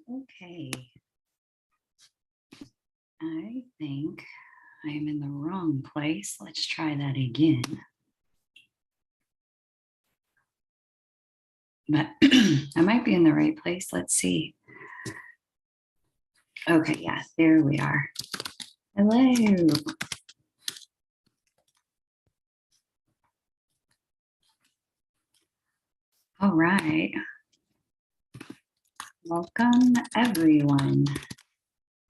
Okay. I think I'm in the wrong place. Let's try that again. But I might be in the right place. Let's see. Okay, yeah, there we are. Hello. All right. Welcome, everyone.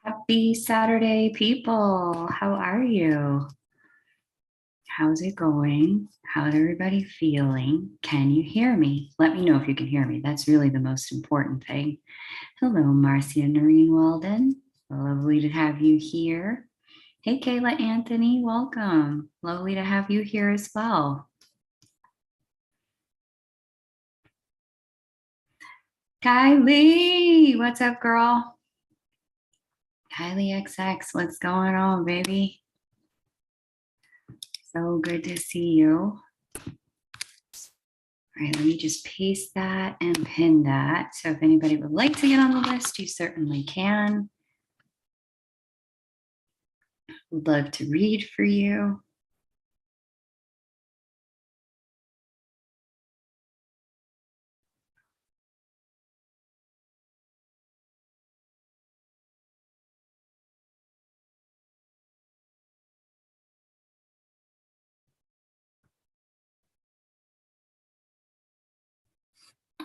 Happy Saturday, people. How are you? How's it going? How's everybody feeling? Can you hear me? Let me know if you can hear me. That's really the most important thing. Hello, Marcia Noreen Weldon. Lovely to have you here. Hey, Kayla Anthony, welcome. Lovely to have you here as well. Kylie, what's up, girl? Kylie XX, what's going on, baby? So good to see you. All right, let me just paste that and pin that. So if anybody would like to get on the list, you certainly can. Would love to read for you.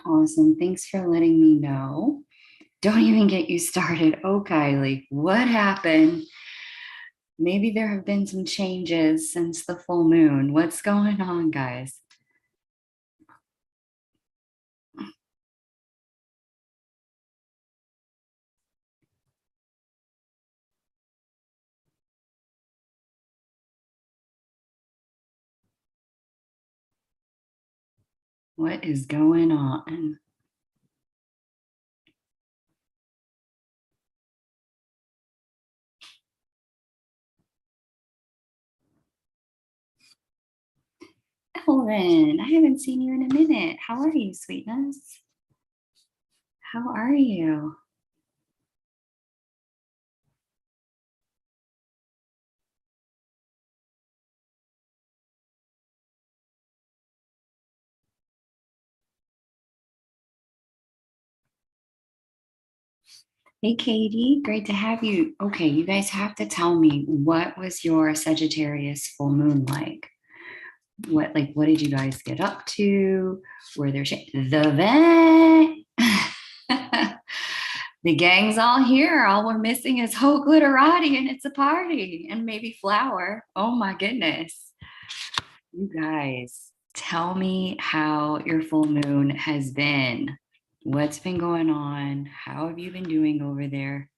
Awesome. Thanks for letting me know. Don't even get you started. Oh, Kylie, what happened? Maybe there have been some changes since the full moon. What's going on, guys? What is going on? Elvin, I haven't seen you in a minute. How are you, sweetness? How are you? Hey, Katie, great to have you. Okay, you guys have to tell me, what was your Sagittarius full moon like? What did you guys get up to? Were there the vent? The gang's all here. All we're missing is whole glitterati, and it's a party, and maybe flour. Oh my goodness. You guys, tell me how your full moon has been. What's been going on? How have you been doing over there?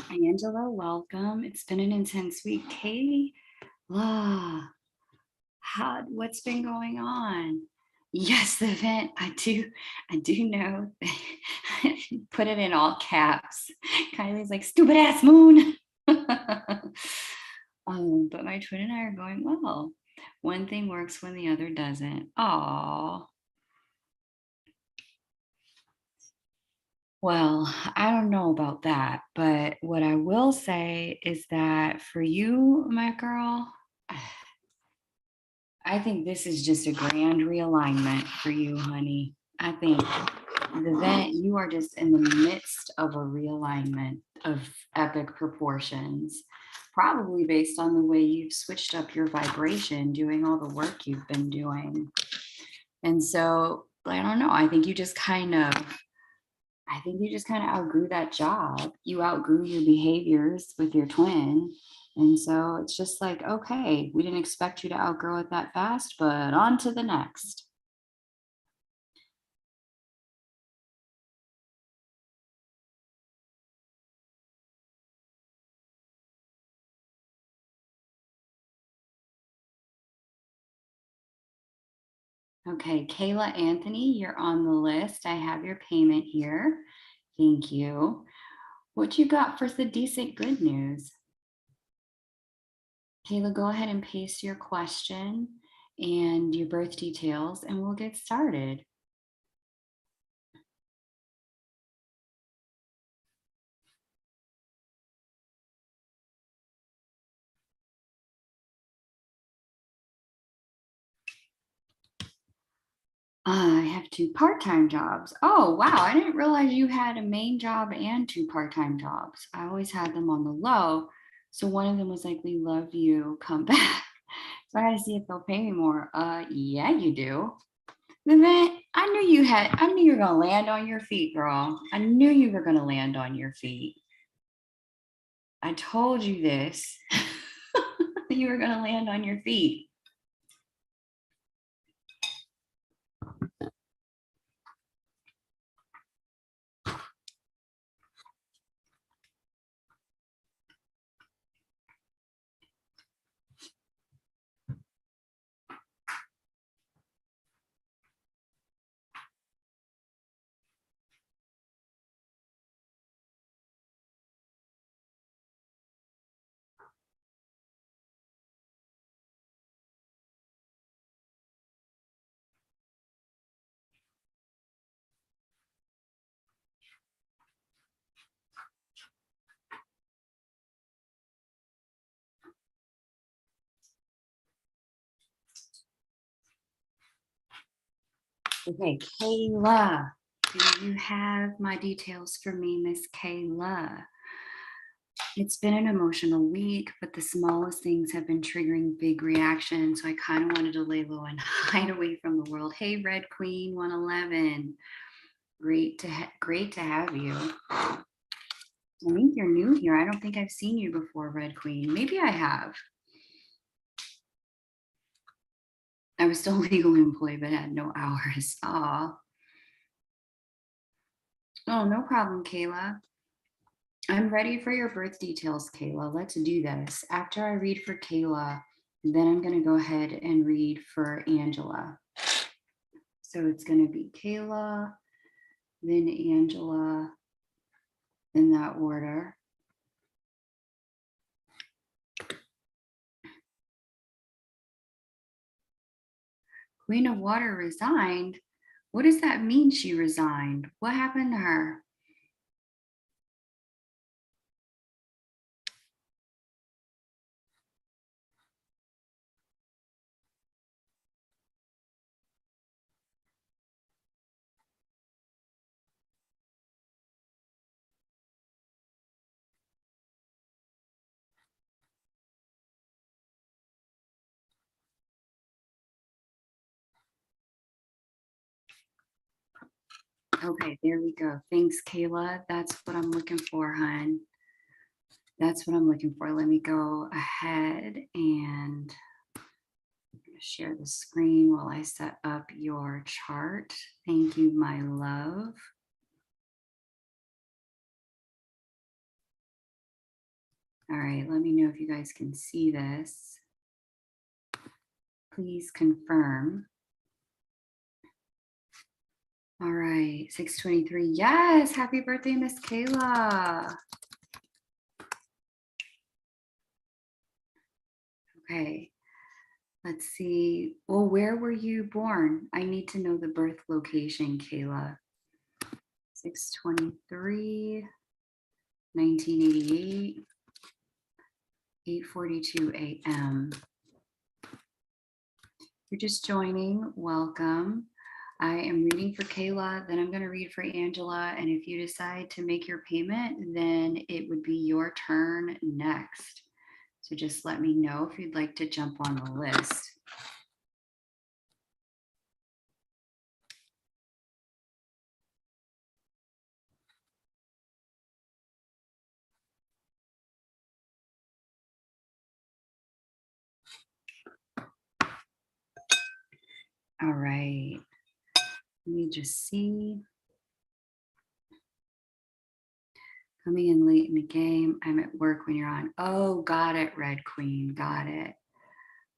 Angela, welcome. It's been an intense week. Kayla, what's been going on? Yes, the event. I do know. Put it in all caps. Kylie's like, stupid ass moon. But my twin and I are going well. One thing works when the other doesn't. Oh, well, I don't know about that, but what I will say is that for you, my girl, I think this is just a grand realignment for you, honey. I think the event, you are just in the midst of a realignment of epic proportions, probably based on the way you've switched up your vibration, doing all the work you've been doing. And so, I don't know, I think you just kind of I think you just kind of outgrew that job. You outgrew your behaviors with your twin. And so it's just like, okay, we didn't expect you to outgrow it that fast, but on to the next. Okay, Kayla Anthony, you're on the list. I have your payment here. Thank you. What you got for the decent good news? Kayla, go ahead and paste your question and your birth details, and we'll get started. I have 2 part-time jobs. Oh, wow. I didn't realize you had a main job and 2 part-time jobs. I always had them on the low. So one of them was like, we love you, come back. So I got to see if they'll pay me more. Yeah, you do. Vivint, I knew you were going to land on your feet, girl. I knew you were going to land on your feet. I told you this. You were going to land on your feet. Okay, Kayla, do you have my details for me, Miss Kayla? It's been an emotional week, but the smallest things have been triggering big reactions. So I kind of wanted to lay low and hide away from the world. Hey, Red Queen 111. Great to have you. I think you're new here. I don't think I've seen you before, Red Queen. Maybe I have. I was still a legal employee, but had no hours. Aw. Oh, no problem, Kayla. I'm ready for your birth details, Kayla. Let's do this. After I read for Kayla, then I'm going to go ahead and read for Angela. So it's going to be Kayla, then Angela, in that order. Queen of Water resigned. What does that mean she resigned? What happened to her? Okay, there we go. Thanks, Kayla. That's what I'm looking for, hon. That's what I'm looking for. Let me go ahead and share the screen while I set up your chart. Thank you, my love. All right, let me know if you guys can see this. Please confirm. All right, 623. Yes, happy birthday, Miss Kayla. Okay, let's see. Well, where were you born? I need to know the birth location, Kayla. 623, 1988, 8:42 a.m. You're just joining, welcome. I am reading for Kayla, then I'm going to read for Angela. And if you decide to make your payment, then it would be your turn next. So just let me know if you'd like to jump on the list. All right. Let me just see. Coming in late in the game. I'm at work when you're on. Oh, got it, Red Queen. Got it.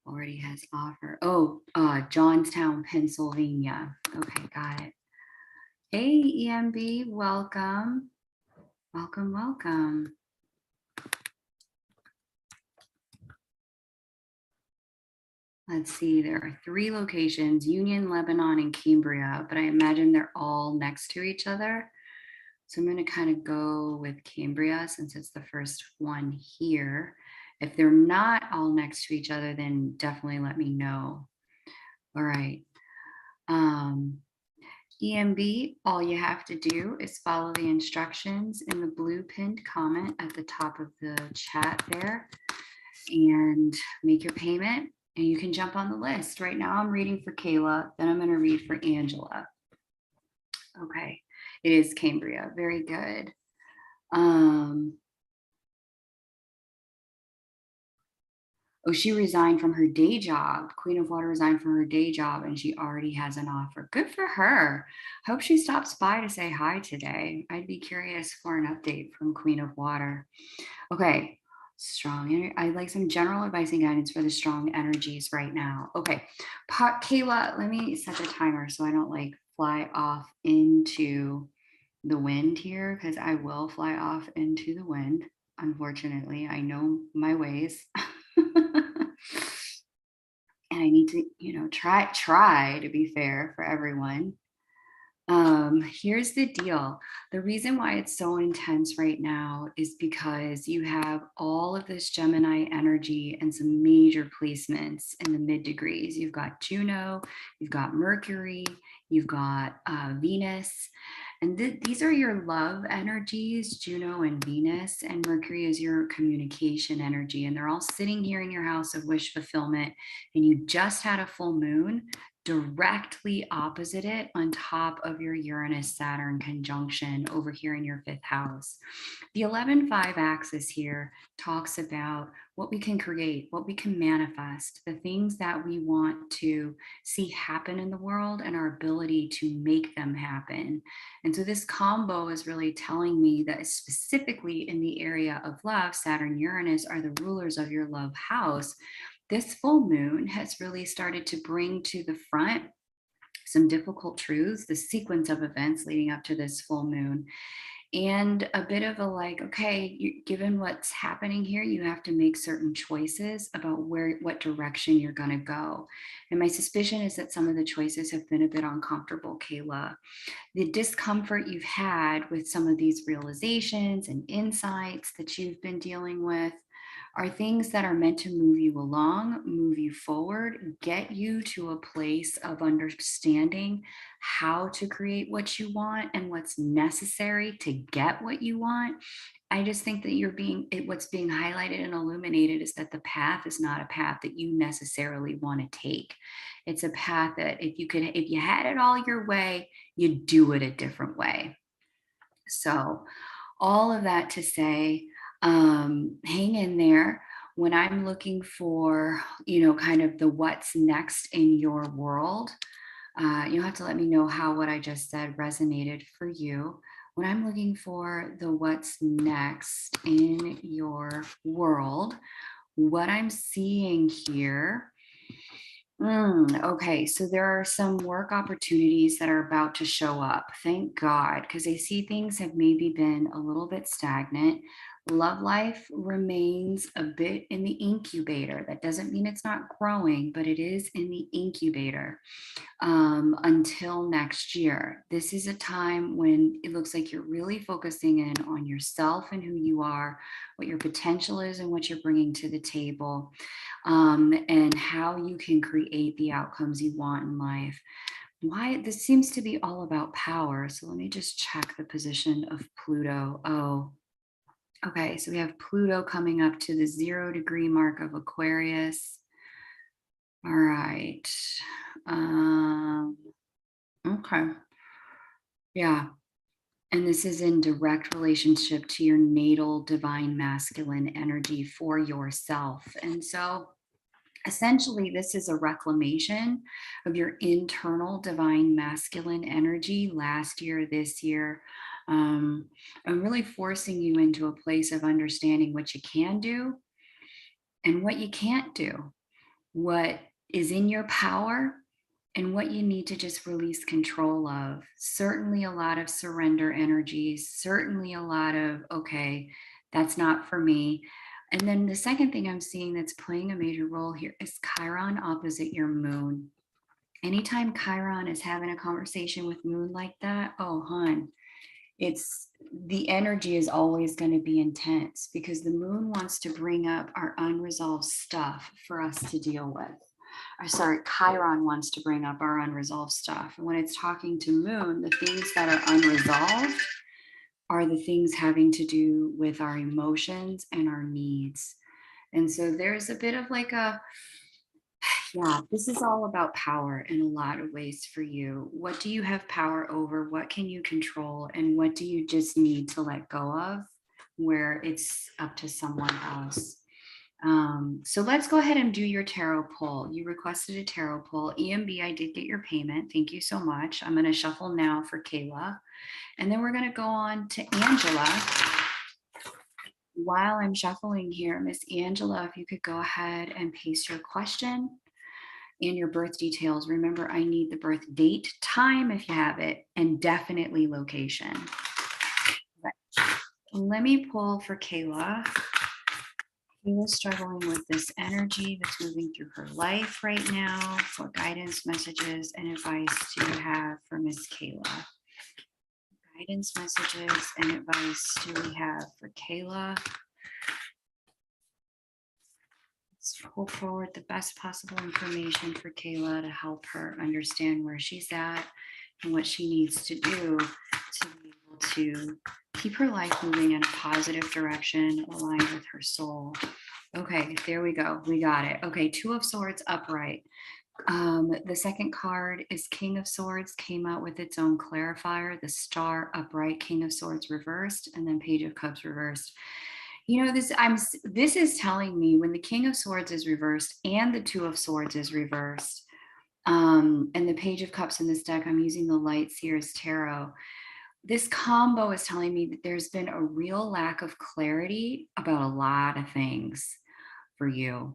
Already has offer. Oh, Johnstown, Pennsylvania. Okay, got it. Hey, EMB, welcome. Welcome, welcome. Let's see, there are 3 locations, Union, Lebanon, and Cambria, but I imagine they're all next to each other. So I'm going to kind of go with Cambria since it's the first one here. If they're not all next to each other, then definitely let me know. All right. EMB, all you have to do is follow the instructions in the blue pinned comment at the top of the chat there and make your payment. And you can jump on the list. Right now I'm reading for Kayla, then I'm going to read for Angela. Okay, it is Cambria. Very good. Oh, she resigned from her day job. Queen of Water resigned from her day job and she already has an offer. Good for her. Hope she stops by to say hi today. I'd be curious for an update from Queen of Water. Okay, strong. I'd like some general advice and guidance for the strong energies right now. Okay, Kayla, let me set the timer so I don't like fly off into the wind here because I will fly off into the wind. Unfortunately, I know my ways. And I need to, try to be fair for everyone. Here's the deal. The reason why it's so intense right now is because you have all of this Gemini energy and some major placements in the mid degrees. You've got Juno, you've got Mercury, you've got Venus. And these are your love energies, Juno and Venus, and Mercury is your communication energy. And they're all sitting here in your house of wish fulfillment. And you just had a full moon directly opposite it on top of your Uranus Saturn conjunction over here in your 5th house. The 11-5 axis here talks about what we can create, what we can manifest, the things that we want to see happen in the world and our ability to make them happen. And so this combo is really telling me that specifically in the area of love, Saturn, Uranus are the rulers of your love house. This full moon has really started to bring to the front some difficult truths, the sequence of events leading up to this full moon, and a bit of a like, okay, given what's happening here, you have to make certain choices about what direction you're going to go. And my suspicion is that some of the choices have been a bit uncomfortable, Kayla. The discomfort you've had with some of these realizations and insights that you've been dealing with are things that are meant to move you along, move you forward, get you to a place of understanding how to create what you want and what's necessary to get what you want. I just think that what's being highlighted and illuminated is that the path is not a path that you necessarily want to take. It's a path that if you had it all your way, you'd do it a different way. So all of that to say, hang in there. When I'm looking for, kind of the what's next in your world, you'll have to let me know how what I just said resonated for you. When I'm looking for the what's next in your world, what I'm seeing here. Okay, so there are some work opportunities that are about to show up. Thank God, because I see things have maybe been a little bit stagnant. Love life remains a bit in the incubator. That doesn't mean it's not growing, but it is in the incubator until next year. This is a time when it looks like you're really focusing in on yourself and who you are, what your potential is and what you're bringing to the table, and how you can create the outcomes you want in life. Why this seems to be all about power. So let me just check the position of Pluto. Oh, okay. So we have Pluto coming up to the 0 degree mark of Aquarius. All right. Okay. Yeah. And this is in direct relationship to your natal divine masculine energy for yourself. And so Essentially, this is a reclamation of your internal divine masculine energy last year, this year, and really forcing you into a place of understanding what you can do and what you can't do, what is in your power and what you need to just release control of. Certainly a lot of surrender energies, certainly a lot of, okay, that's not for me. And then the second thing I'm seeing that's playing a major role here is Chiron opposite your moon. Anytime Chiron is having a conversation with moon like that, oh, hun, it's the energy is always going to be intense because the moon wants to bring up our unresolved stuff for us to deal with. Or sorry, Chiron wants to bring up our unresolved stuff. And when it's talking to moon, the things that are unresolved are the things having to do with our emotions and our needs. And so there's a bit of like a, yeah, this is all about power in a lot of ways for you. What do you have power over? What can you control? And what do you just need to let go of where it's up to someone else? So let's go ahead and do your tarot pull. You requested a tarot pull. EMB, I did get your payment. Thank you so much. I'm going to shuffle now for Kayla. And then we're going to go on to Angela. While I'm shuffling here, Miss Angela, if you could go ahead and paste your question and your birth details. Remember, I need the birth date, time if you have it, and definitely location. Right. Let me pull for Kayla. Kayla's struggling with this energy that's moving through her life right now. What guidance, messages, and advice do you have for Miss Kayla? Guidance, messages, and advice do we have for Kayla? Let's pull forward the best possible information for Kayla to help her understand where she's at and what she needs to do to be able to keep her life moving in a positive direction, aligned with her soul. Okay, there we go. We got it. Okay, Two of Swords upright. The second card is King of Swords, came out with its own clarifier, the Star upright, King of Swords reversed, and then Page of Cups reversed. You know, this is telling me when the King of Swords is reversed and the Two of Swords is reversed, and the Page of Cups in this deck, I'm using the Light Seers Tarot. This combo is telling me that there's been a real lack of clarity about a lot of things for you.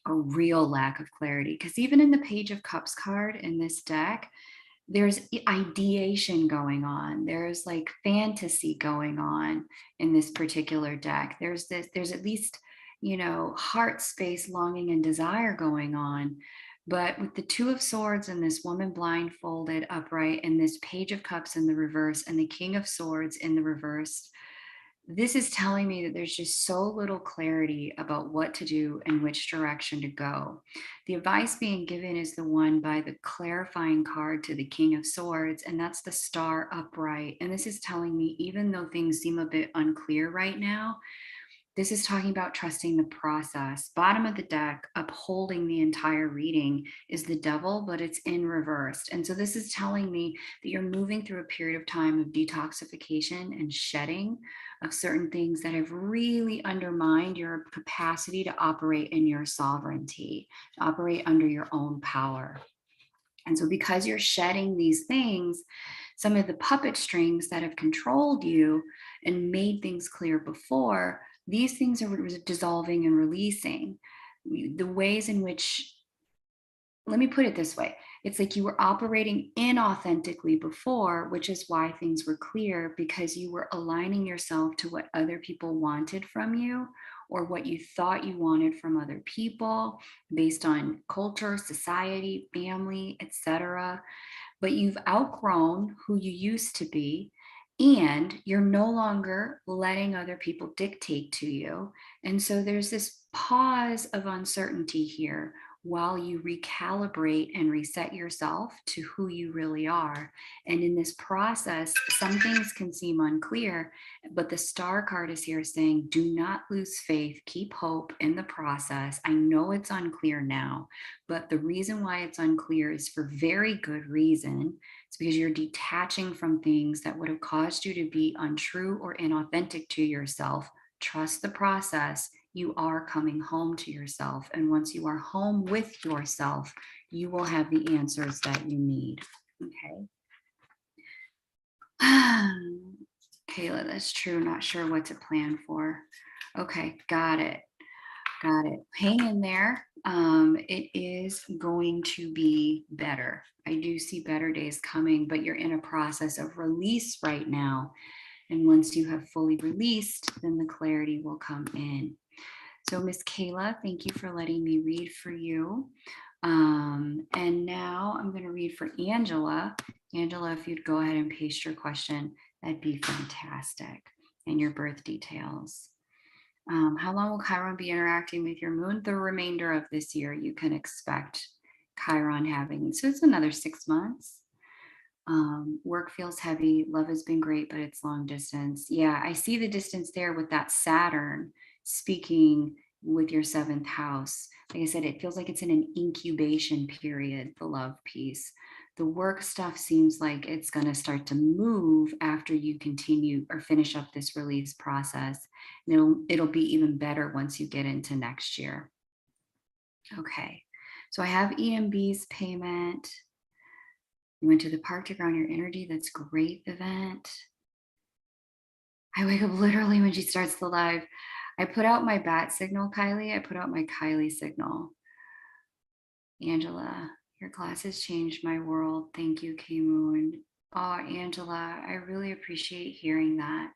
A real lack of clarity. Because even in the Page of Cups card in this deck, there's ideation going on. There's like fantasy going on in this particular deck. There's at least, you know, heart space, longing, and desire going on. But with the Two of Swords and this woman blindfolded upright and this Page of Cups in the reverse and the King of Swords in the reverse, this is telling me that there's just so little clarity about what to do and which direction to go. The advice being given is the one by the clarifying card to the King of Swords, and that's the Star upright. And this is telling me, even though things seem a bit unclear right now, this is talking about trusting the process. Bottom of the deck, upholding the entire reading, is the Devil, but it's in reversed. And so this is telling me that you're moving through a period of time of detoxification and shedding of certain things that have really undermined your capacity to operate in your sovereignty, to operate under your own power. And so because you're shedding these things, some of the puppet strings that have controlled you and made things clear before, these things are dissolving and releasing. The ways in which, let me put it this way, it's like you were operating inauthentically before, which is why things were clear, because you were aligning yourself to what other people wanted from you or what you thought you wanted from other people based on culture, society, family, etc. But you've outgrown who you used to be, and you're no longer letting other people dictate to you. And so there's this pause of uncertainty here while you recalibrate and reset yourself to who you really are. And in this process, some things can seem unclear, but the Star card is here saying, do not lose faith, keep hope in the process. I know it's unclear now, but the reason why it's unclear is for very good reason. It's because you're detaching from things that would have caused you to be untrue or inauthentic to yourself. Trust the process. you are coming home to yourself. And once you are home with yourself, you will have the answers that you need. Okay. Kayla, that's true. Not sure what to plan for. Okay, got it. Got it. Hang in there. It is going to be better. I do see better days coming, but you're in a process of release right now. And once you have fully released, then the clarity will come in. So Miss Kayla, thank you for letting me read for you. And now I'm going to read for Angela. Angela, if you'd go ahead and paste your question, that'd be fantastic. And your birth details. How long will Chiron be interacting with your moon? The remainder of this year, you can expect Chiron having. So it's another 6 months. Work feels heavy. Love has been great, but it's long distance. Yeah, I see the distance there with that Saturn speaking with your 7th house. Like I said, it feels like it's in an incubation period, the love piece. The work stuff seems like it's going to start to move after you continue or finish up this release process. And it'll be even better once you get into next year. Okay, so I have EMB's payment. You went to the park to ground your energy. That's great event. I wake up literally when she starts the live. I put out my bat signal, Kylie. I put out my Kylie signal. Angela, your classes changed my world. Thank you, K Moon. Oh, Angela, I really appreciate hearing that.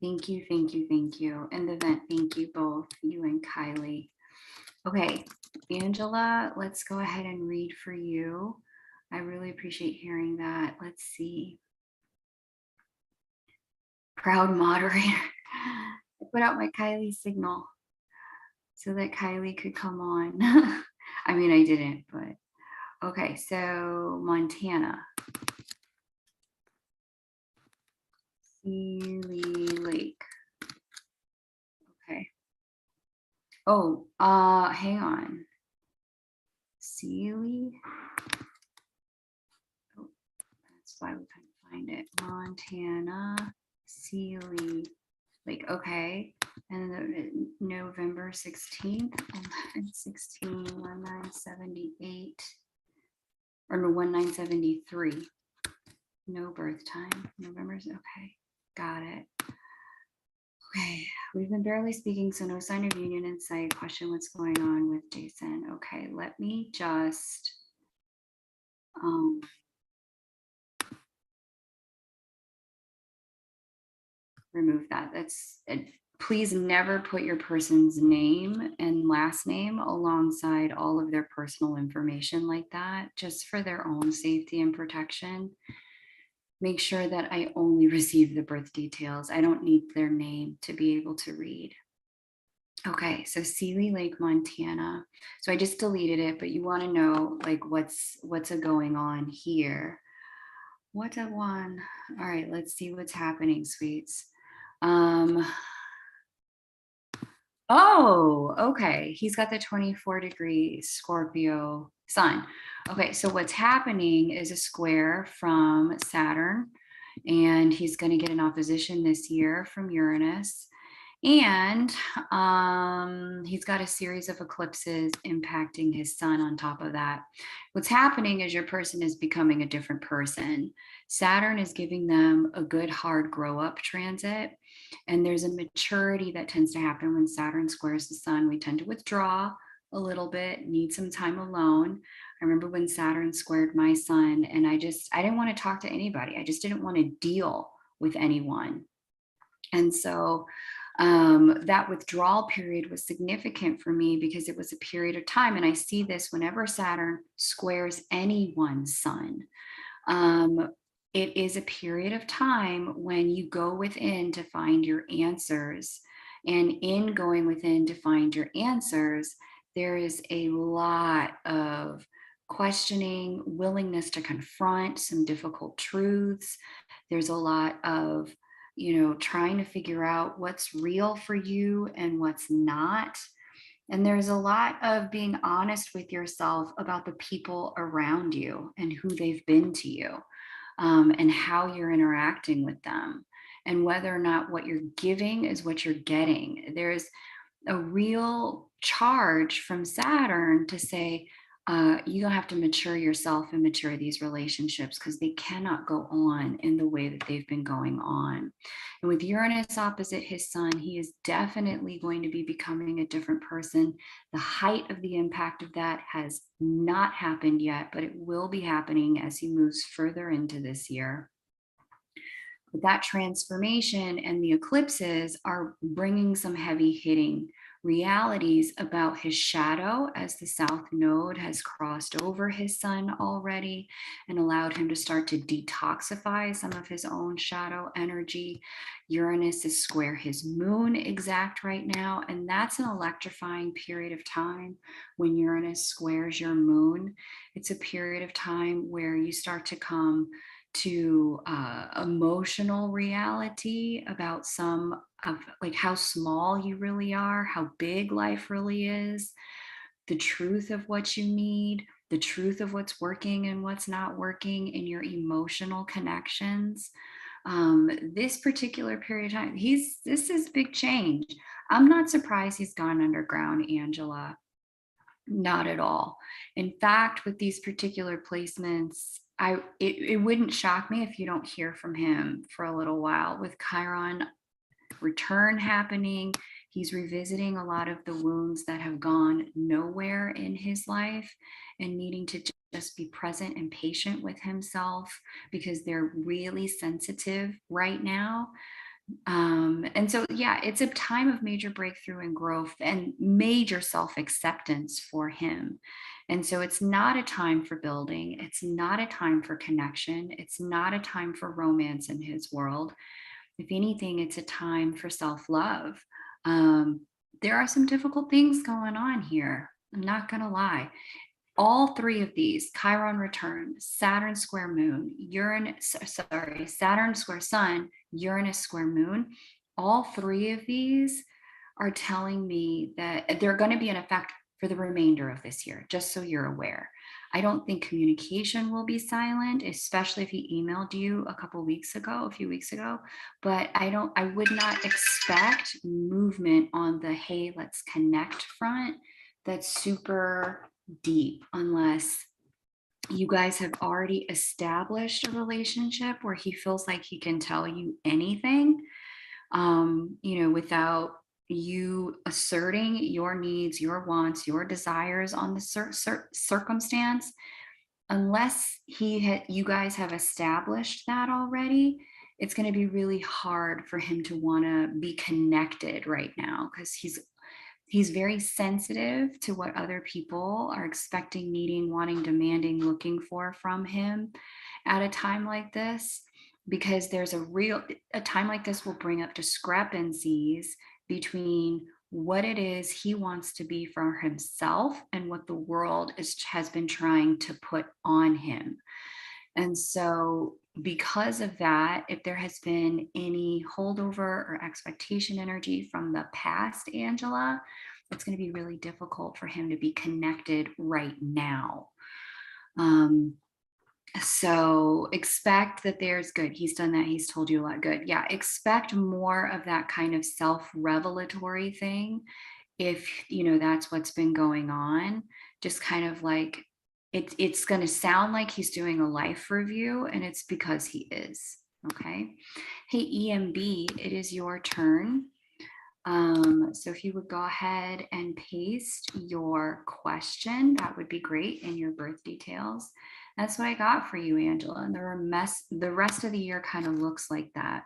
Thank you, thank you, thank you. And the vent, thank you both, you and Kylie. Okay, Angela, let's go ahead and read for you. I really appreciate hearing that. Let's see. Proud moderator. I put out my Kylie signal so that Kylie could come on. I mean, I didn't, but okay, so Montana. Sealy Lake. Okay. Oh, hang on. Sealy. Oh, that's why we couldn't find it. Montana, Sealy Lake. Okay. And the November 16th, 16, 1978, or no, 1973. No birth time. November's okay. Got it. Okay, we've been barely speaking, so no sign of union in sight. Question what's going on with Jason. Okay, let me just remove that. That's please never put your person's name and last name alongside all of their personal information like that, just for their own safety and protection. Make sure that I only receive the birth details. I don't need their name to be able to read. Okay, so Sealy Lake, Montana. So I just deleted it, but you want to know like what's going on here. What a one. All right, let's see what's happening, sweets. Oh, okay. He's got the 24-degree Scorpio sun. Okay, so what's happening is a square from Saturn, and he's going to get an opposition this year from Uranus. And he's got a series of eclipses impacting his sun on top of that. What's happening is your person is becoming a different person. Saturn is giving them a good hard grow up transit. And there's a maturity that tends to happen when Saturn squares the sun. We tend to withdraw a little bit, need some time alone. I remember when Saturn squared my sun, and I didn't want to talk to anybody. I just didn't want to deal with anyone. And so that withdrawal period was significant for me because it was a period of time. And I see this whenever Saturn squares anyone's sun. It is a period of time when you go within to find your answers. And in going within to find your answers, there is a lot of questioning, willingness to confront some difficult truths. There's a lot of, trying to figure out what's real for you and what's not. And there's a lot of being honest with yourself about the people around you and who they've been to you, and how you're interacting with them, and whether or not what you're giving is what you're getting. a real charge from Saturn to say, you don't have to mature yourself and mature these relationships because they cannot go on in the way that they've been going on. And with Uranus opposite his sun, he is definitely going to be becoming a different person. The height of the impact of that has not happened yet, but it will be happening as he moves further into this year. But that transformation and the eclipses are bringing some heavy hitting realities about his shadow, as the south node has crossed over his sun already and allowed him to start to detoxify some of his own shadow energy. Uranus is square his moon exact right now, and that's an electrifying period of time. When Uranus squares your moon, it's a period of time where you start to come to emotional reality about some of like how small you really are, how big life really is, the truth of what you need, the truth of what's working and what's not working in your emotional connections. This particular period of time, this is big change. I'm not surprised he's gone underground, Angela. Not at all. In fact, with these particular placements, it wouldn't shock me if you don't hear from him for a little while. With Chiron return happening, he's revisiting a lot of the wounds that have gone nowhere in his life and needing to just be present and patient with himself because they're really sensitive right now. And so, yeah, it's a time of major breakthrough and growth and major self-acceptance for him. And so it's not a time for building. It's not a time for connection. It's not a time for romance in his world. If anything, it's a time for self-love. There are some difficult things going on here. I'm not going to lie. All three of these, Chiron return, Saturn square moon, Saturn square sun, Uranus square moon, all three of these are telling me that they're going to be in effect for the remainder of this year, just so you're aware. I don't think communication will be silent, especially if he emailed you a few weeks ago, but I would not expect movement on the, hey, let's connect front. That's super deep unless you guys have already established a relationship where he feels like he can tell you anything, without you asserting your needs, your wants, your desires on the circumstance. Unless you guys have established that already, it's going to be really hard for him to want to be connected right now because he's very sensitive to what other people are expecting, needing, wanting, demanding, looking for from him at a time like this, because a time like this will bring up discrepancies between what it is he wants to be for himself and what the world has been trying to put on him. And so because of that, if there has been any holdover or expectation energy from the past, Angela, it's going to be really difficult for him to be connected right now. So expect that there's good. He's done that. He's told you a lot. Good. Yeah. Expect more of that kind of self-revelatory thing. If, that's what's been going on, just kind of like, it's going to sound like he's doing a life review, and it's because he is. Okay. Hey, EMB, it is your turn. So if you would go ahead and paste your question, that would be great, and your birth details. That's what I got for you, Angela. And the rest of the year kind of looks like that.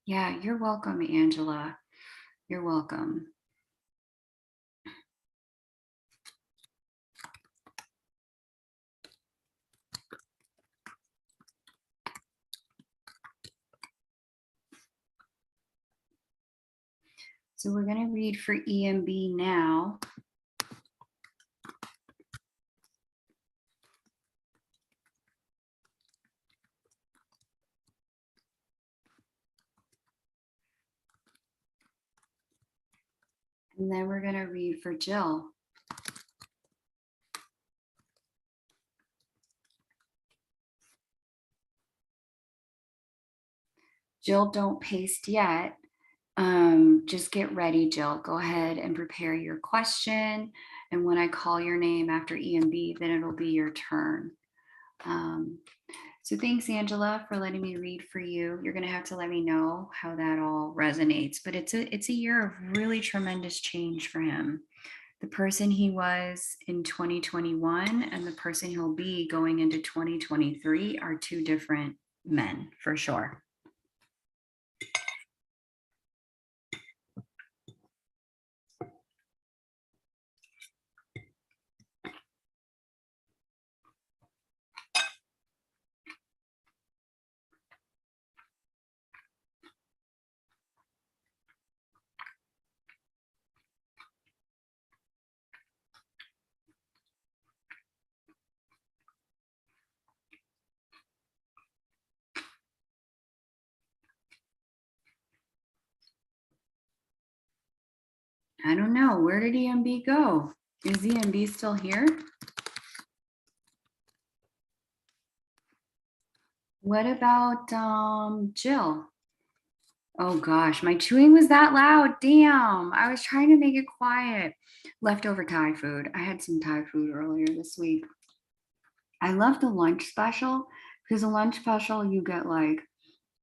Yeah, you're welcome, Angela. You're welcome. So we're going to read for EMB now. And then we're going to read for Jill. Jill, don't paste yet. Just get ready, Jill. Go ahead and prepare your question. And when I call your name after EMB, then it'll be your turn. So thanks, Angela, for letting me read for you. You're going to have to let me know how that all resonates. But it's a year of really tremendous change for him. The person he was in 2021 and the person he'll be going into 2023 are two different men, for sure. I don't know. Where did EMB go? Is EMB still here? What about Jill? Oh gosh, my chewing was that loud. Damn. I was trying to make it quiet. Leftover Thai food. I had some Thai food earlier this week. I love the lunch special because the lunch special you get like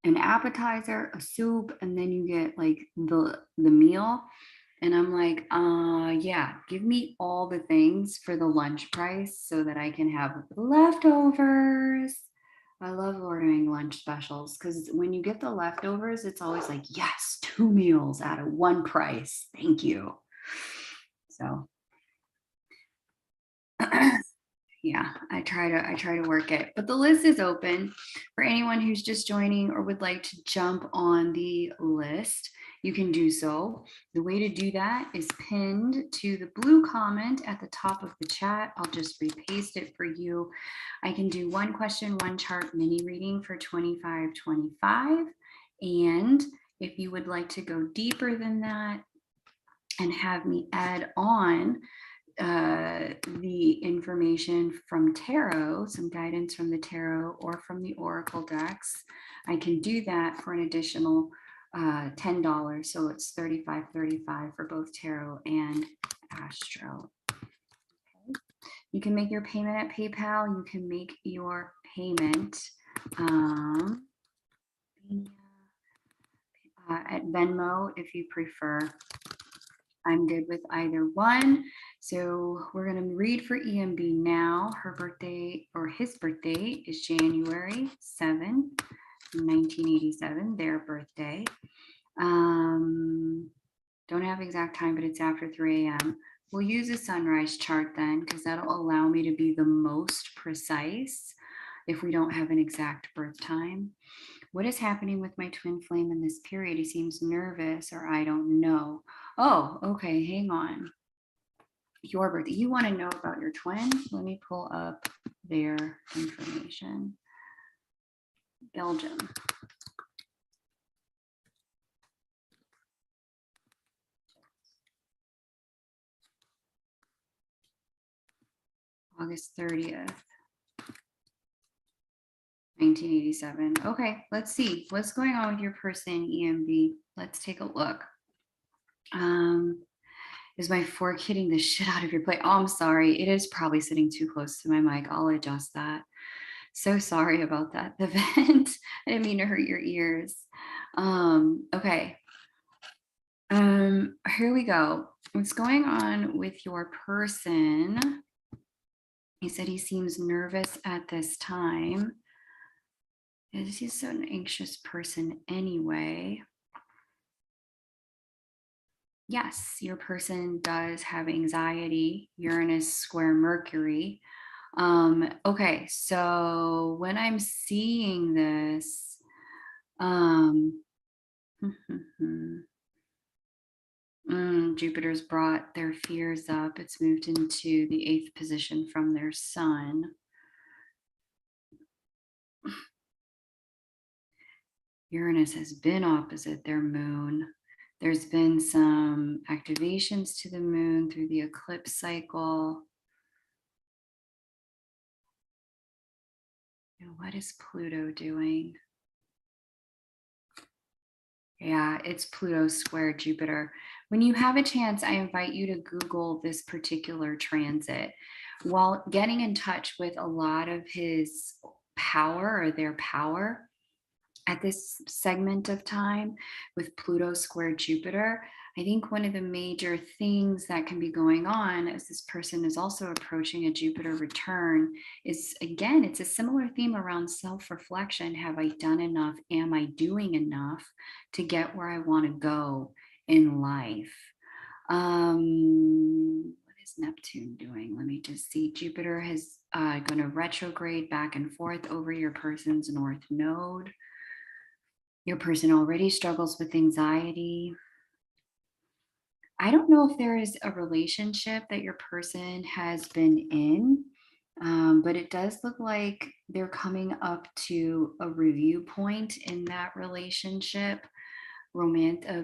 an appetizer, a soup, and then you get like the meal. And I'm like, yeah, give me all the things for the lunch price so that I can have leftovers. I love ordering lunch specials because when you get the leftovers, it's always like, yes, 2 meals at a one price. Thank you. So yeah, I try to work it, but the list is open for anyone who's just joining or would like to jump on the list. You can do so. The way to do that is pinned to the blue comment at the top of the chat. I'll just repaste it for you. I can do one question, one chart mini reading for 25.25. And if you would like to go deeper than that and have me add on the information from tarot, some guidance from the tarot or from the oracle decks, I can do that for an additional $10. So it's $35.35 for both tarot and astro. Okay. You can make your payment at PayPal. You can make your payment at Venmo if you prefer. I'm good with either one. So we're going to read for EMB now. Her birthday or his birthday is January 7, 1987, their birthday. Don't have exact time, but it's after 3 a.m. We'll use a sunrise chart then, because that'll allow me to be the most precise if we don't have an exact birth time. What is happening with my twin flame in this period? He seems nervous, or I don't know. Oh, okay, hang on. Your birthday. You want to know about your twin? Let me pull up their information. Belgium. August 30th. 1987. Okay, let's see what's going on with your person, EMB. Let's take a look. Is my fork hitting the shit out of your plate? Oh, I'm sorry. It is probably sitting too close to my mic. I'll adjust that. So sorry about that, the vent. I didn't mean to hurt your ears. Okay. Here we go. What's going on with your person? He said he seems nervous at this time. He's an anxious person anyway. Yes, your person does have anxiety, Uranus square Mercury. Okay, so when I'm seeing this, Jupiter's brought their fears up. It's moved into the 8th position from their sun. Uranus has been opposite their moon. There's been some activations to the moon through the eclipse cycle. And what is Pluto doing? Yeah, it's Pluto square Jupiter. When you have a chance, I invite you to Google this particular transit. While getting in touch with a lot of his power or their power, at this segment of time with Pluto square Jupiter, I think one of the major things that can be going on as this person is also approaching a Jupiter return is, again, it's a similar theme around self-reflection. Have I done enough? Am I doing enough to get where I want to go in life? What is Neptune doing? Let me just see. Jupiter has going to retrograde back and forth over your person's north node. Your person already struggles with anxiety. I don't know if there is a relationship that your person has been in, but it does look like they're coming up to a review point in that relationship, a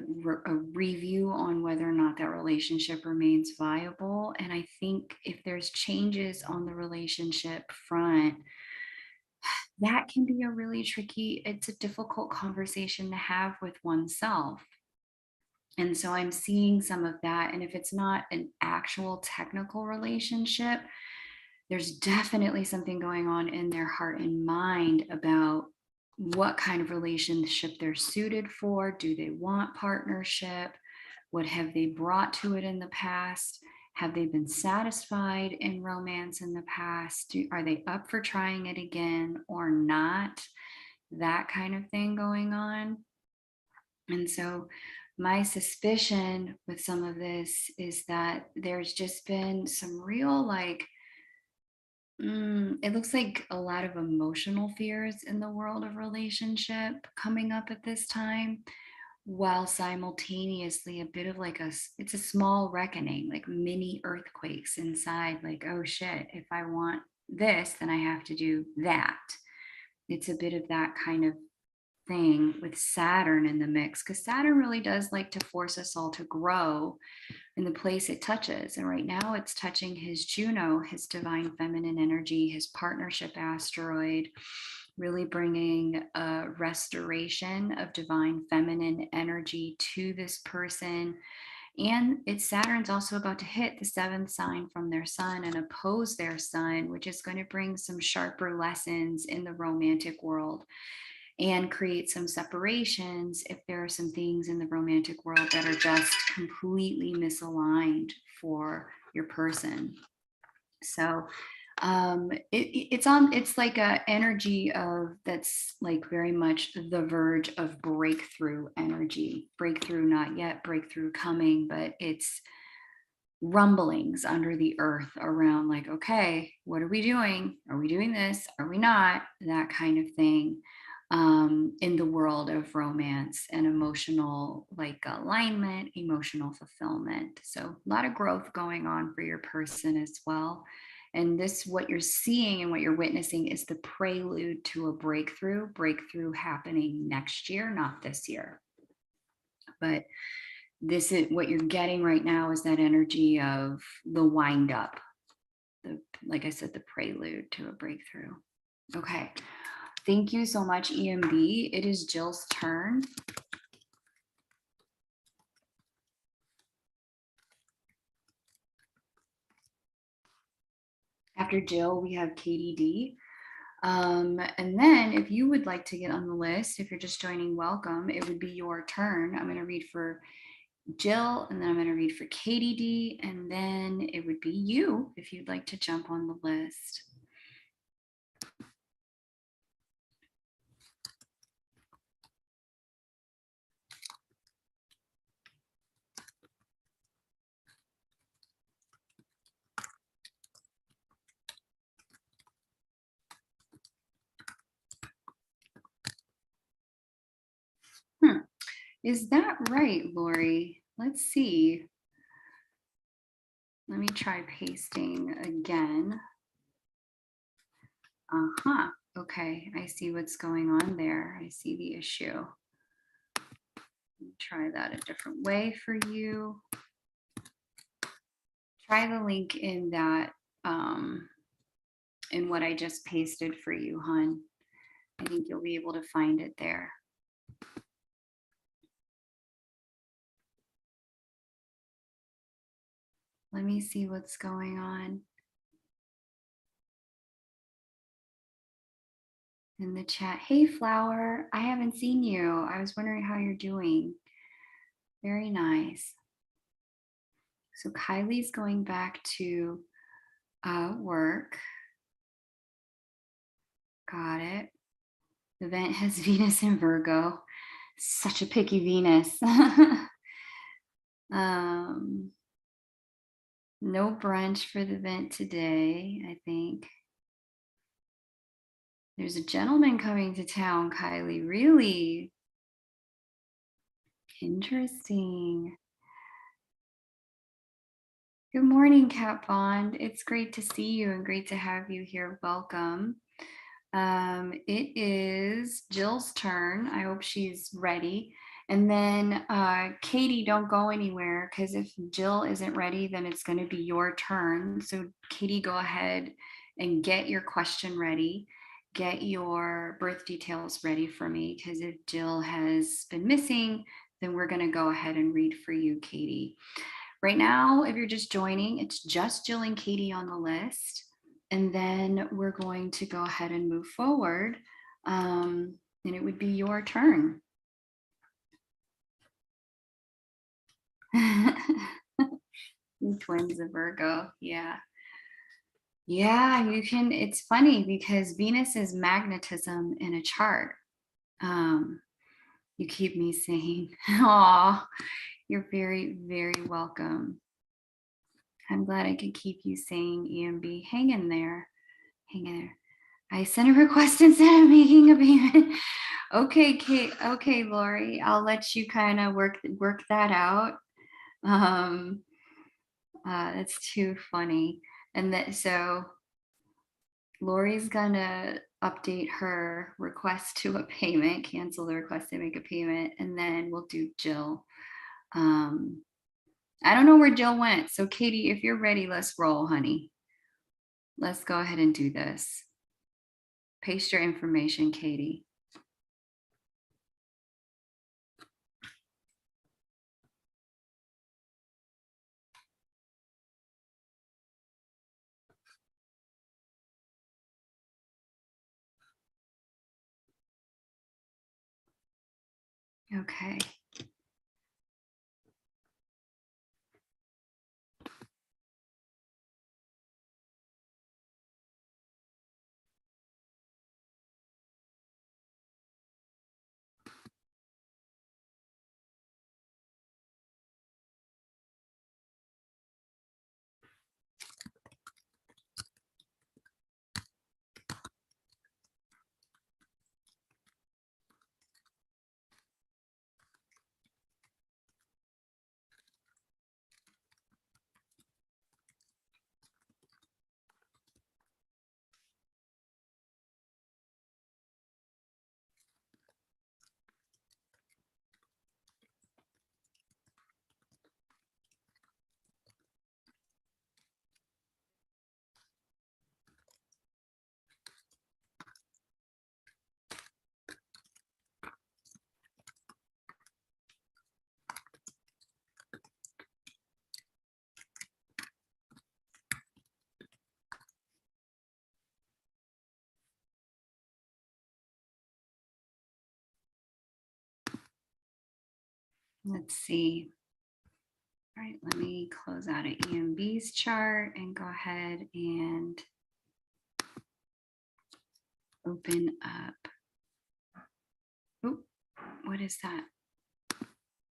review on whether or not that relationship remains viable. And I think if there's changes on the relationship front, that can be a really tricky, it's a difficult conversation to have with oneself. And so I'm seeing some of that. And if it's not an actual technical relationship, there's definitely something going on in their heart and mind about what kind of relationship they're suited for. Do they want partnership? What have they brought to it in the past? Have they been satisfied in romance in the past? Are they up for trying it again or not? That kind of thing going on. And so my suspicion with some of this is that there's just been some real, like, it looks like a lot of emotional fears in the world of relationship coming up at this time, while simultaneously a bit of like it's a small reckoning, like mini earthquakes inside, like, oh shit, if I want this, then I have to do that. It's a bit of that kind of thing with Saturn in the mix, because Saturn really does like to force us all to grow in the place it touches. And right now it's touching his Juno, his divine feminine energy, his partnership asteroid, really bringing a restoration of divine feminine energy to this person. And Saturn's also about to hit the seventh sign from their sun and oppose their sun, which is going to bring some sharper lessons in the romantic world and create some separations if there are some things in the romantic world that are just completely misaligned for your person. So it's like a energy of that's like very much the verge of breakthrough energy. Breakthrough not yet, breakthrough coming, but it's rumblings under the earth around, like, okay, what are we doing? Are we doing this? Are we not? That kind of thing. In the world of romance and emotional, like, alignment, emotional fulfillment. So a lot of growth going on for your person as well. And this, what you're seeing and what you're witnessing, is the prelude to a breakthrough happening next year, not this year. But this is what you're getting right now, is that energy of the wind up, like I said, the prelude to a breakthrough. Okay. Thank you so much, EMB. It is Jill's turn. After Jill, we have Katie D. And then if you would like to get on the list, if you're just joining, welcome. It would be your turn. I'm going to read for Jill, and then I'm going to read for Katie D, and then it would be you if you'd like to jump on the list. Is that right, Lori? Let's see. Let me try pasting again. Okay, I see what's going on there. I see the issue. Try that a different way for you. Try the link in that, in what I just pasted for you, hon. I think you'll be able to find it there. Let me see what's going on in the chat. Hey, Flower, I haven't seen you. I was wondering how you're doing. Very nice. So Kylie's going back to work. Got it. The event has Venus in Virgo. Such a picky Venus. No brunch for the event today, I think. There's a gentleman coming to town, Kylie. Really? Interesting. Good morning, Kat Bond. It's great to see you and great to have you here. Welcome. It is Jill's turn. I hope she's ready. And then Katie, don't go anywhere, because if Jill isn't ready, then it's going to be your turn. So Katie, go ahead and get your question ready. Get your birth details ready for me, because if Jill has been missing, then we're going to go ahead and read for you, Katie. Right now, if you're just joining, it's just Jill and Katie on the list. And then we're going to go ahead and move forward. And it would be your turn. Twins of Virgo, yeah. Yeah, you can, it's funny because Venus is magnetism in a chart. You keep me saying, aw, you're very, very welcome. I'm glad I could keep you saying EMB. Hang in there. Hang in there. I sent a request instead of making a payment. Okay, Kate. Okay, Lori. I'll let you kind of work that out. That's too funny. And that, so Lori's gonna update her request to a payment, cancel the request to make a payment, and then we'll do Jill. I don't know where Jill went. So Katie, if you're ready, let's roll, honey. Let's go ahead and do this. Paste your information, Katie. Okay. Let's see. All right, let me close out of EMB's chart and go ahead and open up. Oop, what is that?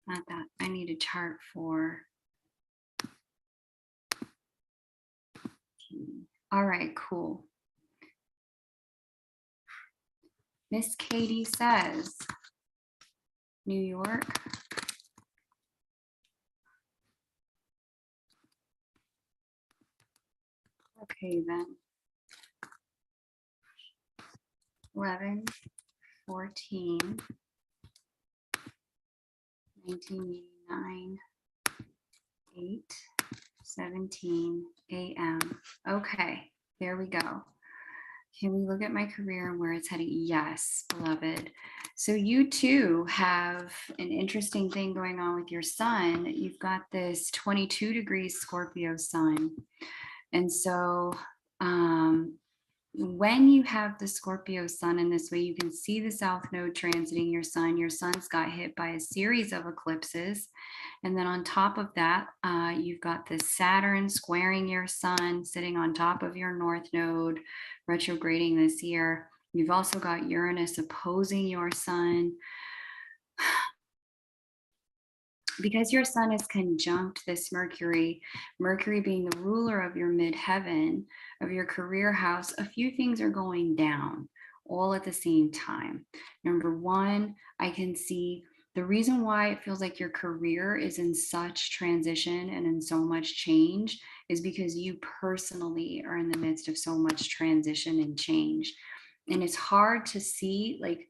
Not that. I need a chart for. All right, cool. Miss Katie says, New York. Okay, then. 11, 14, 1989, 8:17 a.m. Okay, there we go. Can we look at my career and where it's heading? Yes, beloved. So you too have an interesting thing going on with your sun. You've got this 22 degrees Scorpio sun. And so when you have the Scorpio sun in this way, you can see the South Node transiting your sun. Your sun's got hit by a series of eclipses. And then on top of that, you've got the Saturn squaring your sun, sitting on top of your North Node, retrograding this year. You've also got Uranus opposing your sun. Because your sun is conjunct this Mercury, Mercury being the ruler of your midheaven, of your career house, a few things are going down all at the same time. Number one, I can see the reason why it feels like your career is in such transition and in so much change is because you personally are in the midst of so much transition and change. And it's hard to see, like,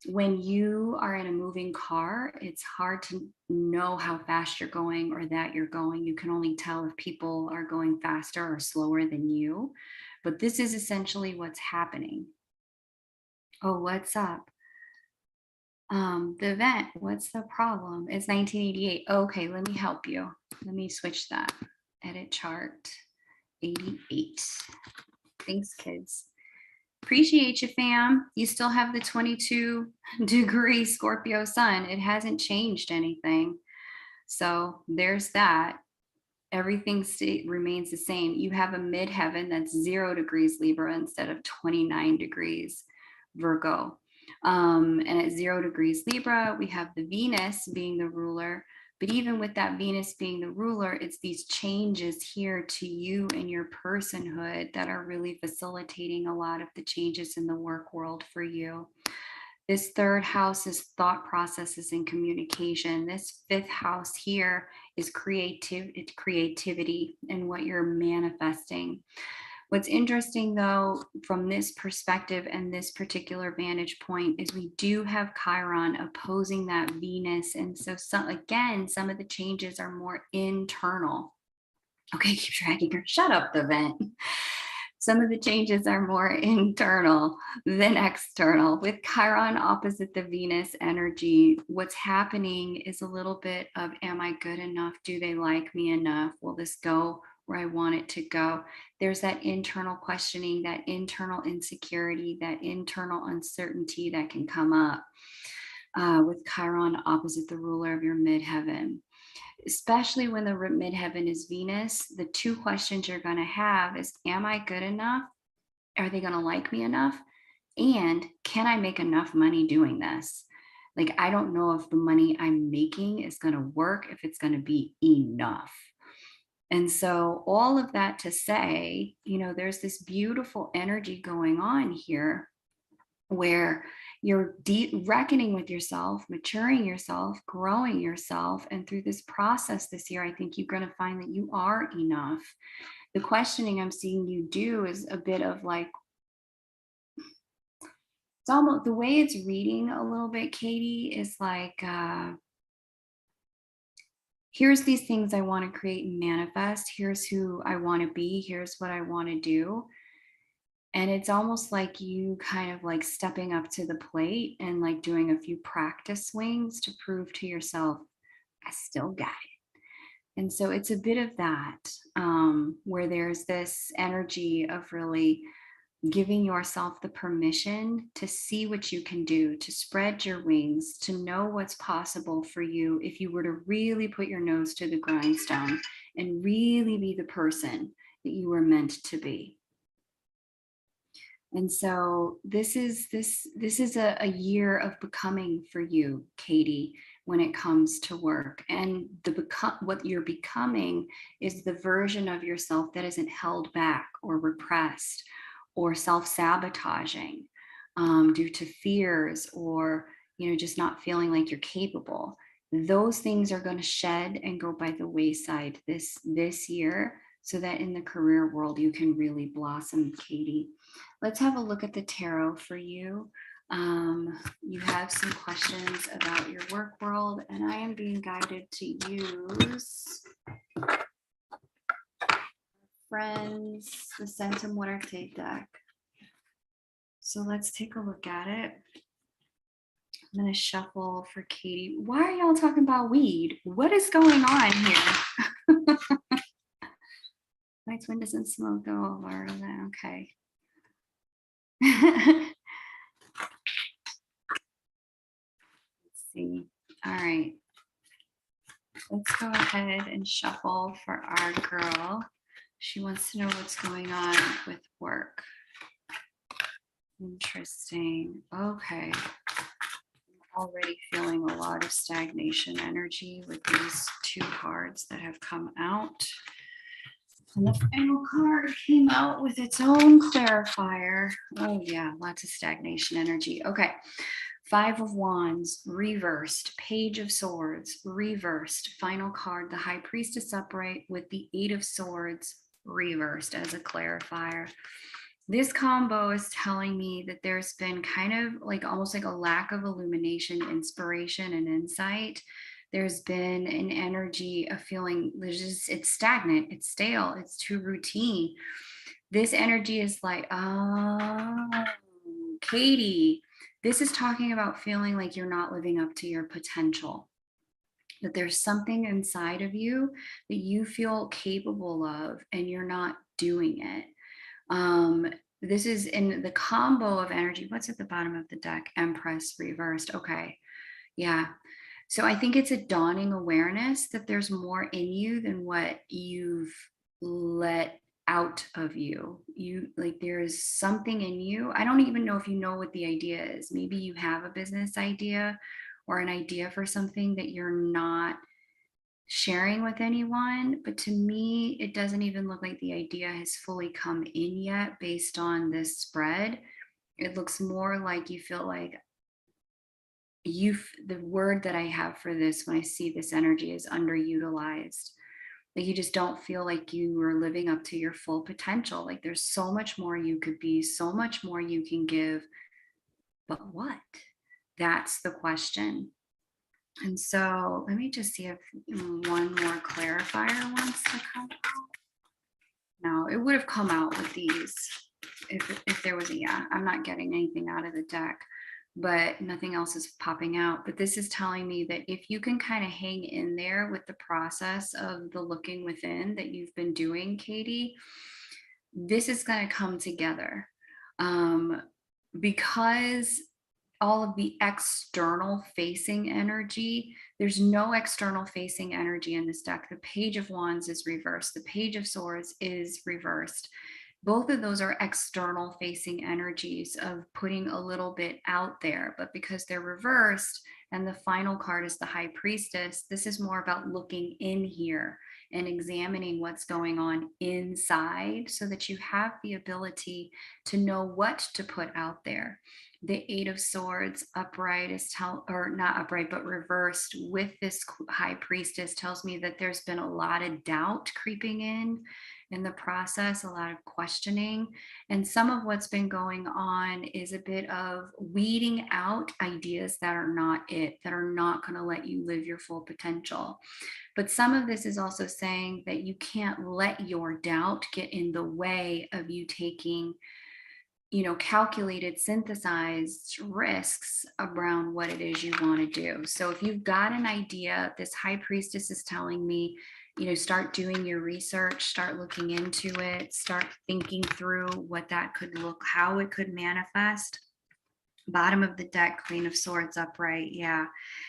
when you are in a moving car, it's hard to know how fast you're going or that you're going. You can only tell if people are going faster or slower than you. But this is essentially what's happening. Oh, what's up? The event, what's the problem? It's 1988. Okay, let me help you. Let me switch that. Edit chart 88. Thanks, kids. Appreciate you, fam. You still have the 22 degree Scorpio sun. It hasn't changed anything. So there's that. Everything remains the same. You have a midheaven that's 0 degrees Libra instead of 29 degrees Virgo. And at 0 degrees Libra, we have the Venus being the ruler. But even with that Venus being the ruler, it's these changes here to you and your personhood that are really facilitating a lot of the changes in the work world for you. This third house is thought processes and communication. This fifth house here is creativity and what you're manifesting. What's interesting, though, from this perspective and this particular vantage point is we do have Chiron opposing that Venus. And so, some of the changes are more internal. Okay, keep dragging her. Shut up, the vent. Some of the changes are more internal than external. With Chiron opposite the Venus energy, what's happening is a little bit of, am I good enough? Do they like me enough? Will this go where I want it to go? There's that internal questioning, that internal insecurity, that internal uncertainty that can come up with Chiron opposite the ruler of your midheaven. Especially when the midheaven is Venus, the two questions you're going to have is, am I good enough? Are they going to like me enough? And can I make enough money doing this? Like, I don't know if the money I'm making is going to work, if it's going to be enough. And so all of that to say, there's this beautiful energy going on here where you're reckoning with yourself, maturing yourself, growing yourself. And through this process this year, I think you're going to find that you are enough. The questioning I'm seeing you do is a bit of like, it's almost the way it's reading a little bit, Katie, is like, here's these things I want to create and manifest. Here's who I want to be. Here's what I want to do. And it's almost like you kind of like stepping up to the plate and like doing a few practice swings to prove to yourself, I still got it. And so it's a bit of that, where there's this energy of really giving yourself the permission to see what you can do, to spread your wings, to know what's possible for you if you were to really put your nose to the grindstone and really be the person that you were meant to be. And so this is a year of becoming for you, Katie, when it comes to work. And what you're becoming is the version of yourself that isn't held back or repressed or self-sabotaging due to fears or just not feeling like you're capable. Those things are going to shed and go by the wayside this year, so that in the career world you can really blossom, Katie. Let's have a look at the tarot for you. You have some questions about your work world, and I am being guided to use Friends, the Centum Muerte deck. So let's take a look at it. I'm going to shuffle for Katie. Why are y'all talking about weed? What is going on here? Lights, windows, and smoke go over. Okay. Let's see. All right. Let's go ahead and shuffle for our girl. She wants to know what's going on with work. Interesting. Okay. I'm already feeling a lot of stagnation energy with these two cards that have come out. And the final card came out with its own clarifier. Oh yeah, lots of stagnation energy. Okay. 5 of Wands, reversed. Page of Swords, reversed. Final card, the High Priestess upright with the 8 of Swords, reversed as a clarifier. This combo is telling me that there's been kind of like almost like a lack of illumination, inspiration, and insight. There's been an energy of feeling there's just, it's stagnant, it's stale, it's too routine. This energy is like, oh, Katie, this is talking about feeling like you're not living up to your potential, that there's something inside of you that you feel capable of and you're not doing it. This is in the combo of energy. What's at the bottom of the deck? Empress reversed. Okay. Yeah. So I think it's a dawning awareness that there's more in you than what you've let out of you. You like there's something in you. I don't even know if you know what the idea is. Maybe you have a business idea or an idea for something that you're not sharing with anyone, but to me it doesn't even look like the idea has fully come in yet based on this spread. It looks more like you feel like the word that I have for this when I see this energy is underutilized. Like you just don't feel like you are living up to your full potential. Like there's so much more you could be, so much more you can give, but what? That's the question. And so let me just see if one more clarifier wants to come out. No, it would have come out with these if there was a, yeah, I'm not getting anything out of the deck, but nothing else is popping out. But this is telling me that if you can kind of hang in there with the process of the looking within that you've been doing, Katie, this is going to come together. Because all of the external facing energy, there's no external facing energy in this deck. The Page of Wands is reversed. The Page of Swords is reversed. Both of those are external facing energies of putting a little bit out there, but because they're reversed and the final card is the High Priestess, this is more about looking in here and examining what's going on inside so that you have the ability to know what to put out there. The 8 of Swords upright is or not upright, but reversed with this High Priestess tells me that there's been a lot of doubt creeping in the process, a lot of questioning. And some of what's been going on is a bit of weeding out ideas that are not it, that are not going to let you live your full potential. But some of this is also saying that you can't let your doubt get in the way of you taking, you know, calculated, synthesized risks around what it is you want to do. So if you've got an idea, this High Priestess is telling me, you know, start doing your research, start looking into it, start thinking through what that could look, how it could manifest. Bottom of the deck, Queen of Swords upright. Yeah,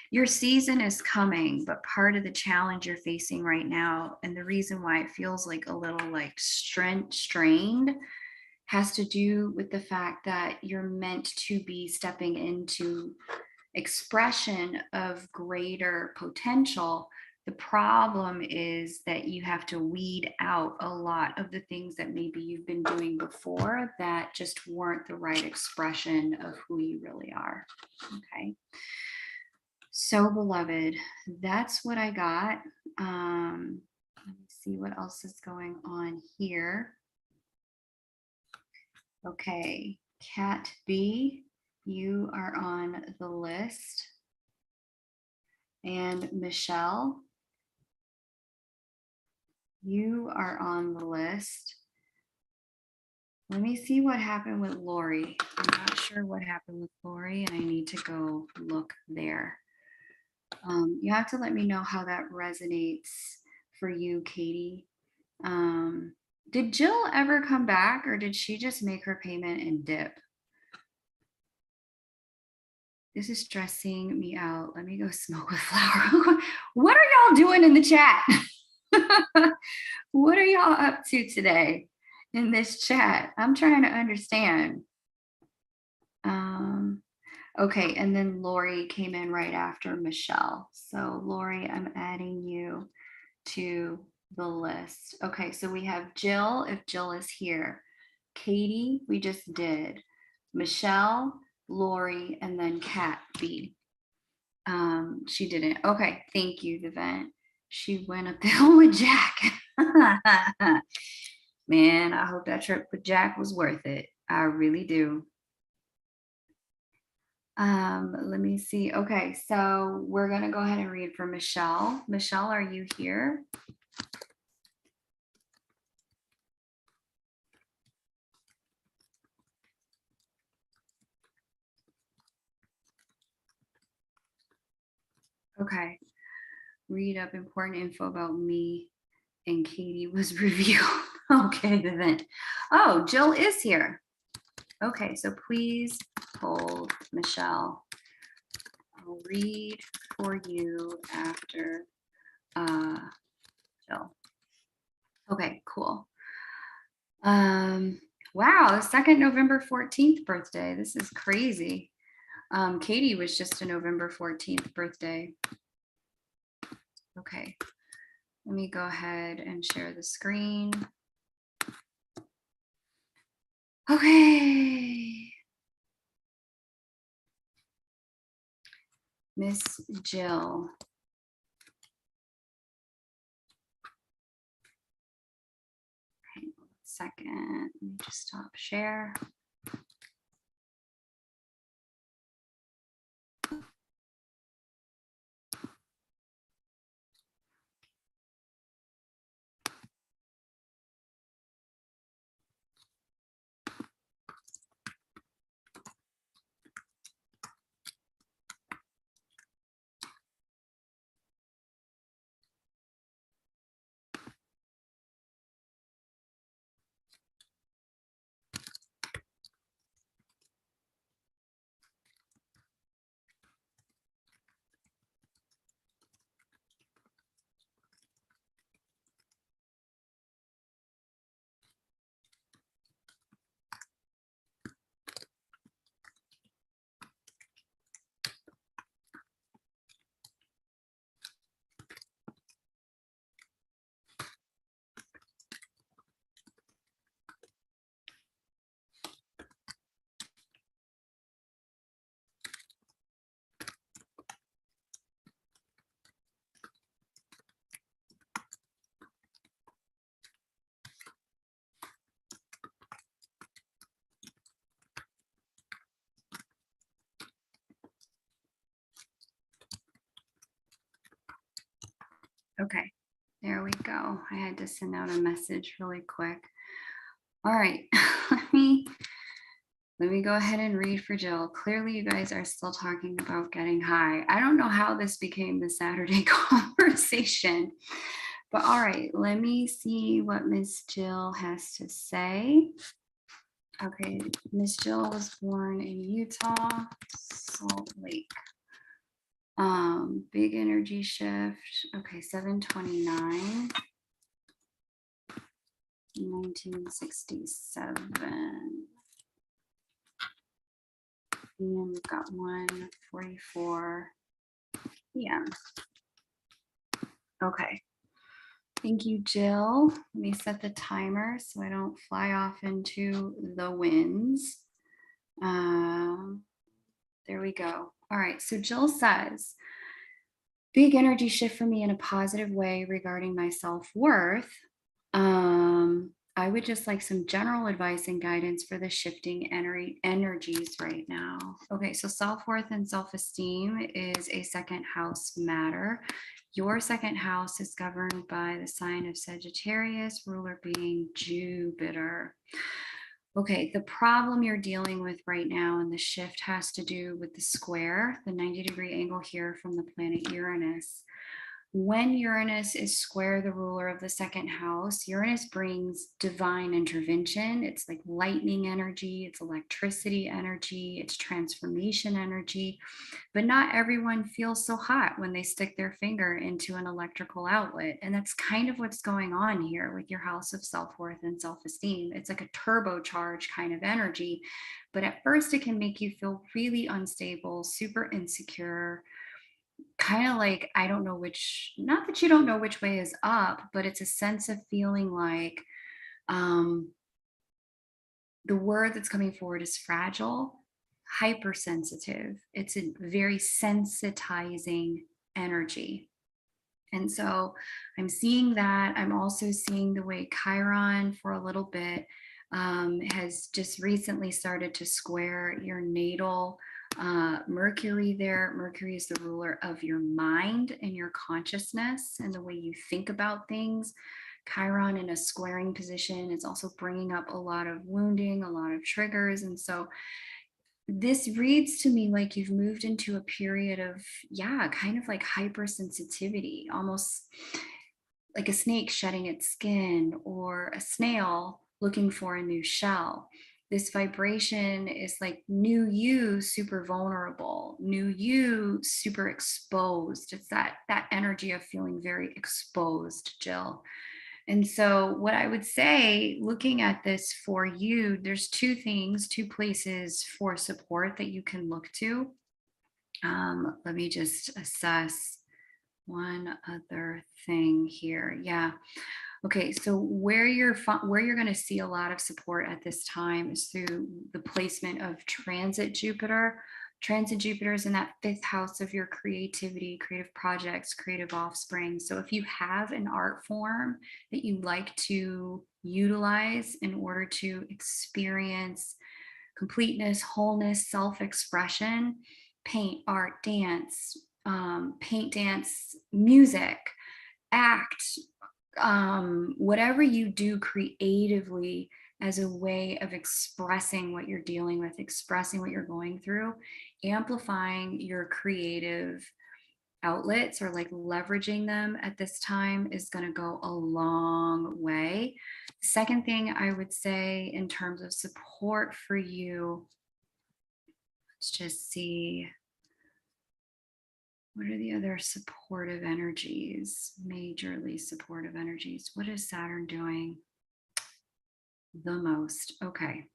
your season is coming, but part of the challenge you're facing right now, and the reason why it feels like a little like strained, has to do with the fact that you're meant to be stepping into expression of greater potential. The problem is that you have to weed out a lot of the things that maybe you've been doing before that just weren't the right expression of who you really are. Okay. So, beloved, that's what I got. Let me see what else is going on here. Okay, Cat B, you are on the list. And Michelle, you are on the list. Let me see what happened with Lori. I'm not sure what happened with Lori, and I need to go look there. You have to let me know how that resonates for you, Katie. Did Jill ever come back, or did she just make her payment and dip? This is stressing me out. Let me go smoke with Flower. What are y'all doing in the chat? What are y'all up to today in this chat? I'm trying to understand. Okay, and then Lori came in right after Michelle. So Lori, I'm adding you to the list. Okay, so we have Jill, if Jill is here. Katie, we just did. Michelle, Lori, and then Kat B. She didn't. Okay, thank you, the vent. She went up the hill with Jack. Man, I hope that trip with Jack was worth it. I really do. Let me see. Okay, so we're gonna go ahead and read for Michelle. Michelle, are you here? Okay. Read up important info about me and Katie was revealed. Okay, then. Oh, Jill is here. Okay, so please hold, Michelle. I'll read for you after Jill. Okay, cool. Wow, second November 14th birthday. This is crazy. Katie was just a November 14th birthday. Okay, let me go ahead and share the screen. Okay. Miss Jill. Okay, 1 second. Let me just stop share. Okay, there we go. I had to send out a message really quick. All right, let me go ahead and read for Jill. Clearly, you guys are still talking about getting high. I don't know how this became the Saturday conversation, but all right, let me see what Miss Jill has to say. Okay, Miss Jill was born in Utah, Salt Lake. Big energy shift. Okay, 7/29, 1967. And we've got 1:44 p.m. Okay. Thank you, Jill. Let me set the timer so I don't fly off into the winds. There we go. All right, so Jill says, big energy shift for me in a positive way regarding my self-worth. I would just like some general advice and guidance for the shifting energies right now. Okay, so self-worth and self-esteem is a second house matter. Your second house is governed by the sign of Sagittarius, ruler being Jupiter. Okay, the problem you're dealing with right now and the shift has to do with the square, the 90-degree angle here from the planet Uranus. When Uranus is square the ruler of the second house, Uranus brings divine intervention. It's like lightning energy, it's electricity energy, it's transformation energy. But not everyone feels so hot when they stick their finger into an electrical outlet. And that's kind of what's going on here with your house of self-worth and self-esteem. It's like a turbocharged kind of energy. But at first, it can make you feel really unstable, super insecure, kind of like, I don't know which, not that you don't know which way is up, but it's a sense of feeling like um, the word that's coming forward is fragile, hypersensitive. It's a very sensitizing energy. And so I'm seeing that. I'm also seeing the way Chiron for a little bit has just recently started to square your natal Mercury there. Mercury is the ruler of your mind and your consciousness and the way you think about things. Chiron in a squaring position is also bringing up a lot of wounding, a lot of triggers. And so this reads to me like you've moved into a period of, yeah, kind of like hypersensitivity, almost like a snake shedding its skin or a snail looking for a new shell. This vibration is like new you, super vulnerable, new you, super exposed. It's that energy of feeling very exposed, Jill. And so, what I would say, looking at this for you, there's two things, two places for support that you can look to. Let me just assess one other thing here. Yeah. Okay. So where you're going to see a lot of support at this time is through the placement of transit Jupiter. Transit Jupiter is in that fifth house of your creativity, creative projects, creative offspring. So if you have an art form that you like to utilize in order to experience completeness, wholeness, self-expression, paint, art, dance, paint, dance, music, act, whatever you do creatively as a way of expressing what you're dealing with, expressing what you're going through, amplifying your creative outlets or like leveraging them at this time is going to go a long way. Second thing I would say in terms of support for you, let's just see. What are the other supportive energies? Majorly supportive energies. What is Saturn doing the most? Okay.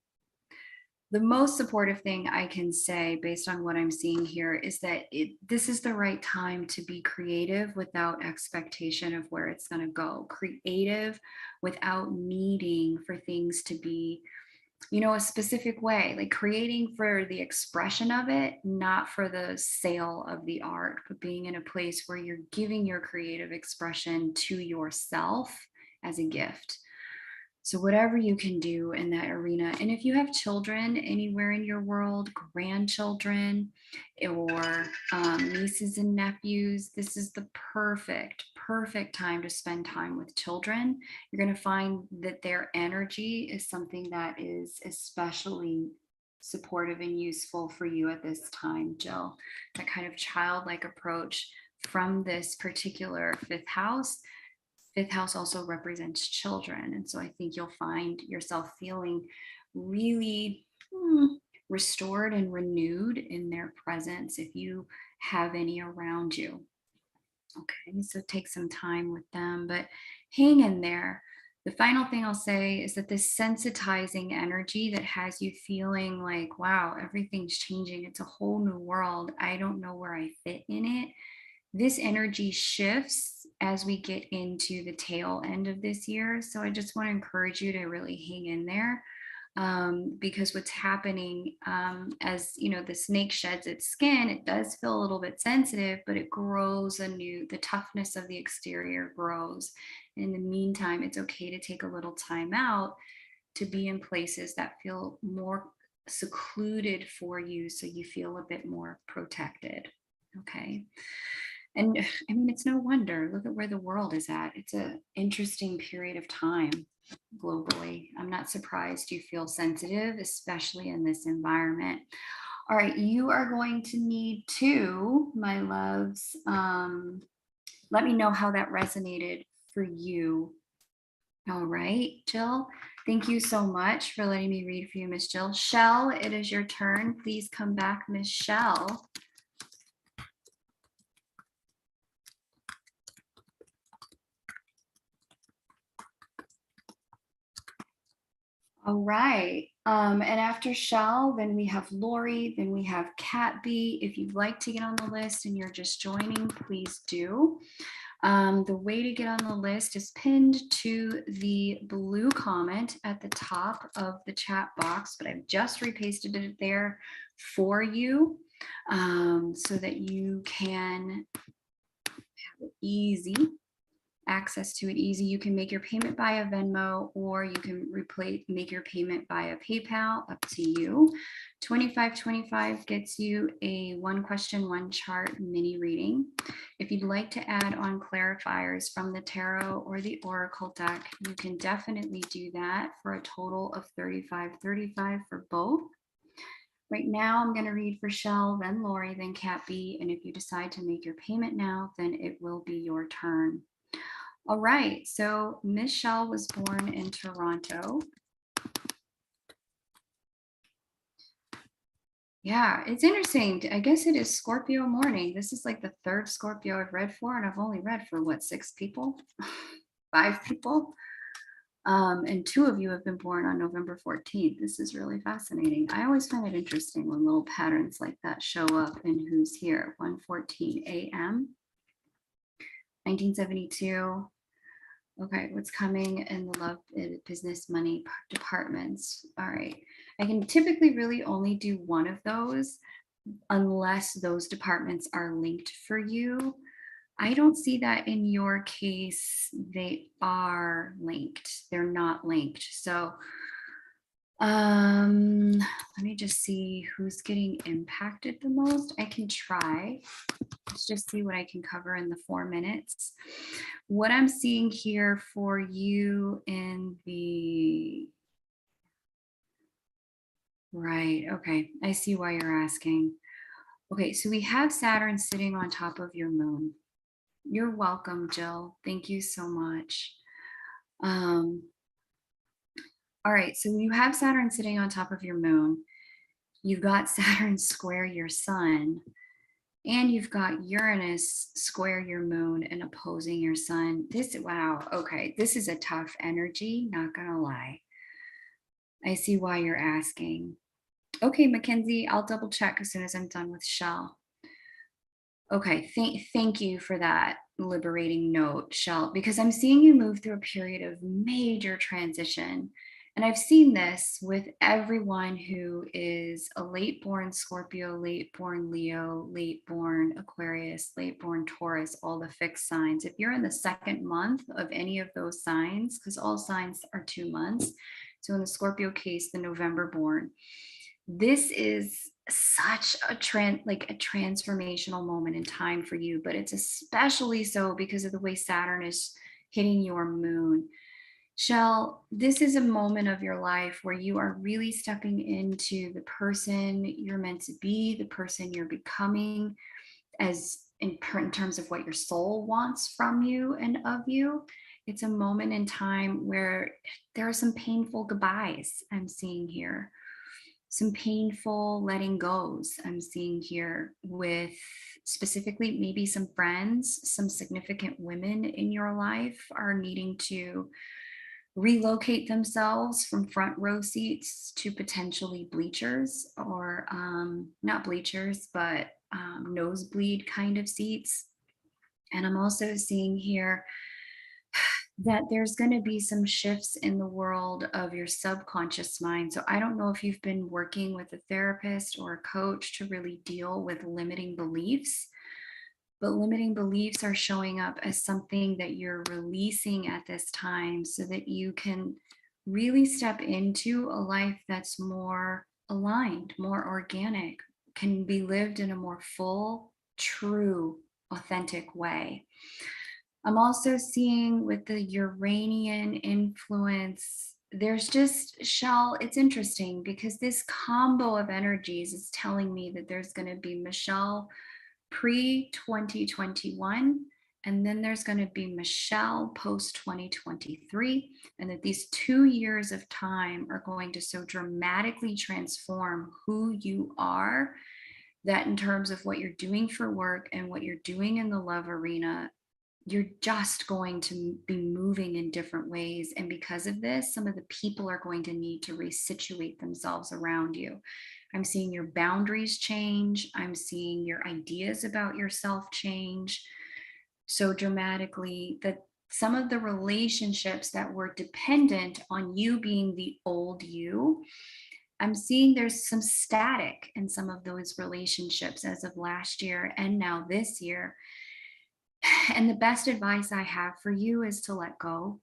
The most supportive thing I can say based on what I'm seeing here is that this is the right time to be creative without expectation of where it's going to go. Creative without needing for things to be, a specific way, like creating for the expression of it, not for the sale of the art, but being in a place where you're giving your creative expression to yourself as a gift. So whatever you can do in that arena. And if you have children anywhere in your world, grandchildren or nieces and nephews, this is the perfect time to spend time with children. You're going to find that their energy is something that is especially supportive and useful for you at this time, Jill. That kind of childlike approach from this particular fifth house. Fifth house also represents children. And so I think you'll find yourself feeling really restored and renewed in their presence if you have any around you. Okay, so take some time with them, but hang in there. The final thing I'll say is that this sensitizing energy that has you feeling like, wow, everything's changing. It's a whole new world. I don't know where I fit in it. This energy shifts as we get into the tail end of this year. So I just want to encourage you to really hang in there. because what's happening, as you know, the snake sheds its skin, it does feel a little bit sensitive, but it grows anew. The toughness of the exterior grows. In the meantime, it's okay to take a little time out to be in places that feel more secluded for you, so you feel a bit more protected. Okay. And I mean, it's no wonder. Look at where the world is at. It's an interesting period of time globally. I'm not surprised you feel sensitive, especially in this environment. All right, you are going to need to, my loves, let me know how that resonated for you. All right, Jill, thank you so much for letting me read for you, Miss Jill. Shell, it is your turn. Please come back, Miss Shell. All right. And after Shell, then we have Lori, then we have Cat B. If you'd like to get on the list and you're just joining, please do. The way to get on the list is pinned to the blue comment at the top of the chat box, but I've just repasted it there for you, so that you can have it easy. Access to it easy. You can make your payment via Venmo, or you can make your payment via PayPal, up to you. $25.25 gets you a 1 question, 1 chart mini reading. If you'd like to add on clarifiers from the tarot or the oracle deck, you can definitely do that for a total of $35.35 for both. Right now, I'm going to read for Shell, then Lori, then Cat B. And if you decide to make your payment now, then it will be your turn. All right, so Miss Shell was born in Toronto. Yeah, it's interesting. I guess it is Scorpio morning. This is like the 3rd Scorpio I've read for, and I've only read for what, 6 people? 5 people? And 2 of you have been born on November 14th. This is really fascinating. I always find it interesting when little patterns like that show up in who's here. 1:14 a.m. 1972. Okay, what's coming in the love, business, money departments? All right, I can typically really only do one of those unless those departments are linked for you. I don't see that in your case. They are linked. They're not linked. So let me just see who's getting impacted the most. I can try. Let's just see what I can cover in the 4 minutes. What I'm seeing here for you in the, right, okay, I see why you're asking. Okay, so we have Saturn sitting on top of your moon. You're welcome, Jill. Thank you so much. All right, so you have Saturn sitting on top of your moon. You've got Saturn square your sun, and you've got Uranus square your moon and opposing your sun. This, wow, okay, this is a tough energy, not gonna lie. I see why you're asking. Okay, Mackenzie, I'll double check as soon as I'm done with Shell. Okay, thank you for that liberating note, Shell, because I'm seeing you move through a period of major transition. And I've seen this with everyone who is a late born Scorpio, late born Leo, late born Aquarius, late born Taurus, all the fixed signs. If you're in the 2nd month of any of those signs, because all signs are 2 months. So in the Scorpio case, the November born, this is such a transformational moment in time for you, but it's especially so because of the way Saturn is hitting your moon. Shell, this is a moment of your life where you are really stepping into the person you're meant to be, the person you're becoming, as in terms of what your soul wants from you and of you. It's a moment in time where there are some painful goodbyes I'm seeing here. Some painful letting goes I'm seeing here, with specifically maybe some friends, some significant women in your life are needing to relocate themselves from front row seats to potentially bleachers, or not bleachers, but nosebleed kind of seats. And I'm also seeing here that there's going to be some shifts in the world of your subconscious mind. So I don't know if you've been working with a therapist or a coach to really deal with limiting beliefs, but limiting beliefs are showing up as something that you're releasing at this time so that you can really step into a life that's more aligned, more organic, can be lived in a more full, true, authentic way. I'm also seeing with the Uranian influence, there's just Shell. It's interesting because this combo of energies is telling me that there's going to be Michelle pre 2021, and then there's going to be Michelle post 2023, and that these 2 years of time are going to so dramatically transform who you are, that in terms of what you're doing for work and what you're doing in the love arena, you're just going to be moving in different ways. And because of this, some of the people are going to need to resituate themselves around you. I'm seeing your boundaries change. I'm seeing your ideas about yourself change so dramatically that some of the relationships that were dependent on you being the old you, I'm seeing there's some static in some of those relationships as of last year and now this year. And the best advice I have for you is to let go.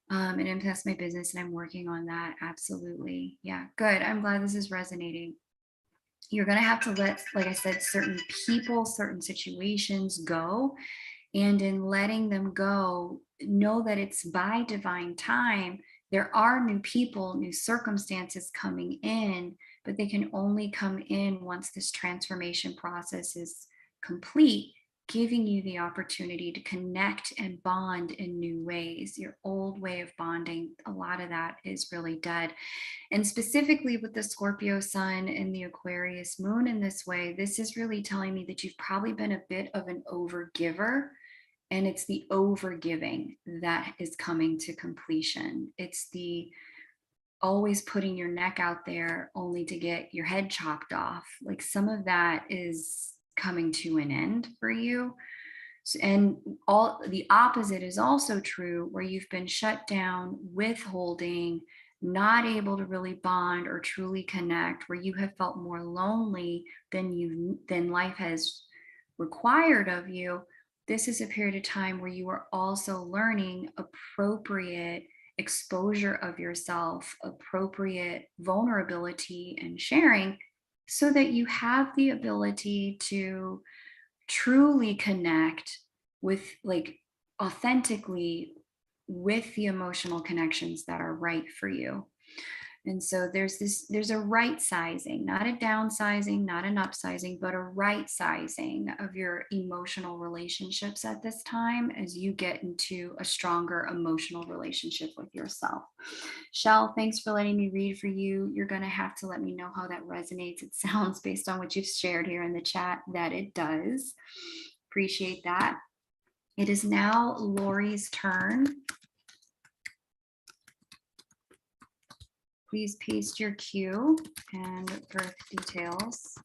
And that's my business, and I'm working on that. Absolutely. Yeah, good. I'm glad this is resonating. You're going to have to let, like I said, certain people, certain situations go. And in letting them go, know that it's by divine time. There are new people, new circumstances coming in, but they can only come in once this transformation process is complete, giving you the opportunity to connect and bond in new ways. Your old way of bonding, a lot of that is really dead. And specifically with the Scorpio sun and the Aquarius moon in this way, this is really telling me that you've probably been a bit of an overgiver. And it's the overgiving that is coming to completion. It's the always putting your neck out there only to get your head chopped off. Like some of that is coming to an end for you. And all the opposite is also true, where you've been shut down, withholding, not able to really bond or truly connect, where you have felt more lonely than life has required of you. This is a period of time where you are also learning appropriate exposure of yourself, appropriate vulnerability and sharing, so that you have the ability to truly connect with, like, authentically with the emotional connections that are right for you. And so there's a right sizing, not a downsizing, not an upsizing, but a right sizing of your emotional relationships at this time as you get into a stronger emotional relationship with yourself. Shell, thanks for letting me read for you. You're going to have to let me know how that resonates. It sounds, based on what you've shared here in the chat, that it does. Appreciate that. It is now Lori's turn. Please paste your Q and birth details.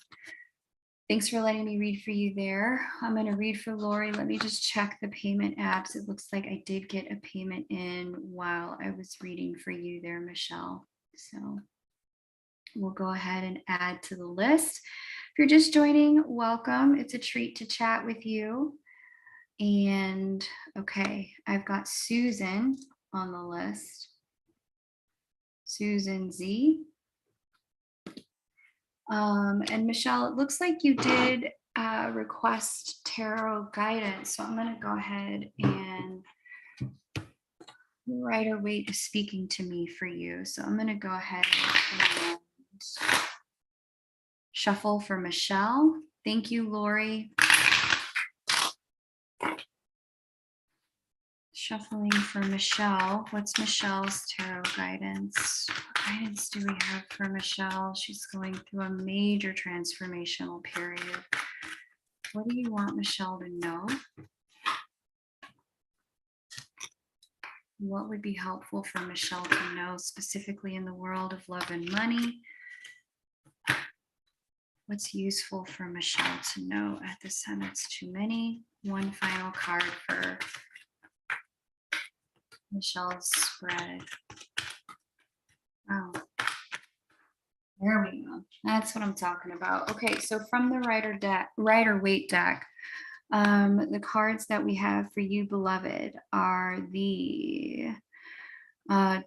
Thanks for letting me read for you there. I'm going to read for Lori. Let me just check the payment apps. It looks like I did get a payment in while I was reading for you there, Michelle. So we'll go ahead and add to the list. If you're just joining, welcome. It's a treat to chat with you. And okay, I've got Susan on the list. Susan Z. And Michelle, it looks like you did request tarot guidance. So I'm going to go ahead and write a way to speaking to me for you. So I'm going to go ahead and shuffle for Michelle. Thank you, Lori. Shuffling for Michelle. What's Michelle's tarot guidance? What guidance do we have for Michelle? She's going through a major transformational period. What do you want Michelle to know? What would be helpful for Michelle to know, specifically in the world of love and money? What's useful for Michelle to know at this time? It's too many. One final card for Michelle's spread. Oh, there we go. That's what I'm talking about. Okay, so from the Rider-Waite deck, the cards that we have for you, beloved, are the Five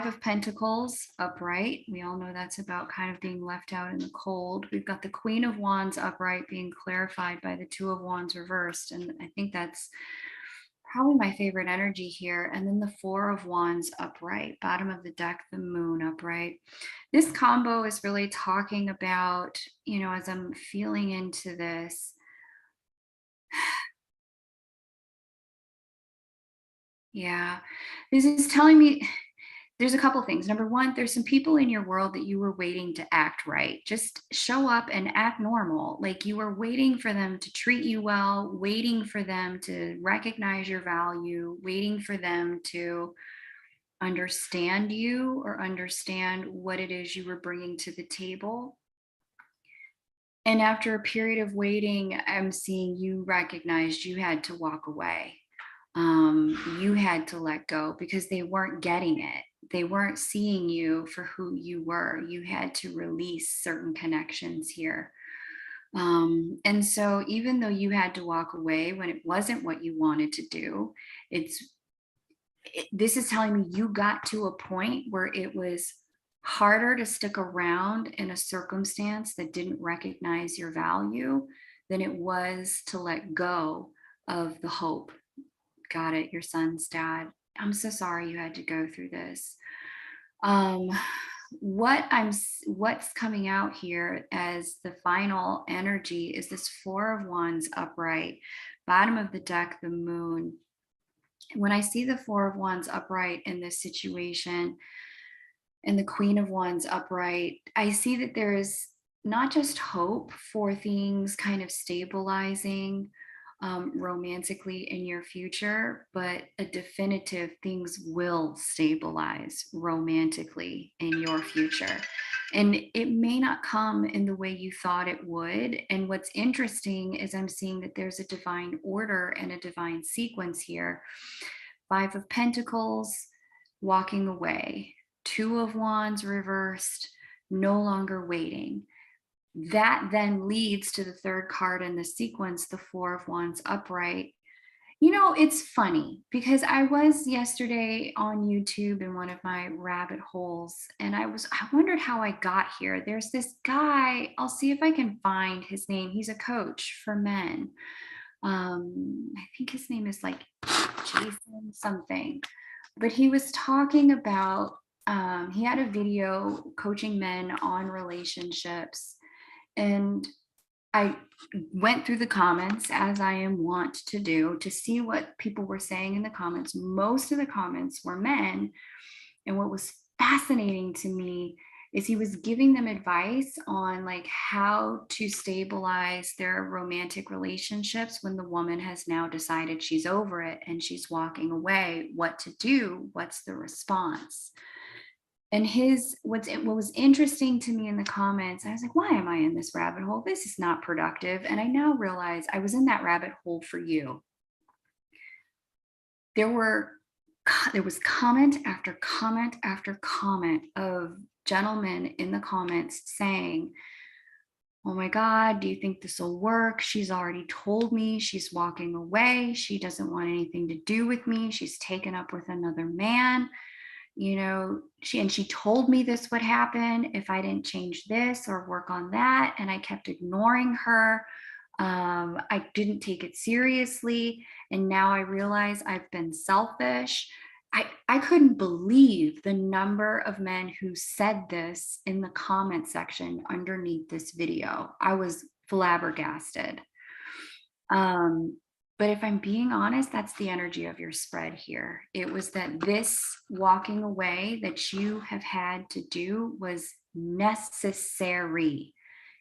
of Pentacles upright. We all know that's about kind of being left out in the cold. We've got the Queen of Wands upright being clarified by the Two of Wands reversed. And I think that's probably my favorite energy here. And then the Four of Wands upright, bottom of the deck, the Moon upright. This combo is really talking about, you know, as I'm feeling into this, yeah, this is telling me there's a couple things. Number one, there's some people in your world that you were waiting to act right. Just show up and act normal. Like you were waiting for them to treat you well, waiting for them to recognize your value, waiting for them to understand you or understand what it is you were bringing to the table. And after a period of waiting, I'm seeing you recognized you had to walk away. You had to let go because they weren't getting it. They weren't seeing you for who you were. You had to release certain connections here. And so even though you had to walk away when it wasn't what you wanted to do, this is telling me you got to a point where it was harder to stick around in a circumstance that didn't recognize your value than it was to let go of the hope. Got it, your son's dad. I'm so sorry you had to go through this. What's coming out here as the final energy is this Four of Wands upright, bottom of the deck, the Moon. When I see the Four of Wands upright in this situation and the Queen of Wands upright, I see that there is not just hope for things kind of stabilizing romantically in your future, but a definitive things will stabilize romantically in your future. And it may not come in the way you thought it would. And what's interesting is I'm seeing that there's a divine order and a divine sequence here. Five of Pentacles, walking away. Two of Wands reversed, no longer waiting. That then leads to the third card in the sequence, the Four of Wands upright. You know, it's funny because I was yesterday on YouTube in one of my rabbit holes, and I wondered how I got here. There's this guy, I'll see if I can find his name. He's a coach for men. I think his name is like Jason something, but he was talking about, he had a video coaching men on relationships. And I went through the comments, as I am wont to do, to see what people were saying in the comments. Most of the comments were men. And what was fascinating to me is he was giving them advice on like how to stabilize their romantic relationships when the woman has now decided she's over it and she's walking away. What to do? What's the response? And what was interesting to me in the comments, I was like, why am I in this rabbit hole? This is not productive. And I now realize I was in that rabbit hole for you. There was comment after comment after comment of gentlemen in the comments saying, oh my God, do you think this will work? She's already told me she's walking away. She doesn't want anything to do with me. She's taken up with another man. You know, she told me this would happen if I didn't change this or work on that. And I kept ignoring her. I didn't take it seriously. And now I realize I've been selfish. I couldn't believe the number of men who said this in the comment section underneath this video. I was flabbergasted. But if I'm being honest, that's the energy of your spread here. It was that this walking away that you have had to do was necessary.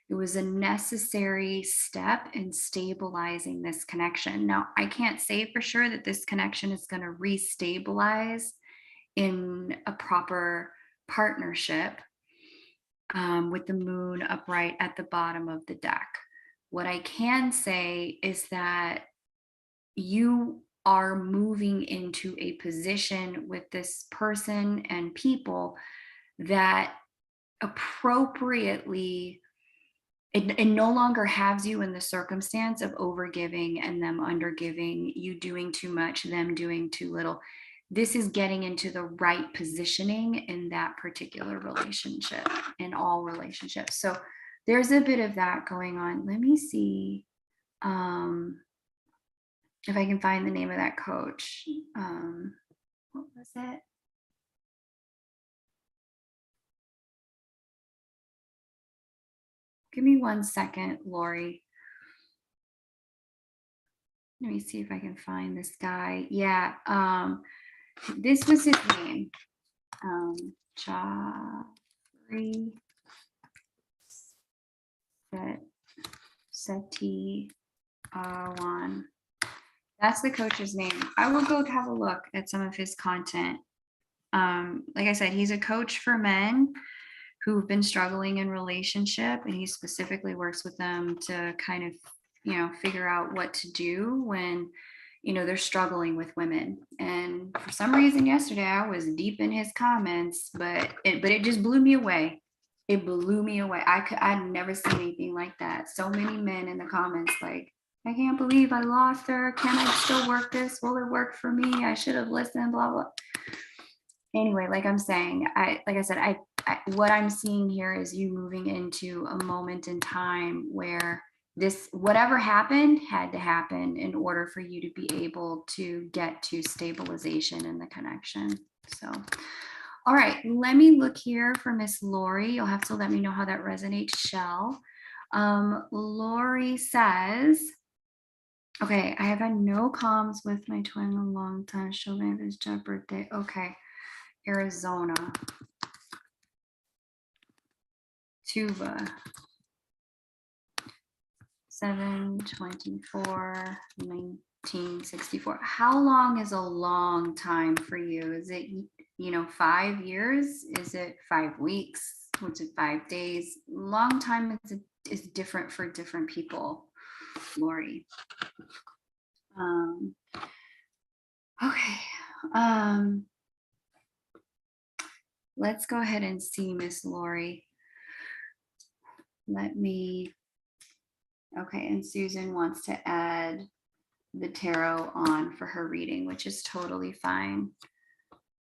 It was a necessary step in stabilizing this connection. Now, I can't say for sure that this connection is going to restabilize in a proper partnership with the Moon upright at the bottom of the deck. What I can say is that you are moving into a position with this person and people that appropriately, it no longer has you in the circumstance of overgiving and them undergiving, you doing too much, them doing too little. This is getting into the right positioning in that particular relationship, in all relationships. So there's a bit of that going on. Let me see if I can find the name of that coach. What was it? Give me 1 second, Lori. Let me see if I can find this guy. Yeah, this was his name. Jari Seti Awan. That's the coach's name. I will go have a look at some of his content. Like I said, he's a coach for men who've been struggling in relationship, and he specifically works with them to kind of, figure out what to do when, they're struggling with women. And for some reason yesterday I was deep in his comments, but it just blew me away. It blew me away. I'd never seen anything like that. So many men in the comments like, I can't believe I lost her. Can I still work this? Will it work for me? I should have listened, blah, blah. Anyway, like I'm saying, what I'm seeing here is you moving into a moment in time where this, whatever happened, had to happen in order for you to be able to get to stabilization in the connection. So, all right, let me look here for Miss Lori. You'll have to let me know how that resonates, Shell. Lori says, okay, I have had no comms with my twin in a long time. Show me his job birthday. Okay, Arizona. Tuba. 7/24/1964. How long is a long time for you? Is it 5 years? Is it 5 weeks? What's it, 5 days? Long time is different for different people, Lori. Okay. Let's go ahead and see Miss Lori. Okay, and Susan wants to add the tarot on for her reading, which is totally fine.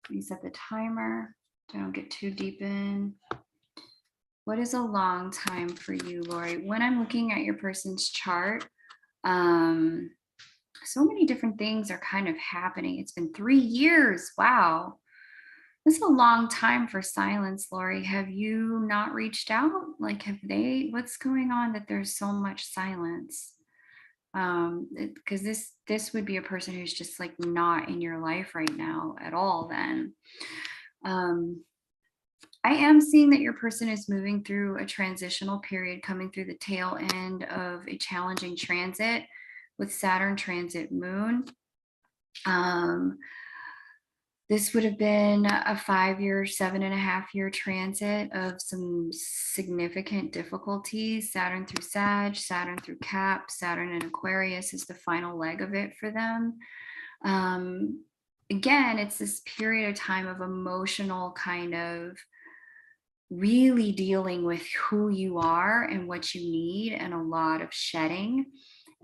Let me set the timer. Don't get too deep in. What is a long time for you, Lori? When I'm looking at your person's chart, so many different things are kind of happening. It's been 3 years. Wow. This is a long time for silence, Lori. Have you not reached out? Like, what's going on that there's so much silence? Because this would be a person who's just like not in your life right now at all then. I am seeing that your person is moving through a transitional period, coming through the tail end of a challenging transit with Saturn transit Moon. This would have been a 5-year, 7.5-year transit of some significant difficulties. Saturn through Sag, Saturn through Cap, Saturn in Aquarius is the final leg of it for them. Again, it's this period of time of emotional kind of really dealing with who you are and what you need, and a lot of shedding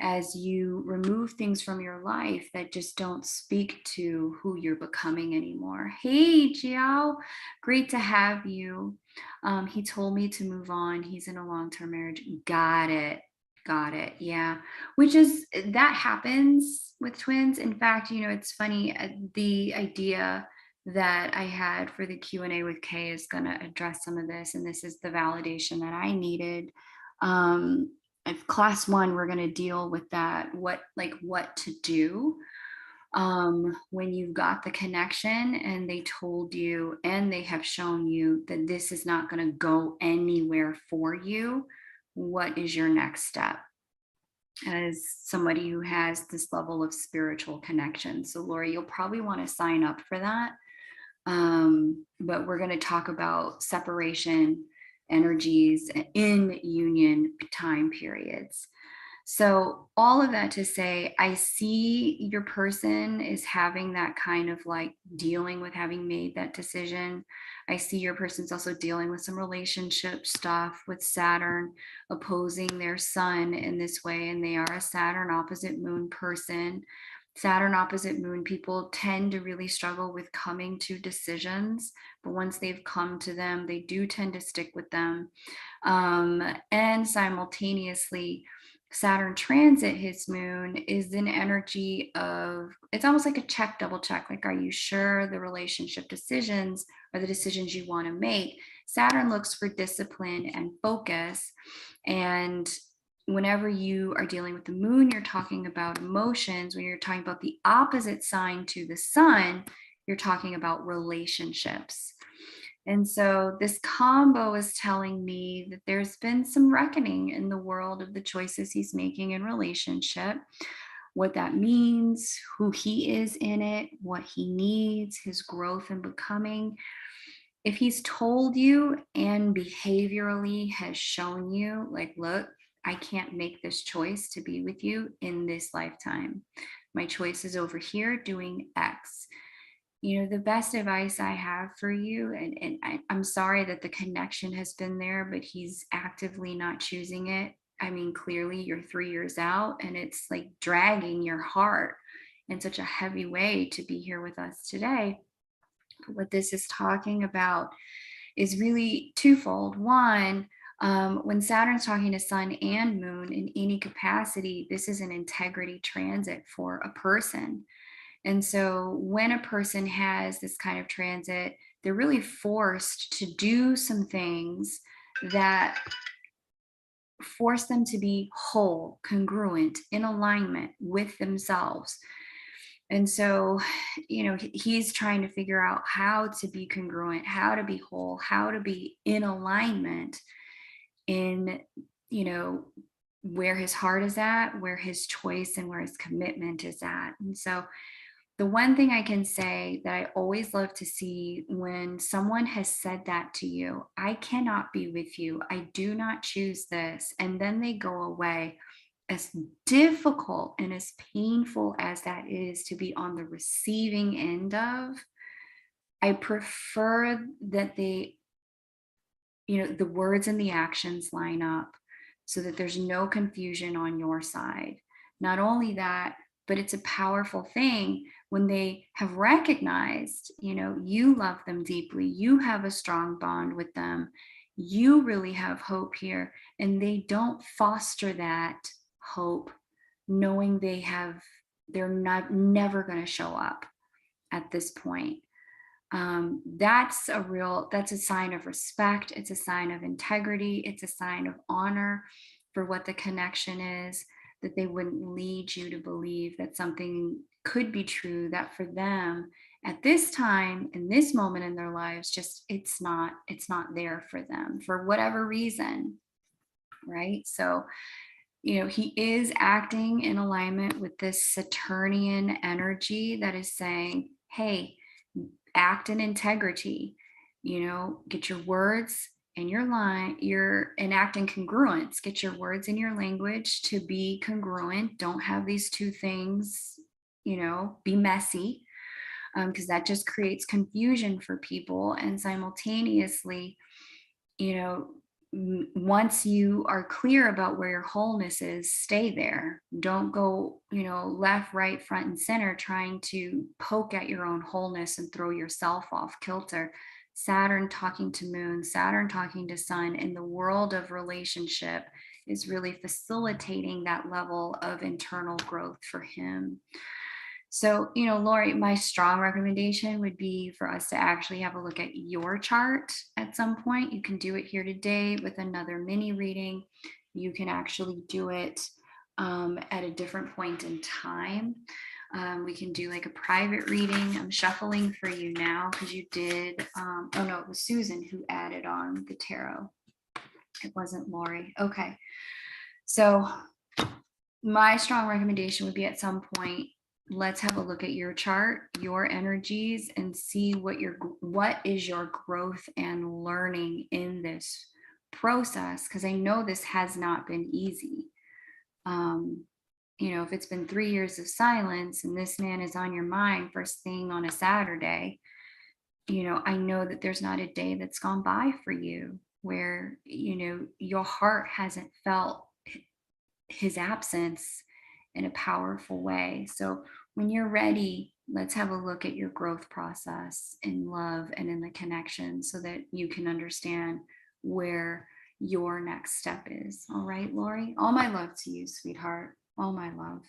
as you remove things from your life that just don't speak to who you're becoming anymore. Hey, Jiao, great to have you. He told me to move on. He's in a long-term marriage. Got it. Yeah, that happens with twins. In fact, it's funny, the idea that I had for the Q&A with Kay is going to address some of this, and this is the validation that I needed. If class 1, we're going to deal with that, what to do when you've got the connection and they told you and they have shown you that this is not going to go anywhere for you. What is your next step as somebody who has this level of spiritual connection? So Lori, you'll probably want to sign up for that. But we're going to talk about separation energies in union time periods. So all of that to say, I see your person is having that kind of like dealing with having made that decision. I see your person's also dealing with some relationship stuff with Saturn opposing their sun in this way, and they are a Saturn opposite moon person. Saturn opposite moon people tend to really struggle with coming to decisions, but once they've come to them, they do tend to stick with them. And simultaneously, Saturn transit his moon is an energy of, it's almost like a check, double check. Like, are you sure the relationship decisions are the decisions you want to make? Saturn looks for discipline and focus. And whenever you are dealing with the moon, you're talking about emotions. When you're talking about the opposite sign to the sun, you're talking about relationships. And so this combo is telling me that there's been some reckoning in the world of the choices he's making in relationship, what that means, who he is in it, what he needs, his growth and becoming. If he's told you and behaviorally has shown you, like, look, I can't make this choice to be with you in this lifetime. My choice is over here doing X. The best advice I have for you, and I'm sorry that the connection has been there, but he's actively not choosing it. I mean, clearly you're 3 years out and it's like dragging your heart in such a heavy way to be here with us today. But what this is talking about is really twofold. One, when Saturn's talking to sun and moon in any capacity, this is an integrity transit for a person. And so when a person has this kind of transit, they're really forced to do some things that force them to be whole, congruent, in alignment with themselves. And so, he's trying to figure out how to be congruent, how to be whole, how to be in alignment in, where his heart is at, where his choice and where his commitment is at. And so the one thing I can say that I always love to see when someone has said that to you, I cannot be with you, I do not choose this, and then they go away, as difficult and as painful as that is to be on the receiving end of, I prefer that the words and the actions line up so that there's no confusion on your side. Not only that, but it's a powerful thing when they have recognized, you love them deeply, you have a strong bond with them, you really have hope here, and they don't foster that hope knowing they're never going to show up at this point. That's a sign of respect. It's a sign of integrity. It's a sign of honor for what the connection is, that they wouldn't lead you to believe that something could be true, that for them at this time, in this moment in their lives, just it's not there for them for whatever reason, right? So, he is acting in alignment with this Saturnian energy that is saying, hey, act in integrity, get your words and your line, and act in congruence, get your words and your language to be congruent. Don't have these two things, be messy, because that just creates confusion for people. And simultaneously, once you are clear about where your wholeness is, stay there. Don't go, left, right, front, and center trying to poke at your own wholeness and throw yourself off kilter. Saturn talking to moon, Saturn talking to sun in the world of relationship is really facilitating that level of internal growth for him. So, Lori, my strong recommendation would be for us to actually have a look at your chart at some point. You can do it here today with another mini reading. You can actually do it at a different point in time. We can do like a private reading. I'm shuffling for you now because you did, it was Susan who added on the tarot. It wasn't Lori. Okay. So my strong recommendation would be at some point, let's have a look at your chart, your energies, and see what is your growth and learning in this process, because I know this has not been easy You know, if it's been 3 years of silence and this man is on your mind first thing on a Saturday, you know, I know that there's not a day that's gone by for you where, you know, your heart hasn't felt his absence in a powerful way. So when you're ready, let's have a look at your growth process in love and in the connection so that you can understand where your next step is. All right, Lori? All my love to you, sweetheart. All my love.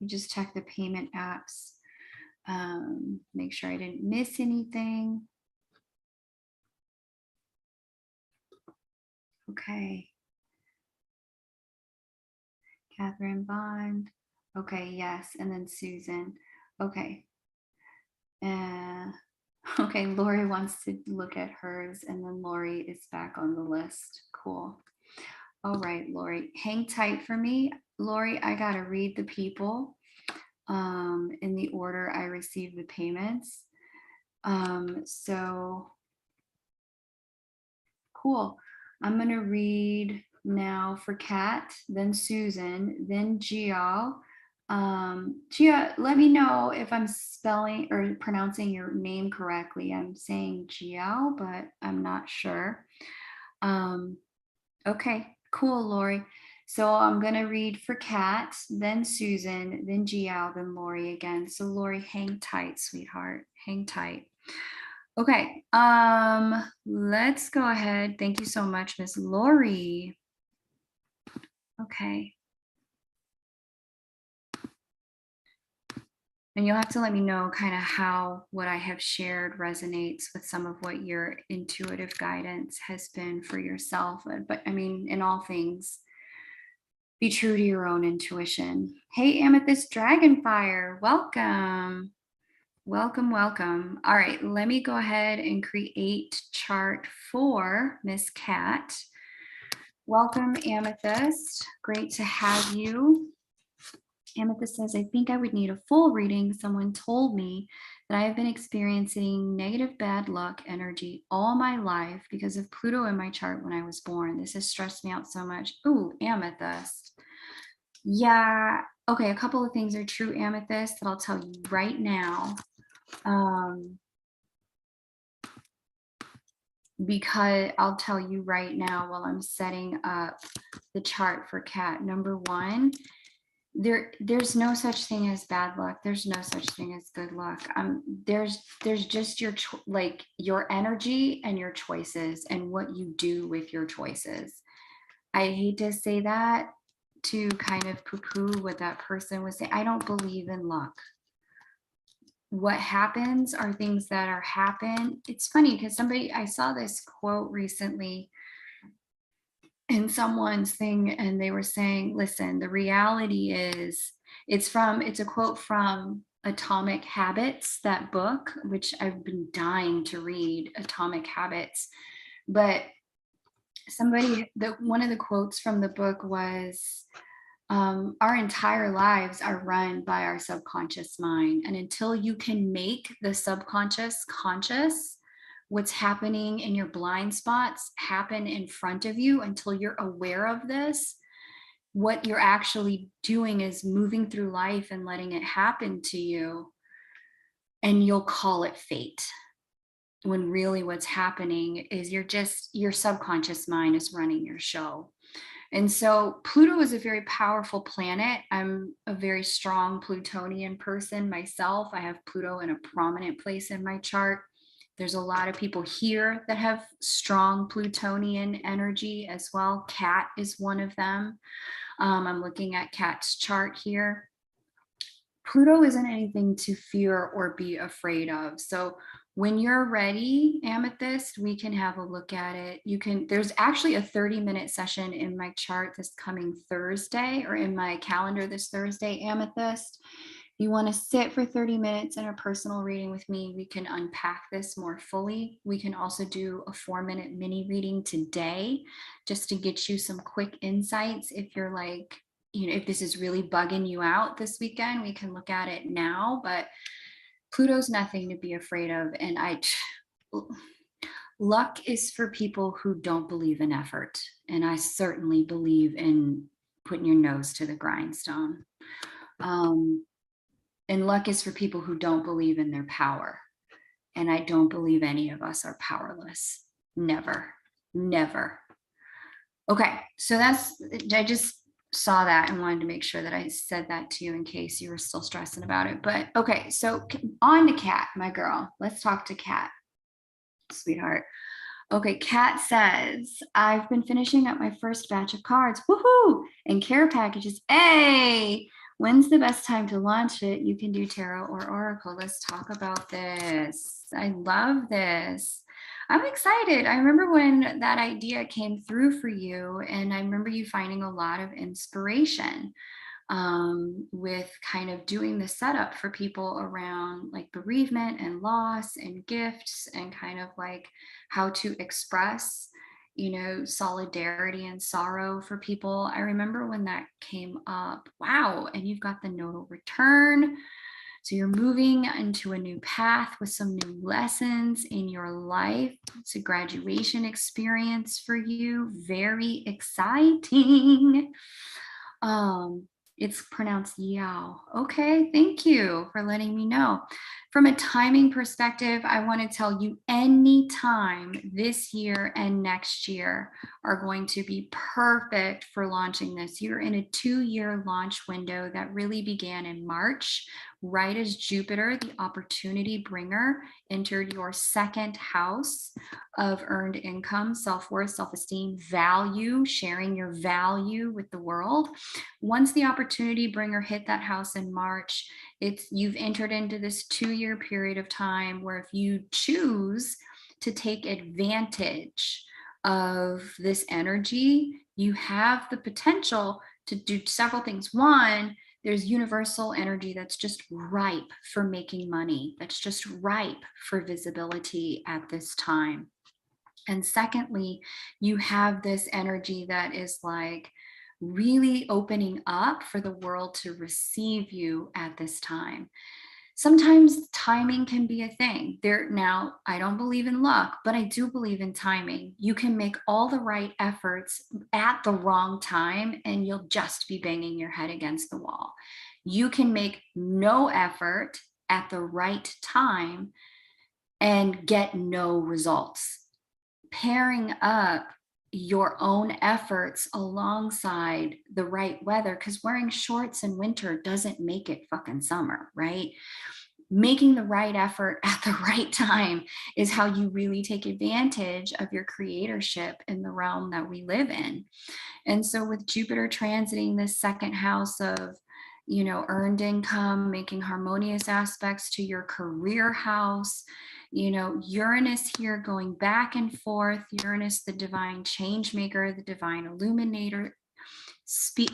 Just check the payment apps. Make sure I didn't miss anything. Okay. Catherine Bond. Okay, yes. And then Susan. Okay. Okay, Lori wants to look at hers, and then Lori is back on the list. Cool. All right, Lori, hang tight for me. Lori, I got to read the people in the order I received the payments. So cool. I'm going to read now for Kat, then Susan, then Gia. Gia, let me know if I'm spelling or pronouncing your name correctly. I'm saying Gia, but I'm not sure. Okay, cool, Lori. So I'm going to read for Kat, then Susan, then Gia, then Lori again. So Lori, hang tight, sweetheart. Hang tight. Okay, let's go ahead. Thank you so much, Miss Lori. Okay. And you'll have to let me know kind of how what I have shared resonates with some of what your intuitive guidance has been for yourself. But I mean, in all things, be true to your own intuition. Hey, Amethyst Dragonfire, welcome. Welcome, welcome. All right, let me go ahead and create chart for Miss Kat. Welcome, Amethyst. Great to have you. Amethyst says, I think I would need a full reading. Someone told me that I have been experiencing negative bad luck energy all my life because of Pluto in my chart when I was born. This has stressed me out so much. Ooh, Amethyst. Yeah. Okay, a couple of things are true, Amethyst, that I'll tell you right now. Because I'll tell you right now while I'm setting up the chart for Kat. Number one, there's no such thing as bad luck. There's no such thing as good luck. There's just your energy and your choices and what you do with your choices. I hate to say that to kind of poo-poo what that person was saying. I don't believe in luck. What happens are things that are happen. It's funny because I saw this quote recently in someone's thing, and they were saying, listen, the reality is, it's a quote from Atomic Habits, that book, which I've been dying to read, Atomic Habits. But one of the quotes from the book was, our entire lives are run by our subconscious mind. And until you can make the subconscious conscious, what's happening in your blind spots happen in front of you, until you're aware of this, what you're actually doing is moving through life and letting it happen to you. And you'll call it fate, when really what's happening is your subconscious mind is running your show. And so Pluto is a very powerful planet. I'm a very strong Plutonian person myself. I have Pluto in a prominent place in my chart. There's a lot of people here that have strong Plutonian energy as well. Kat is one of them. I'm looking at Kat's chart here. Pluto isn't anything to fear or be afraid of. So when you're ready, Amethyst, we can have a look at it. There's actually a 30-minute session in my chart this coming Thursday, or in my calendar this Thursday, Amethyst. If you want to sit for 30 minutes in a personal reading with me, we can unpack this more fully. We can also do a 4-minute mini reading today, just to get you some quick insights. If you're like, if this is really bugging you out this weekend, we can look at it now. But Pluto's nothing to be afraid of. And Luck is for people who don't believe in effort. And I certainly believe in putting your nose to the grindstone. And luck is for people who don't believe in their power. And I don't believe any of us are powerless. Never, never. Okay, so I just saw that and wanted to make sure that I said that to you in case you were still stressing about it. But okay, so on to Kat, my girl. Let's talk to Kat, sweetheart. Okay, Kat says, I've been finishing up my first batch of cards, woohoo, and care packages. Hey, when's the best time to launch it? You can do tarot or oracle. Let's talk about this. I love this. I'm excited. I remember when that idea came through for you, and I remember you finding a lot of inspiration with kind of doing the setup for people around like bereavement and loss and gifts and kind of like how to express, solidarity and sorrow for people. I remember when that came up. Wow. And you've got the nodal return. So you're moving into a new path with some new lessons in your life. It's a graduation experience for you. Very exciting. It's pronounced Yao. Okay, thank you for letting me know. From a timing perspective, I want to tell you any time this year and next year are going to be perfect for launching this. You're in a 2-year launch window that really began in March, right as Jupiter, the opportunity bringer, entered your second house of earned income, self-worth, self-esteem, value, sharing your value with the world. Once the opportunity bringer hit that house in March, you've entered into this 2-year period of time where if you choose to take advantage of this energy, you have the potential to do several things. One, there's universal energy that's just ripe for making money, that's just ripe for visibility at this time. And secondly, you have this energy that is like really opening up for the world to receive you at this time. Sometimes timing can be a thing. Now, I don't believe in luck, but I do believe in timing. You can make all the right efforts at the wrong time, and you'll just be banging your head against the wall. You can make no effort at the right time and get no results. Pairing up your own efforts alongside the right weather, because wearing shorts in winter doesn't make it fucking summer, right? Making the right effort at the right time is how you really take advantage of your creatorship in the realm that we live in. And so with Jupiter transiting this second house of, earned income, making harmonious aspects to your career house, Uranus here going back and forth, Uranus, the divine change maker, the divine illuminator,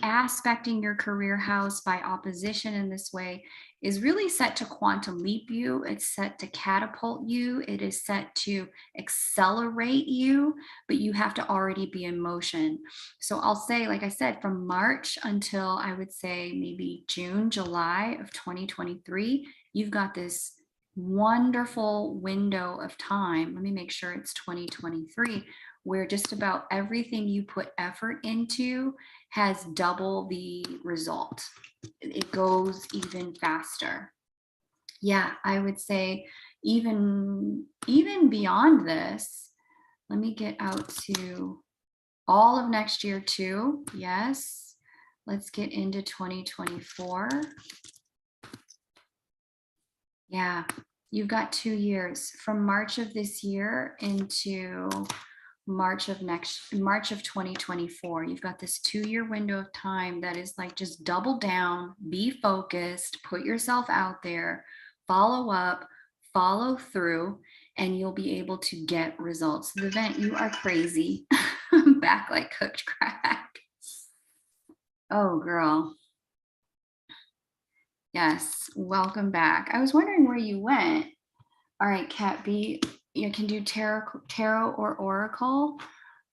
aspecting your career house by opposition in this way is really set to quantum leap you. It's set to catapult you. It is set to accelerate you, but you have to already be in motion. So I'll say, like I said, from March until I would say maybe June, July of 2023, you've got this wonderful window of time. Let me make sure it's 2023, where just about everything you put effort into has double the result. It goes even faster. Yeah, I would say even beyond this, let me get out to all of next year too. Yes, let's get into 2024. Yeah, you've got 2 years from March of this year into March of 2024. You've got this 2-year window of time that is like just double down, be focused, put yourself out there, follow up, follow through, and you'll be able to get results. The event, you are crazy. Back like cooked crack. Oh, girl. Yes, welcome back. I was wondering where you went. All right, Cat B, you can do tarot or oracle.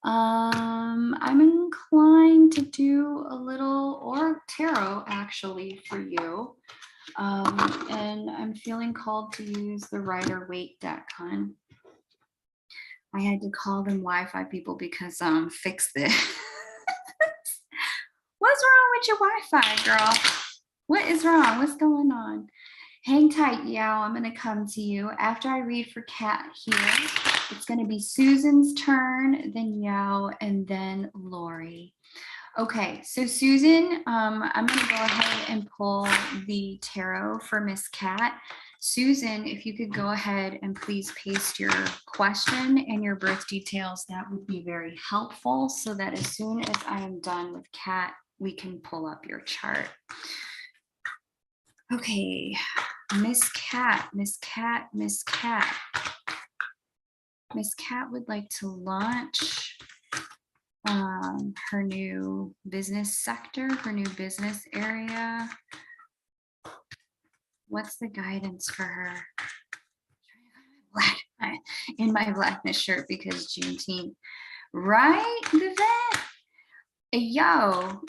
I'm inclined to do a little tarot actually for you. And I'm feeling called to use the Rider-Waite deck, hon. I had to call them Wi-Fi people because fix this. What's wrong with your Wi-Fi, girl? What is wrong? What's going on? Hang tight, Yao. I'm going to come to you. After I read for Kat here, it's going to be Susan's turn, then Yao, and then Lori. Okay, so Susan, I'm going to go ahead and pull the tarot for Miss Kat. Susan, if you could go ahead and please paste your question and your birth details, that would be very helpful so that as soon as I am done with Kat, we can pull up your chart. Okay, Miss Kat, Miss Kat, Miss Kat. Miss Kat would like to launch her new business sector, her new business area. What's the guidance for her? In my blackness shirt because Juneteenth, right? Vivette? Yo,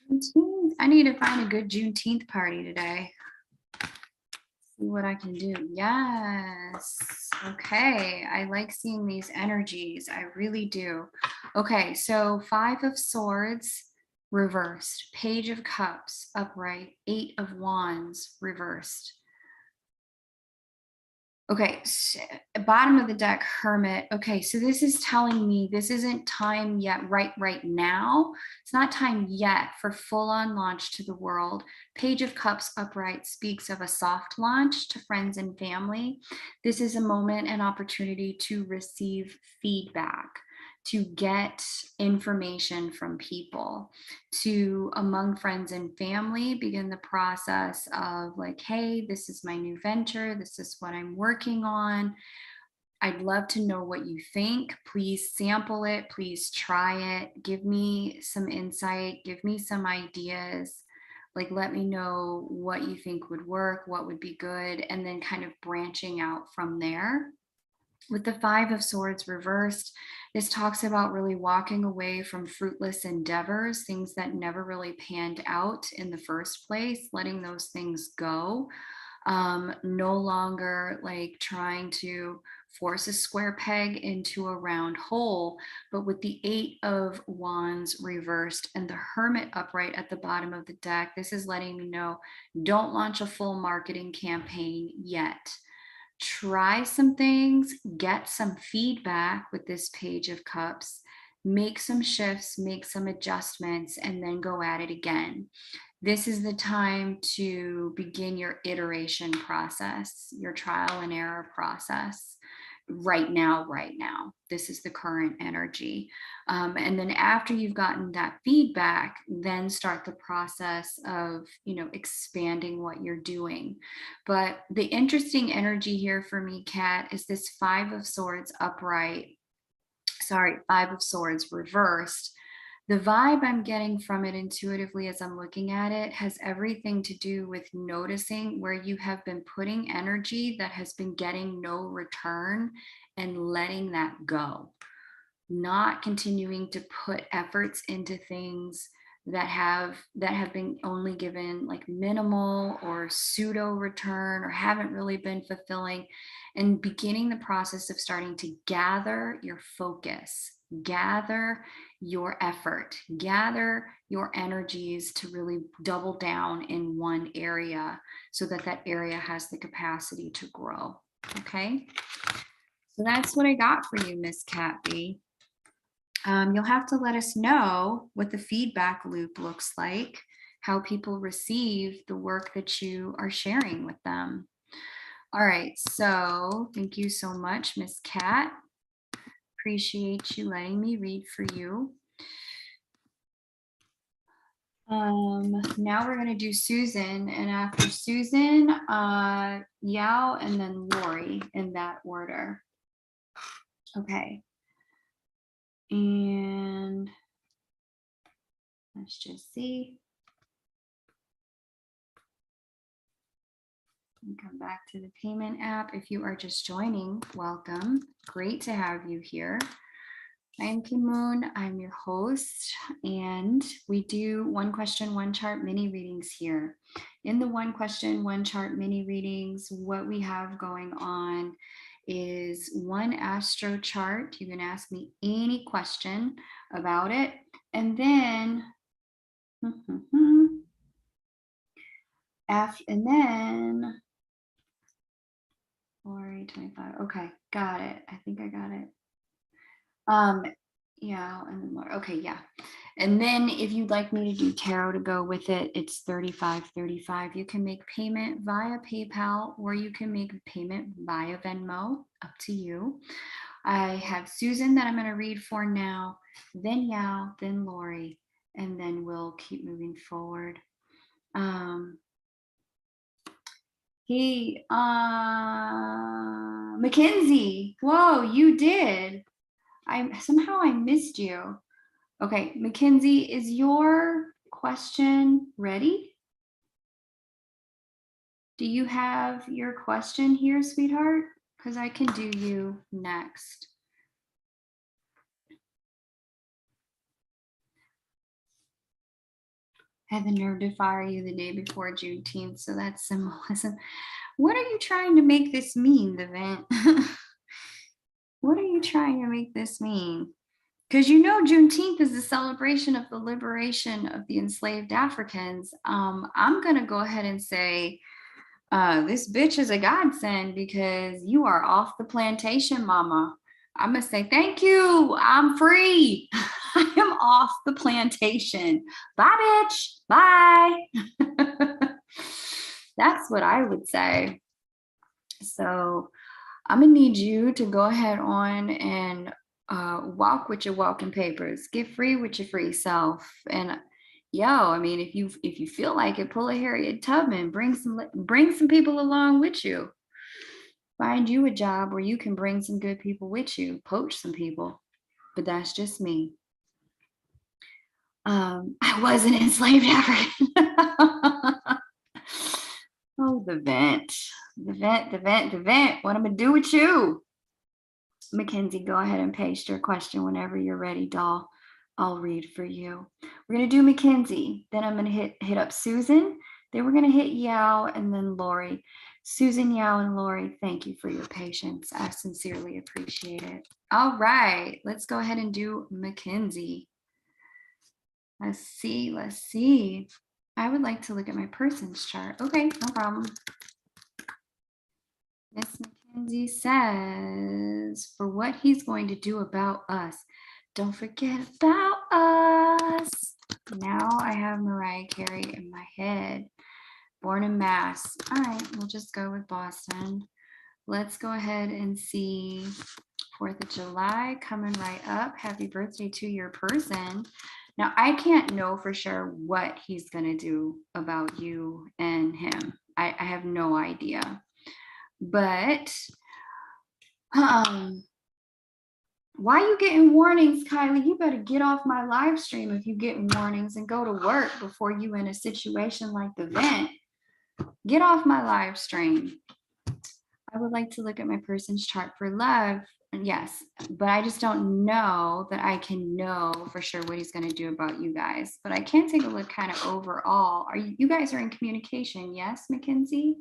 Juneteenth. I need to find a good Juneteenth party today. See what I can do. Yes. Okay. I like seeing these energies. I really do. Okay. So 5 of Swords reversed, Page of Cups upright, 8 of Wands reversed. Okay, so bottom of the deck, Hermit. Okay, so this is telling me this isn't time yet, right now. It's not time yet for full-on launch to the world. Page of Cups upright speaks of a soft launch to friends and family. This is a moment and opportunity to receive feedback, to get information from people, to among friends and family begin the process of like, hey, this is my new venture, this is what I'm working on. I'd love to know what you think. Please sample it, please try it, give me some insight, give me some ideas. Like, let me know what you think would work, what would be good, and then kind of branching out from there. With the 5 of Swords reversed, this talks about really walking away from fruitless endeavors, things that never really panned out in the first place, letting those things go. No longer like trying to force a square peg into a round hole, but with the 8 of Wands reversed and the Hermit upright at the bottom of the deck, this is letting me know, don't launch a full marketing campaign yet. Try some things, get some feedback with this Page of Cups, make some shifts, make some adjustments, and then go at it again. This is the time to begin your iteration process, your trial and error process. Right now. This is the current energy. And then after you've gotten that feedback, then start the process of, expanding what you're doing. But the interesting energy here for me, Kat, is this 5 of Swords upright. 5 of Swords reversed. The vibe I'm getting from it intuitively as I'm looking at it has everything to do with noticing where you have been putting energy that has been getting no return and letting that go. Not continuing to put efforts into things that have been only given like minimal or pseudo return or haven't really been fulfilling, and beginning the process of starting to gather your focus, gather your effort, gather your energies to really double down in one area so that that area has the capacity to grow. Okay, so that's what I got for you, Miss Kat B. You'll have to let us know what the feedback loop looks like, how people receive the work that you are sharing with them. All right, so thank you so much, Miss Kat. Appreciate you letting me read for you. Now we're going to do Susan, and after Susan, Yao, and then Lori in that order. Okay. And let's just see. And come back to the payment app. If you are just joining, welcome. Great to have you here. I'm Kim Moon. I'm your host, and we do one question, one chart mini readings here. In the one question, one chart mini readings, what we have going on is one astro chart. You can ask me any question about it, and then Lori 25. Okay, got it. I think I got it. Yeah, and then more. Okay, yeah. And then if you'd like me to do tarot to go with it, it's $35.35. You can make payment via PayPal or you can make payment via Venmo, up to you. I have Susan that I'm going to read for now, then Yao, then Lori, and then we'll keep moving forward. Mackenzie, whoa, you did. Somehow I missed you. Okay, Mackenzie, is your question ready? Do you have your question here, sweetheart? Because I can do you next. I had the nerve to fire you the day before Juneteenth, so that's symbolism. What are you trying to make this mean, the vent? What are you trying to make this mean? Because you know Juneteenth is the celebration of the liberation of the enslaved Africans. I'm going to go ahead and say this bitch is a godsend because you are off the plantation, mama. I'm going to say thank you. I'm free. I am off the plantation. Bye, bitch. Bye. That's what I would say. So I'm going to need you to go ahead on and walk with your walking papers, get free with your free self. And I mean, if you feel like it, pull a Harriet Tubman, bring some people along with you. Find you a job where you can bring some good people with you, poach some people. But that's just me. I was an enslaved African. Oh, the vent. What I'm gonna do with you? Mackenzie, go ahead and paste your question whenever you're ready, doll. I'll read for you. We're going to do Mackenzie. Then I'm going to hit up Susan. Then we're going to hit Yao and then Lori. Susan, Yao, and Lori, thank you for your patience. I sincerely appreciate it. All right, let's go ahead and do Mackenzie. Let's see. I would like to look at my person's chart. Okay, no problem. Miss Mackenzie says, for what he's going to do about us. Don't forget about us. Now I have Mariah Carey in my head. Born in Mass. All right, we'll just go with Boston. Let's go ahead and see 4th of July coming right up. Happy birthday to your person. Now, I can't know for sure what he's going to do about you and him. I have no idea. But why are you getting warnings, Kylie? You better get off my live stream if you getting warnings and go to work before you in a situation like the vent. Get off my live stream. I would like to look at my person's chart for love. Yes, but I just don't know that I can know for sure what he's going to do about you guys. But I can take a look kind of overall. You guys are in communication? Yes, Mackenzie?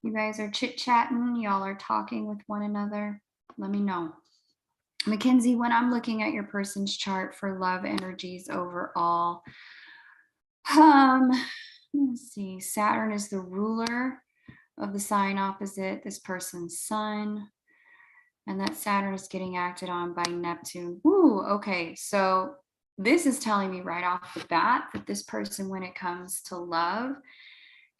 You guys are chit-chatting? Y'all are talking with one another? Let me know. Mackenzie, when I'm looking at your person's chart for love energies overall, let's see, Saturn is the ruler of the sign opposite this person's sun, and that Saturn is getting acted on by Neptune. Ooh, okay, so this is telling me right off the bat that this person, when it comes to love,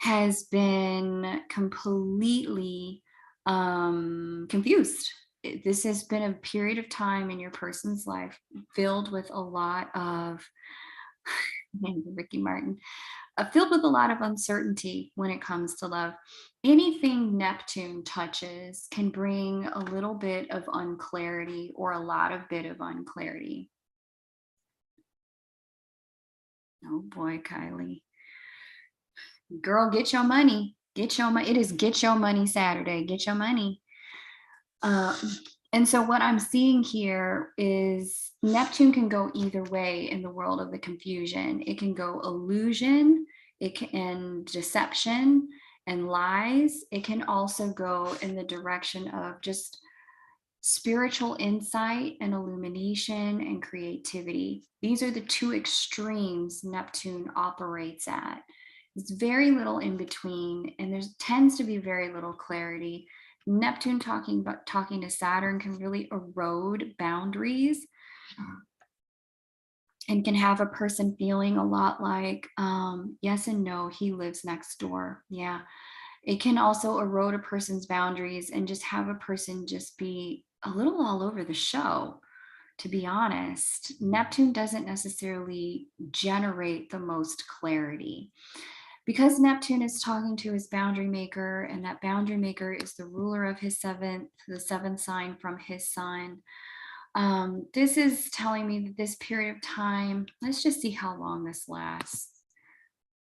has been completely confused. This has been a period of time in your person's life filled with a lot of Ricky Martin, filled with a lot of uncertainty when it comes to love. Anything Neptune touches can bring a little bit of unclarity or a lot of bit of unclarity. Oh boy, Kylie. Girl, get your money. Get your money. It is Get Your Money Saturday. Get your money. And so what I'm seeing here is Neptune can go either way in the world of the confusion. It can go illusion, it can and deception and lies. It can also go in the direction of just spiritual insight and illumination and creativity. These are the two extremes Neptune operates at. There's very little in between, and there tends to be very little clarity. Neptune talking to Saturn can really erode boundaries and can have a person feeling a lot like yes and no, he lives next door. Yeah. It can also erode a person's boundaries and just have a person just be a little all over the show, to be honest. Neptune doesn't necessarily generate the most clarity. Because Neptune is talking to his boundary maker, and that boundary maker is the ruler of his the seventh sign from his sun. This is telling me that this period of time, let's just see how long this lasts.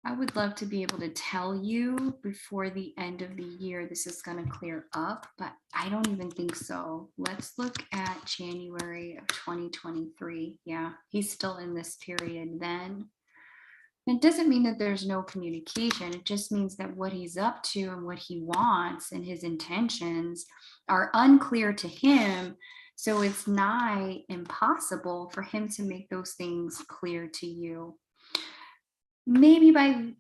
I would love to be able to tell you before the end of the year this is going to clear up, but I don't even think so. Let's look at January of 2023. Yeah, he's still in this period then. It doesn't mean that there's no communication. It just means that what he's up to and what he wants and his intentions are unclear to him. So it's nigh impossible for him to make those things clear to you. Maybe by,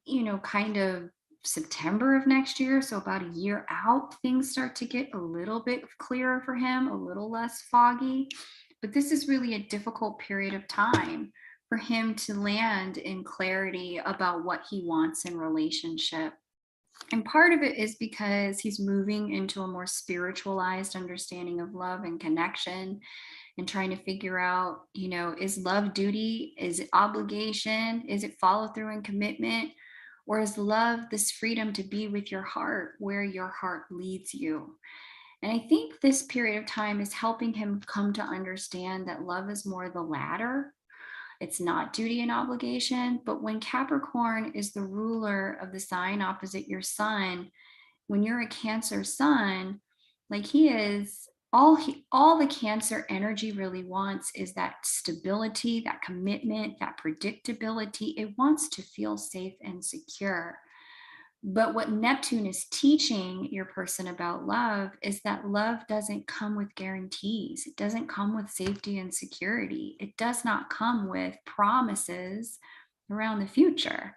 kind of September of next year, so about a year out, things start to get a little bit clearer for him, a little less foggy. But this is really a difficult period of time for him to land in clarity about what he wants in relationship. And part of it is because he's moving into a more spiritualized understanding of love and connection, and trying to figure out, is love duty? Is it obligation? Is it follow through and commitment? Or is love this freedom to be with your heart where your heart leads you? And I think this period of time is helping him come to understand that love is more the latter. It's not duty and obligation. But when Capricorn is the ruler of the sign opposite your sun, when you're a Cancer sun, like he is, all the Cancer energy really wants is that stability, that commitment, that predictability. It wants to feel safe and secure. But what Neptune is teaching your person about love is that love doesn't come with guarantees. It doesn't come with safety and security. It does not come with promises around the future.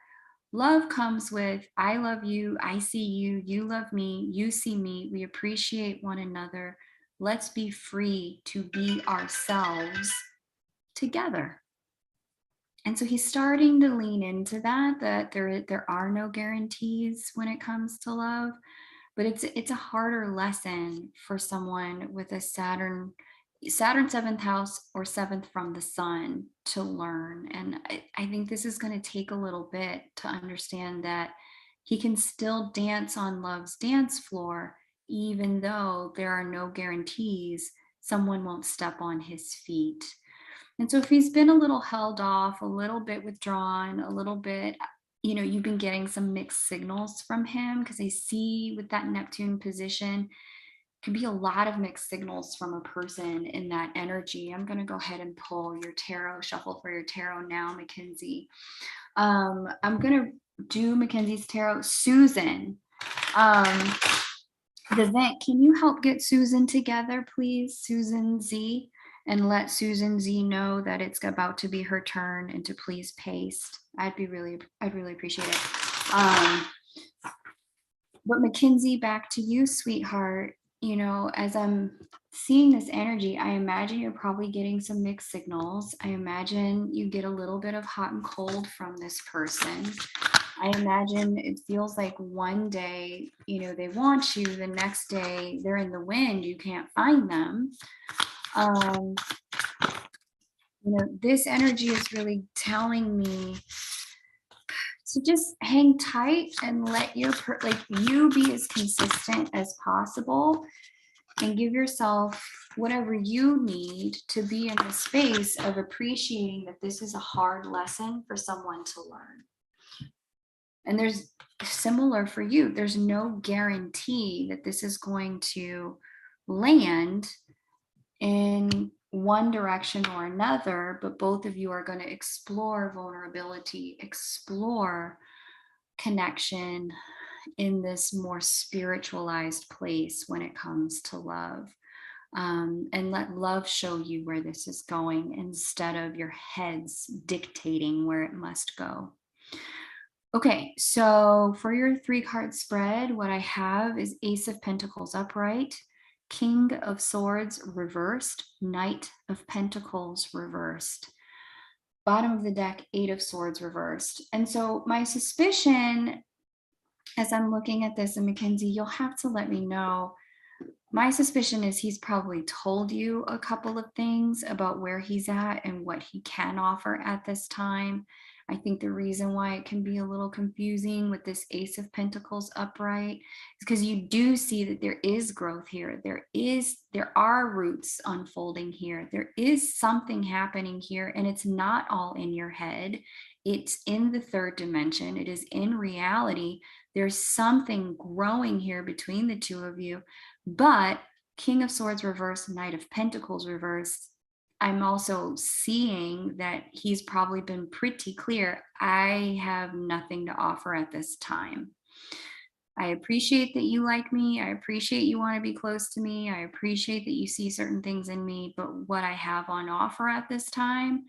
Love comes with, I love you, I see you, you love me, you see me, we appreciate one another. Let's be free to be ourselves together. And so he's starting to lean into that there are no guarantees when it comes to love, but it's a harder lesson for someone with a Saturn seventh house or seventh from the sun to learn. And I think this is going to take a little bit to understand that he can still dance on love's dance floor, even though there are no guarantees someone won't step on his feet. And so if he's been a little held off, a little bit withdrawn, a little bit, you've been getting some mixed signals from him, because I see with that Neptune position, could be a lot of mixed signals from a person in that energy. I'm going to go ahead and pull your tarot, shuffle for your tarot now, Mackenzie. I'm going to do Mackenzie's tarot. Susan, Vivek, can you help get Susan together, please? Susan Z, and let Susan Z know that it's about to be her turn, and to please paste. I'd really appreciate it. But Mackenzie, back to you, sweetheart. As I'm seeing this energy, I imagine you're probably getting some mixed signals. I imagine you get a little bit of hot and cold from this person. I imagine it feels like one day, they want you, the next day they're in the wind, you can't find them. This energy is really telling me to just hang tight and let you be as consistent as possible, and give yourself whatever you need to be in the space of appreciating that this is a hard lesson for someone to learn. And there's similar for you. There's no guarantee that this is going to land in one direction or another, but both of you are going to explore vulnerability, explore connection in this more spiritualized place when it comes to love. And let love show you where this is going instead of your heads dictating where it must go. Okay, so for your 3-card spread, what I have is Ace of Pentacles upright, King of Swords reversed, Knight of Pentacles reversed. Bottom of the deck, 8 of Swords reversed. And so my suspicion as I'm looking at this, and Mackenzie, you'll have to let me know. My suspicion is he's probably told you a couple of things about where he's at and what he can offer at this time. I think the reason why it can be a little confusing with this Ace of Pentacles upright is because you do see that there is growth here. There are roots unfolding here. There is something happening here, and it's not all in your head. It's in the 3rd dimension. It is in reality. There's something growing here between the two of you. But King of Swords reversed, Knight of Pentacles reversed, I'm also seeing that he's probably been pretty clear. I have nothing to offer at this time. I appreciate that you like me. I appreciate you want to be close to me. I appreciate that you see certain things in me. But what I have on offer at this time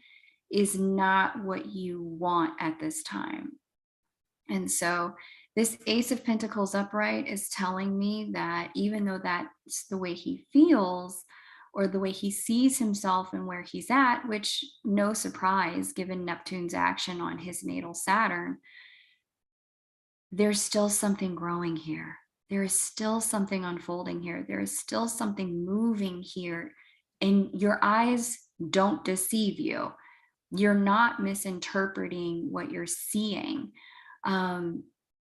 is not what you want at this time. And so this Ace of Pentacles upright is telling me that even though that's the way he feels or the way he sees himself and where he's at, which no surprise given Neptune's action on his natal Saturn, there's still something growing here. There is still something unfolding here. There is still something moving here. And your eyes don't deceive you. You're not misinterpreting what you're seeing.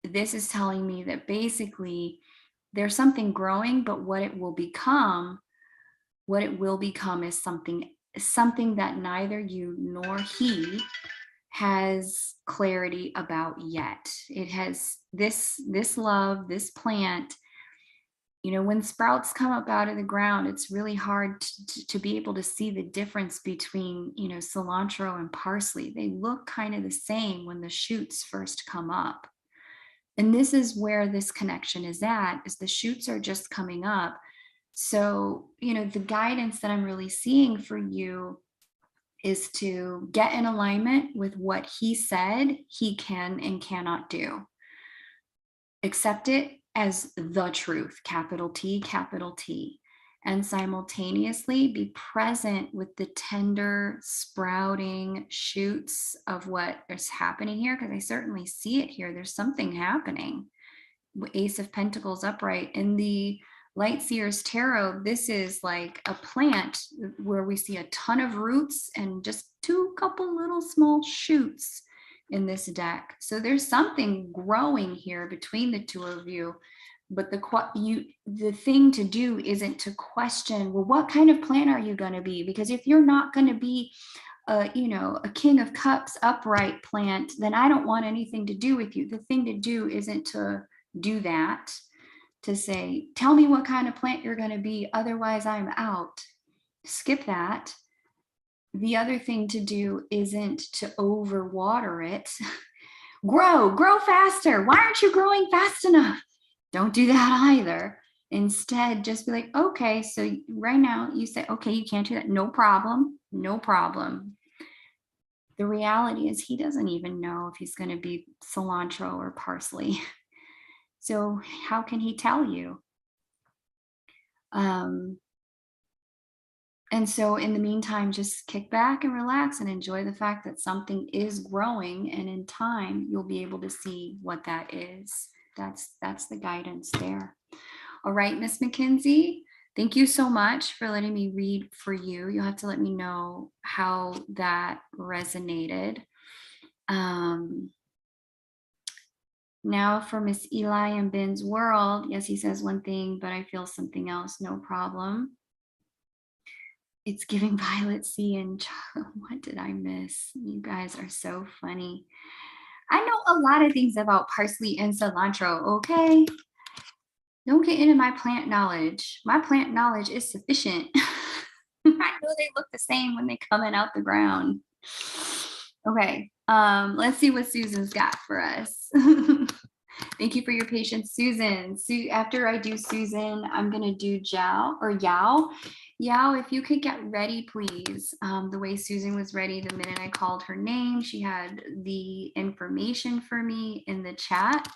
This is telling me that basically there's something growing, but what it will become is something that neither you nor he has clarity about yet. It has this love, this plant, when sprouts come up out of the ground, it's really hard to be able to see the difference between, cilantro and parsley. They look kind of the same when the shoots first come up. And this is where this connection is the shoots are just coming up. So, the guidance that I'm really seeing for you is to get in alignment with what he said he can and cannot do. Accept it as the truth, capital T, capital T, and simultaneously be present with the tender sprouting shoots of what is happening here, because I certainly see it here. There's something happening. Ace of Pentacles upright. In the Light Seers Tarot, this is like a plant where we see a ton of roots and just couple little small shoots in this deck. So there's something growing here between the two of you. But the thing to do isn't to question, well, what kind of plant are you going to be? Because if you're not going to be a King of Cups upright plant, then I don't want anything to do with you. The thing to do isn't to do that, to say, tell me what kind of plant you're going to be, otherwise I'm out. Skip that. The other thing to do isn't to overwater it. Grow faster. Why aren't you growing fast enough? Don't do that either. Instead, just be like, okay, so right now you say, okay, you can't do that. No problem. No problem. The reality is he doesn't even know if he's going to be cilantro or parsley. So how can he tell you? And so in the meantime, just kick back and relax and enjoy the fact that something is growing, and in time, you'll be able to see what that is. That's the guidance there. All right, Miss Mackenzie, thank you so much for letting me read for you. You'll have to let me know how that resonated. Now for Miss Eli and Ben's world. Yes, he says one thing, but I feel something else. No problem. It's giving Violet C and what did I miss? You guys are so funny. I know a lot of things about parsley and cilantro, okay? Don't get into my plant knowledge. My plant knowledge is sufficient. I know they look the same when they coming out the ground. Okay, let's see what Susan's got for us. Thank you for your patience, Susan. After I do Susan, I'm gonna do Yao or Yao. Yao, if you could get ready, please. The way Susan was ready the minute I called her name, she had the information for me in the chat.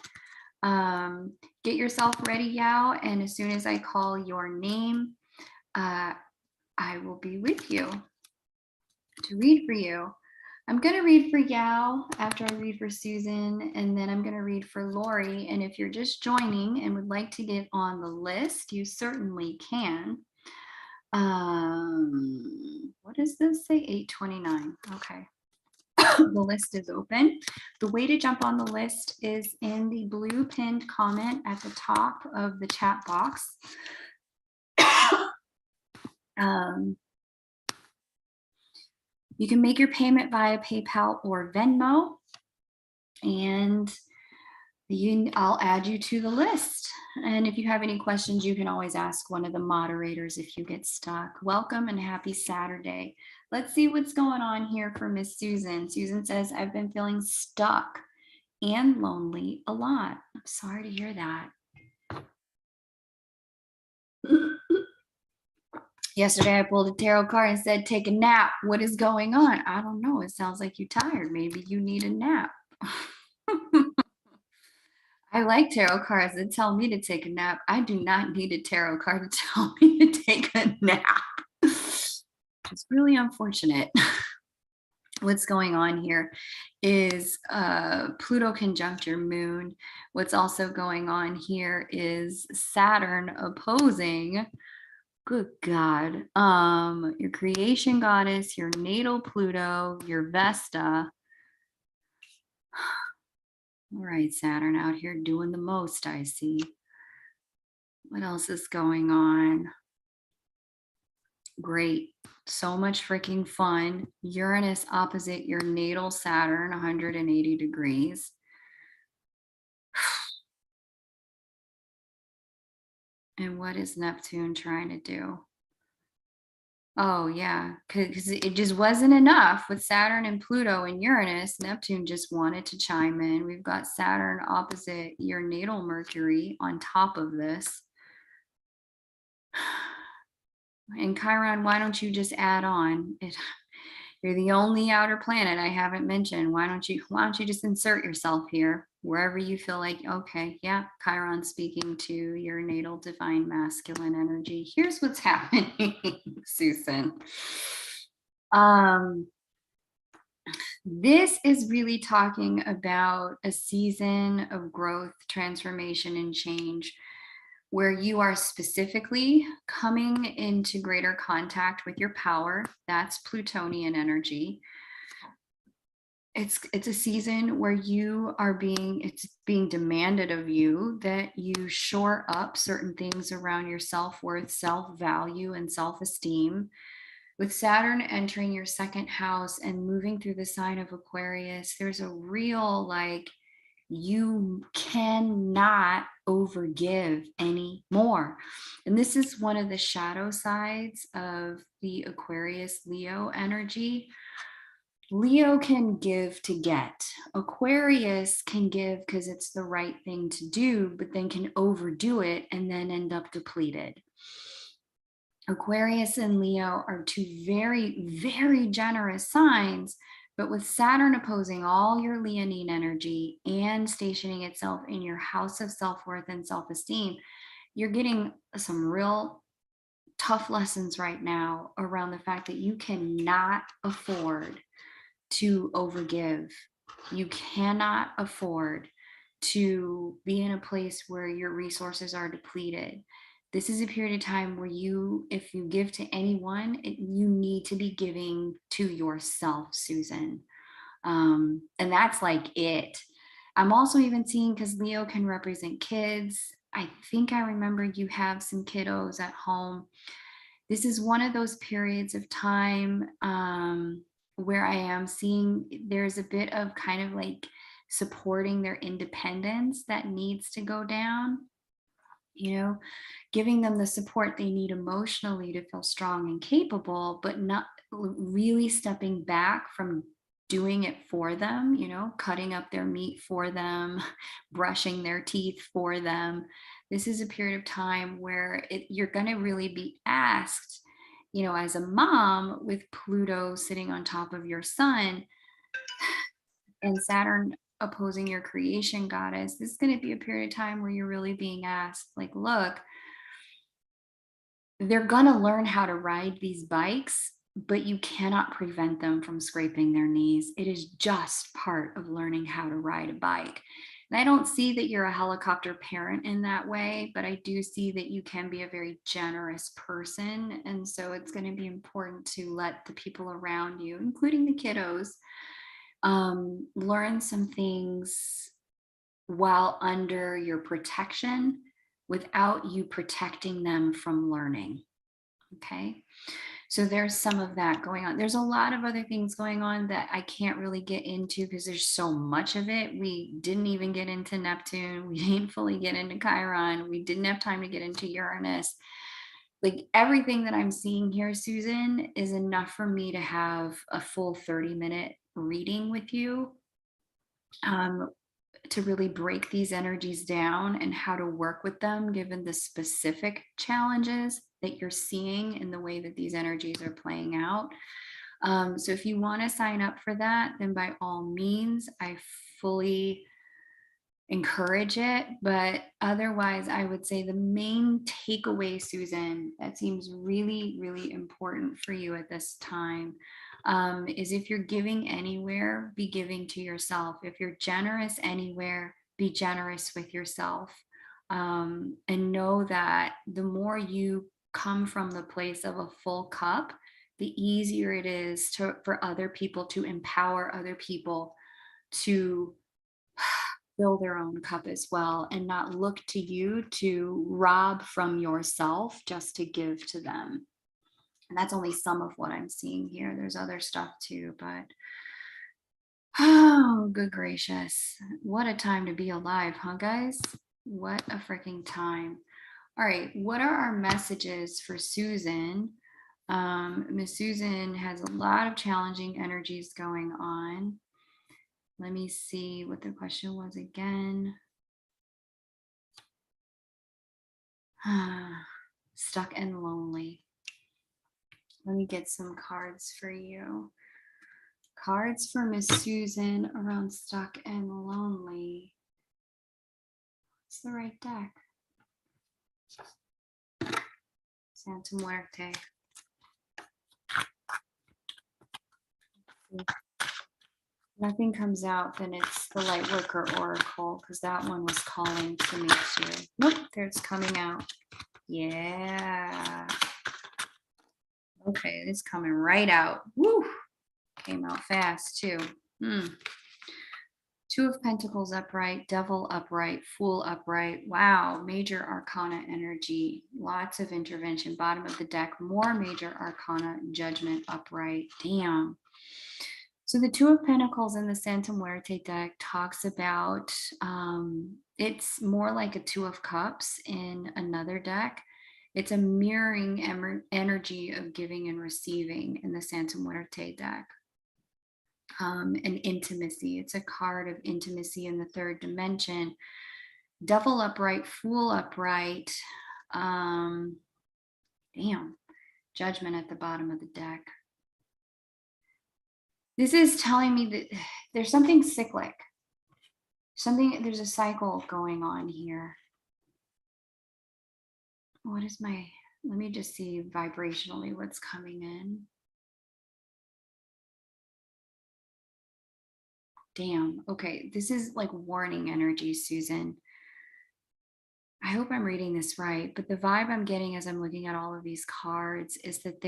Get yourself ready, Yao, and as soon as I call your name, I will be with you to read for you. I'm going to read for Yao after I read for Susan, and then I'm going to read for Lori. And if you're just joining and would like to get on the list, you certainly can. What does this say? 829. Okay. The list is open. The way to jump on the list is in the blue pinned comment at the top of the chat box. You can make your payment via PayPal or Venmo, and I'll add you to the list. And if you have any questions, you can always ask one of the moderators if you get stuck. Welcome and happy Saturday. Let's see what's going on here for Miss Susan. Susan says, I've been feeling stuck and lonely a lot. I'm sorry to hear that. Yesterday, I pulled a tarot card and said, take a nap. What is going on? I don't know. It sounds like you're tired. Maybe you need a nap. I like tarot cards that tell me to take a nap. I do not need a tarot card to tell me to take a nap. It's really unfortunate. What's going on here is Pluto conjunct your moon. What's also going on here is Saturn opposing, good God, your creation goddess, your natal Pluto, your Vesta. All right, Saturn out here doing the most, I see. What else is going on? Great. So much freaking fun. Uranus opposite your natal Saturn, 180 degrees. And what is Neptune trying to do? Oh, yeah, because it just wasn't enough with Saturn and Pluto and Uranus. Neptune just wanted to chime in. We've got Saturn opposite your natal Mercury on top of this. And Chiron, why don't you just add on? You're the only outer planet I haven't mentioned. Why don't you just insert yourself here wherever you feel like, okay, yeah, Chiron speaking to your natal divine masculine energy. Here's what's happening, Susan. This is really talking about a season of growth, transformation, and change, where you are specifically coming into greater contact with your power. That's Plutonian energy. It's a season where it's being demanded of you that you shore up certain things around your self-worth, self-value, and self-esteem. With Saturn entering your second house and moving through the sign of Aquarius, there's a real, like, you cannot overgive anymore. And this is one of the shadow sides of the Aquarius Leo energy. Leo can give to get. Aquarius can give because it's the right thing to do, but then can overdo it and then end up depleted. Aquarius and Leo are two very, very generous signs, but with Saturn opposing all your Leonine energy and stationing itself in your house of self-worth and self-esteem, you're getting some real tough lessons right now around the fact that you cannot afford to overgive. You cannot afford to be in a place where your resources are depleted. This is a period of time where if you give to anyone, you need to be giving to yourself, Susan. And that's like it. I'm also even seeing, because Leo can represent kids. I think I remember you have some kiddos at home. This is one of those periods of time where I am seeing there's a bit of kind of like supporting their independence that needs to go down. you know, giving them the support they need emotionally to feel strong and capable, but not really stepping back from doing it for them, you know, cutting up their meat for them, brushing their teeth for them. This is a period of time where you're going to really be asked, you know, as a mom with Pluto sitting on top of your son and Saturn opposing your creation goddess, this is going to be a period of time where you're really being asked, like, look, they're going to learn how to ride these bikes, but you cannot prevent them from scraping their knees. It is just part of learning how to ride a bike. And I don't see that you're a helicopter parent in that way, but I do see that you can be a very generous person. And so it's going to be important to let the people around you, including the kiddos, learn some things while under your protection without you protecting them from learning. Okay. So there's some of that going on. There's a lot of other things going on that I can't really get into because there's so much of it. We didn't even get into Neptune. We didn't fully get into Chiron. We didn't have time to get into Uranus. Like everything that I'm seeing here, Susan, is enough for me to have a full 30-minute reading with you. To really break these energies down and how to work with them given the specific challenges that you're seeing in the way that these energies are playing out. So if you want to sign up for that, then by all means, I fully encourage it. But otherwise, I would say the main takeaway, Susan, that seems really, really important for you at this time is if you're giving anywhere, be giving to yourself. If you're generous anywhere, be generous with yourself. And know that the more you come from the place of a full cup, the easier it is for other people to empower other people to fill their own cup as well and not look to you to rob from yourself just to give to them. And that's only some of what I'm seeing here. There's other stuff too, but oh, good gracious. What a time to be alive, huh, guys? What a freaking time. All right, what are our messages for Susan? Miss Susan has a lot of challenging energies going on. Let me see what the question was again. Stuck and lonely. Let me get some cards for you. Cards for Miss Susan around stuck and lonely. What's the right deck? Santa Muerte. If nothing comes out, then it's the Lightworker Oracle, because that one was calling to me too. Nope, there it's coming out. Yeah. Okay, it's coming right out. Woo! Came out fast too. Two of Pentacles upright, Devil upright, Fool upright. Wow, major arcana energy, lots of intervention. Bottom of the deck, more major arcana, Judgment upright. Damn. So the Two of Pentacles in the Santa Muerte deck talks about, it's more like a Two of Cups in another deck. It's a mirroring energy of giving and receiving in the Santa Muerte deck. And intimacy. It's a card of intimacy in the third dimension. Devil upright, Fool upright. Damn. Judgment at the bottom of the deck. This is telling me that there's something cyclic. There's a cycle going on here. What is let me just see vibrationally what's coming in. Damn. Okay. This is like warning energy, Susan. I hope I'm reading this right, but the vibe I'm getting as I'm looking at all of these cards is that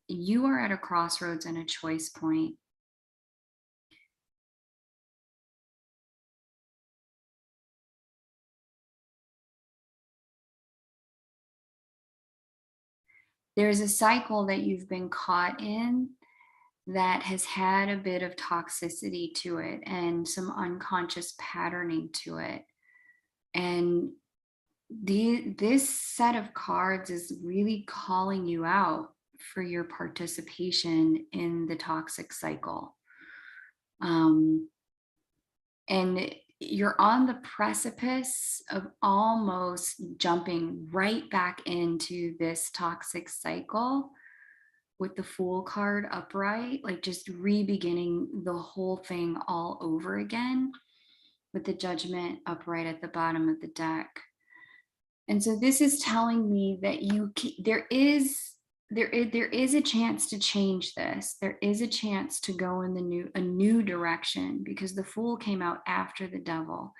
you are at a crossroads and a choice point. There's a cycle that you've been caught in that has had a bit of toxicity to it and some unconscious patterning to it. And this set of cards is really calling you out for your participation in the toxic cycle. And you're on the precipice of almost jumping right back into this toxic cycle with the Fool card upright, like just re-beginning the whole thing all over again with the Judgment upright at the bottom of the deck. And so this is telling me that there is a chance to change this. There is a chance to go in a new direction, because the Fool came out after the Devil.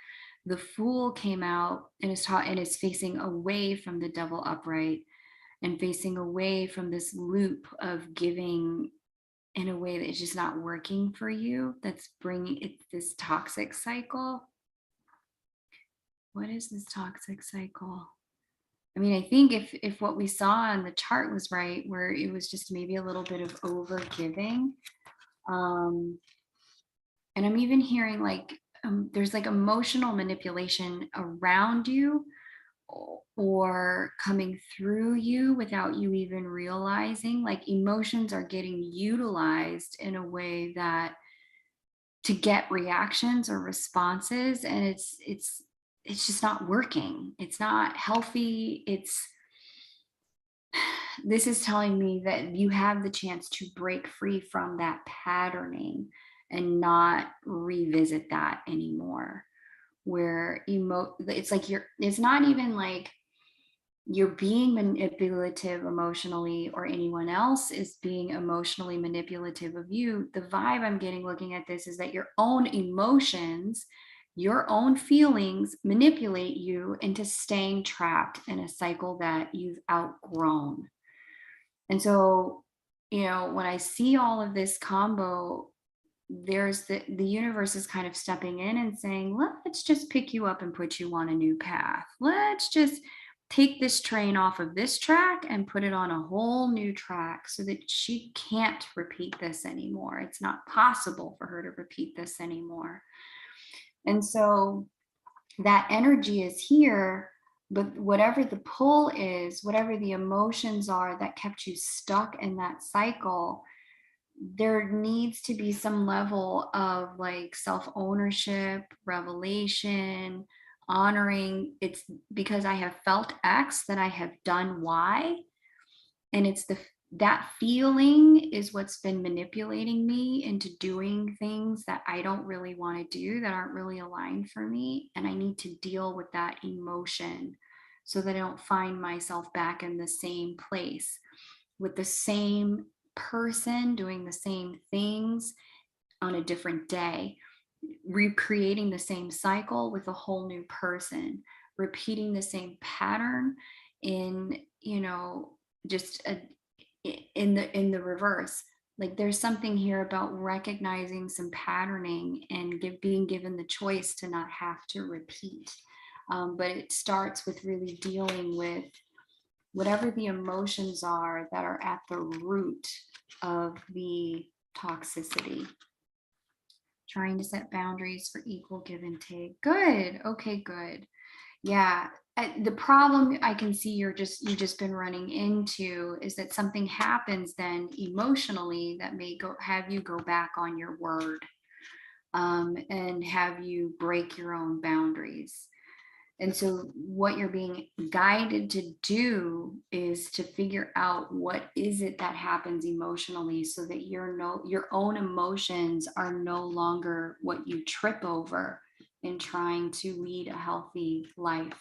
The Fool came out and is facing away from the Devil upright and facing away from this loop of giving in a way that is just not working for you. That's bringing it this toxic cycle. What is this toxic cycle? I mean, I think if what we saw in the chart was right, where it was just maybe a little bit of over giving, and I'm even hearing like there's like emotional manipulation around you or coming through you without you even realizing. Like emotions are getting utilized in a way that to get reactions or responses, and it's just not working. It's not healthy. This is telling me that you have the chance to break free from that patterning and not revisit that anymore. Where it's like it's not even like you're being manipulative emotionally or anyone else is being emotionally manipulative of you. The vibe I'm getting looking at this is that your own emotions, your own feelings manipulate you into staying trapped in a cycle that you've outgrown. And so, when I see all of this combo, there's the universe is kind of stepping in and saying, let's just pick you up and put you on a new path. Let's just take this train off of this track and put it on a whole new track so that she can't repeat this anymore. It's not possible for her to repeat this anymore. And so that energy is here, but whatever the pull is, whatever the emotions are that kept you stuck in that cycle, there needs to be some level of like self-ownership, revelation, honoring. It's because I have felt X that I have done Y. And it's that feeling is what's been manipulating me into doing things that I don't really want to do, that aren't really aligned for me. And I need to deal with that emotion so that I don't find myself back in the same place with the same person doing the same things on a different day, recreating the same cycle with a whole new person, repeating the same pattern in, just in the reverse. Like there's something here about recognizing some patterning and being given the choice to not have to repeat. But it starts with really dealing with whatever the emotions are that are at the root of the toxicity. Trying to set boundaries for equal give and take. Good. Okay, good. Yeah. The problem I can see you've just been running into is that something happens then emotionally that may have you go back on your word, and have you break your own boundaries. And so what you're being guided to do is to figure out what is it that happens emotionally so that your own emotions are no longer what you trip over in trying to lead a healthy life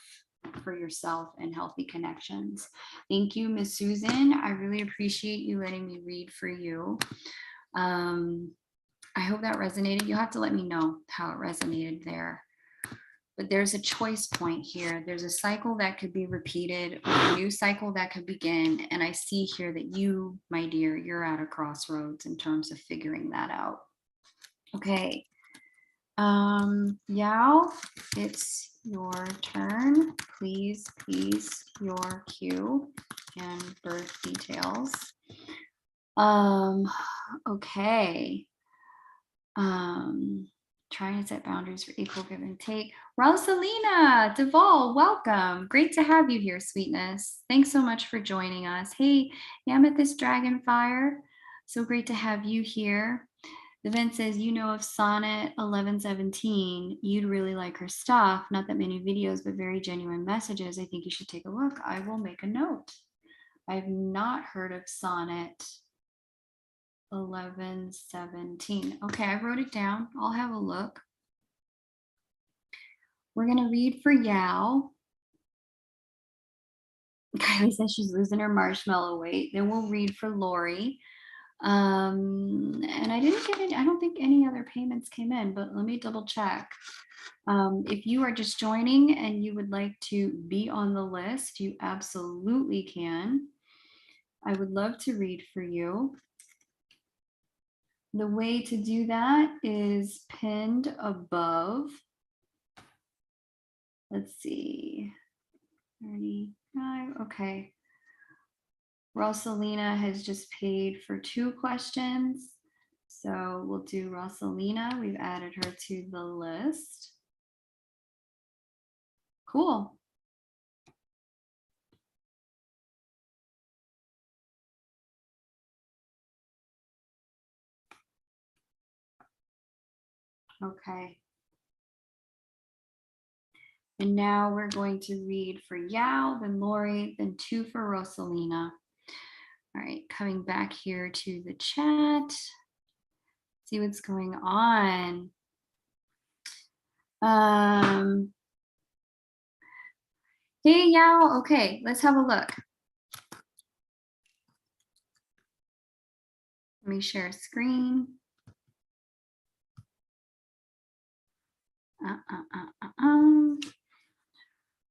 for yourself and healthy connections. Thank you, Miss Susan. I really appreciate you letting me read for you. I hope that resonated. You'll have to let me know how it resonated there. But there's a choice point here. There's a cycle that could be repeated, or a new cycle that could begin. And I see here that you, my dear, you're at a crossroads in terms of figuring that out. Okay. Yao, it's your turn. Please, your cue and birth details. Okay. Trying to set boundaries for equal give and take. Rosalina Duvall, welcome. Great to have you here, sweetness. Thanks so much for joining us. Hey, Amethyst Dragonfire. So great to have you here. The vent says, you know of Sonnet 1117. You'd really like her stuff. Not that many videos, but very genuine messages. I think you should take a look. I will make a note. I've not heard of Sonnet 1117. Okay, I wrote it down. I'll have a look. We're going to read for Yao. Kylie says she's losing her marshmallow weight. Then we'll read for Lori. And I didn't get it. I don't think any other payments came in, but let me double check. If you are just joining and you would like to be on the list, you absolutely can. I would love to read for you. The way to do that is pinned above. Let's see. 35. Okay. Rosalina has just paid for 2 questions. So we'll do Rosalina. We've added her to the list. Cool. Okay. And now we're going to read for Yao, then Lori, then 2 for Rosalina. All right, coming back here to the chat. See what's going on. Hey, Yao. Okay, let's have a look. Let me share a screen.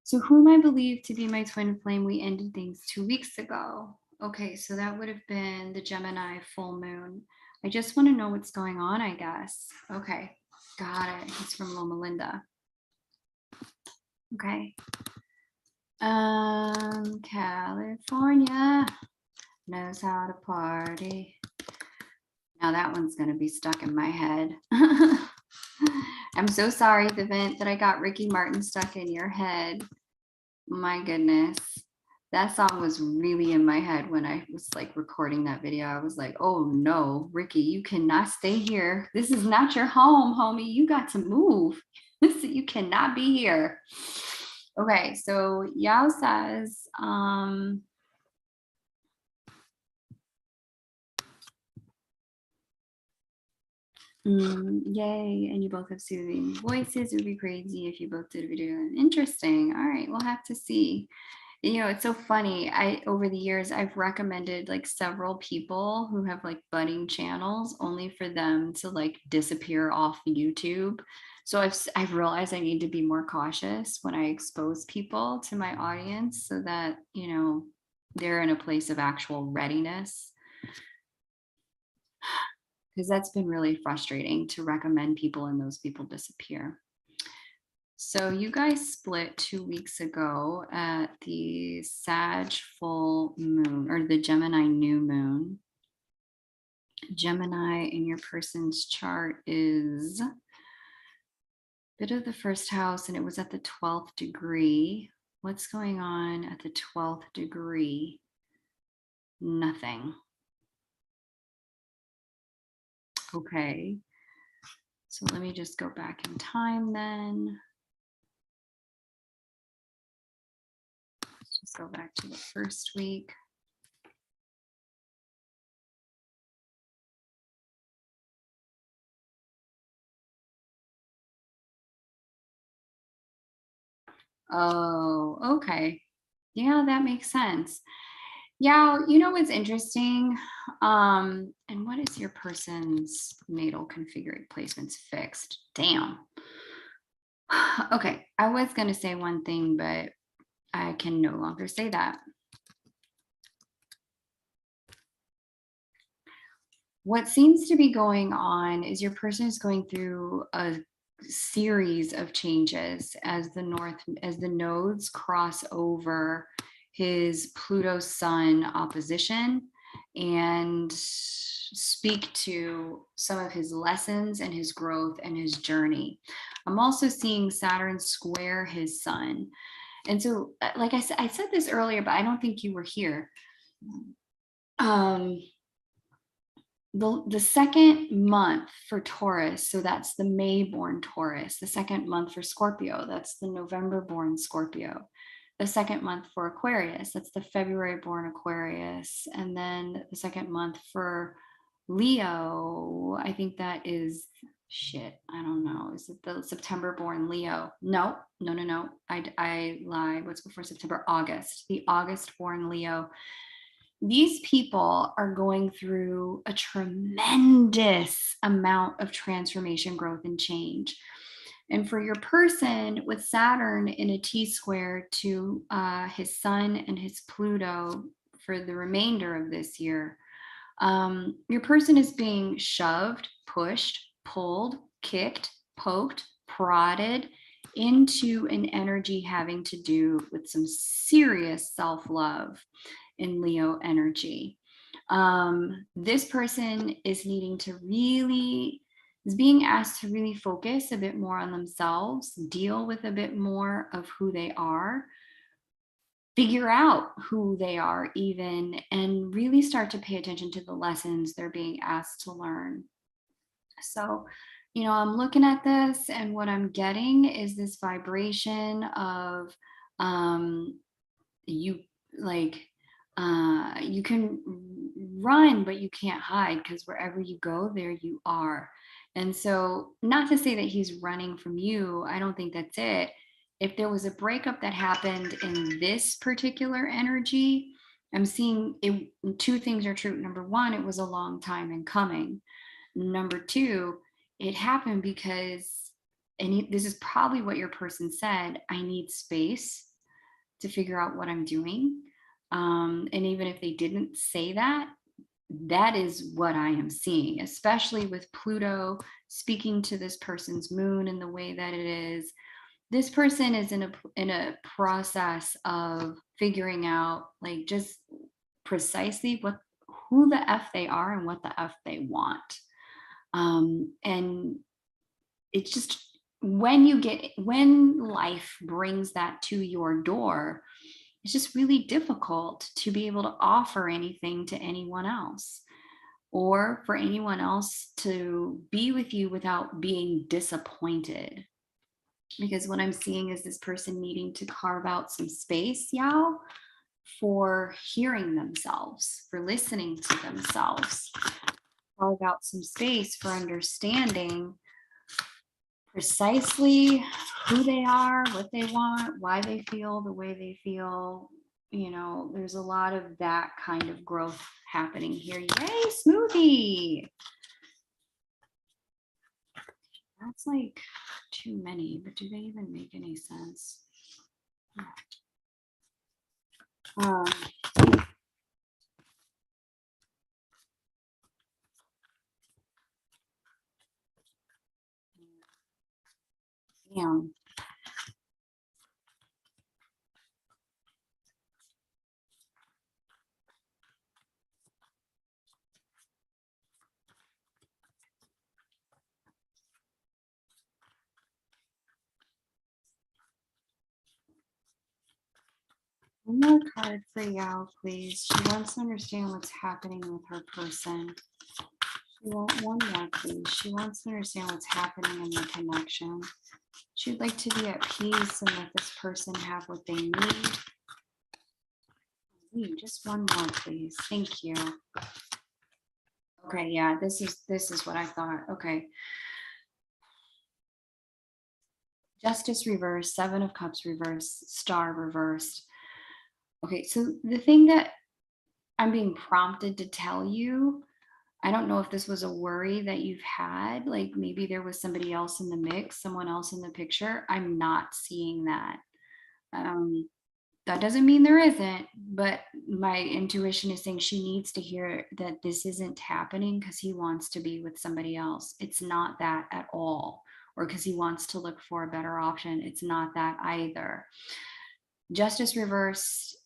So whom I believe to be my twin flame, we ended things 2 weeks ago. Okay, so that would have been the Gemini full moon. I just want to know what's going on, I guess. Okay, got it. He's from Loma Linda. Okay. California knows how to party. Now that one's going to be stuck in my head. I'm so sorry, the vent, that I got Ricky Martin stuck in your head. My goodness. That song was really in my head when I was like recording that video. I was like, oh no, Ricky, you cannot stay here. This is not your home, homie. You got to move. You cannot be here. Okay, so Yao says, yay, and you both have soothing voices. It would be crazy if you both did a video. Interesting. All right, we'll have to see. You know, it's so funny. Over the years, I've recommended like several people who have like budding channels only for them to like disappear off YouTube. So I've realized I need to be more cautious when I expose people to my audience so that, you know, they're in a place of actual readiness. Because that's been really frustrating to recommend people and those people disappear. So you guys split 2 weeks ago at the Sag full moon or the Gemini new moon. Gemini in your person's chart is a bit of the first house, and it was at the 12th degree. What's going on at the 12th degree? Nothing. Okay. So let me just go back in time then. Let's just go back to the first week. Oh, okay. Yeah, that makes sense. Yeah, you know what's interesting? And what is your person's natal configured placements fixed? Damn. Okay, I was going to say one thing, but I can no longer say that. What seems to be going on is your person is going through a series of changes as the nodes cross over his Pluto Sun opposition, and speak to some of his lessons and his growth and his journey. I'm also seeing Saturn square his sun. And so, like I said this earlier, but I don't think you were here. The second month for Taurus, so that's the May born Taurus. The second month for Scorpio, that's the November born Scorpio. The second month for Aquarius, that's the February born Aquarius. And then the second month for Leo, I think that is shit. I don't know. Is it the September born Leo? No. I lie. What's before September? August. The August born Leo. These people are going through a tremendous amount of transformation, growth, and change. And for your person with Saturn in a T-square to his Sun and his Pluto for the remainder of this year, your person is being shoved, pushed, pulled, kicked, poked, prodded into an energy having to do with some serious self-love in Leo energy. This person is needing to is being asked to really focus a bit more on themselves, deal with a bit more of who they are, figure out who they are even, and really start to pay attention to the lessons they're being asked to learn. So, I'm looking at this, and what I'm getting is this vibration of you can run, but you can't hide, because wherever you go, there you are. And so, not to say that he's running from you, I don't think that's it. If there was a breakup that happened in this particular energy, I'm seeing it, two things are true. Number one, it was a long time in coming. Number two, it happened because, and this is probably what your person said, I need space to figure out what I'm doing. And even if they didn't say that, that is what I am seeing, especially with Pluto speaking to this person's moon in the way that it is. This person is in a process of figuring out, like, just precisely who the F they are and what the F they want. And it's just when life brings that to your door, it's just really difficult to be able to offer anything to anyone else, or for anyone else to be with you without being disappointed. Because what I'm seeing is this person needing to carve out some space, Yao, for hearing themselves, for listening to themselves, carve out some space for understanding precisely who they are, what they want, why they feel the way they feel. There's a lot of that kind of growth happening here. Yay, smoothie. That's like too many, but do they even make any sense? Yeah. One more card for Yao, please. She wants to understand what's happening with her person. One more, please. She wants to understand what's happening in the connection. She'd like to be at peace and let this person have what they need. Just one more, please. Thank you. Okay, yeah, this is what I thought. Okay. Justice reversed, Seven of Cups reversed, Star reversed. Okay, so the thing that I'm being prompted to tell you, I don't know if this was a worry that you've had, like maybe there was somebody else in the mix, someone else in the picture. I'm not seeing that. That doesn't mean there isn't, but my intuition is saying she needs to hear that this isn't happening because he wants to be with somebody else. It's not that at all. Or because he wants to look for a better option. It's not that either. Justice reversed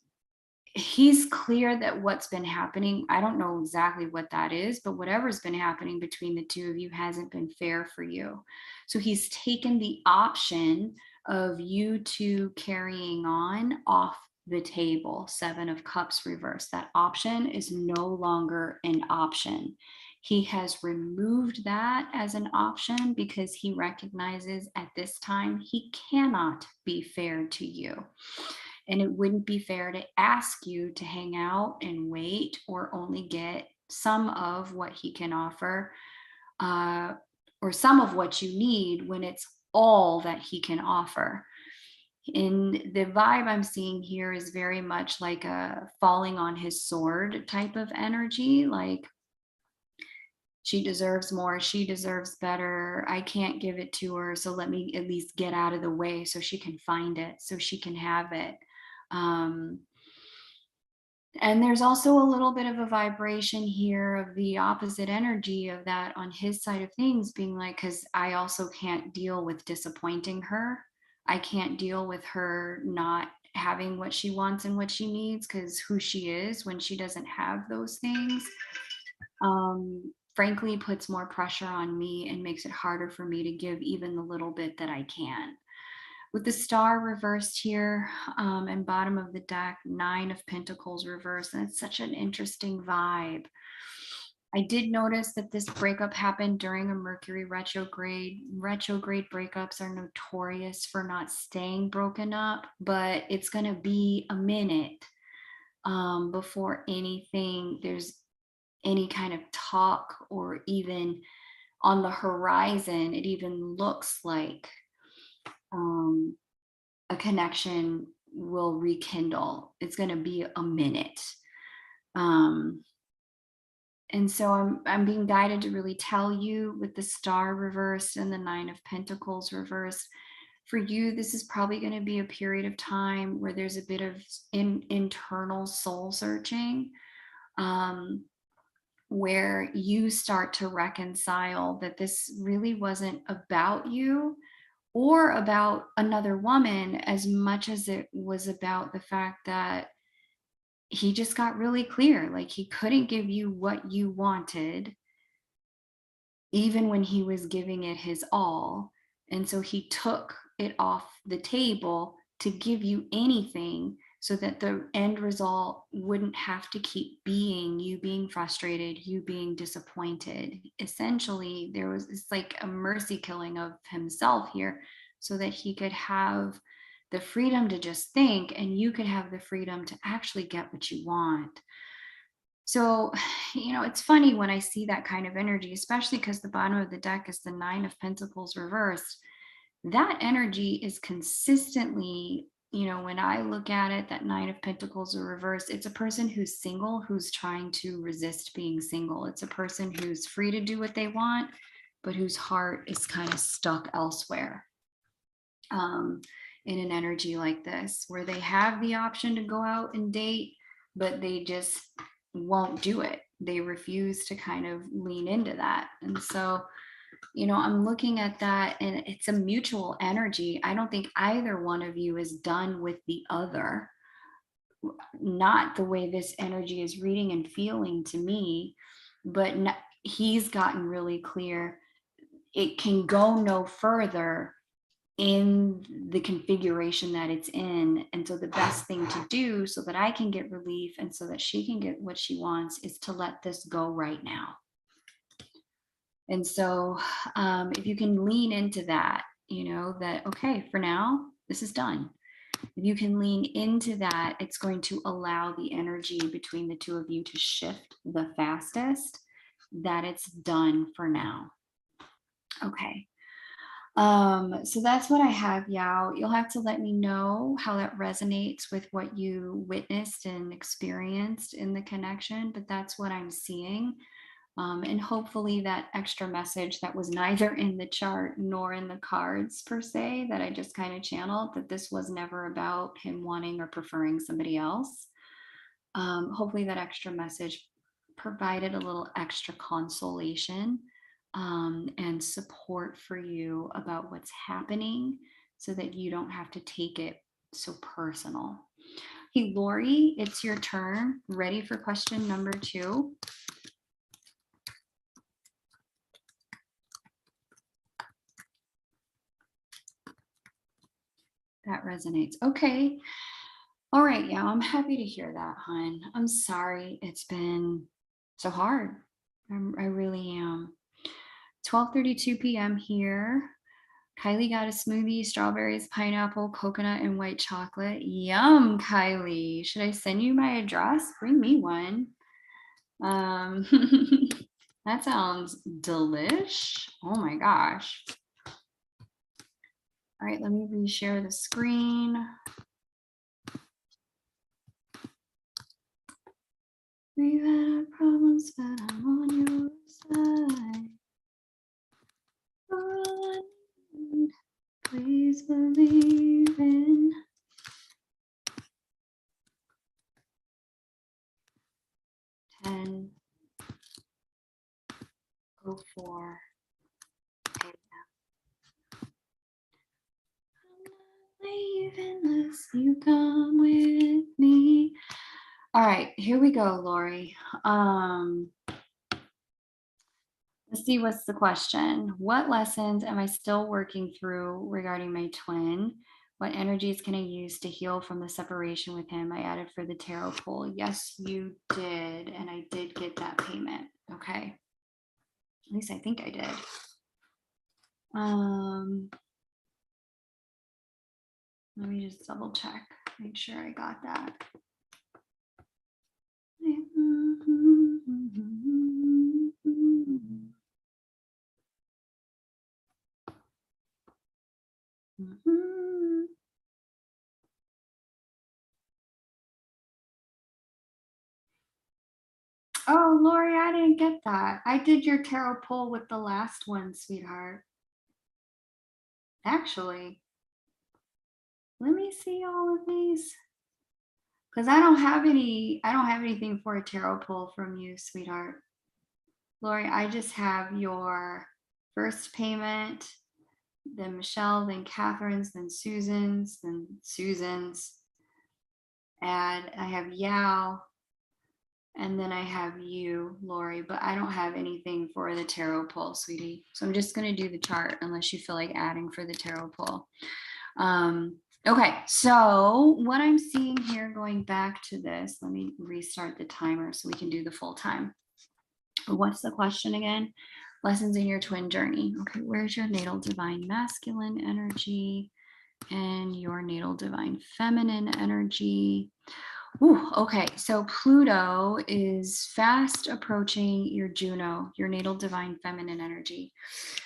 he's clear that what's been happening, I don't know exactly what that is, but whatever's been happening between the two of you hasn't been fair for you. So he's taken the option of you two carrying on off the table. 7 of Cups reversed. That option is no longer an option. He has removed that as an option because he recognizes at this time he cannot be fair to you. And it wouldn't be fair to ask you to hang out and wait or only get some of what he can offer, or some of what you need when it's all that he can offer. And the vibe I'm seeing here is very much like a falling on his sword type of energy. Like, she deserves more, she deserves better, I can't give it to her, so let me at least get out of the way so she can find it, so she can have it. And there's also a little bit of a vibration here of the opposite energy of that on his side of things, being like, because I also can't deal with disappointing her. I can't deal with her not having what she wants and what she needs, because who she is when she doesn't have those things, frankly, puts more pressure on me and makes it harder for me to give even the little bit that I can. With the star reversed here, and bottom of the deck, 9 of Pentacles reversed, and it's such an interesting vibe. I did notice that this breakup happened during a Mercury retrograde. Retrograde breakups are notorious for not staying broken up, but it's going to be a minute before there's any kind of talk, or even on the horizon, it even looks like a connection will rekindle. It's going to be a minute. And so I'm being guided to really tell you, with the star reversed and the 9 of Pentacles reversed, for you, this is probably going to be a period of time where there's a bit of internal soul searching, where you start to reconcile that this really wasn't about you or about another woman as much as it was about the fact that he just got really clear, like he couldn't give you what you wanted, even when he was giving it his all. And so he took it off the table to give you anything, so that the end result wouldn't have to keep being you being frustrated, you being disappointed. Essentially, it's like a mercy killing of himself here, so that he could have the freedom to just think, and you could have the freedom to actually get what you want. So, it's funny when I see that kind of energy, especially because the bottom of the deck is the 9 of Pentacles reversed. That energy is consistently, when I look at it, that 9 of Pentacles are reversed. It's a person who's single, who's trying to resist being single. It's a person who's free to do what they want, but whose heart is kind of stuck elsewhere. In an energy like this, where they have the option to go out and date, but they just won't do it. They refuse to kind of lean into that. And so, I'm looking at that, and it's a mutual energy. I don't think either one of you is done with the other. Not the way this energy is reading and feeling to me, but he's gotten really clear. It can go no further in the configuration that it's in. And so the best thing to do, so that I can get relief and so that she can get what she wants, is to let this go right now. And so if you can lean into that, that, okay, for now, this is done. If you can lean into that, it's going to allow the energy between the two of you to shift the fastest, that it's done for now. Okay. So that's what I have, Yao. You'll have to let me know how that resonates with what you witnessed and experienced in the connection, but that's what I'm seeing. And hopefully that extra message that was neither in the chart nor in the cards per se, that I just kind of channeled, that this was never about him wanting or preferring somebody else. Hopefully that extra message provided a little extra consolation and support for you about what's happening, so that you don't have to take it so personal. Hey, Lori, it's your turn. Ready for question number 2? That resonates. Okay. All right. Yeah, I'm happy to hear that, hon. I'm sorry it's been so hard. I really am. 12:32 p.m. here. Kylie got a smoothie, strawberries, pineapple, coconut, and white chocolate. Yum, Kylie. Should I send you my address? Bring me one. That sounds delish. Oh my gosh. All right, let me reshare the screen. We've had our problems, but I'm on your side. All I need, please believe in. 10, 04. Leave unless you come with me. All right, here we go, Lori. Let's see, what's the question? What lessons am I still working through regarding my twin? What energies can I use to heal from the separation with him? I added for the tarot pool. Yes, you did. And I did get that payment. Okay. At least I think I did. Let me just double check, make sure I got that. Oh, Lori, I didn't get that. I did your tarot pull with the last one, sweetheart. Actually, let me see all of these. Because I don't have anything for a tarot pull from you, sweetheart. Lori, I just have your first payment, then Michelle, then Catherine's, then Susan's, and I have Yao, and then I have you, Lori, but I don't have anything for the tarot pull, sweetie. So I'm just going to do the chart unless you feel like adding for the tarot pull. Okay, so what I'm seeing here, going back to this, let me restart the timer so we can do the full time. What's the question again? Lessons in your twin journey. Okay, where's your natal divine masculine energy and your natal divine feminine energy? Ooh, okay, so Pluto is fast approaching your Juno, your natal divine feminine energy.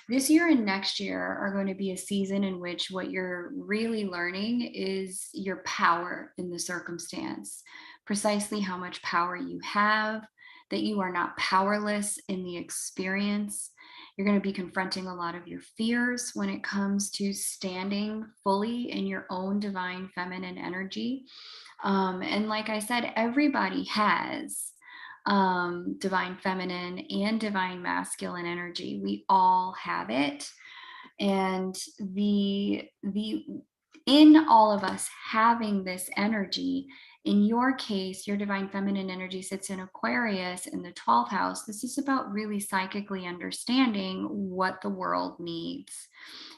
This year and next year are going to be a season in which what you're really learning is your power in the circumstance, precisely how much power you have, that you are not powerless in the experience. You're going to be confronting a lot of your fears when it comes to standing fully in your own divine feminine energy. And like I said, everybody has divine feminine and divine masculine energy. We all have it. And in all of us having this energy, in your case, your divine feminine energy sits in Aquarius in the 12th house. This is about really psychically understanding what the world needs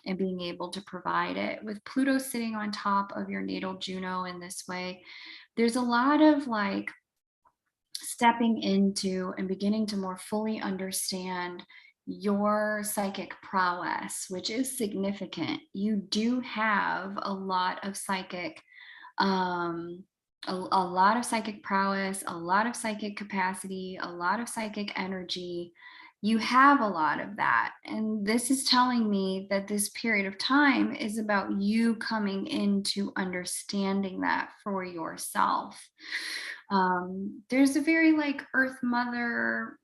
and being able to provide it. With Pluto sitting on top of your natal Juno in this way, there's a lot of like stepping into and beginning to more fully understand your psychic prowess, which is significant. You do have a lot of psychic a lot of psychic prowess, a lot of psychic capacity, a lot of psychic energy. You have a lot of that. And this is telling me that this period of time is about you coming into understanding that for yourself. There's a very like Earth Mother,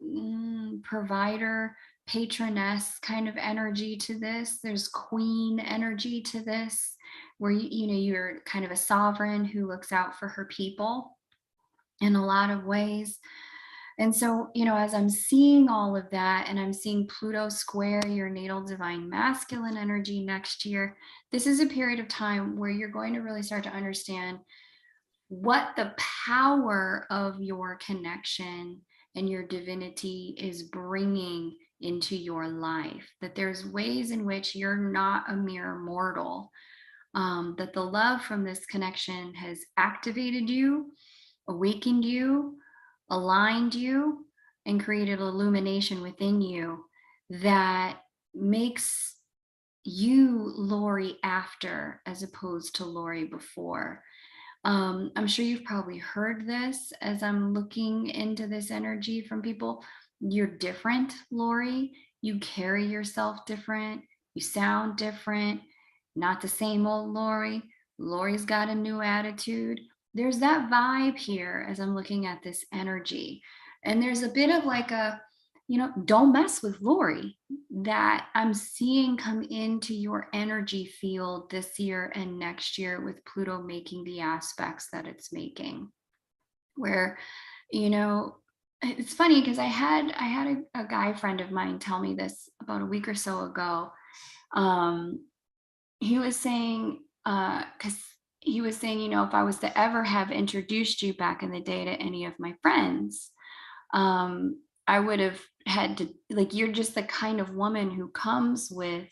provider, patroness kind of energy to this. There's queen energy to this, where you're kind of a sovereign who looks out for her people in a lot of ways. And so, as I'm seeing all of that, and I'm seeing Pluto square your natal divine masculine energy next year, this is a period of time where you're going to really start to understand what the power of your connection and your divinity is bringing into your life, that there's ways in which you're not a mere mortal, that the love from this connection has activated you, awakened you, aligned you, and created illumination within you that makes you Lori after as opposed to Lori before. I'm sure you've probably heard this as I'm looking into this energy from people. You're different, Lori. You carry yourself different. You sound different. Not the same old Lori. Lori's got a new attitude. There's that vibe here as I'm looking at this energy. And there's a bit of like a, don't mess with Lori that I'm seeing come into your energy field this year and next year with Pluto making the aspects that it's making. Where, it's funny because I had a guy friend of mine tell me this about a week or so ago. He was saying, if I was to ever have introduced you back in the day to any of my friends, I would have had to, like, you're just the kind of woman who comes with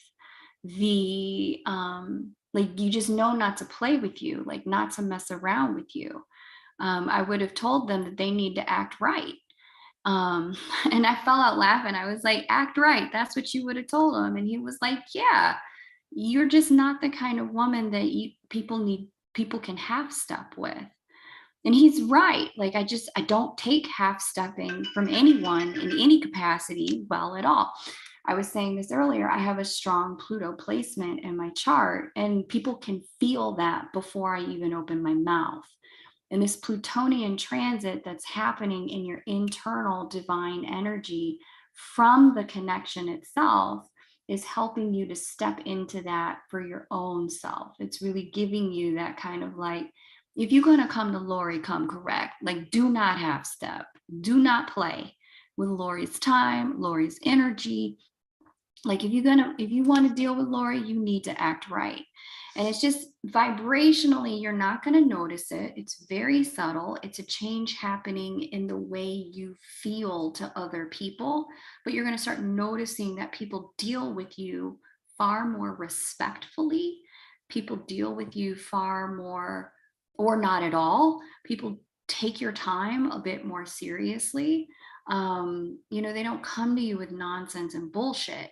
the, like, you just know not to play with you, like not to mess around with you. I would have told them that they need to act right. And I fell out laughing. I was like, act right. That's what you would have told him. And he was like, yeah, you're just not the kind of woman that people can half step with. And he's right. Like, I don't take half stepping from anyone in any capacity well at all. I was saying this earlier, I have a strong Pluto placement in my chart, and people can feel that before I even open my mouth. And this Plutonian transit that's happening in your internal divine energy from the connection itself is helping you to step into that for your own self. It's really giving you that kind of like, if you're going to come to Lori, come correct. Like, do not half step. Do not play with Lori's time, Lori's energy. Like, if you want to deal with Lori, you need to act right. And it's just vibrationally, you're not going to notice it. It's very subtle. It's a change happening in the way you feel to other people, but you're going to start noticing that people deal with you far more respectfully. People deal with you far more, or not at all. People take your time a bit more seriously. They don't come to you with nonsense and bullshit.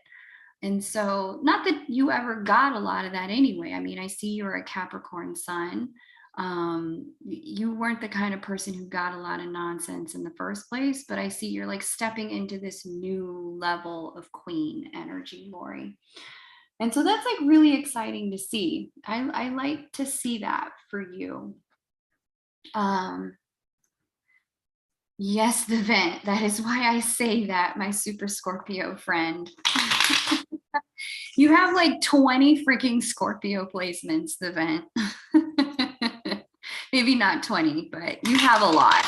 And so, not that you ever got a lot of that anyway. I mean, I see you're a Capricorn sun. You weren't the kind of person who got a lot of nonsense in the first place, but I see you're like stepping into this new level of queen energy, Lori. And so that's like really exciting to see. I like to see that for you. Yes, the vent. That is why I say that, my super Scorpio friend. You have like 20 freaking Scorpio placements, the vent. Maybe not 20, but you have a lot.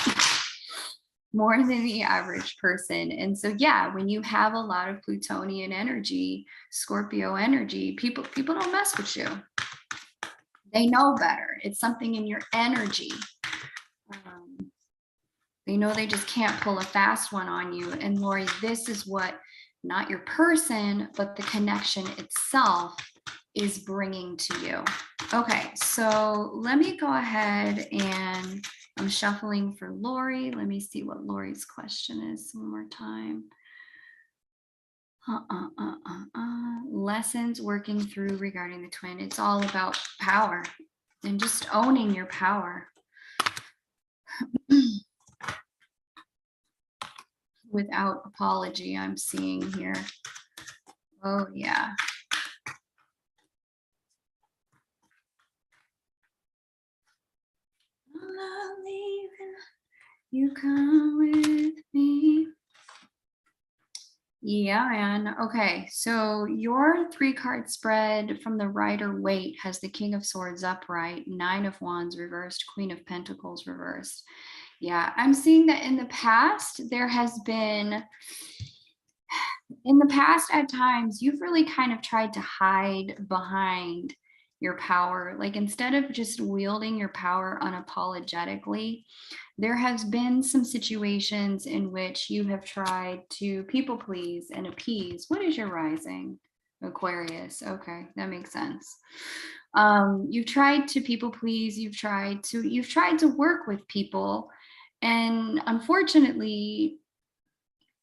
More than the average person. And so, yeah, when you have a lot of Plutonian energy, Scorpio energy, people don't mess with you. They know better. It's something in your energy. They know they just can't pull a fast one on you. And Lori, this is what not your person, but the connection itself is bringing to you. Okay, so let me go ahead and I'm shuffling for Lori. Let me see what Lori's question is one more time. Lessons working through regarding the twin. It's all about power and just owning your power. Without apology, I'm seeing here. Oh, yeah. I'm not leaving. You come with me. Yeah, man. Okay, so your 3-card spread from the Rider Waite has the King of Swords upright, 9 of Wands reversed, Queen of Pentacles reversed. Yeah, I'm seeing that in the past, at times, you've really kind of tried to hide behind your power. Like instead of just wielding your power unapologetically, there has been some situations in which you have tried to people please and appease. What is your rising? Aquarius. Okay, that makes sense. You've tried to people please, you've tried to work with people, and unfortunately,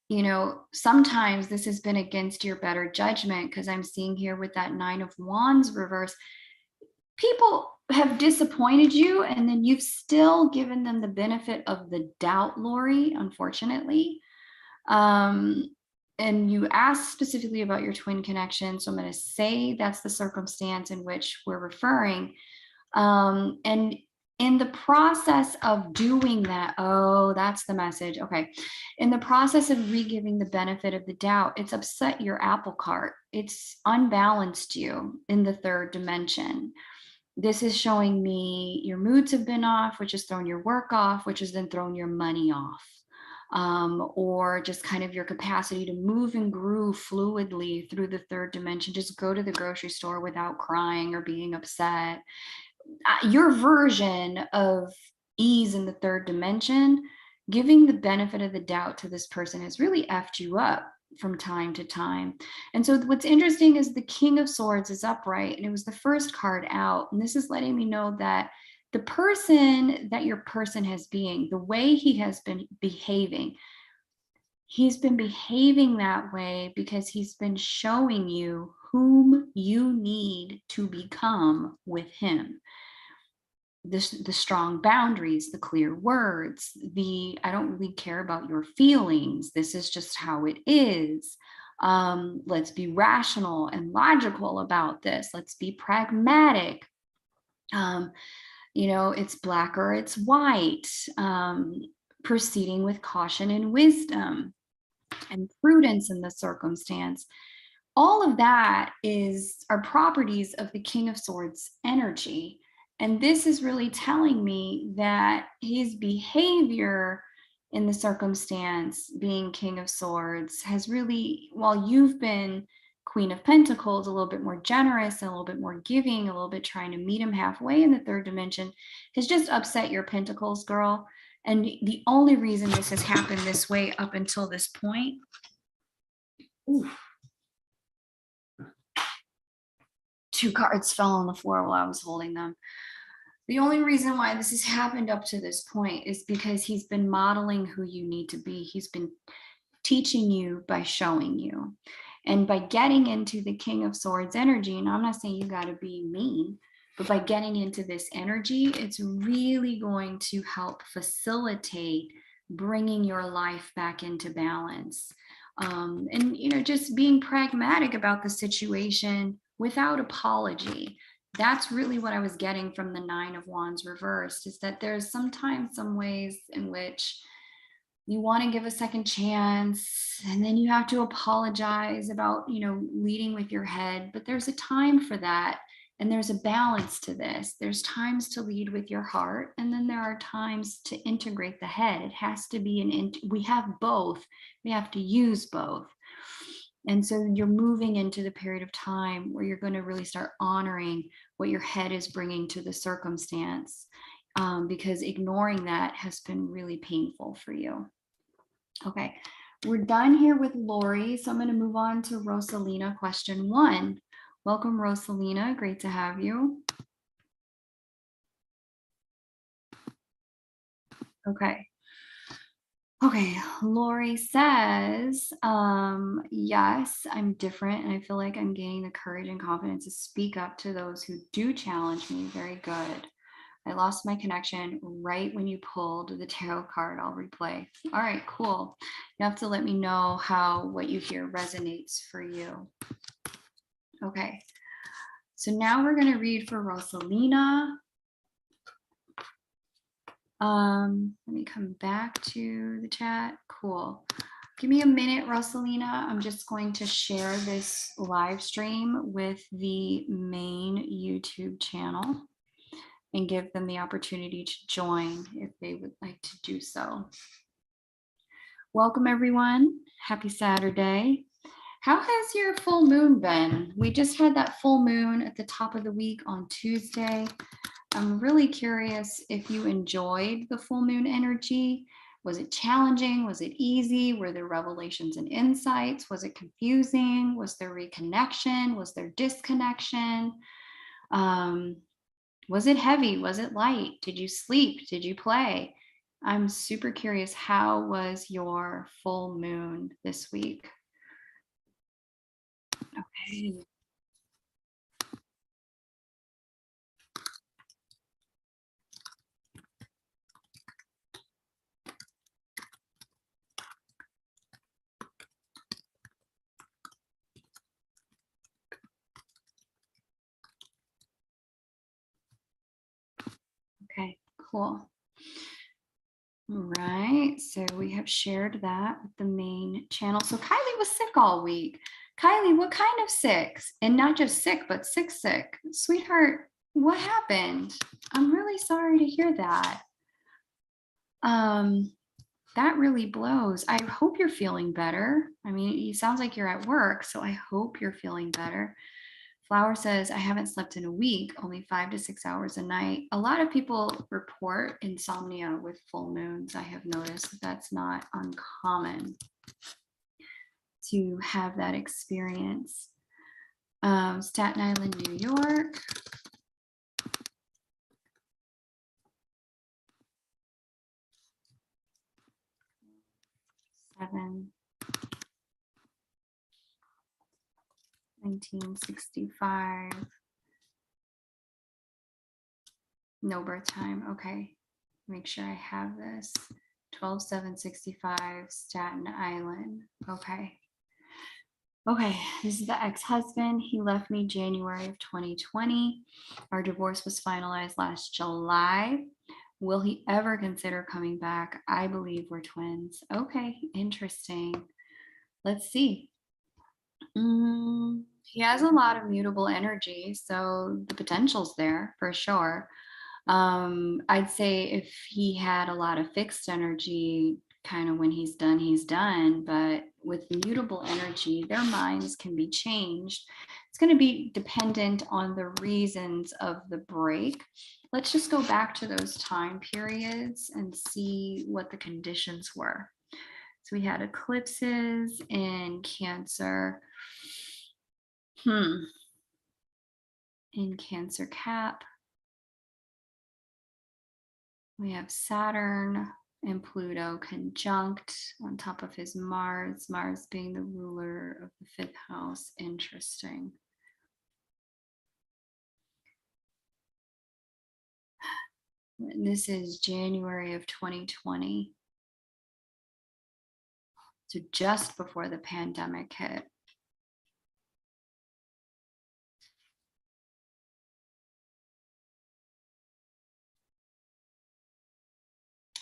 you know, sometimes this has been against your better judgment, because I'm seeing here with that 9 of Wands reverse, people have disappointed you and then you've still given them the benefit of the doubt, Lori, unfortunately. And you asked specifically about your twin connection, so I'm going to say that's the circumstance in which we're referring. And in the process of doing that, oh, that's the message. Okay. In the process of re-giving the benefit of the doubt, it's upset your apple cart. It's unbalanced you in the third dimension. This is showing me your moods have been off, which has thrown your work off, which has then thrown your money off. Or just kind of your capacity to move and groove fluidly through the third dimension. Just go to the grocery store without crying or being upset. Your version of ease in the third dimension, giving the benefit of the doubt to this person has really effed you up from time to time. And so what's interesting is the King of Swords is upright, and it was the first card out. And this is letting me know that the person that your person has been, the way he has been behaving, he's been behaving that way because he's been showing you whom you need to become with him. The strong boundaries, the clear words, I don't really care about your feelings. This is just how it is. Let's be rational and logical about this. Let's be pragmatic. You know, it's black or it's white. Proceeding with caution and wisdom and prudence in the circumstance. All of that are properties of the King of Swords energy. And this is really telling me that his behavior in the circumstance, being King of Swords, has really, while you've been Queen of Pentacles, a little bit more generous and a little bit more giving, a little bit trying to meet him halfway in the third dimension, has just upset your Pentacles, girl. And the only reason this has happened this way up until this point, oof, 2 cards fell on the floor while I was holding them. The only reason why this has happened up to this point is because he's been modeling who you need to be. He's been teaching you by showing you. And by getting into the King of Swords energy, and I'm not saying you got to be mean, but by getting into this energy, it's really going to help facilitate bringing your life back into balance. And, you know, just being pragmatic about the situation without apology. That's really what I was getting from the 9 of Wands reversed, is that there's sometimes some ways in which you want to give a second chance and then you have to apologize about, you know, leading with your head, but there's a time for that. And there's a balance to this. There's times to lead with your heart, and then there are times to integrate the head. It has to be we have both. We have to use both. And so you're moving into the period of time where you're going to really start honoring what your head is bringing to the circumstance, because ignoring that has been really painful for you. Okay, we're done here with Lori. So I'm going to move on to Rosalina, question 1. Welcome, Rosalina. Great to have you. Okay. Okay, Lori says, yes, I'm different, and I feel like I'm gaining the courage and confidence to speak up to those who do challenge me. Very good. I lost my connection right when you pulled the tarot card. I'll replay. All right, cool. You have to let me know what you hear resonates for you. Okay, so now we're going to read for Rosalina. Let me come back to the chat. Cool. Give me a minute, Rosalina. I'm just going to share this live stream with the main YouTube channel and give them the opportunity to join if they would like to do so. Welcome, everyone. Happy Saturday. How has your full moon been? We just had that full moon at the top of the week on Tuesday. I'm really curious if you enjoyed the full moon energy. Was it challenging? Was it easy? Were there revelations and insights? Was it confusing? Was there reconnection? Was there disconnection? Was it heavy? Was it light? Did you sleep? Did you play? I'm super curious. How was your full moon this week? Okay. Okay, cool. All right, so we have shared that with the main channel. So Kylie was sick all week. Kylie, what kind of sick? And not just sick, but sick. Sweetheart, what happened? I'm really sorry to hear that. That really blows. I hope you're feeling better. I mean, it sounds like you're at work, so I hope you're feeling better. Flower says, I haven't slept in a week, only 5 to 6 hours a night. A lot of people report insomnia with full moons. I have noticed that that's not uncommon to have that experience. Staten Island, New York. Seven. 1965. No birth time. Okay. Make sure I have this. 12/7/65, Staten Island. Okay. Okay, this is the ex-husband. He left me January of 2020. Our divorce was finalized last July. Will he ever consider coming back? I believe we're twins. Okay, interesting. Let's see. He has a lot of mutable energy, so the potential's there for sure. I'd say if he had a lot of fixed energy, kind of when he's done. But with mutable energy, their minds can be changed. It's going to be dependent on the reasons of the break. Let's just go back to those time periods and see what the conditions were. So we had eclipses in Cancer. In Cancer Cap. We have Saturn and Pluto conjunct on top of his Mars, Mars being the ruler of the 5th house. Interesting. And this is January of 2020. So just before the pandemic hit.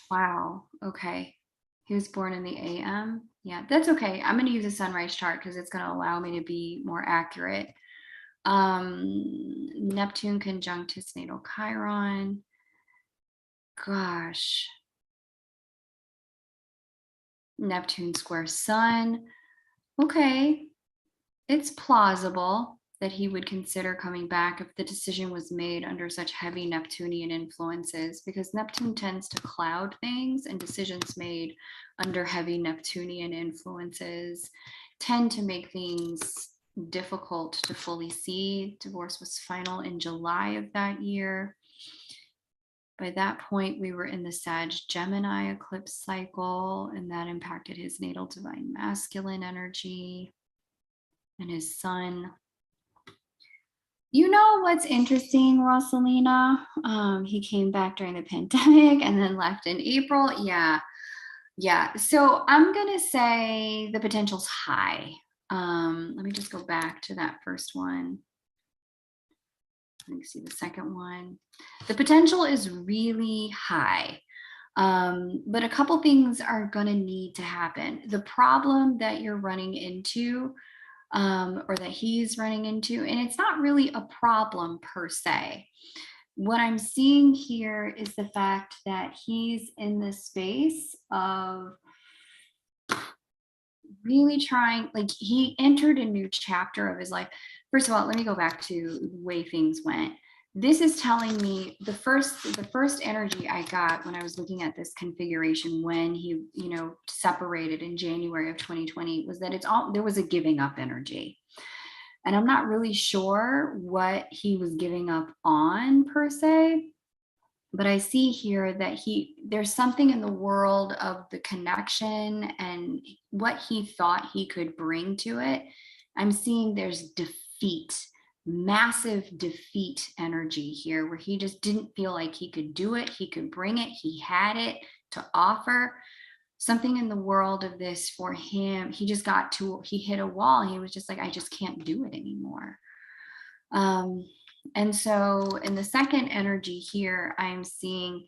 Wow. Okay. He was born in the AM. Yeah, that's okay. I'm going to use a sunrise chart because it's going to allow me to be more accurate. Neptune conjunct his natal Chiron. Gosh. Neptune square Sun. Okay. It's plausible that he would consider coming back if the decision was made under such heavy Neptunian influences, because Neptune tends to cloud things, and decisions made under heavy Neptunian influences tend to make things difficult to fully see. Divorce was final in July of that year. By that point, we were in the Sag-Gemini eclipse cycle, and that impacted his natal divine masculine energy and his sun. You know what's interesting, Rosalina? He came back during the pandemic and then left in April. Yeah. So I'm gonna say the potential's high. Let me just go back to that first one. Let me see the second one. The potential is really high. But a couple things are gonna need to happen. The problem that you're running into, or that he's running into, and it's not really a problem per se. What I'm seeing here is the fact that he's in the space of really trying, like he entered a new chapter of his life. First of all, let me go back to the way things went. This is telling me the first energy I got when I was looking at this configuration when he, separated in January of 2020 was that there was a giving up energy. And I'm not really sure what he was giving up on per se, but I see here that there's something in the world of the connection and what he thought he could bring to it. I'm seeing there's defeat, massive defeat energy here where he just didn't feel like he could do it. He could bring it. He had it to offer. Something in the world of this for him, he hit a wall. He was just like, I just can't do it anymore. And so in the second energy here, I'm seeing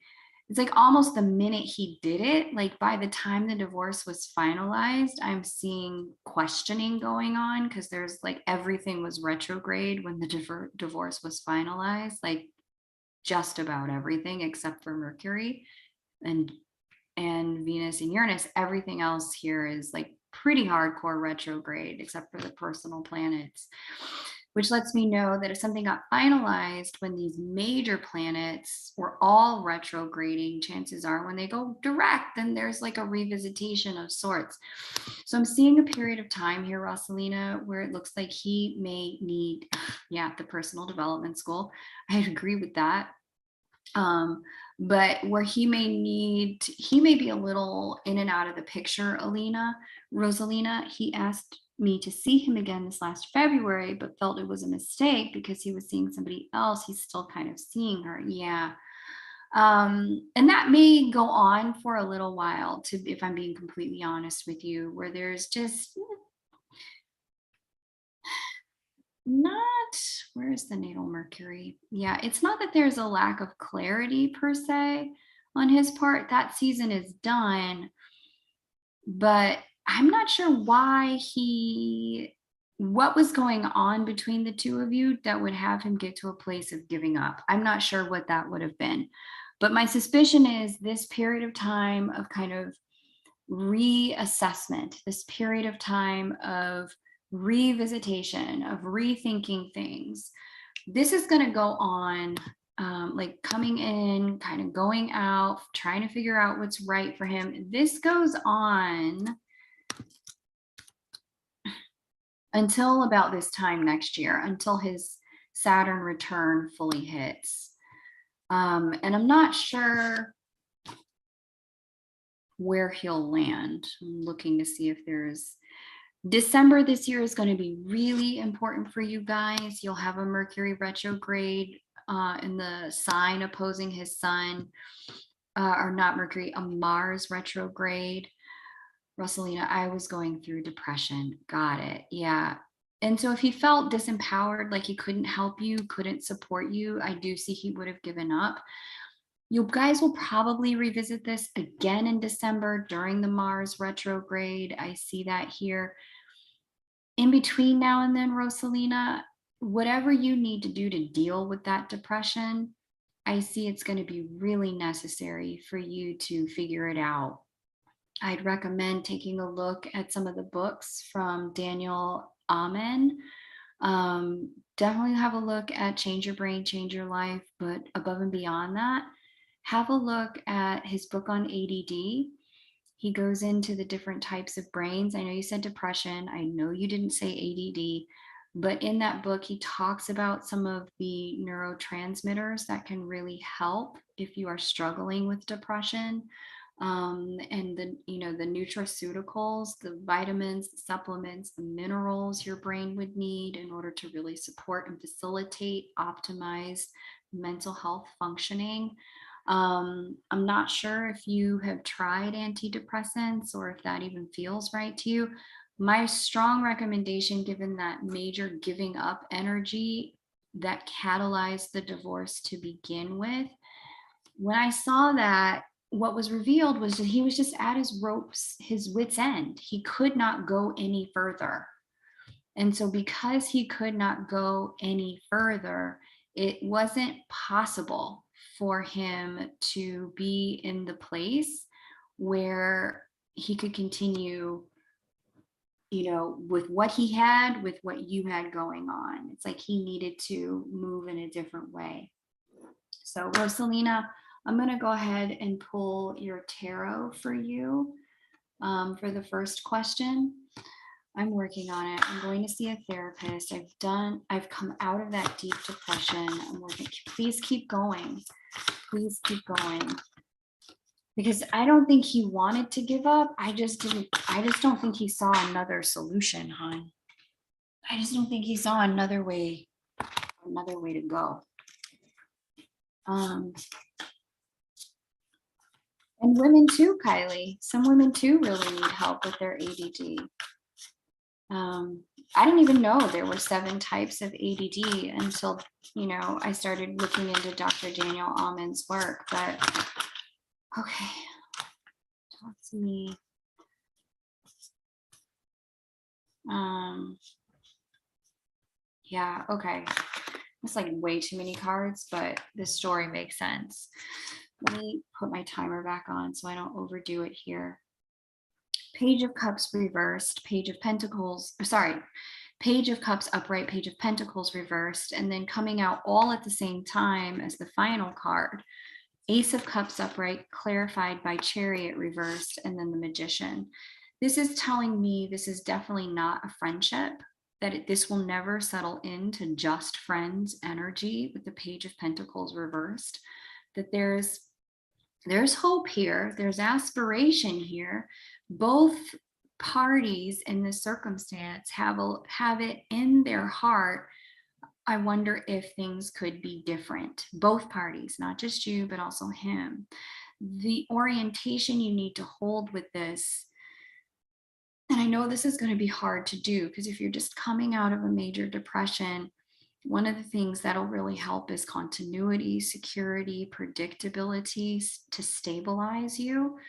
it's like almost the minute he did it, like by the time the divorce was finalized, I'm seeing questioning going on because there's like everything was retrograde when the divorce was finalized, like just about everything except for Mercury and Venus and Uranus. Everything else here is like pretty hardcore retrograde except for the personal planets, which lets me know that if something got finalized when these major planets were all retrograding, chances are when they go direct, then there's like a revisitation of sorts. So I'm seeing a period of time here, Rosalina, where it looks like he may need, the personal development school. I agree with that. But where he may be a little in and out of the picture, Rosalina. He asked me to see him again this last February, but felt it was a mistake because he was seeing somebody else. He's still kind of seeing her. Yeah. And that may go on for a little while, if I'm being completely honest with you, where there's just where is the natal Mercury? Yeah, it's not that there's a lack of clarity per se on his part. That season is done, but I'm not sure what was going on between the two of you that would have him get to a place of giving up. I'm not sure what that would have been. But my suspicion is this period of time of kind of reassessment, this period of time of revisitation, of rethinking things. This is going to go on, like coming in, kind of going out, trying to figure out what's right for him. This goes on until about this time next year, until his Saturn return fully hits. And I'm not sure where he'll land. I'm looking to see if there's December this year is going to be really important for you guys. You'll have a Mercury retrograde in the sign opposing his sun, or not Mercury, a Mars retrograde. Rosalina, I was going through depression. Got it. Yeah. And so if he felt disempowered, like he couldn't help you, couldn't support you, I do see he would have given up. You guys will probably revisit this again in December during the Mars retrograde. I see that here. In between now and then, Rosalina, whatever you need to do to deal with that depression, I see it's going to be really necessary for you to figure it out. I'd recommend taking a look at some of the books from Daniel Amen. Definitely have a look at Change Your Brain, Change Your Life, but above and beyond that, have a look at his book on ADD. He goes into the different types of brains. I know you said depression. I know you didn't say ADD, but in that book, he talks about some of the neurotransmitters that can really help if you are struggling with depression. And the nutraceuticals, the vitamins, the supplements, the minerals your brain would need in order to really support and facilitate optimized mental health functioning. I'm not sure if you have tried antidepressants or if that even feels right to you. My strong recommendation, given that major giving up energy that catalyzed the divorce to begin with, when I saw that, what was revealed was that he was just at his wit's end. He could not go any further. And so because he could not go any further, it wasn't possible for him to be in the place where he could continue you know, with what he had, with what you had going on. It's like he needed to move in a different way. So Rosalina, I'm going to go ahead and pull your tarot for you for the first question. I'm working on it. I'm going to see a therapist. I've come out of that deep depression. I'm working. Please keep going. Please keep going. Because I don't think he wanted to give up. I just don't think he saw another solution, hon. I just don't think he saw another way to go. And women too, Kylie. Some women too really need help with their ADD. I didn't even know there were 7 types of ADD until, you know, I started looking into Dr. Daniel Amen's work. But okay, talk to me. Yeah, okay. It's like way too many cards, but this story makes sense. Let me put my timer back on so I don't overdo it here. Page of Cups reversed, Page of Pentacles, sorry, Page of Cups upright, Page of Pentacles reversed, and then coming out all at the same time as the final card. Ace of Cups upright, clarified by Chariot reversed, and then the Magician. This is telling me this is definitely not a friendship, that this will never settle into just friends energy with the Page of Pentacles reversed, that there's hope here, there's aspiration here. Both parties in this circumstance have it in their heart. I wonder if things could be different. Both parties, not just you, but also him. The orientation you need to hold with this, and I know this is going to be hard to do because if you're just coming out of a major depression, one of the things that'll really help is continuity, security, predictability to stabilize you.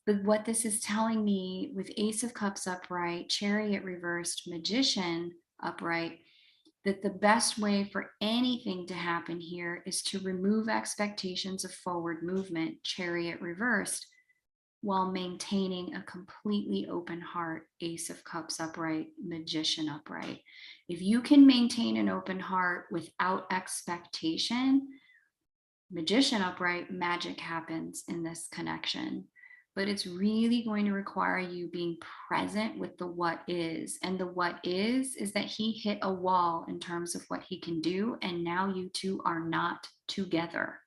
But what this is telling me with Ace of Cups upright, Chariot reversed, Magician upright, that the best way for anything to happen here is to remove expectations of forward movement, Chariot reversed, while maintaining a completely open heart, Ace of Cups upright, Magician upright. If you can maintain an open heart without expectation, Magician upright, magic happens in this connection. But it's really going to require you being present with the what is. And the what is that he hit a wall in terms of what he can do. And now you two are not together.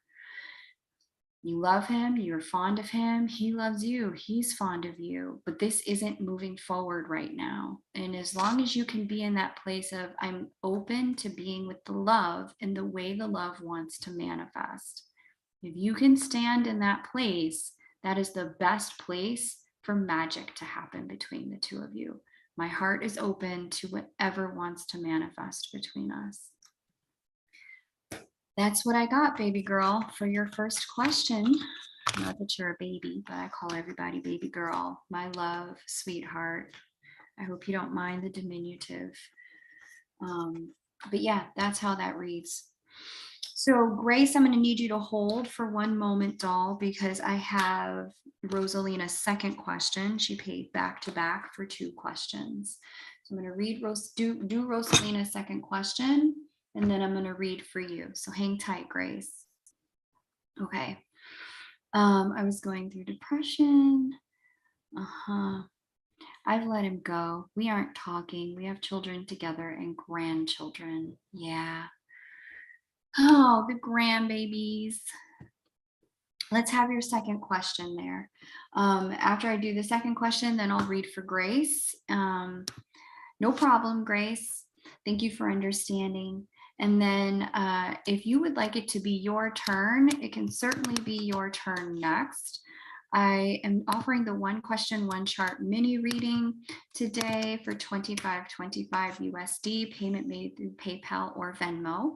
You love him, you're fond of him, he loves you, he's fond of you, but this isn't moving forward right now. And as long as you can be in that place of, I'm open to being with the love in the way the love wants to manifest. If you can stand in that place, that is the best place for magic to happen between the two of you. My heart is open to whatever wants to manifest between us. That's what I got, baby girl, for your first question. Not that you're a baby, but I call everybody baby girl. My love, sweetheart. I hope you don't mind the diminutive. But yeah, that's how that reads. So Grace, I'm going to need you to hold for one moment, doll, because I have Rosalina's second question. She paid back to back for 2 questions. So I'm going to read do Rosalina's second question, and then I'm going to read for you. So hang tight, Grace. Okay. I was going through depression. I've let him go. We aren't talking. We have children together and grandchildren. Yeah. Oh, the grandbabies. Let's have your second question there. After I do the second question, then I'll read for Grace. No problem, Grace. Thank you for understanding. And then if you would like it to be your turn, it can certainly be your turn next. I am offering the one question, one chart mini reading today for $25.25 USD, payment made through PayPal or Venmo.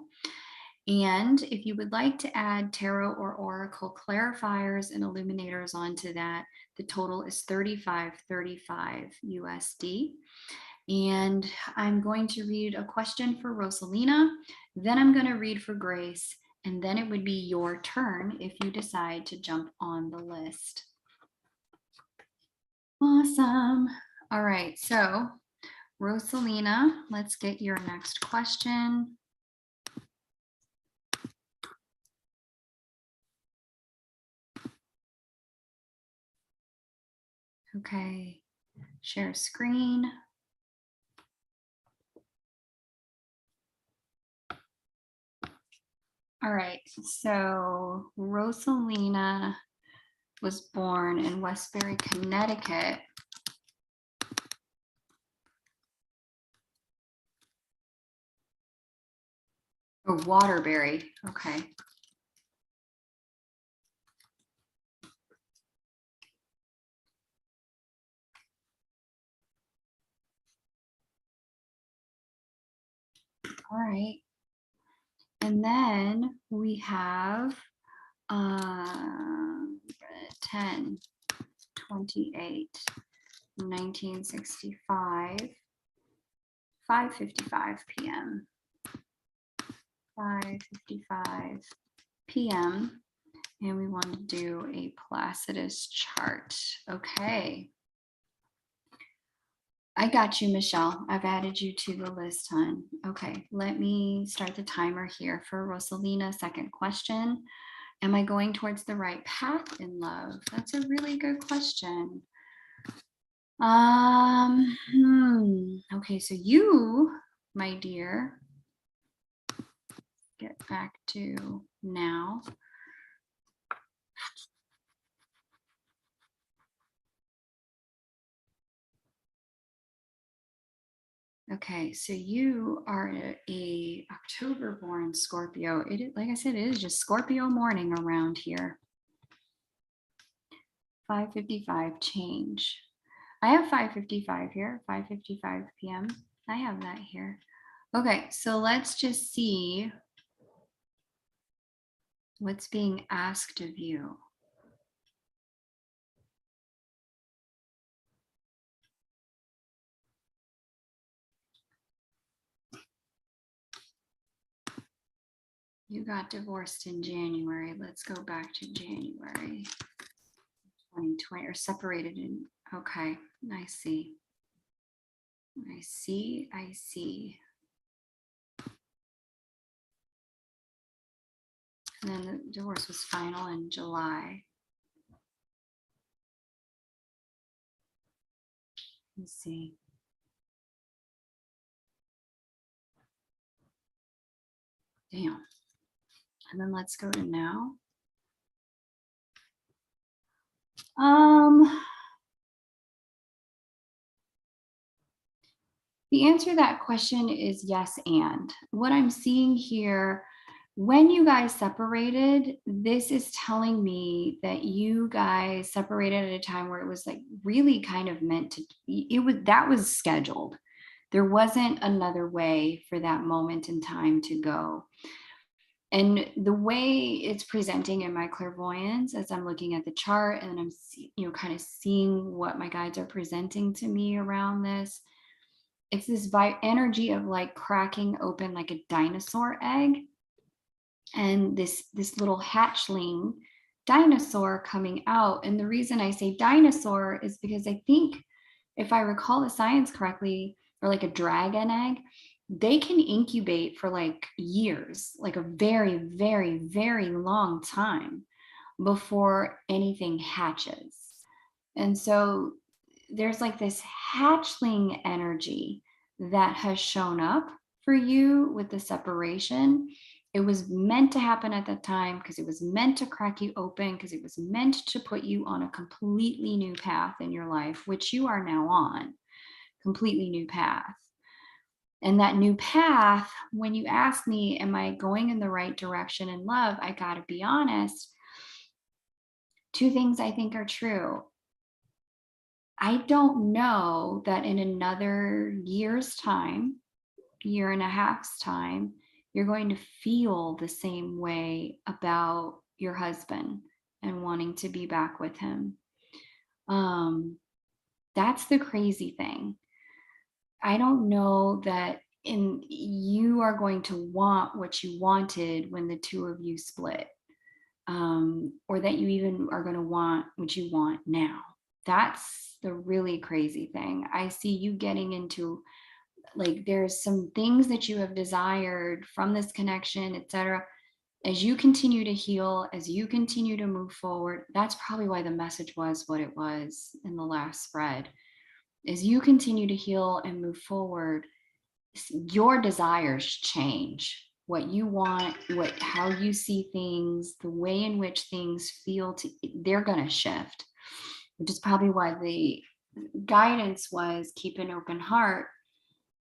And if you would like to add tarot or oracle clarifiers and illuminators onto that, the total is $35.35 USD. And I'm going to read a question for Rosalina, then I'm going to read for Grace, and then it would be your turn if you decide to jump on the list. Awesome. All right, so Rosalina, let's get your next question. Okay, share screen. All right, so Rosalina was born in Westbury, Connecticut. Or Waterbury, okay. All right. And then we have 10, 28, 1965, 5:55 p.m. 5:55 p.m. And we want to do a Placidus chart. Okay. I got you, Michelle. I've added you to the list, hon. Okay, let me start the timer here for Rosalina. Second question. Am I going towards the right path in love? That's a really good question. Okay, so you, my dear, get back to now. Okay, so you are a October born Scorpio. It is, like I said, it is just Scorpio morning around here. 5:55 change. I have 5:55 here, 5:55 p.m. I have that here. Okay, so let's just see what's being asked of you. You got divorced in January. Let's go back to January 2020, or separated in, okay, I see. I see, I see. And then the divorce was final in July. Let's see. Damn. And then let's go to now. The answer to that question is yes, and. What I'm seeing here, when you guys separated, this is telling me that you guys separated at a time where it was like really kind of meant to, that was scheduled. There wasn't another way for that moment in time to go. And the way it's presenting in my clairvoyance, as I'm looking at the chart and I'm kind of seeing what my guides are presenting to me around this, it's this energy of like cracking open like a dinosaur egg, and this little hatchling dinosaur coming out. And the reason I say dinosaur is because I think, if I recall the science correctly, or like a dragon egg, they can incubate for like years, like a very, very, very long time before anything hatches. And so there's like this hatchling energy that has shown up for you with the separation. It was meant to happen at that time because it was meant to crack you open, because it was meant to put you on a completely new path in your life, which you are now on, completely new path. And that new path, when you ask me, am I going in the right direction in love? I got to be honest. Two things I think are true. I don't know that in another year's time, year and a half's time, you're going to feel the same way about your husband and wanting to be back with him. That's the crazy thing. I don't know that you are going to want what you wanted when the two of you split, or that you even are going to want what you want now. That's the really crazy thing. I see you getting into like there's some things that you have desired from this connection, etc. As you continue to heal, as you continue to move forward, that's probably why the message was what it was in the last spread. As you continue to heal and move forward, your desires change. What you want, how you see things, the way in which things feel, they're going to shift, which is probably why the guidance was keep an open heart,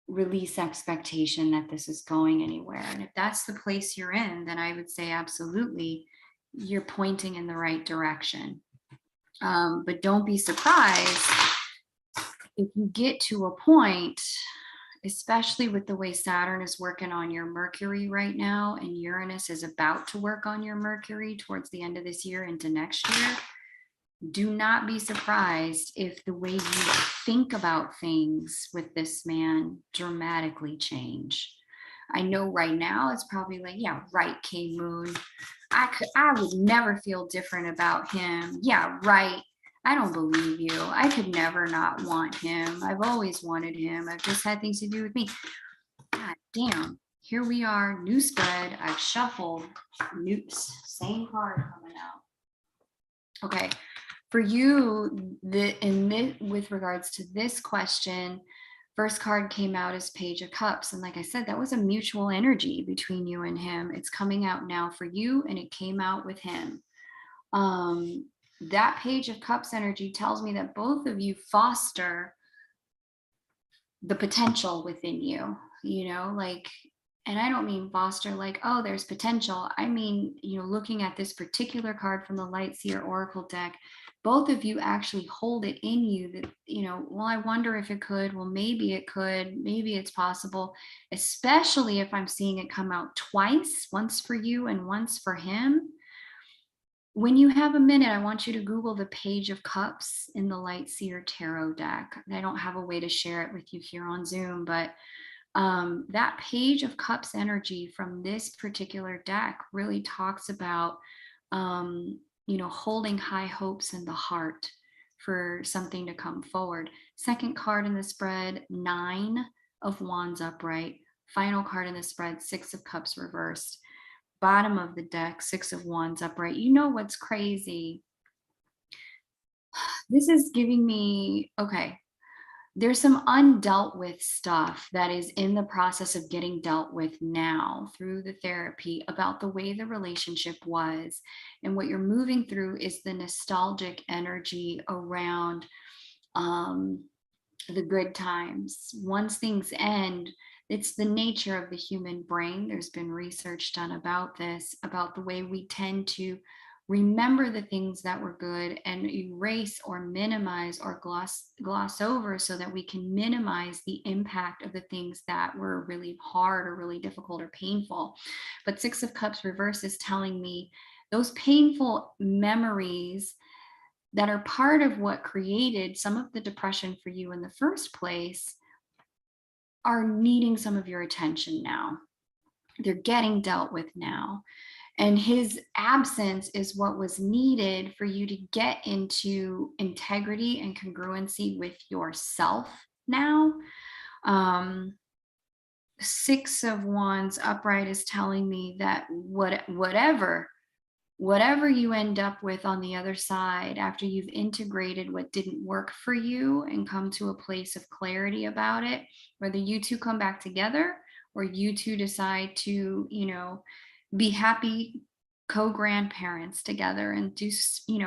release expectation that this is going anywhere. And if that's the place you're in, then I would say absolutely you're pointing in the right direction. But don't be surprised if you get to a point, especially with the way Saturn is working on your Mercury right now, and Uranus is about to work on your Mercury towards the end of this year into next year. Do not be surprised if the way you think about things with this man dramatically change. I know right now it's probably like, yeah, right, K Moon. I would never feel different about him. Yeah, right. I don't believe you. I could never not want him. I've always wanted him. I've just had things to do with me. God damn. Here we are, new spread. I've shuffled. Same card coming out. Okay. For you, with regards to this question, first card came out as Page of Cups. And like I said, that was a mutual energy between you and him. It's coming out now for you, and it came out with him. That Page of Cups energy tells me that both of you foster the potential within you, like, and I don't mean foster like, oh, there's potential. I mean, looking at this particular card from the Light Seer Oracle deck, both of you actually hold it in you that, well, I wonder if it could. Well, maybe it could. Maybe it's possible, especially if I'm seeing it come out twice, once for you and once for him. When you have a minute, I want you to Google the Page of Cups in the Light Seer Tarot deck. I don't have a way to share it with you here on Zoom, but that Page of Cups energy from this particular deck really talks about holding high hopes in the heart for something to come forward. Second card in the spread, 9 of Wands upright. Final card in the spread, 6 of Cups reversed. Bottom of the deck, 6 of Wands upright. You know what's crazy? This is giving me, okay, there's some undealt with stuff that is in the process of getting dealt with now through the therapy about the way the relationship was. And what you're moving through is the nostalgic energy around the good times. Once things end, it's the nature of the human brain. There's been research done about this, about the way we tend to remember the things that were good and erase or minimize or gloss over so that we can minimize the impact of the things that were really hard or really difficult or painful. But 6 of Cups reverse is telling me those painful memories that are part of what created some of the depression for you in the first place are needing some of your attention now. They're getting dealt with now. And his absence is what was needed for you to get into integrity and congruency with yourself now. 6 of Wands upright is telling me that whatever you end up with on the other side, after you've integrated what didn't work for you and come to a place of clarity about it, whether you two come back together or you two decide to, be happy co-grandparents together and do,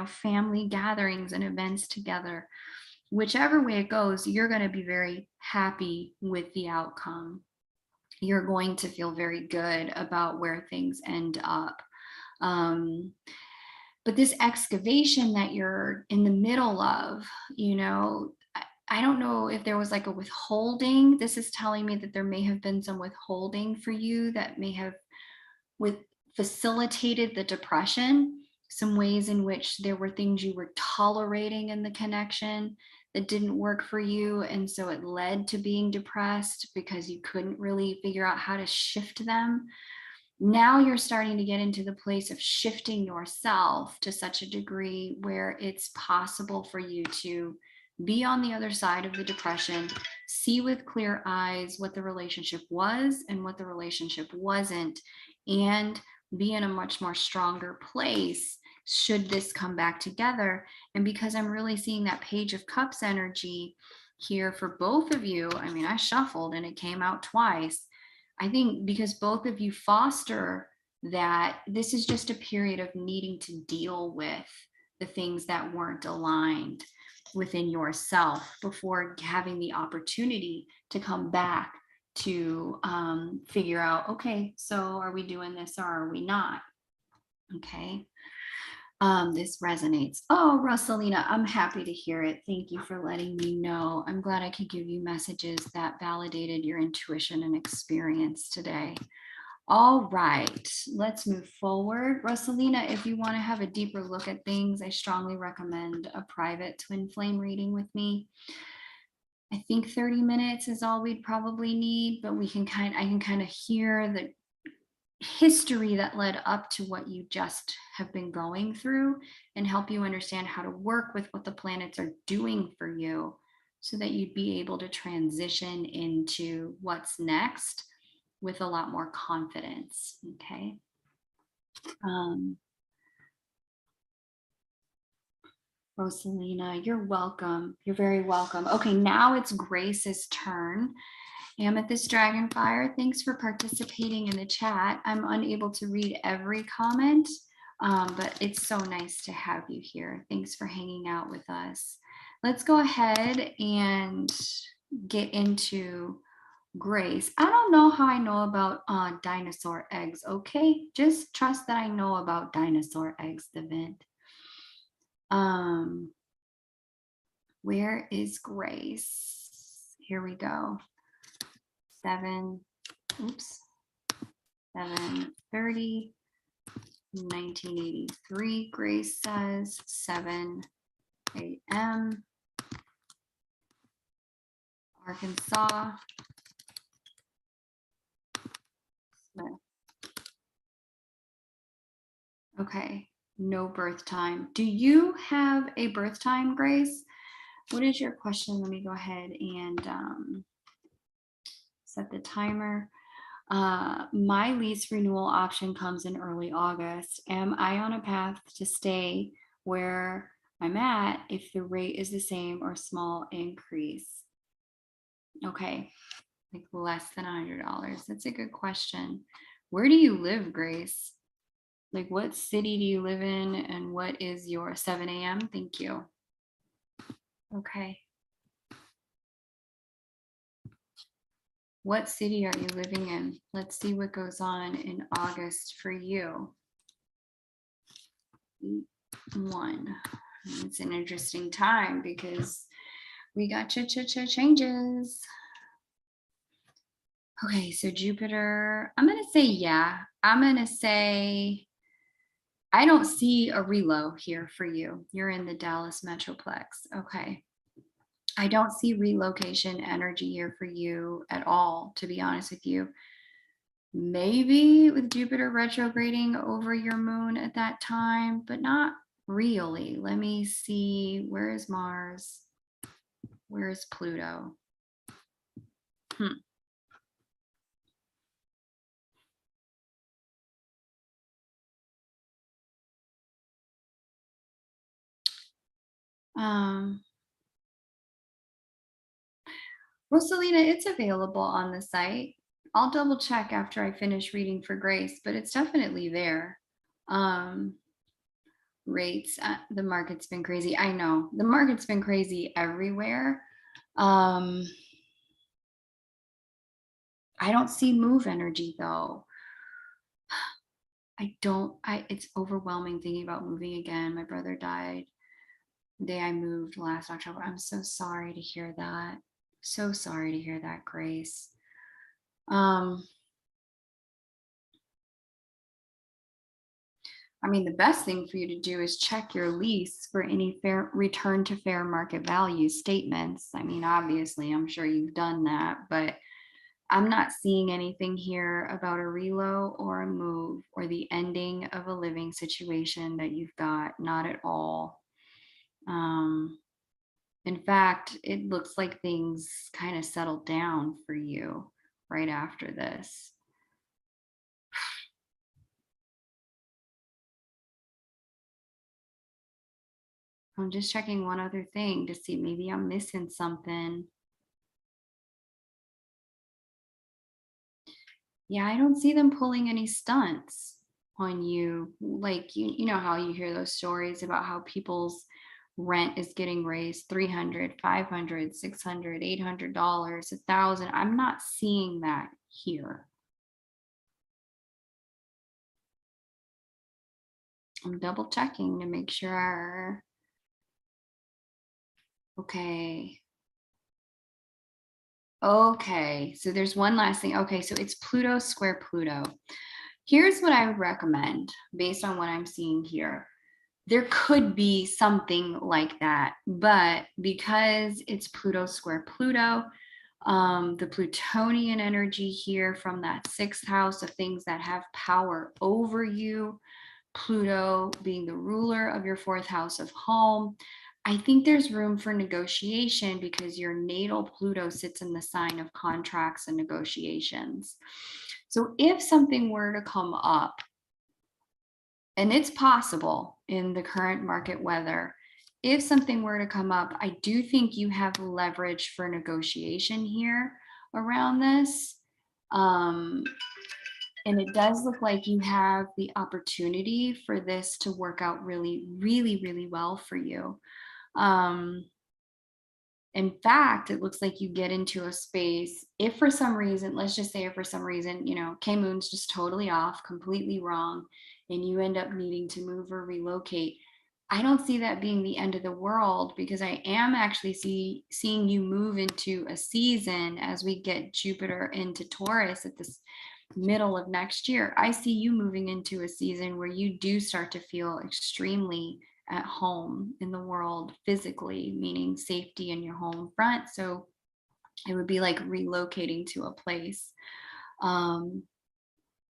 family gatherings and events together. Whichever way it goes, you're going to be very happy with the outcome. You're going to feel very good about where things end up. But this excavation that you're in the middle of, I don't know if there was like a withholding. This is telling me that there may have been some withholding for you that may have facilitated the depression, some ways in which there were things you were tolerating in the connection that didn't work for you. And so it led to being depressed because you couldn't really figure out how to shift them. Now you're starting to get into the place of shifting yourself to such a degree where it's possible for you to be on the other side of the depression, see with clear eyes what the relationship was and what the relationship wasn't, and be in a much more stronger place should this come back together. And because I'm really seeing that Page of Cups energy here for both of you, I mean, I shuffled and it came out twice. I think because both of you foster that, this is just a period of needing to deal with the things that weren't aligned within yourself before having the opportunity to come back to figure out, okay, so are we doing this or are we not? Okay. This resonates. Oh, Rosalina, I'm happy to hear it. Thank you for letting me know. I'm glad I could give you messages that validated your intuition and experience today. All right, let's move forward. Rosalina, if you want to have a deeper look at things, I strongly recommend a private twin flame reading with me. I think 30 minutes is all we'd probably need, but I can kind of hear the history that led up to what you just have been going through and help you understand how to work with what the planets are doing for you so that you'd be able to transition into what's next with a lot more confidence. Okay. Rosalina, you're welcome. You're very welcome. Okay, now it's Grace's turn. Amethyst Dragonfire, thanks for participating in the chat. I'm unable to read every comment, but it's so nice to have you here. Thanks for hanging out with us. Let's go ahead and get into Grace. I don't know how I know about dinosaur eggs, okay? Just trust that I know about dinosaur eggs, the vent. Where is Grace? Here we go. 7:30, 1983, Grace says, 7 a.m. Arkansas. Smith. Okay, no birth time. Do you have a birth time, Grace? What is your question? Let me go ahead and set the timer. My lease renewal option comes in early August. Am I on a path to stay where I'm at if the rate is the same or small increase? Okay, like less than $100. That's a good question. Where do you live, Grace? Like what city do you live in and what is your 7 a.m.? Thank you. Okay. What city are you living in? Let's see what goes on in August for you. 1. It's an interesting time because we got changes. Okay, so Jupiter, I'm going to say yeah. I'm going to say I don't see a relo here for you. You're in the Dallas Metroplex. Okay. I don't see relocation energy here for you at all, to be honest with you. Maybe with Jupiter retrograding over your moon at that time, but not really. Let me see. Where is Mars? Where is Pluto? Rosalina, it's available on the site. I'll double check after I finish reading for Grace, but it's definitely there. Rates, the market's been crazy. I know the market's been crazy everywhere. I don't see move energy though. It's overwhelming thinking about moving again. My brother died the day I moved last October. I'm so sorry to hear that. So sorry to hear that, Grace. I mean, the best thing for you to do is check your lease for any fair return to fair market value statements. I mean, obviously, I'm sure you've done that, but I'm not seeing anything here about a relo or a move or the ending of a living situation that you've got. Not at all. In fact, it looks like things kind of settled down for you right after this. I'm just checking one other thing to see maybe I'm missing something. Yeah, I don't see them pulling any stunts on you. Like you know how you hear those stories about how people's rent is getting raised $300, $500, $600, $800, $1,000. I'm not seeing that here. I'm double checking to make sure. Okay. Okay, so there's one last thing. Okay, so it's Pluto square Pluto. Here's what I would recommend based on what I'm seeing here. There could be something like that, but because it's Pluto square Pluto, the Plutonian energy here from that 6th house of things that have power over you, Pluto being the ruler of your 4th house of home, I think there's room for negotiation because your natal Pluto sits in the sign of contracts and negotiations. So if something were to come up, and it's possible in the current market weather, if something were to come up, I do think you have leverage for negotiation here around this. And it does look like you have the opportunity for this to work out really, really, really well for you. In fact, it looks like you get into a space, if for some reason, let's just say if for some reason, you know, K-Moon's just totally off, completely wrong, and you end up needing to move or relocate, I don't see that being the end of the world because I am actually seeing you move into a season as we get Jupiter into Taurus at this middle of next year. I see you moving into a season where you do start to feel extremely at home in the world physically, meaning safety in your home front. So it would be like relocating to a place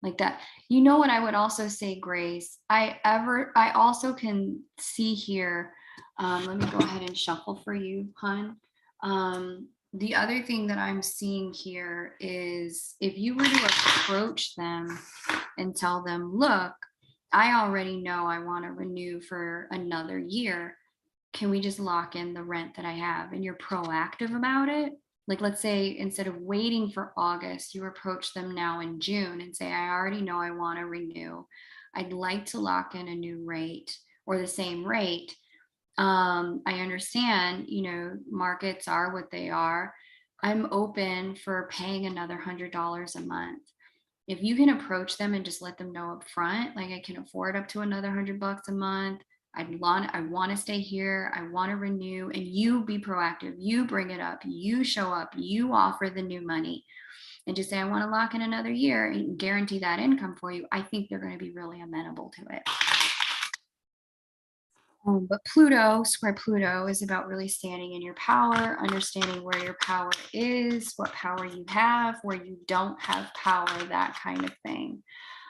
like that. You know what I would also say, Grace? I also can see here. Let me go ahead and shuffle for you, hon. The other thing that I'm seeing here is if you were to approach them and tell them, look, I already know I want to renew for another year. Can we just lock in the rent that I have? And you're proactive about it. Like, let's say instead of waiting for August, you approach them now in June and say, I already know I want to renew. I'd like to lock in a new rate or the same rate. I understand, you know, markets are what they are. I'm open for paying another $100 a month. If you can approach them and just let them know up front, like I can afford up to another $100 a month. I want to stay here. I want to renew, and you be proactive. You bring it up. You show up. You offer the new money, and just say, I want to lock in another year and guarantee that income for you. I think they're going to be really amenable to it. But Pluto, square Pluto, is about really standing in your power, understanding where your power is, what power you have, where you don't have power, that kind of thing.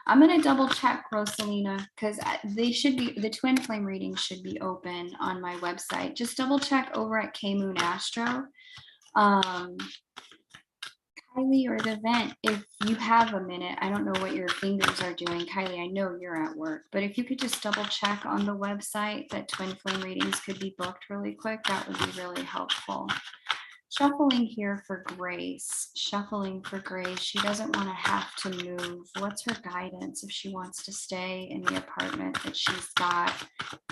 I'm going to double check, Rosalina, because the twin flame readings should be open on my website. Just double check over at K-Moon Astro. Kylie or the vent, if you have a minute, I don't know what your fingers are doing. Kylie, I know you're at work, but if you could just double check on the website that twin flame readings could be booked really quick, that would be really helpful. Shuffling here for Grace. Shuffling for Grace. She doesn't want to have to move. What's her guidance if she wants to stay in the apartment that she's got?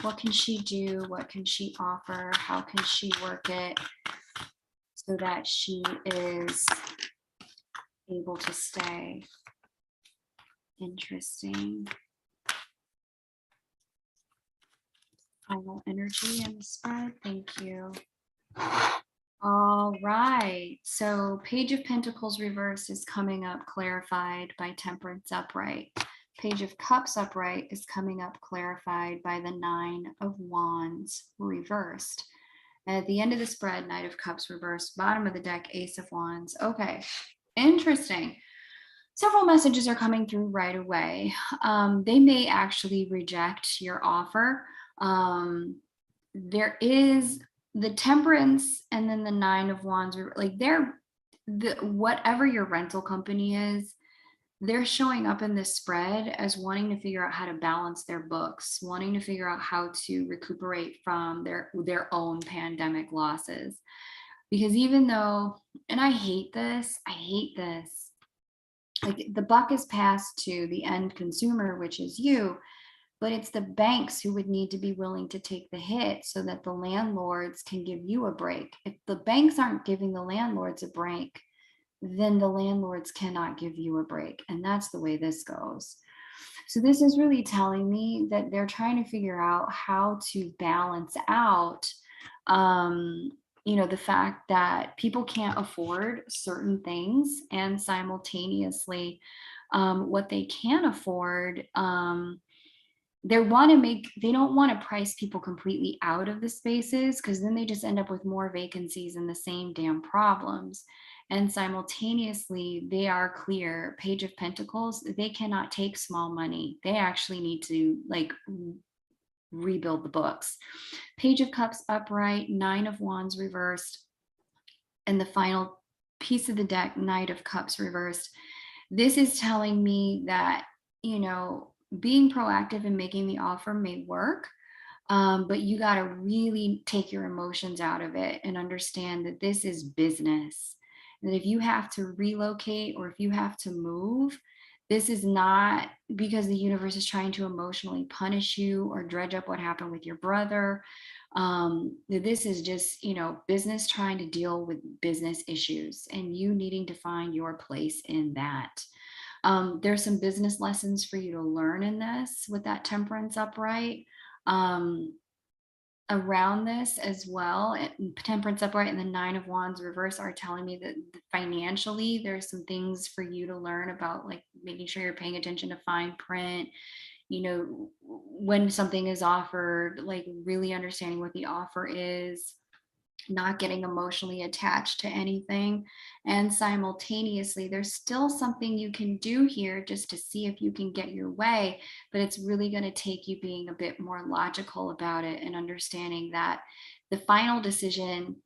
What can she do? What can she offer? How can she work it so that she is able to stay? Interesting. Final energy in the spread. Thank you. All right. So Page of Pentacles reverse is coming up clarified by Temperance upright. Page of Cups upright is coming up clarified by the 9 of Wands reversed. And at the end of the spread, Knight of Cups reversed, bottom of the deck, Ace of Wands. Okay, interesting. Several messages are coming through right away. They may actually reject your offer. There is the Temperance and then the Nine of Wands, like whatever your rental company is, they're showing up in this spread as wanting to figure out how to balance their books, wanting to figure out how to recuperate from their own pandemic losses. Because even though, and I hate this, like the buck is passed to the end consumer, which is you, but it's the banks who would need to be willing to take the hit so that the landlords can give you a break. If the banks aren't giving the landlords a break, then the landlords cannot give you a break. And that's the way this goes. So this is really telling me that they're trying to figure out how to balance out, the fact that people can't afford certain things, and simultaneously, what they can afford, they don't want to price people completely out of the spaces, because then they just end up with more vacancies and the same damn problems. And simultaneously, they are clear, Page of Pentacles, they cannot take small money. They actually need to rebuild the books. Page of Cups upright, Nine of Wands reversed, and the final piece of the deck, Knight of Cups reversed. This is telling me that, being proactive and making the offer may work, but you got to really take your emotions out of it and understand that this is business. That if you have to relocate or if you have to move, this is not because the universe is trying to emotionally punish you or dredge up what happened with your brother. This is just, business trying to deal with business issues and you needing to find your place in that. There's some business lessons for you to learn in this with that Temperance upright. Around this as well, Temperance upright and the Nine of Wands reverse are telling me that financially there's some things for you to learn about, like making sure you're paying attention to fine print, when something is offered, like really understanding what the offer is, not getting emotionally attached to anything. And simultaneously, there's still something you can do here just to see if you can get your way, but it's really going to take you being a bit more logical about it and understanding that the final decision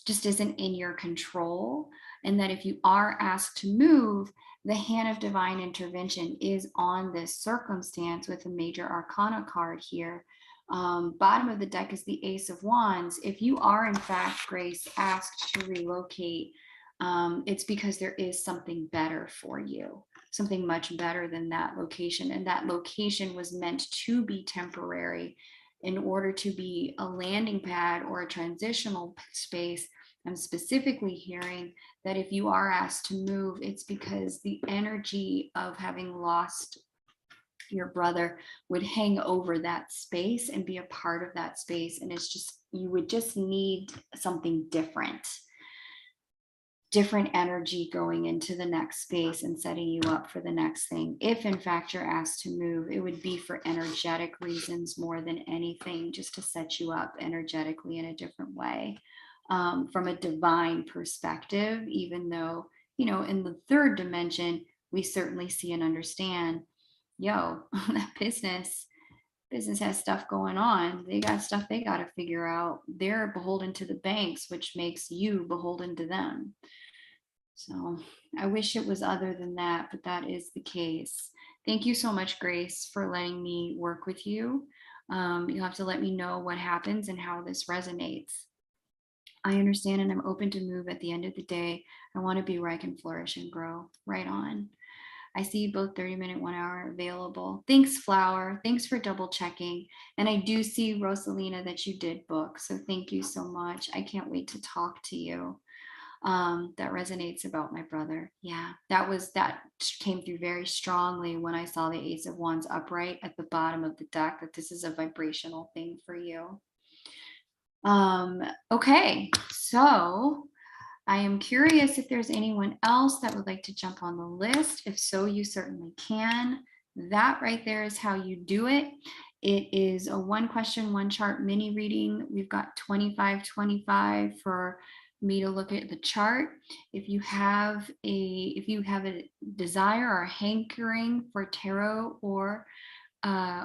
just isn't in your control, and that if you are asked to move, the hand of divine intervention is on this circumstance with a major arcana card here. Bottom of the deck is the Ace of Wands. If you are in fact, Grace, asked to relocate, it's because there is something better for you, something much better than that location. And that location was meant to be temporary in order to be a landing pad or a transitional space. I'm specifically hearing that if you are asked to move, it's because the energy of having lost your brother would hang over that space and be a part of that space. And it's just, you would just need something different energy going into the next space and setting you up for the next thing. If in fact you're asked to move, it would be for energetic reasons more than anything, just to set you up energetically in a different way. From a divine perspective, even though, in the third dimension, we certainly see and understand, that business has stuff going on. They got stuff they got to figure out. They're beholden to the banks, which makes you beholden to them. So I wish it was other than that, but that is the case. Thank you so much, Grace, for letting me work with you. You'll have to let me know what happens and how this resonates. I understand, and I'm open to move. At the end of the day, I want to be where I can flourish and grow. Right on. I see both 30-minute, 1 hour available. Thanks, Flower. Thanks for double checking. And I do see, Rosalina, that you did book. So thank you so much. I can't wait to talk to you. That resonates about my brother. Yeah, that came through very strongly when I saw the Ace of Wands upright at the bottom of the deck, that this is a vibrational thing for you. Okay, so I am curious if there's anyone else that would like to jump on the list. If so, you certainly can. That right there is how you do it. It is a 1 question, 1 chart mini reading. We've got 25 for me to look at the chart. If you have a desire or a hankering for tarot or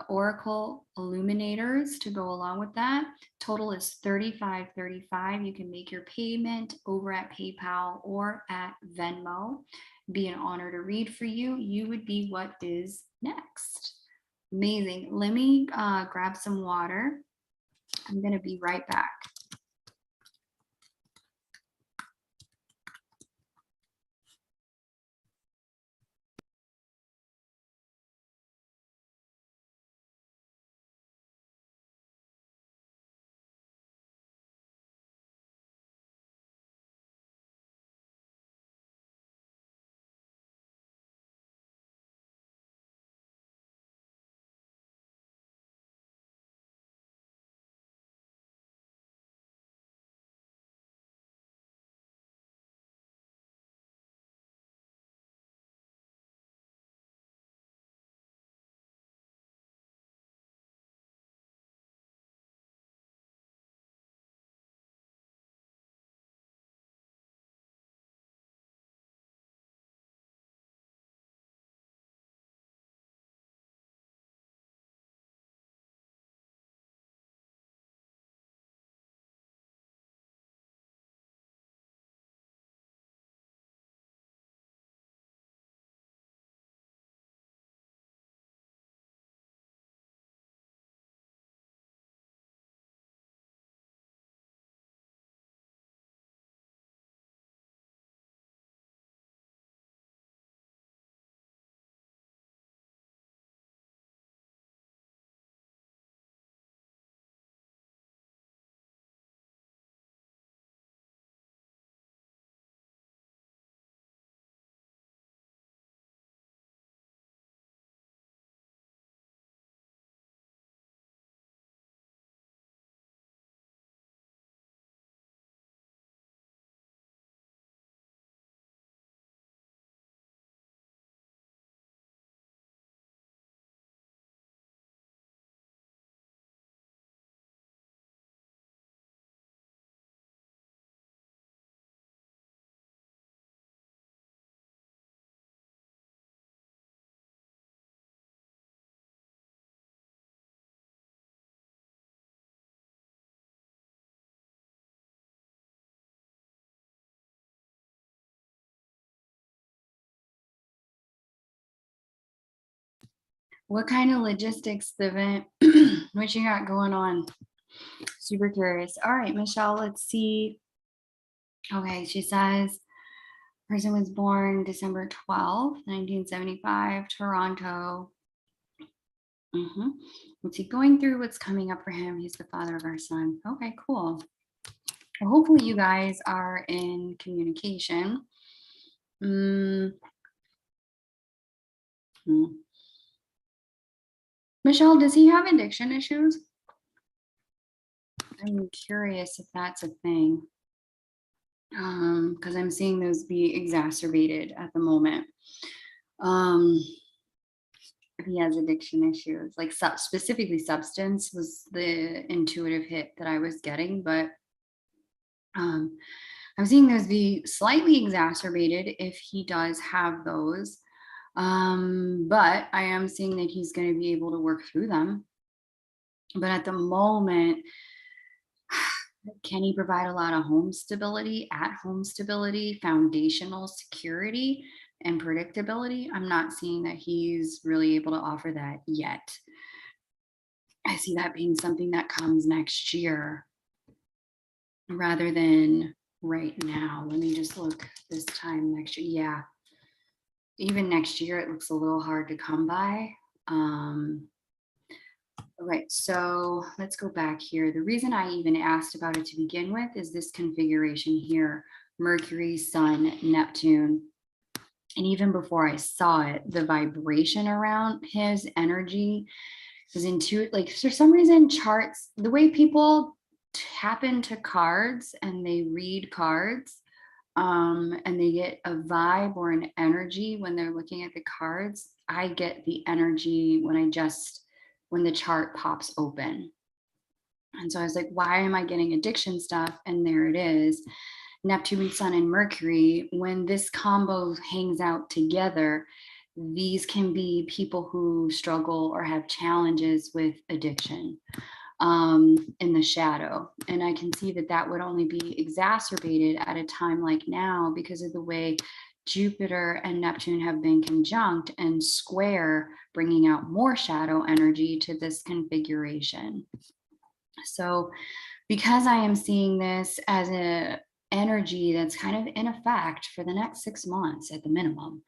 Oracle illuminators to go along with that. Total is $35.35. You can make your payment over at PayPal or at Venmo. Be an honor to read for you. You would be what is next. Amazing. Let me grab some water. I'm going to be right back. What kind of logistics event? What you got going on? Super curious. All right, Michelle, let's see. Okay, she says, person was born December 12th, 1975, Toronto. What's he going through? What's coming up for him? He's the father of our son. Okay, cool. Well, hopefully you guys are in communication. Michelle, does he have addiction issues? I'm curious if that's a thing. Because I'm seeing those be exacerbated at the moment. If he has addiction issues, like specifically substance was the intuitive hit that I was getting, but I'm seeing those be slightly exacerbated if he does have those. But I am seeing that he's going to be able to work through them. But at the moment, can he provide a lot of home stability, at-home stability, foundational security, and predictability? I'm not seeing that he's really able to offer that yet. I see that being something that comes next year rather than right now. Let me just look this time next year. Yeah. Even next year, it looks a little hard to come by. Okay, so let's go back here. The reason I even asked about it to begin with is this configuration here, Mercury, Sun, Neptune. And even before I saw it, the vibration around his energy was intuitive. Like for some reason, charts, the way people tap into cards and they read cards, and they get a vibe or an energy when they're looking at the cards. I get the energy when the chart pops open. And so I was like, why am I getting addiction stuff? And there it is. Neptune, Sun, and Mercury, when this combo hangs out together, these can be people who struggle or have challenges with addiction in the shadow. And I can see that that would only be exacerbated at a time like now because of the way Jupiter and Neptune have been conjunct and square, bringing out more shadow energy to this configuration. So because I am seeing this as an energy that's kind of in effect for the next 6 months at the minimum,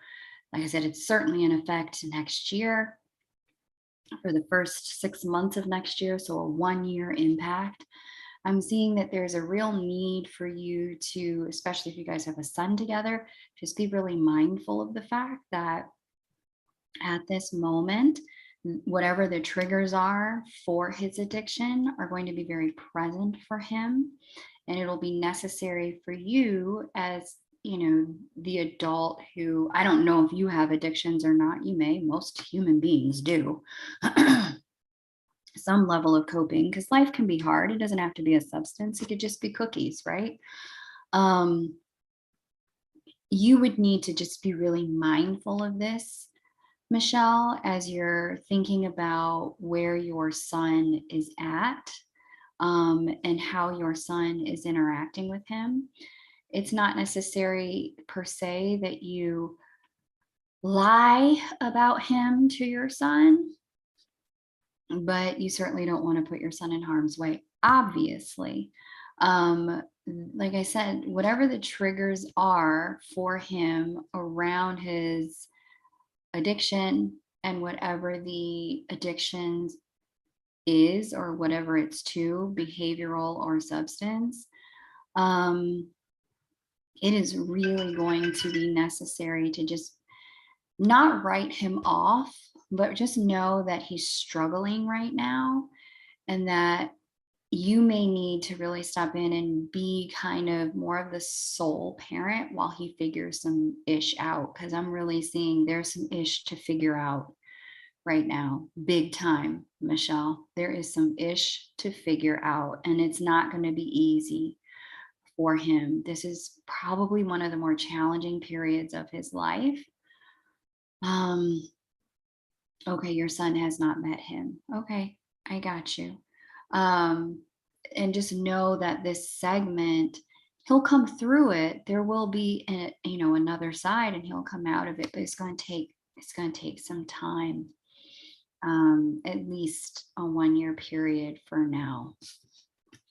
like I said, it's certainly in effect next year for the first 6 months of next year, so a 1-year impact. I'm seeing that there's a real need for you to, especially if you guys have a son together, just be really mindful of the fact that at this moment, whatever the triggers are for his addiction are going to be very present for him. And it'll be necessary for you as, you know, the adult who, I don't know if you have addictions or not, you may, most human beings do. Some level of coping, because life can be hard. It doesn't have to be a substance. It could just be cookies, right? You would need to just be really mindful of this, Michelle, as you're thinking about where your son is at and how your son is interacting with him. It's not necessary per se that you lie about him to your son, but you certainly don't want to put your son in harm's way, obviously. Like I said, whatever the triggers are for him around his addiction and whatever the addiction is or whatever it's to, behavioral or substance, it is really going to be necessary to just not write him off, but just know that he's struggling right now and that you may need to really step in and be kind of more of the sole parent while he figures some ish out. Because I'm really seeing there's some ish to figure out right now, big time, Michelle. There is some ish to figure out, and it's not going to be easy for him. This is probably one of the more challenging periods of his life. Okay, your son has not met him. Okay, I got you. And just know that this segment, he'll come through it. There will be another side, and he'll come out of it, but it's going to take some time. At least a 1-year period for now.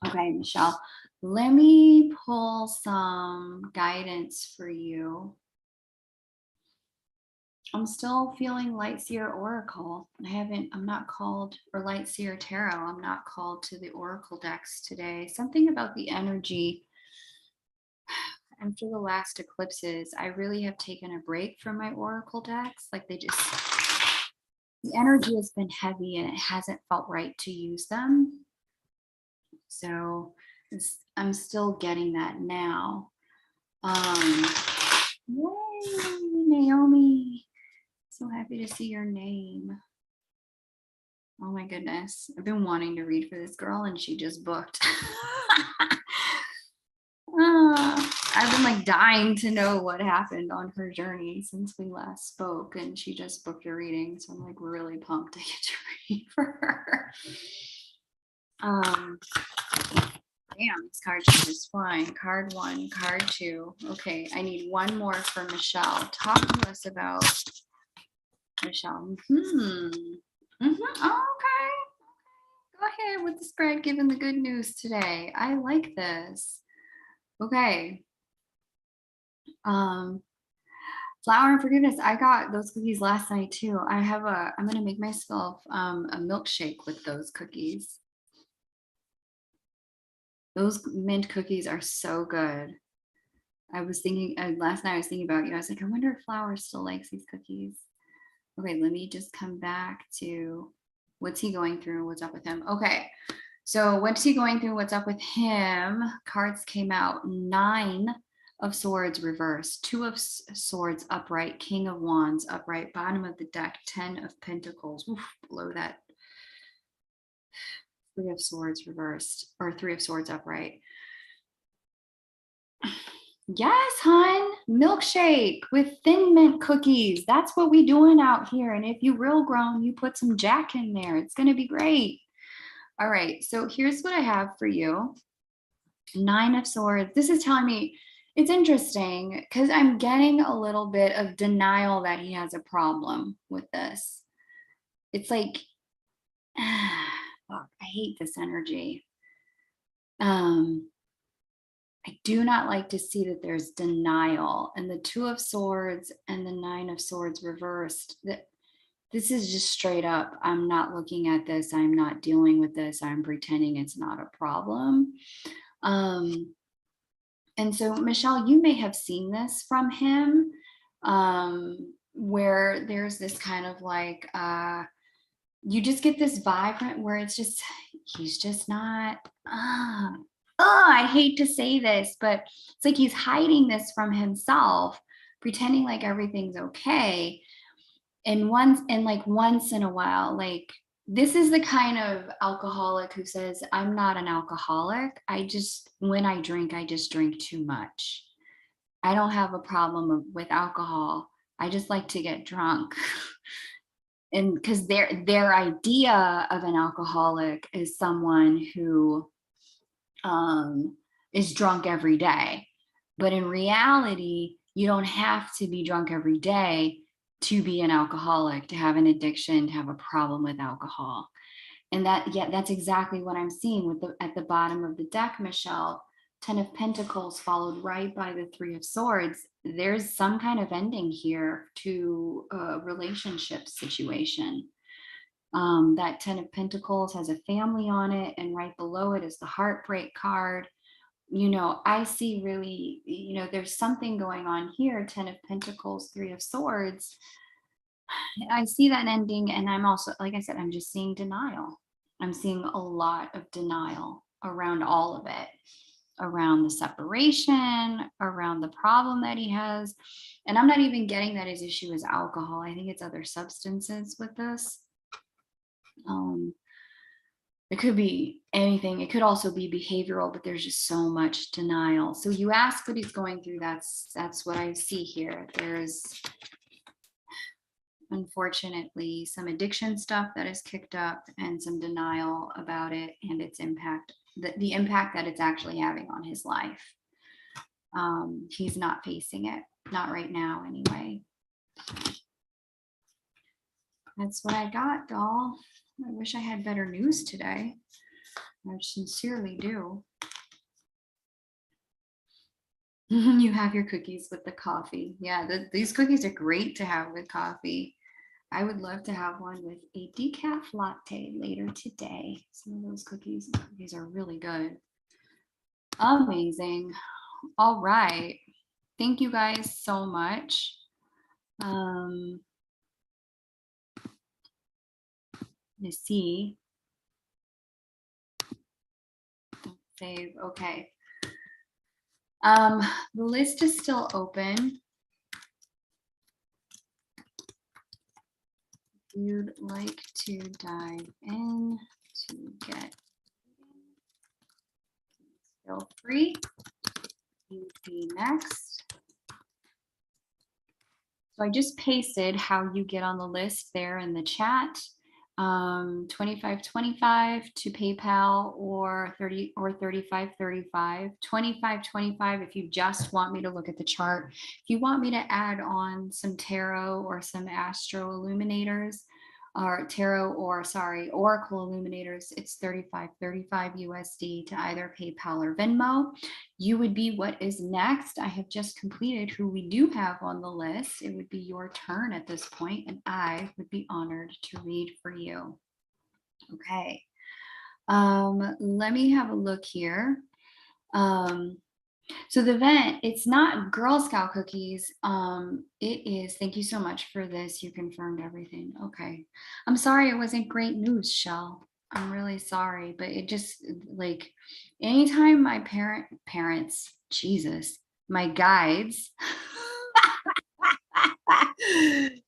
Okay, Michelle, let me pull some guidance for you. I'm still feeling Lightseer Oracle. I'm not called, or Lightseer Tarot. I'm not called to the Oracle decks today. Something about the energy after the last eclipses, I really have taken a break from my Oracle decks. Like the energy has been heavy and it hasn't felt right to use them. So I'm still getting that now. Yay, Naomi. So happy to see your name. Oh my goodness. I've been wanting to read for this girl and she just booked. I've been like dying to know what happened on her journey since we last spoke, and she just booked a reading. So I'm like really pumped to get to read for her. Damn, this card is flying. Card 1, card 2. Okay, I need one more for Michelle. Talk to us about Michelle. Okay. Go ahead with the spread, giving the good news today. I like this. Okay. Flower and forgiveness. I got those cookies last night too. I'm gonna make myself a milkshake with those cookies. Those mint cookies are so good. I was thinking last night, I was thinking about you. I was like, I wonder if Flower still likes these cookies. Okay, let me just come back to what's he going through, what's up with him. Okay, so what's he going through, what's up with him? Cards came out. 9 of Swords reversed, 2 of Swords upright, King of Wands upright, bottom of the deck, 10 of Pentacles. Oof, below that, 3 of Swords reversed, or 3 of Swords upright. Yes, hon. Milkshake with Thin Mint cookies. That's what we doing out here. And if you real grown, you put some Jack in there. It's going to be great. All right. So here's what I have for you. 9 of Swords. This is telling me it's interesting because I'm getting a little bit of denial that he has a problem with this. It's like, fuck, I hate this energy. I do not like to see that there's denial, and the 2 of Swords and the 9 of Swords reversed. That this is just straight up, I'm not looking at this, I'm not dealing with this, I'm pretending it's not a problem. And so, Michelle, you may have seen this from him, where there's this kind of like, you just get this vibrant where it's just, he's just not, I hate to say this, but it's like he's hiding this from himself, pretending like everything's okay. And once in a while, like, this is the kind of alcoholic who says, I'm not an alcoholic. When I drink, I just drink too much. I don't have a problem with alcohol. I just like to get drunk. And because their idea of an alcoholic is someone who is drunk every day. But in reality, you don't have to be drunk every day to be an alcoholic, to have an addiction, to have a problem with alcohol. And that's exactly what I'm seeing with at the bottom of the deck, Michelle. 10 of Pentacles followed right by the 3 of Swords. There's some kind of ending here to a relationship situation. That 10 of Pentacles has a family on it, and right below it is the heartbreak card. I see really, there's something going on here. 10 of Pentacles, 3 of Swords. I see that ending, and I'm also, like I said, I'm just seeing denial. I'm seeing a lot of denial around all of it, around the separation, around the problem that he has. And I'm not even getting that his issue is alcohol. I think it's other substances with this. It could be anything. It could also be behavioral, but there's just so much denial. So you ask what he's going through. That's what I see here. There's unfortunately some addiction stuff that is kicked up, and some denial about it and its impact, the impact that it's actually having on his life. He's not facing it, not right now anyway. That's what I got, doll. I wish I had better news today. I sincerely do. You have your cookies with the coffee. Yeah, these cookies are great to have with coffee. I would love to have one with a decaf latte later today. Some of those cookies are really good. Amazing. All right. Thank you guys so much. Let's see. Don't save. Okay. The list is still open. If you'd like to dive in to get, feel free. You'd be next. So I just pasted how you get on the list there in the chat. $25.25 to PayPal, or $35.35. $25.25 if you just want me to look at the chart. If you want me to add on some tarot or some astro illuminators, or oracle illuminators, it's $35.35 USD to either PayPal or Venmo. You would be what is next. I have just completed who we do have on the list. It would be your turn at this point, and I would be honored to read for you. Okay. Let me have a look here. So the event, it's not Girl Scout cookies. It is, thank you so much for this. You confirmed everything. Okay. I'm sorry it wasn't great news, Shell. I'm really sorry, but it just, like, anytime my parents, Jesus, my guides,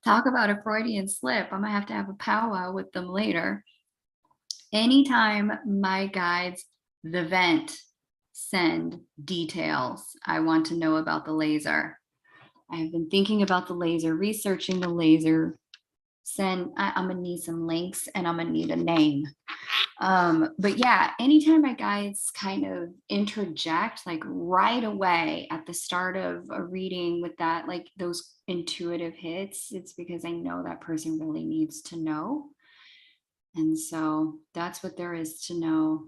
talk about a Freudian slip, I'm gonna have to have a powwow with them later. Anytime my guides, the vent, send details. I want to know about the laser. I have been thinking about the laser, researching the laser. I'm gonna need some links and I'm gonna need a name. But yeah, anytime my guides kind of interject like right away at the start of a reading with that, like those intuitive hits, it's because I know that person really needs to know. And so that's what there is to know,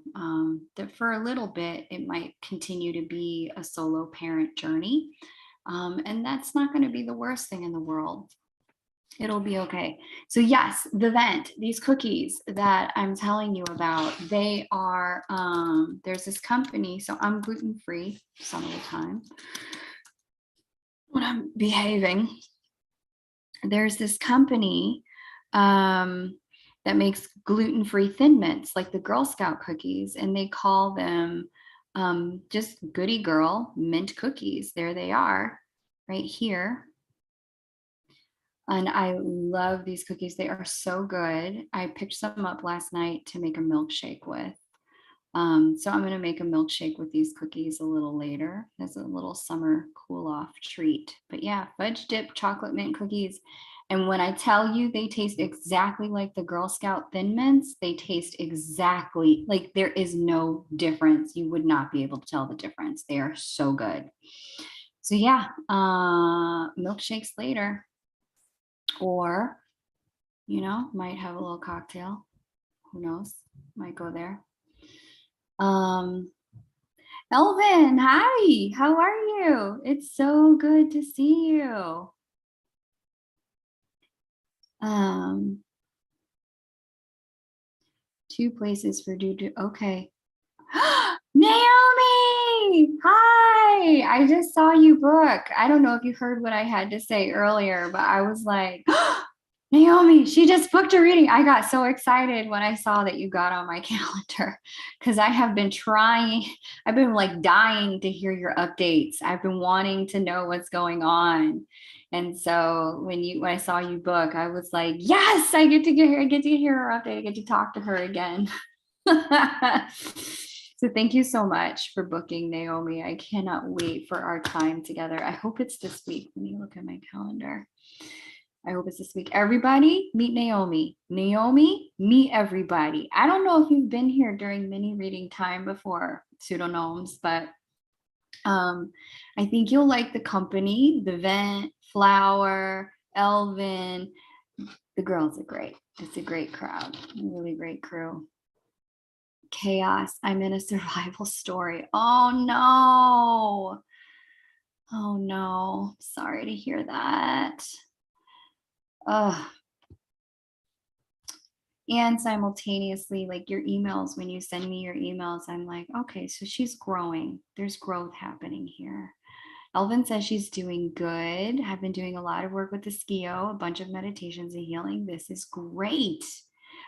that for a little bit, it might continue to be a solo parent journey. And that's not going to be the worst thing in the world. It'll be okay. So yes, the vent, these cookies that I'm telling you about, they are, there's this company, so I'm gluten-free some of the time when I'm behaving. There's this company that makes gluten-free Thin Mints, like the Girl Scout cookies, and they call them just Goody Girl mint cookies. There they are, right here. And I love these cookies. They are so good. I picked some up last night to make a milkshake with. So I'm going to make a milkshake with these cookies a little later as a little summer cool off treat. But yeah, fudge dip chocolate mint cookies. And when I tell you they taste exactly like the Girl Scout Thin Mints, they taste exactly like there is no difference. You would not be able to tell the difference. They are so good. So yeah, milkshakes later. Or, you know, might have a little cocktail. Who knows? Might go there. Elvin, hi, how are you? It's so good to see you. Two places for doo-doo. Okay. Naomi, hi. I just saw you book. I don't know if you heard what I had to say earlier, but I was like, Naomi, she just booked a reading. I got so excited when I saw that you got on my calendar because I have been trying, I've been like dying to hear your updates. I've been wanting to know what's going on. And so when I saw you book, I was like, yes, I get to hear her update. I get to talk to her again. So thank you so much for booking, Naomi. I cannot wait for our time together. I hope it's this week. Let me look at my calendar. I hope it's this week. Everybody, meet Naomi. Naomi, meet everybody. I don't know if you've been here during mini reading time before, pseudonyms, but I think you'll like the company, the Vent, Flower, Elvin. The girls are great. It's a great crowd, a really great crew. Chaos. I'm in a survival story. Oh no. Oh no. Sorry to hear that. Ugh. And simultaneously, like your emails, when you send me your emails, I'm like, okay, so she's growing. There's growth happening here. Elvin says she's doing good. I've been doing a lot of work with the Skio, a bunch of meditations and healing. This is great.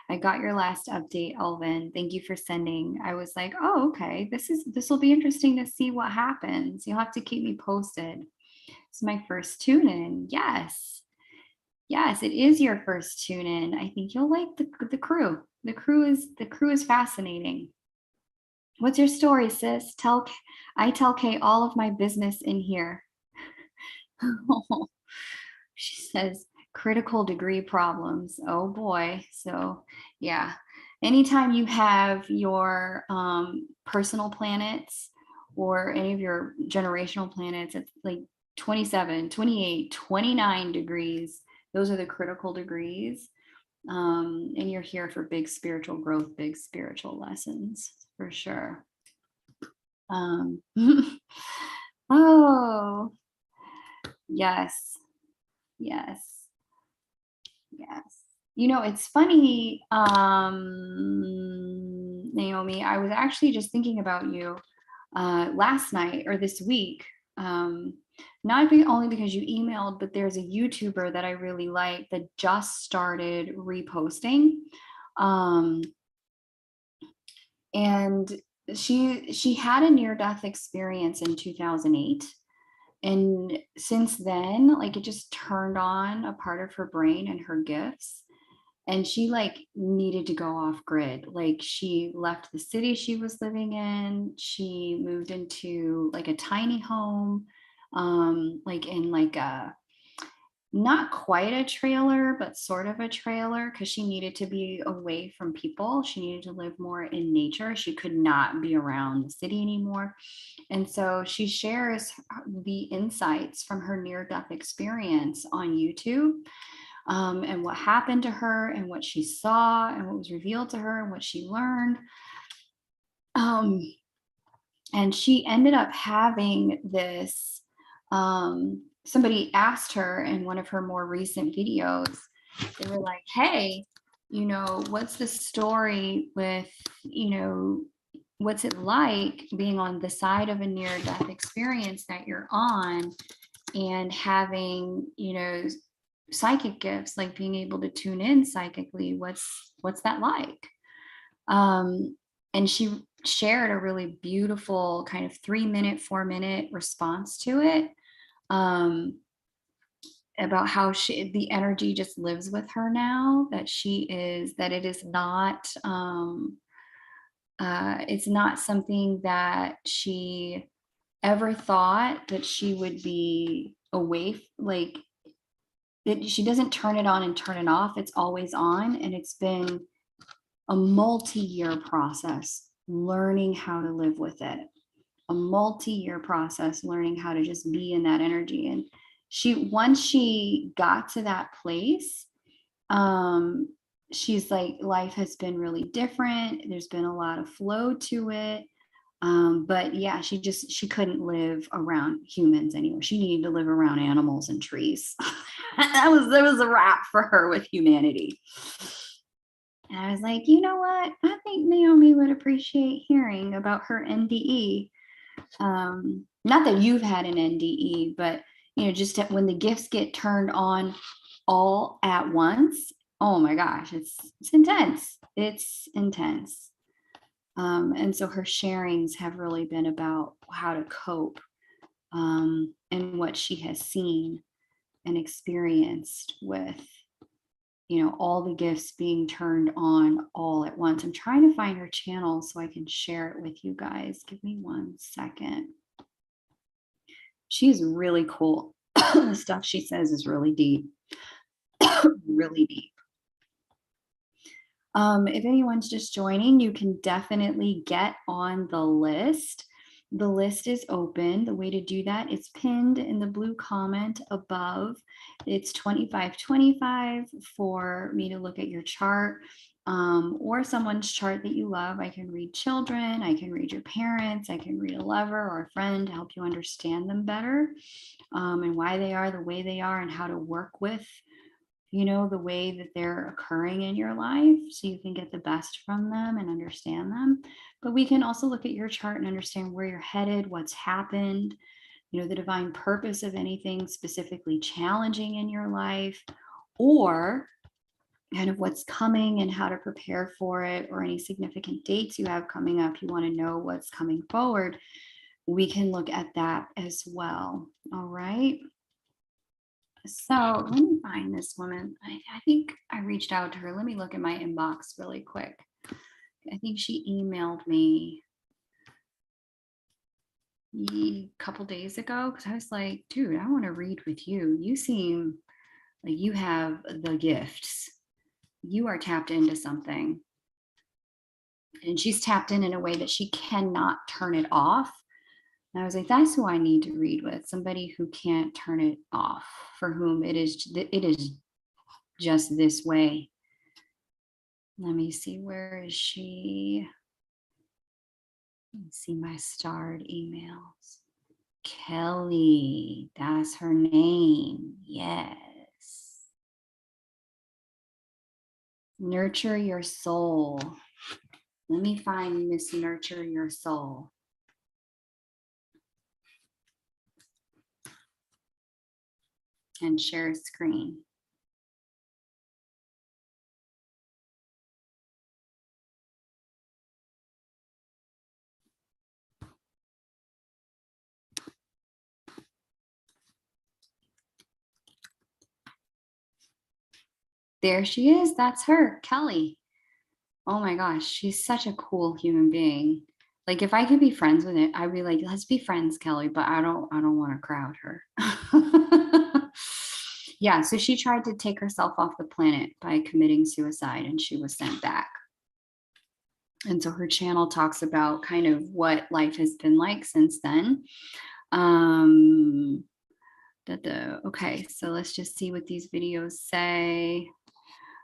I got your last update, Elvin. Thank you for sending. I was like, oh, okay, this will be interesting to see what happens. You'll have to keep me posted. It's my first tune in. Yes. Yes, it is your first tune in. I think you'll like the crew. The crew is fascinating. What's your story, sis? I tell Kay all of my business in here. She says critical degree problems. Oh boy. So yeah, anytime you have your personal planets or any of your generational planets, it's like 27, 28, 29 degrees. Those are the critical degrees. And you're here for big spiritual growth, big spiritual lessons for sure. Oh, yes, yes, yes. You know, it's funny, Naomi, I was actually just thinking about you last night or this week. Not only because you emailed, but there's a YouTuber that I really like that just started reposting. And she had a near-death experience in 2008. And since then, like it just turned on a part of her brain and her gifts. And she like needed to go off grid. Like she left the city she was living in. She moved into like a tiny home, like in like a, not quite a trailer, but sort of a trailer, because she needed to be away from people. She needed to live more in nature. She could not be around the city anymore. And so she shares the insights from her near-death experience on YouTube, and what happened to her and what she saw and what was revealed to her and what she learned. And she ended up having this, somebody asked her in one of her more recent videos, they were like, hey, you know, what's the story with, you know, what's it like being on the side of a near-death experience that you're on and having, you know, psychic gifts, like being able to tune in psychically? What's that like? And she shared a really beautiful kind of 3-minute, 4-minute response to it, about how the energy just lives with her now, that it is not, it's not something that she ever thought that she would be away, like she doesn't turn it on and turn it off. It's always on. And it's been a multi-year process learning how to live with it, a multi-year process learning how to just be in that energy. And once she got to that place, she's like, life has been really different. There's been a lot of flow to it. But yeah, she couldn't live around humans anymore. She needed to live around animals and trees. That was a wrap for her with humanity. And I was like, you know what? I think Naomi would appreciate hearing about her NDE. Not that you've had an NDE, but you know, just when the gifts get turned on all at once, oh my gosh, it's intense. It's intense. And so her sharings have really been about how to cope, and what she has seen and experienced with, you know, all the gifts being turned on all at once. I'm trying to find her channel so I can share it with you guys. Give me 1 second. She's really cool. The stuff she says is really deep, really deep. If anyone's just joining, you can definitely get on the list. The list is open. The way to do that is pinned in the blue comment above. It's $25.25 for me to look at your chart, or someone's chart that you love. I can read children, I can read your parents, I can read a lover or a friend to help you understand them better, and why they are the way they are and how to work with, you know, the way that they're occurring in your life so you can get the best from them and understand them. But we can also look at your chart and understand where you're headed, what's happened, you know, the divine purpose of anything specifically challenging in your life, or kind of what's coming and how to prepare for it, or any significant dates you have coming up. You want to know what's coming forward. We can look at that as well. All right. So let me find this woman. I think I reached out to her. Let me look at my inbox really quick. I think she emailed me a couple days ago, because I was like, dude, I want to read with you. You seem like you have the gifts. You are tapped into something. And she's tapped in a way that she cannot turn it off. And I was like, that's who I need to read with, somebody who can't turn it off, for whom it is just this way. Let me see, where is she? Let me see my starred emails. Kelly, that's her name. Yes. Nurture your soul. Let me find Miss Nurture Your Soul. And share a screen. There she is. That's her, Kelly. Oh my gosh, she's such a cool human being. Like if I could be friends with it, I'd be like, let's be friends, Kelly, but I don't want to crowd her. Yeah, so she tried to take herself off the planet by committing suicide and she was sent back. And so her channel talks about kind of what life has been like since then. Okay, so let's just see what these videos say.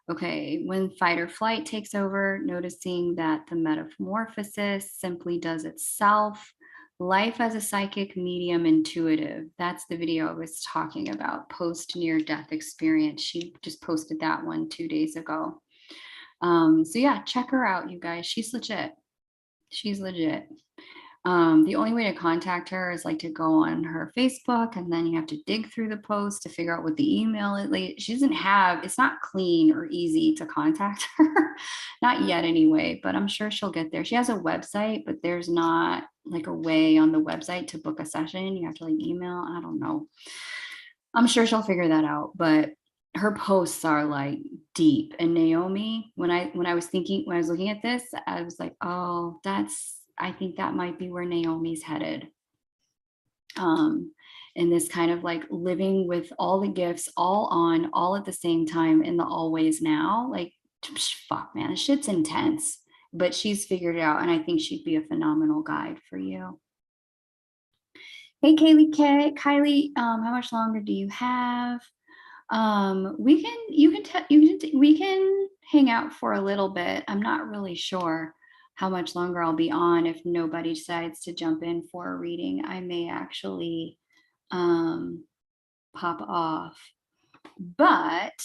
Okay, when fight or flight takes over, noticing that the metamorphosis simply does itself. Life as a psychic medium intuitive. That's the video I was talking about, post near-death experience. She just posted that one 2 days ago. So yeah, check her out, you guys. She's legit. She's legit. The only way to contact her is like to go on her Facebook, and then you have to dig through the post to figure out what the email is. Like, she doesn't have, it's not clean or easy to contact her. Not yet anyway, but I'm sure she'll get there. She has a website, but there's not like a way on the website to book a session. You have to like email. I don't know. I'm sure she'll figure that out, but her posts are like deep. And Naomi, when I was looking at this, I was like, oh, I think that might be where Naomi's headed. And this kind of like living with all the gifts all on, all at the same time in the always now. Like, fuck, man, this shit's intense. But she's figured it out, and I think she'd be a phenomenal guide for you. Hey, Kylie, how much longer do you have? We can hang out for a little bit. I'm not really sure how much longer I'll be on. If nobody decides to jump in for a reading, I may actually pop off. But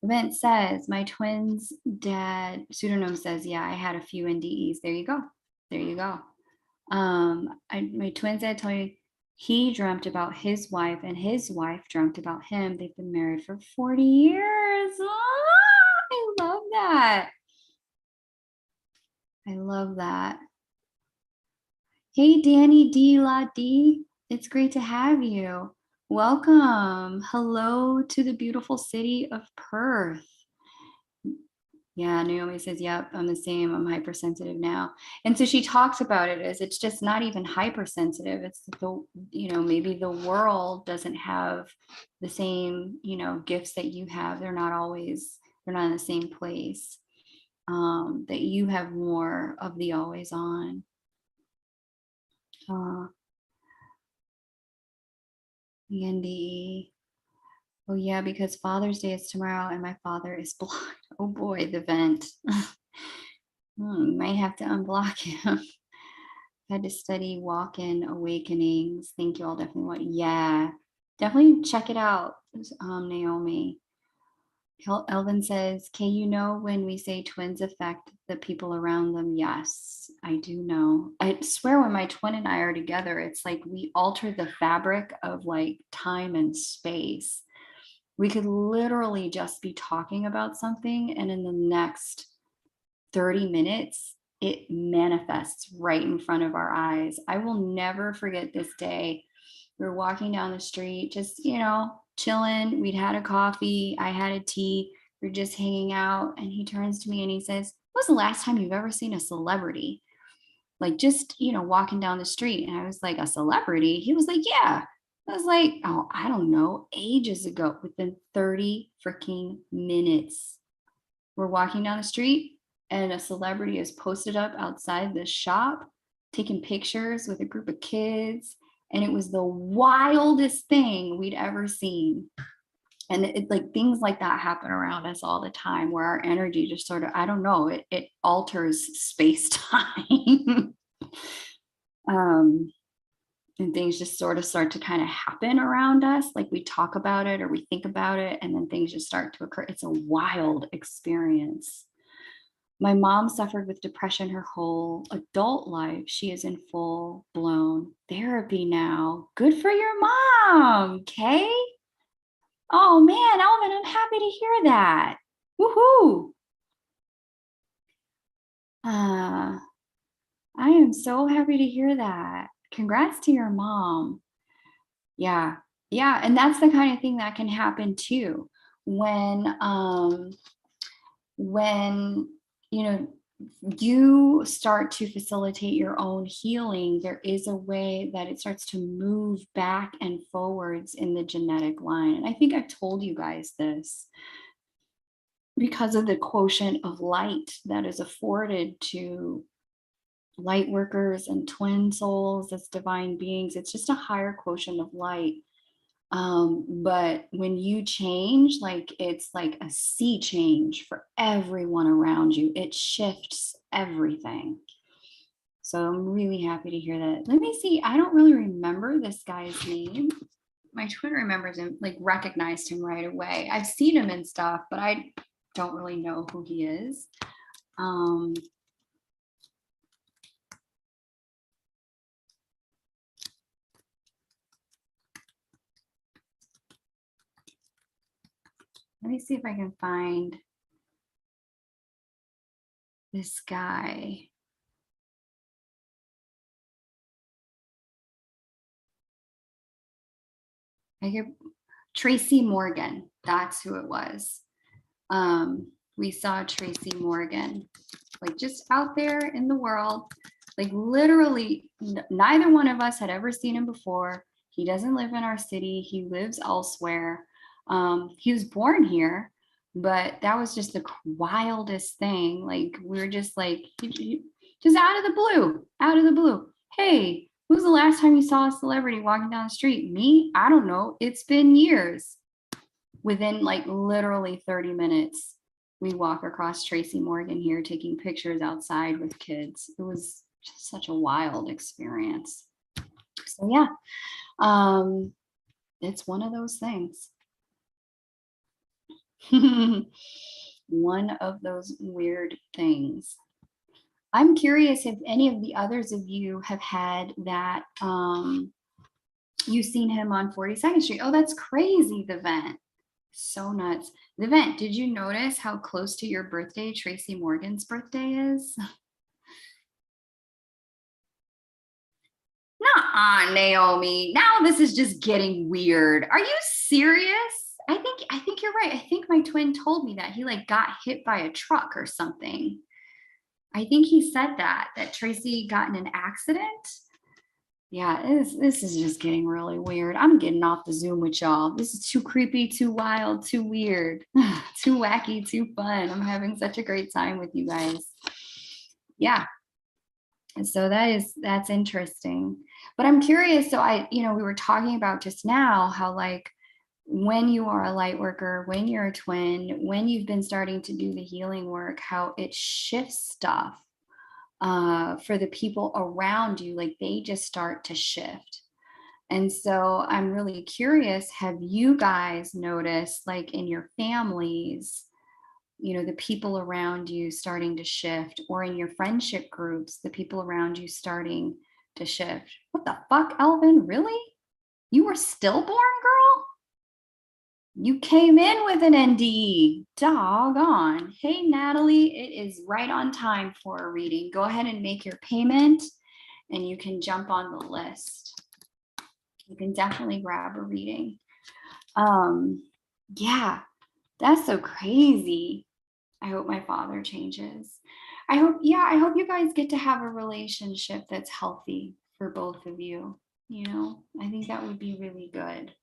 Event says, my twins' dad, pseudonym says, yeah, I had a few NDEs. There you go. There you go. My twins dad told me he dreamt about his wife and his wife dreamt about him. They've been married for 40 years. I love that. I love that. Hey, Danny D. La D. It's great to have you. Welcome. Hello to the beautiful city of Perth. Yeah, Naomi says, yep, I'm the same. I'm hypersensitive now. And so she talks about it as it's just not even hypersensitive. It's the, maybe the world doesn't have the same, gifts that you have. They're not in the same place. That you have more of the always on. The NDE. Oh yeah, because Father's Day is tomorrow and my father is blind. Oh boy, the vent. You might have to unblock him. Had to study walk-in awakenings. Thank you all. Definitely want. Yeah, definitely check it out, Naomi. Elvin says, "Kay, when we say twins affect the people around them?" Yes, I do know. I swear when my twin and I are together, it's like we alter the fabric of like time and space. We could literally just be talking about something, and in the next 30 minutes, it manifests right in front of our eyes. I will never forget this day. We were walking down the street, just, chilling. We'd had a coffee. I had a tea. We we're just hanging out. And he turns to me and he says, "When was the last time you've ever seen a celebrity?" Like just, walking down the street. And I was like, "A celebrity?" He was like, "Yeah." I was like, "Oh, I don't know, ages ago," within 30 freaking minutes. We're walking down the street and a celebrity is posted up outside the shop, taking pictures with a group of kids. And it was the wildest thing we'd ever seen. And like things like that happen around us all the time, where our energy just sort of, I don't know, it alters space time. And things just sort of start to kind of happen around us. Like we talk about it or we think about it, and then things just start to occur. It's a wild experience. My mom suffered with depression her whole adult life. She is in full blown therapy now. Good for your mom, Kay. Oh man, Alvin, I'm happy to hear that. Woohoo. I am so happy to hear that. Congrats to your mom. Yeah. Yeah. And that's the kind of thing that can happen too, when you know, you start to facilitate your own healing, there is a way that it starts to move back and forwards in the genetic line. And I think I've told you guys this, because of the quotient of light that is afforded to light workers and twin souls as divine beings. It's just a higher quotient of light. But when you change, like, it's like a sea change for everyone around you. It shifts everything. So I'm really happy to hear that. Let me see. I don't really remember this guy's name. My twin remembers him, like recognized him right away. I've seen him and stuff, but I don't really know who he is. Let me see if I can find this guy. Tracy Morgan, that's who it was. We saw Tracy Morgan, like just out there in the world, like literally neither one of us had ever seen him before. He doesn't live in our city. He lives elsewhere. He was born here, but that was just the wildest thing. Like, we were just like, just out of the blue. Hey, who's the last time you saw a celebrity walking down the street? Me? I don't know. It's been years. Within like literally 30 minutes, we walk across Tracy Morgan here, taking pictures outside with kids. It was just such a wild experience. So yeah, it's one of those things. One of those weird things. I'm curious if any of the others of you have had that, you've seen him on 42nd Street. Oh, that's crazy, the vent. So nuts. The vent, did you notice how close to your birthday Tracy Morgan's birthday is? Nuh-uh, Naomi. Now this is just getting weird. Are you serious? I think you're right. I think my twin told me that he like got hit by a truck or something. I think he said that Tracy got in an accident. Yeah, this is just getting really weird. I'm getting off the Zoom with y'all. This is too creepy, too wild, too weird, too wacky, too fun. I'm having such a great time with you guys. Yeah. And so that's interesting. But I'm curious. So we were talking about just now how, like, when you are a light worker, when you're a twin, when you've been starting to do the healing work, how it shifts stuff for the people around you. Like, they just start to shift. And so I'm really curious, have you guys noticed, like, in your families, the people around you starting to shift, or in your friendship groups, the people around you starting to shift? What the fuck, Elvin? Really? You were stillborn, girl? You came in with an NDE. Doggone. Hey, Natalie, it is right on time for a reading. Go ahead and make your payment and you can jump on the list. You can definitely grab a reading. Yeah, that's so crazy. I hope my father changes. I hope you guys get to have a relationship that's healthy for both of you. I think that would be really good.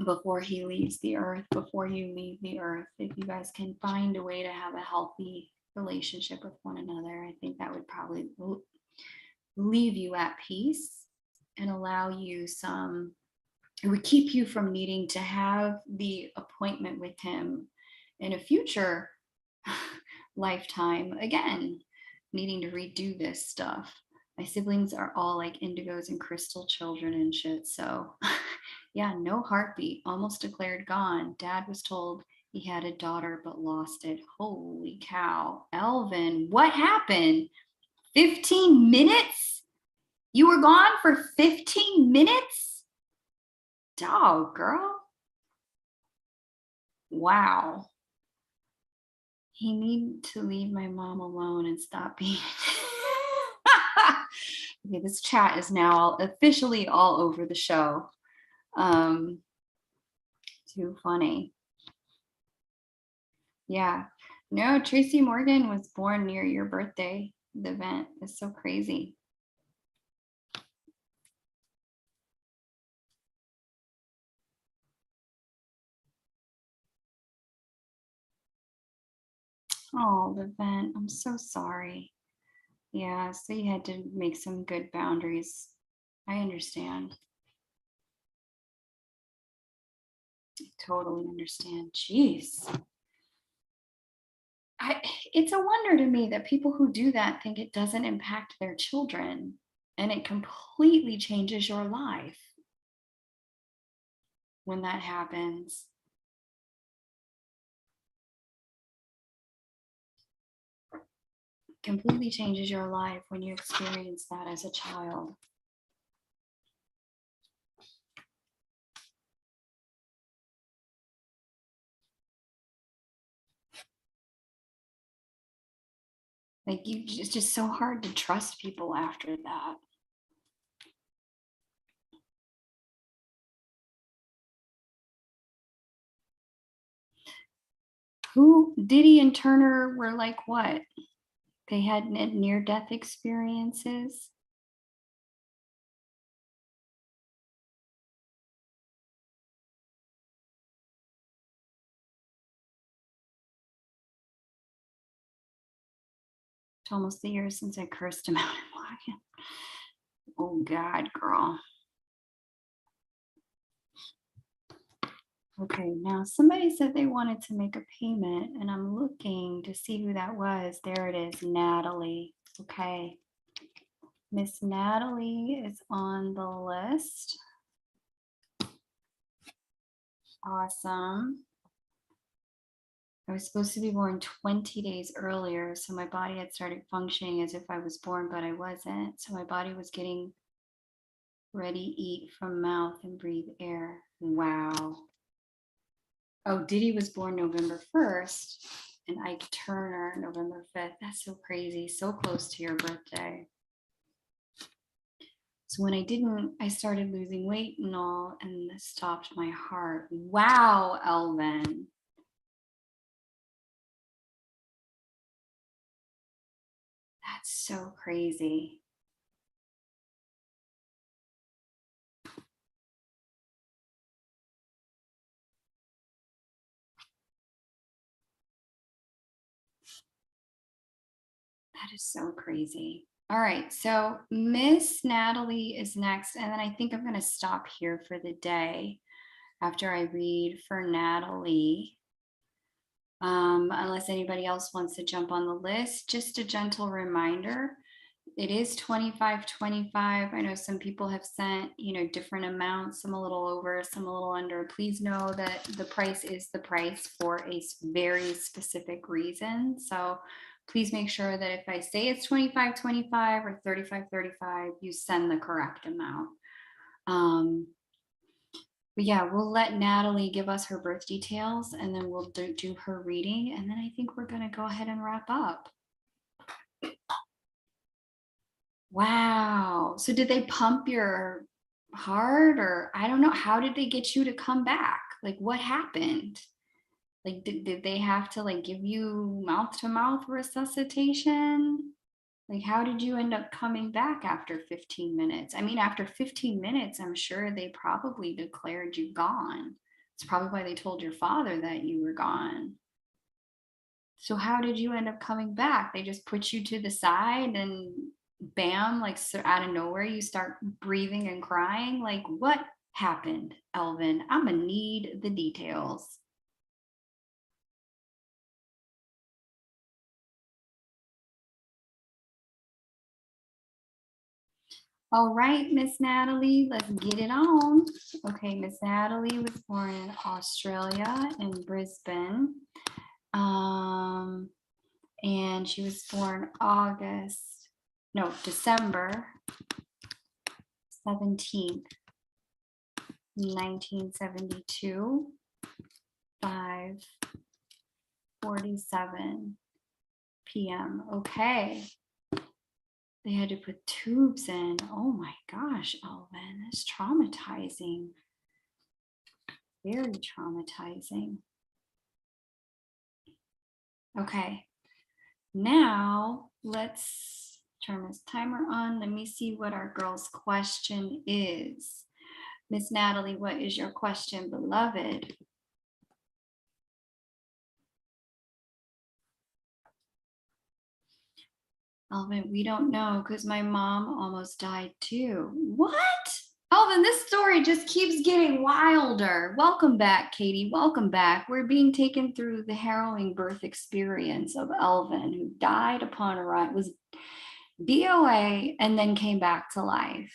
Before he leaves the earth, before you leave the earth, if you guys can find a way to have a healthy relationship with one another, I think that would probably leave you at peace and allow you it would keep you from needing to have the appointment with him in a future lifetime again, needing to redo this stuff. My siblings are all like indigos and crystal children and shit. So yeah, no heartbeat, almost declared gone. Dad was told he had a daughter but lost it. Holy cow. Elvin, what happened? 15 minutes? You were gone for 15 minutes? Dog, girl. Wow. He needed to leave my mom alone and stop being Okay, this chat is now officially all over the show. Too funny. Yeah. No, Tracy Morgan was born near your birthday. The event is so crazy. Oh, the event. I'm so sorry. Yeah, so you had to make some good boundaries. I understand. I totally understand. Jeez. It's a wonder to me that people who do that think it doesn't impact their children, and it completely changes your life when that happens. Completely changes your life when you experience that as a child. Like it's just so hard to trust people after that. Who Diddy and Turner were like what? They had near-death experiences. It's almost a year since I cursed him out in walking. Oh God, girl. Okay, now somebody said they wanted to make a payment, and I'm looking to see who that was. There it is, Natalie. Okay. Miss Natalie is on the list. Awesome. I was supposed to be born 20 days earlier, so my body had started functioning as if I was born, but I wasn't. So my body was getting ready, eat from mouth and breathe air. Wow. Oh, Diddy was born November 1st and Ike Turner November 5th. That's so crazy. So close to your birthday. So when I started losing weight and all, and this stopped my heart. Wow, Elvin. That's so crazy. That is so crazy. All right, so Miss Natalie is next, and then I think I'm going to stop here for the day after I read for Natalie. Unless anybody else wants to jump on the list, just a gentle reminder, it is 25-25. I know some people have sent, different amounts, some a little over, some a little under. Please know that the price is the price for a very specific reason. So please make sure that if I say it's 25-25 or 35-35, you send the correct amount. But yeah, we'll let Natalie give us her birth details, and then we'll do her reading. And then I think we're going to go ahead and wrap up. Wow. So did they pump your heart, or I don't know, how did they get you to come back? Like what happened? Like did they have to like give you mouth to mouth resuscitation? Like how did you end up coming back after 15 minutes? I mean, after 15 minutes, I'm sure they probably declared you gone. It's probably why they told your father that you were gone. So how did you end up coming back? They just put you to the side and bam, like so out of nowhere, you start breathing and crying. Like what happened, Elvin? I'm gonna need the details. All right, Miss Natalie, let's get it on. Okay, Miss Natalie was born in Australia in Brisbane. And she was born December 17th, 1972, 5:47 p.m. Okay. They had to put tubes in. Oh my gosh, Elvin, that's traumatizing. Very traumatizing. Okay, now let's turn this timer on. Let me see what our girl's question is. Miss Natalie, what is your question, beloved? Alvin, we don't know because my mom almost died too. What? Alvin, this story just keeps getting wilder. Welcome back, Katie. Welcome back. We're being taken through the harrowing birth experience of Alvin, who died upon arrival, was BOA, and then came back to life.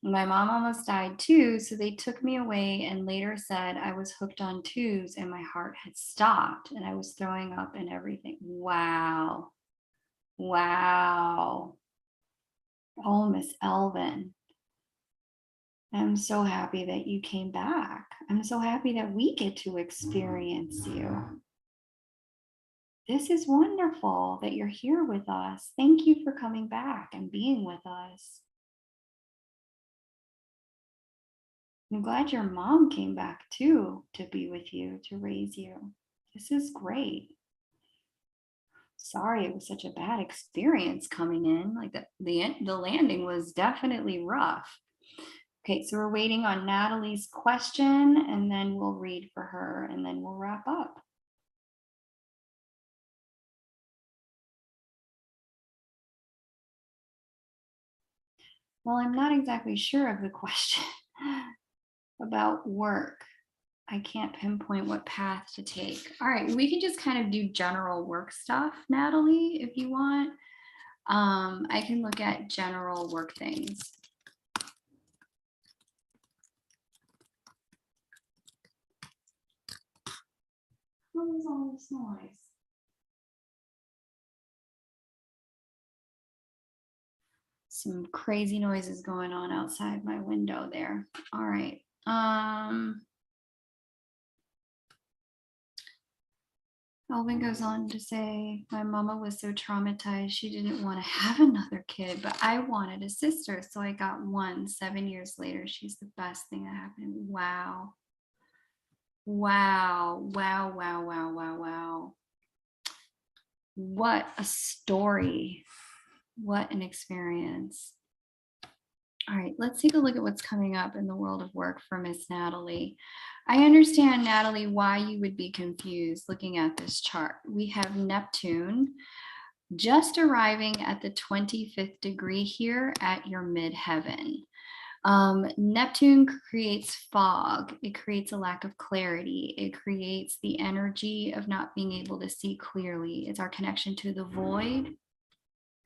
My mom almost died too, so they took me away and later said I was hooked on tubes and my heart had stopped and I was throwing up and everything. Wow. Wow. Oh, Miss Elvin. I'm so happy that you came back. I'm so happy that we get to experience you. This is wonderful that you're here with us. Thank you for coming back and being with us. I'm glad your mom came back too to be with you, to raise you. This is great. Sorry it was such a bad experience coming in. Like the landing was definitely rough. Okay, so we're waiting on Natalie's question and then we'll read for her and then we'll wrap up. Well, I'm not exactly sure of the question about work. I can't pinpoint what path to take. All right, we can just kind of do general work stuff, Natalie, if you want. I can look at general work things. What was all this noise? Some crazy noises going on outside my window there. All right. Alvin goes on to say, my mama was so traumatized, she didn't want to have another kid, but I wanted a sister. So I got one. 7 years later, she's the best thing that happened. Wow. Wow. Wow. Wow. Wow. Wow. Wow. What a story. What an experience. All right, let's take a look at what's coming up in the world of work for Miss Natalie. I understand, Natalie, why you would be confused looking at this chart. We have Neptune just arriving at the 25th degree here at your midheaven. Neptune creates fog. It creates a lack of clarity. It creates the energy of not being able to see clearly. It's our connection to the void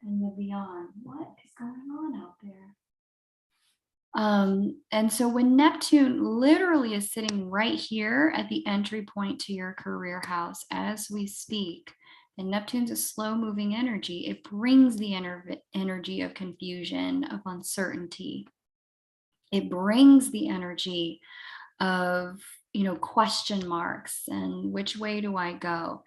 and the beyond. What is going on out there? And so when Neptune literally is sitting right here at the entry point to your career house as we speak, and Neptune's a slow moving energy, it brings the energy of confusion, of uncertainty. It brings the energy of, question marks and which way do I go?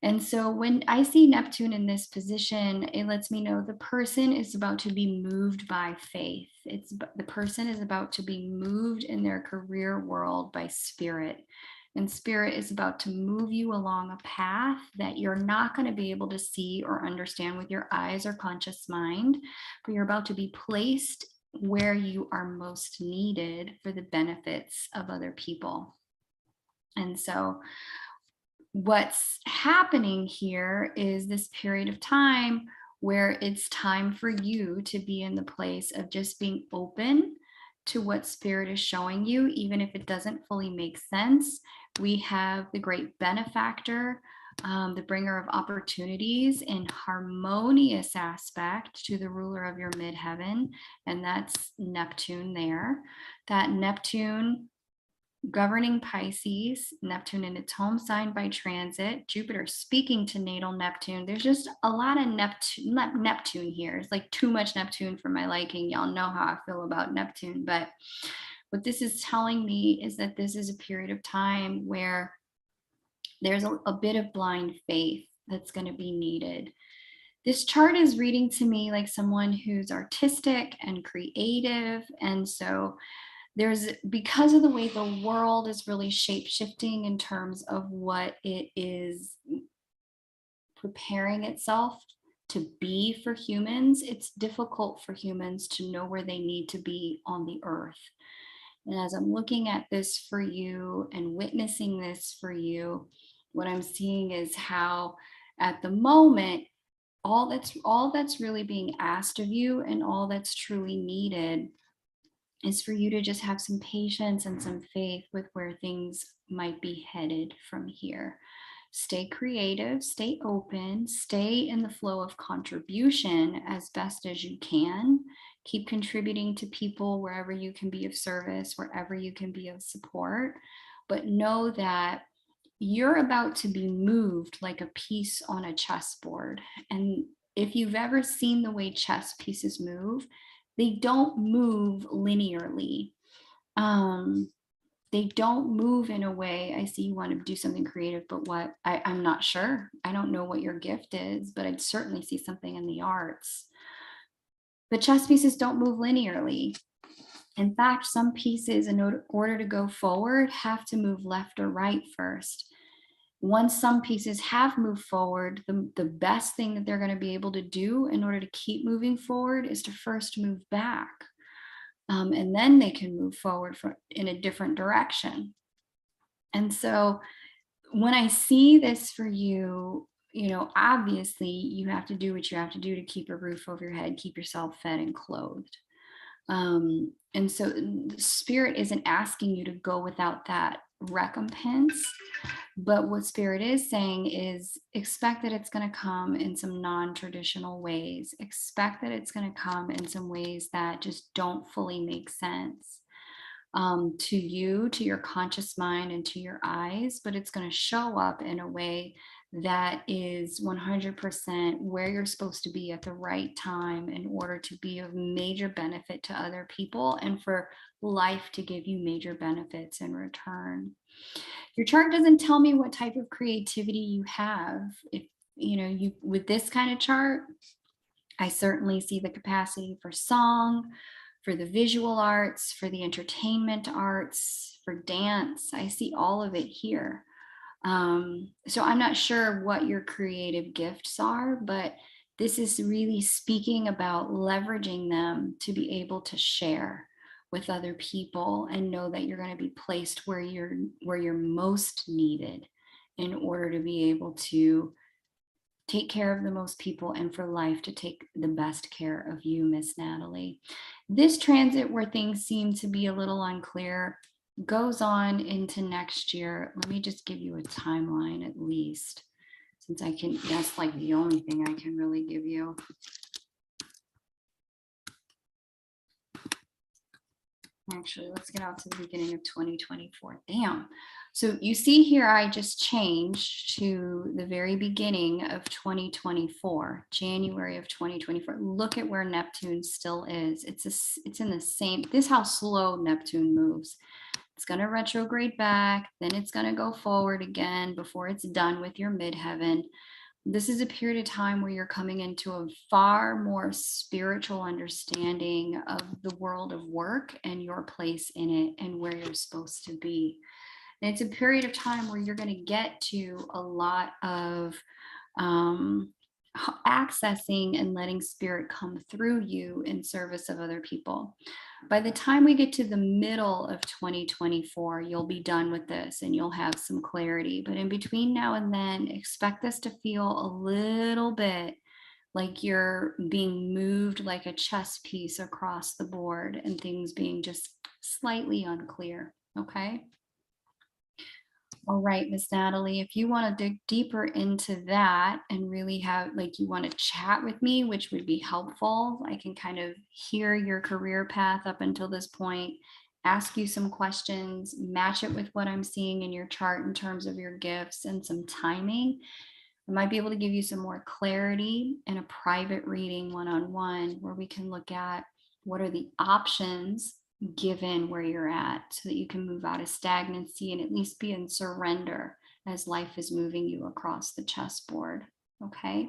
And so when I see Neptune in this position, it lets me know the person is about to be moved by faith. The person is about to be moved in their career world by spirit. And spirit is about to move you along a path that you're not going to be able to see or understand with your eyes or conscious mind, but you're about to be placed where you are most needed for the benefits of other people. And so what's happening here is this period of time where it's time for you to be in the place of just being open to what spirit is showing you, even if it doesn't fully make sense. We have the great benefactor, the bringer of opportunities in harmonious aspect to the ruler of your midheaven, and that's Neptune there. That Neptune governing Pisces, Neptune in its home sign by transit, Jupiter speaking to natal Neptune. There's just a lot of Neptune here. It's like too much Neptune for my liking. Y'all know how I feel about Neptune. But what this is telling me is that this is a period of time where there's a bit of blind faith that's going to be needed. This chart is reading to me like someone who's artistic and creative. And so because of the way the world is really shape-shifting in terms of what it is preparing itself to be for humans, it's difficult for humans to know where they need to be on the earth. And as I'm looking at this for you and witnessing this for you, what I'm seeing is how at the moment, all that's really being asked of you and all that's truly needed is for you to just have some patience and some faith with where things might be headed from here. Stay creative, stay open, stay in the flow of contribution as best as you can. Keep contributing to people wherever you can be of service, wherever you can be of support. But know that you're about to be moved like a piece on a chessboard. And if you've ever seen the way chess pieces move, they don't move linearly. They don't move in a way. I see you want to do something creative, but what? I'm not sure. I don't know what your gift is, but I'd certainly see something in the arts. But chess pieces don't move linearly. In fact, some pieces, in order to go forward, have to move left or right first. Once some pieces have moved forward, the best thing that they're going to be able to do in order to keep moving forward is to first move back. And then they can move forward in a different direction. And so when I see this for you, obviously you have to do what you have to do to keep a roof over your head, keep yourself fed and clothed. And so the spirit isn't asking you to go without that recompense. But what spirit is saying is expect that it's going to come in some non-traditional ways. Expect that it's going to come in some ways that just don't fully make sense to you, to your conscious mind, and to your eyes. But it's going to show up in a way that is 100% where you're supposed to be at the right time in order to be of major benefit to other people and for life to give you major benefits in return. Your chart doesn't tell me what type of creativity you have. If you with this kind of chart, I certainly see the capacity for song, for the visual arts, for the entertainment arts, for dance. I see all of it here. So I'm not sure what your creative gifts are, but this is really speaking about leveraging them to be able to share with other people and know that you're going to be placed where you're most needed in order to be able to take care of the most people and for life to take the best care of you, Miss Natalie. This transit where things seem to be a little unclear goes on into next year. Let me just give you a timeline at least, since that's like the only thing I can really give you. Actually, let's get out to the beginning of 2024. Damn. So you see here, I just changed to the very beginning of 2024, January of 2024. Look at where Neptune still is. It's in the same, this is how slow Neptune moves. It's going to retrograde back, then it's going to go forward again before it's done with your midheaven. This is a period of time where you're coming into a far more spiritual understanding of the world of work and your place in it and where you're supposed to be. And it's a period of time where you're going to get to a lot of accessing and letting spirit come through you in service of other people. By the time we get to the middle of 2024, you'll be done with this and you'll have some clarity. But in between now and then, expect this to feel a little bit like you're being moved like a chess piece across the board and things being just slightly unclear. Okay. All right, Miss Natalie, if you want to dig deeper into that and really have, like, you want to chat with me, which would be helpful, I can kind of hear your career path up until this point, ask you some questions, match it with what I'm seeing in your chart in terms of your gifts and some timing. I might be able to give you some more clarity in a private reading one-on-one where we can look at what are the options given where you're at so that you can move out of stagnancy and at least be in surrender as life is moving you across the chessboard. Okay.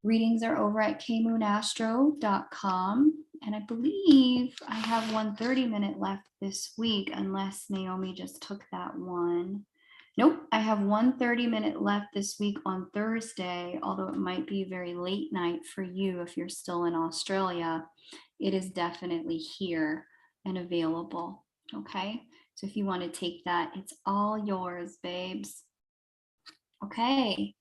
Readings are over at kmoonastro.com. And I believe I have one 30-minute left this week, unless Naomi just took that one. Nope, I have one 30-minute left this week on Thursday, although it might be a very late night for you if you're still in Australia. It is definitely here and available, okay? So if you want to take that, it's all yours, babes. Okay,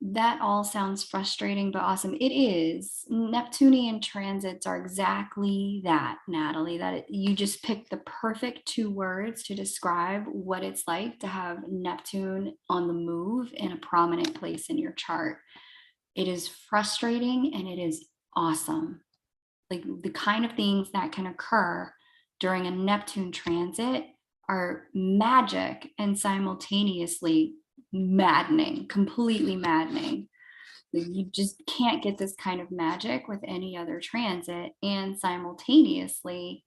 that all sounds frustrating, but awesome. It is. Neptunian transits are exactly that, Natalie, that you just picked the perfect two words to describe what it's like to have Neptune on the move in a prominent place in your chart. It is frustrating and it is awesome. Like the kind of things that can occur during a Neptune transit are magic and simultaneously maddening, completely maddening. You just can't get this kind of magic with any other transit, and simultaneously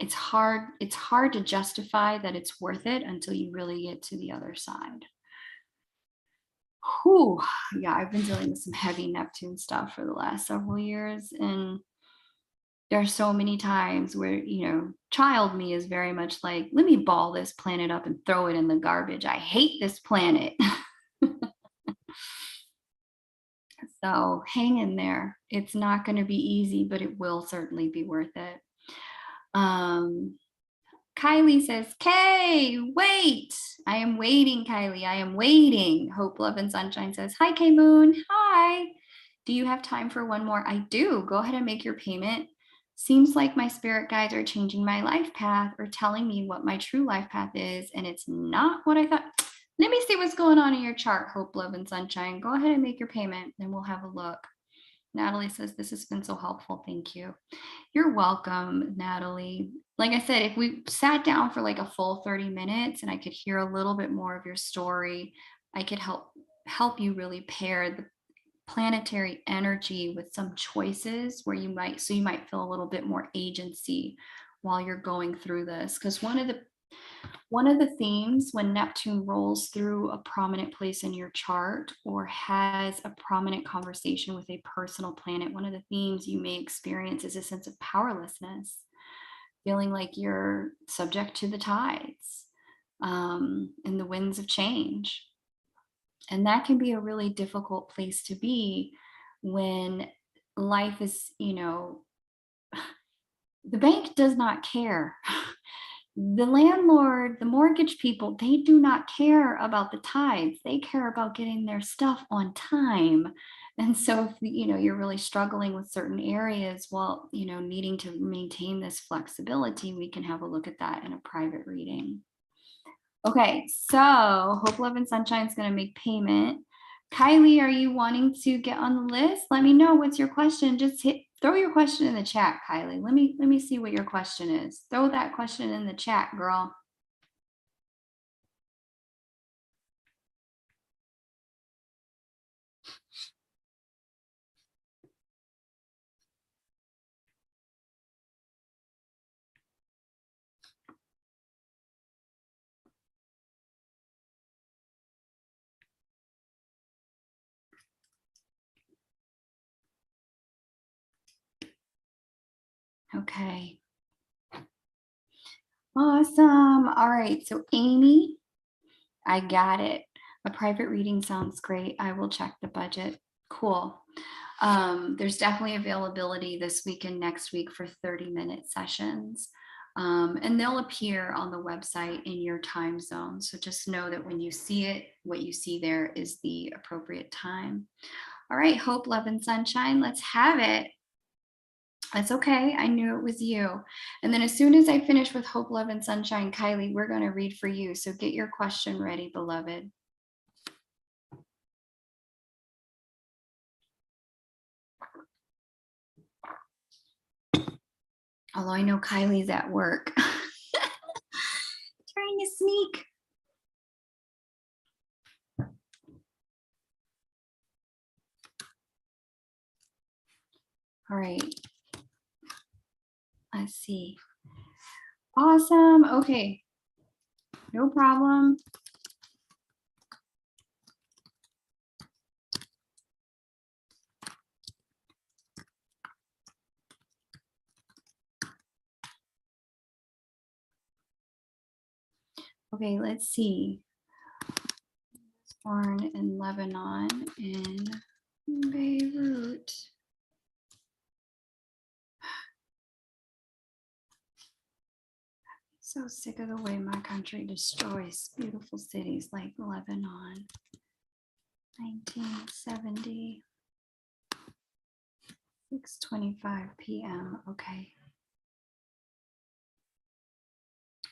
it's hard to justify that it's worth it until you really get to the other side. Whew, yeah, I've been dealing with some heavy Neptune stuff for the last several years, and there's so many times where, you know, child me is very much like, let me ball this planet up and throw it in the garbage. I hate this planet. So hang in there. It's not going to be easy, but it will certainly be worth it. Kylie says, Kay, wait. I am waiting, Kylie. I am waiting. Hope, Love, and Sunshine says, hi, Kay Moon. Hi. Do you have time for one more? I do. Go ahead and make your payment. Seems like my spirit guides are changing my life path or telling me what my true life path is, and it's not what I thought. Let me see what's going on in your chart, Hope, Love, and Sunshine. Go ahead and make your payment, and we'll have a look. Natalie says, this has been so helpful. Thank you. You're welcome, Natalie. Like I said, if we sat down for like a full 30 minutes and I could hear a little bit more of your story, I could help you really pair the planetary energy with some choices where you might feel a little bit more agency while you're going through this. Because one of the themes when Neptune rolls through a prominent place in your chart or has a prominent conversation with a personal planet, one of the themes you may experience is a sense of powerlessness, feeling like you're subject to the tides and the winds of change. And that can be a really difficult place to be when life is, you know, the bank does not care. The landlord, the mortgage people, they do not care about the tides. They care about getting their stuff on time. And so if you're really struggling with certain areas while needing to maintain this flexibility, we can have a look at that in a private reading. Okay, so Hope, Love, and Sunshine is going to make payment. Kylie, are you wanting to get on the list? Let me know what's your question. Just throw your question in the chat, Kylie. Let me see what your question is. Throw that question in the chat, girl. Okay. Awesome. All right. So Amy, I got it. A private reading sounds great. I will check the budget. Cool. There's definitely availability this week and next week for 30-minute sessions. And they'll appear on the website in your time zone. So just know that when you see it, what you see there is the appropriate time. All right, Hope, Love, and Sunshine, let's have it. That's okay. I knew it was you. And then as soon as I finish with Hope, Love, and Sunshine, Kylie, we're going to read for you. So get your question ready, beloved. Although I know Kylie's at work. Trying to sneak. All right. Let's see. Awesome. Okay. No problem. Okay, let's see. Born in Lebanon in Beirut. So sick of the way my country destroys beautiful cities like Lebanon. 1970. 6:25 p.m. Okay.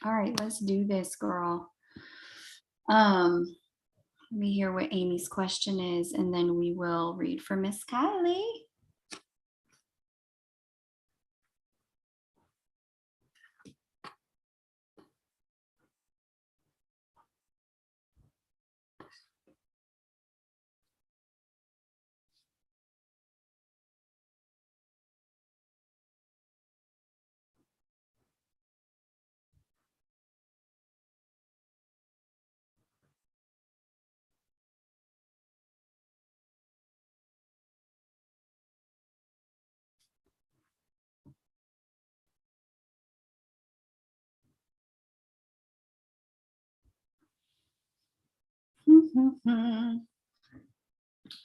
All right, let's do this, girl. Let me hear what Amy's question is, and then we will read for Miss Kylie.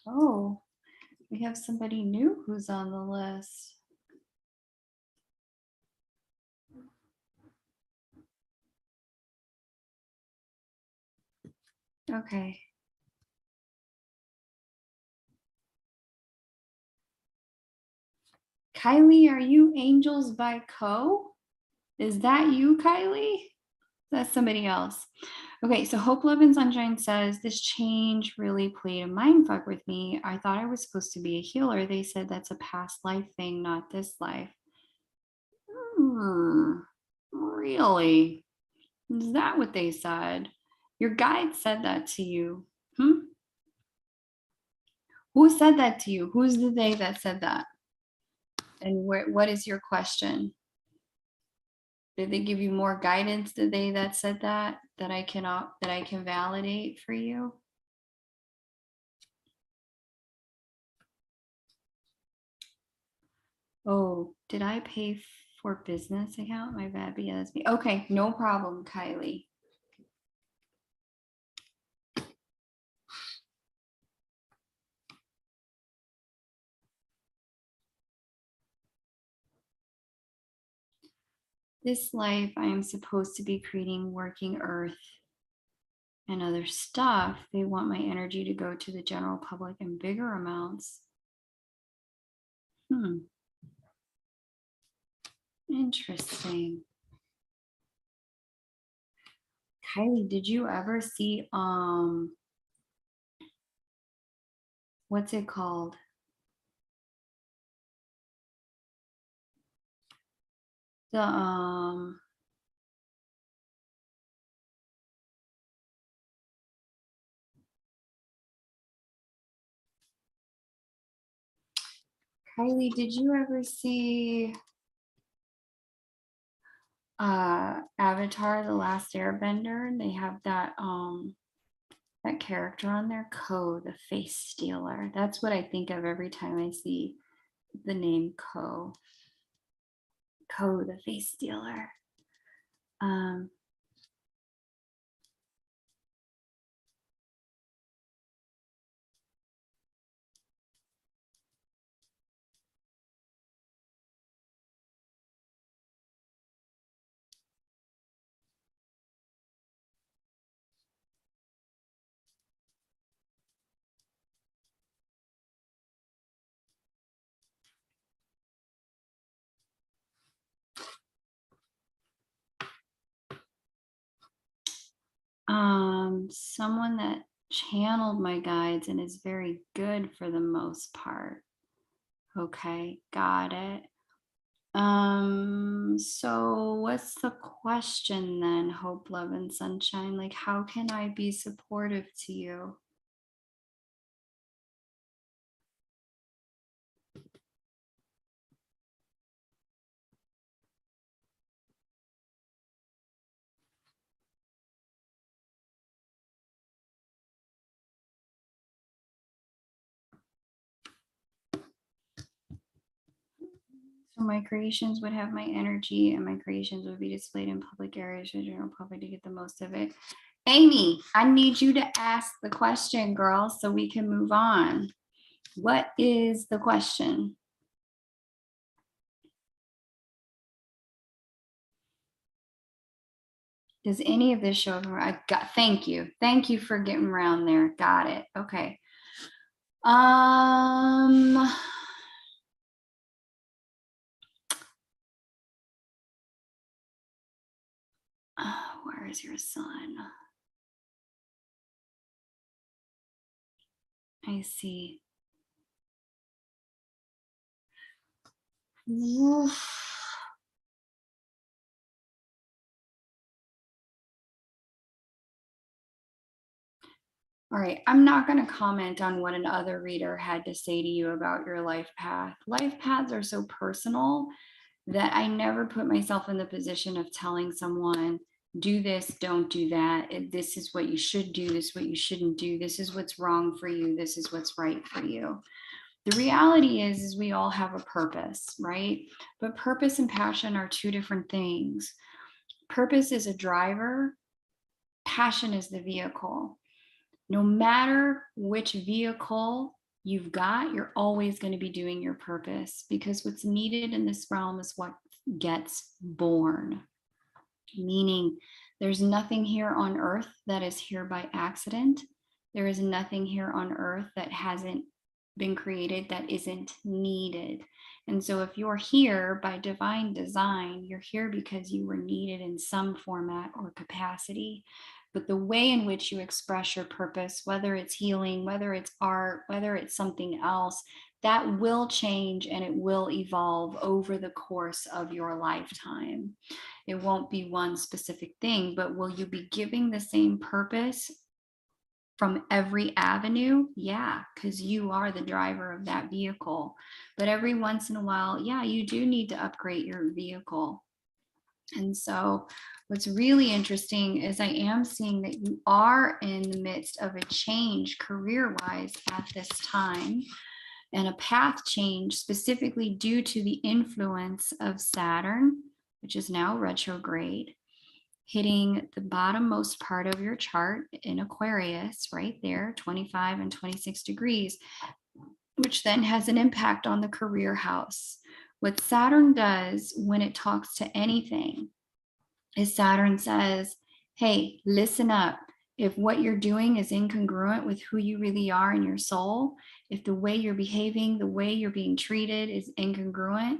Oh, we have somebody new who's on the list. Okay. Kylie, are you Angels by Co? Is that you, Kylie? That's somebody else. Okay, so Hope Love and Sunshine says this change really played a mind fuck with me. I thought I was supposed to be a healer. They said that's a past life thing, not this life. Really? Is that what they said? Your guide said that to you. Who said that to you? Who's the they that said that? And what is your question? Did they give you more guidance, the they that said that I can validate for you? Oh, did I pay for business account? My bad, BSB. Okay, no problem, Kylie. This life, I am supposed to be creating working earth and other stuff. They want my energy to go to the general public in bigger amounts. Interesting. Kylie, did you ever see what's it called? The Kylie, did you ever see Avatar, The Last Airbender? They have that that character on there, Ko, the face stealer. That's what I think of every time I see the name Ko. Ko, the face stealer. Someone that channeled my guides and is very good for the most part. Okay, got it. So what's the question then, Hope, Love, and Sunshine? Like, how can I be supportive to you? So my creations would have my energy, and my creations would be displayed in public areas for the general public to get the most of it. Amy, I need you to ask the question, girl, so we can move on. What is the question? Does any of this show up? I got, thank you. Thank you for getting around there. Got it. Okay. Where is your sun? I see. Oof. All right, I'm not going to comment on what another reader had to say to you about your life path. Life paths are so personal that I never put myself in the position of telling someone, do this, don't do that. This is what you should do. This is what you shouldn't do. This is what's wrong for you. This is what's right for you. The reality is we all have a purpose, right? But purpose and passion are two different things. Purpose is a driver. Passion is the vehicle. No matter which vehicle you've got, you're always going to be doing your purpose, because what's needed in this realm is what gets born. Meaning there's nothing here on earth that is here by accident. There is nothing here on earth that hasn't been created that isn't needed. And so if you're here by divine design, you're here because you were needed in some format or capacity. But the way in which you express your purpose, whether it's healing, whether it's art, whether it's something else, that will change and it will evolve over the course of your lifetime. It won't be one specific thing, but will you be giving the same purpose from every avenue? Yeah, because you are the driver of that vehicle. But every once in a while, yeah, you do need to upgrade your vehicle. And so what's really interesting is I am seeing that you are in the midst of a change career-wise at this time, and a path change specifically due to the influence of Saturn, which is now retrograde, hitting the bottommost part of your chart in Aquarius, right there, 25 and 26 degrees, which then has an impact on the career house. What Saturn does when it talks to anything is Saturn says, hey, listen up. If what you're doing is incongruent with who you really are in your soul, if the way you're behaving, the way you're being treated is incongruent,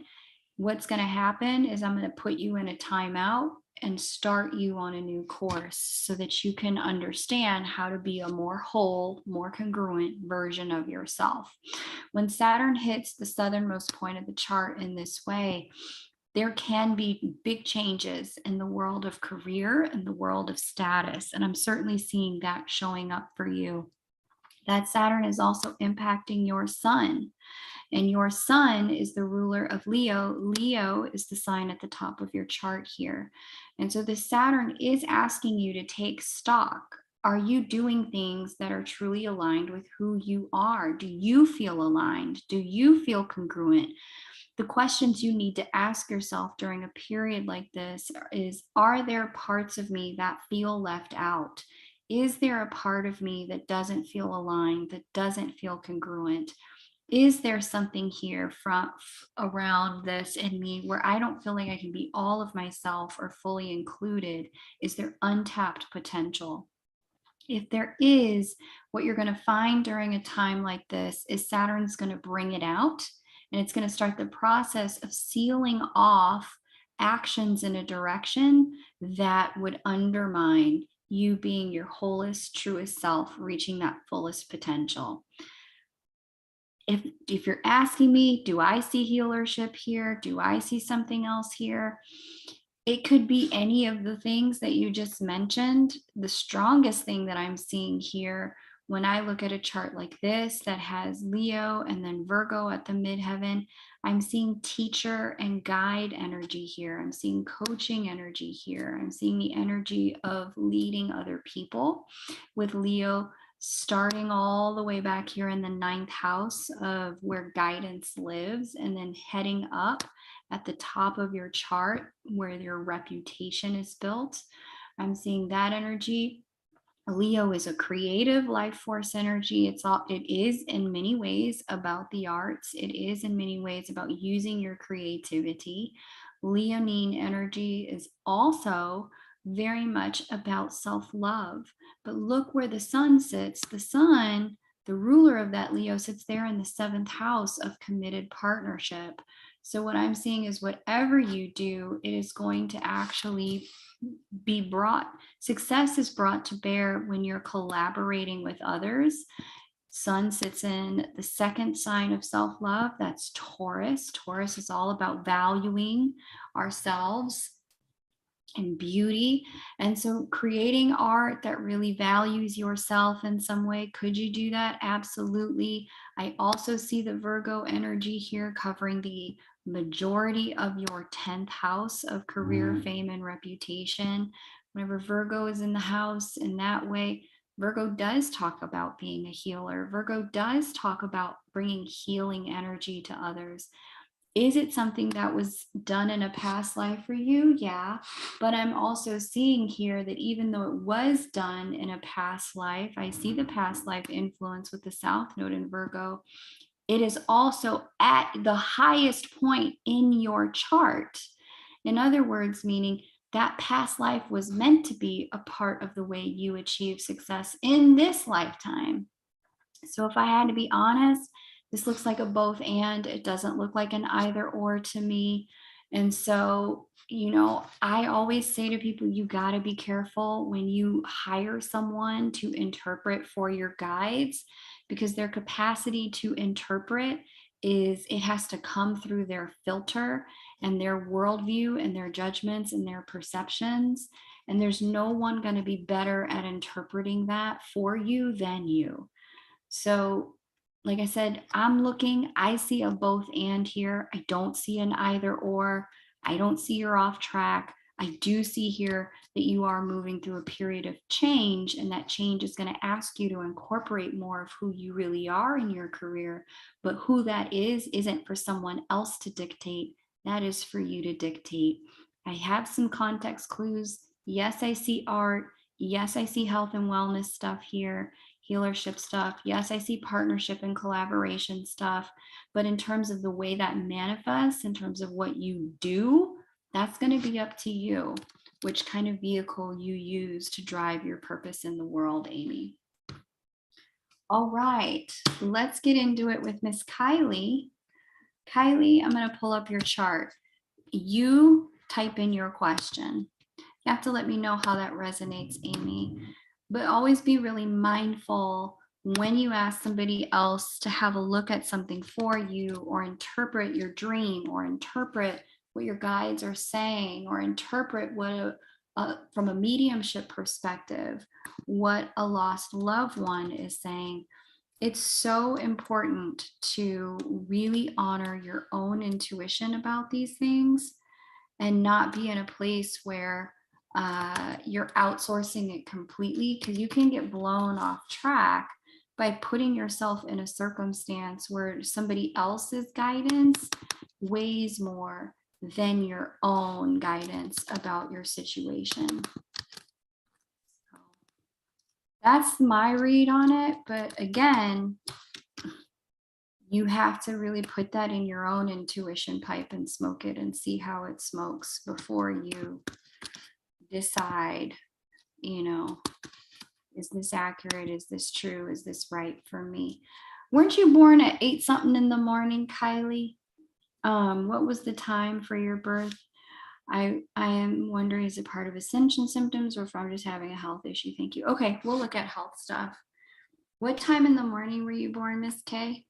what's going to happen is I'm going to put you in a timeout and start you on a new course so that you can understand how to be a more whole, more congruent version of yourself. When Saturn hits the southernmost point of the chart in this way, there can be big changes in the world of career and the world of status. And I'm certainly seeing that showing up for you. That Saturn is also impacting your sun. And your sun is the ruler of Leo. Leo is the sign at the top of your chart here. And so this Saturn is asking you to take stock. Are you doing things that are truly aligned with who you are? Do you feel aligned? Do you feel congruent? The questions you need to ask yourself during a period like this is, are there parts of me that feel left out? Is there a part of me that doesn't feel aligned, that doesn't feel congruent? Is there something here from around this in me where I don't feel like I can be all of myself or fully included? Is there untapped potential? If there is, what you're going to find during a time like this is Saturn's going to bring it out, and it's going to start the process of sealing off actions in a direction that would undermine you being your wholest, truest self, reaching that fullest potential. If you're asking me, do I see healership here? Do I see something else here? It could be any of the things that you just mentioned. The strongest thing that I'm seeing here when I look at a chart like this that has Leo and then Virgo at the midheaven, I'm seeing teacher and guide energy here. I'm seeing coaching energy here. I'm seeing the energy of leading other people with Leo starting all the way back here in the 9th house of where guidance lives, and then heading up at the top of your chart where your reputation is built. I'm seeing that energy. Leo is a creative life force energy. It is in many ways about the arts. It is in many ways about using your creativity. Leonine energy is also very much about self-love. But look where the sun sits. The sun, the ruler of that Leo, sits there in the 7th house of committed partnership. So what I'm seeing is whatever you do, it is going to actually be brought, success is brought to bear when you're collaborating with others. Sun sits in the 2nd sign of self-love. That's Taurus. Taurus is all about valuing ourselves and beauty. And so creating art that really values yourself in some way. Could you do that? Absolutely. I also see the Virgo energy here covering the majority of your 10th house of career, fame, and reputation. Whenever Virgo is in the house in that way, Virgo does talk about being a healer. Virgo does talk about bringing healing energy to others. Is it something that was done in a past life for you? Yeah. But I'm also seeing here that even though it was done in a past life, I see the past life influence with the South Node in Virgo. It is also at the highest point in your chart. In other words, meaning that past life was meant to be a part of the way you achieve success in this lifetime. So if I had to be honest, this looks like a both and. It doesn't look like an either or to me. And so, I always say to people, you got to be careful when you hire someone to interpret for your guides, because their capacity to interpret it has to come through their filter and their worldview and their judgments and their perceptions. And there's no one going to be better at interpreting that for you than you. So, like I said, I see a both and here. I don't see an either or. I don't see you're off track. I do see here that you are moving through a period of change, and that change is going to ask you to incorporate more of who you really are in your career. But who that is isn't for someone else to dictate. That is for you to dictate. I have some context clues. Yes, I see art. Yes, I see health and wellness stuff here, healership stuff. Yes, I see partnership and collaboration stuff. But in terms of the way that manifests, in terms of what you do, that's going to be up to you, which kind of vehicle you use to drive your purpose in the world, Amy. All right, let's get into it with Miss Kylie. Kylie, I'm going to pull up your chart. You type in your question. You have to let me know how that resonates, Amy. But always be really mindful when you ask somebody else to have a look at something for you, or interpret your dream, or interpret what your guides are saying, or interpret what from a mediumship perspective, what a lost loved one is saying. It's so important to really honor your own intuition about these things and not be in a place where you're outsourcing it completely, because you can get blown off track by putting yourself in a circumstance where somebody else's guidance weighs more than your own guidance about your situation. That's my read on it. But again, you have to really put that in your own intuition pipe and smoke it and see how it smokes before you decide, is this accurate? Is this true? Is this right for me? Weren't you born at 8 something in the morning, Kylie? What was the time for your birth? I am wondering, is it part of ascension symptoms or if I'm just having a health issue? Thank you. Okay, we'll look at health stuff. What time in the morning were you born, Miss K?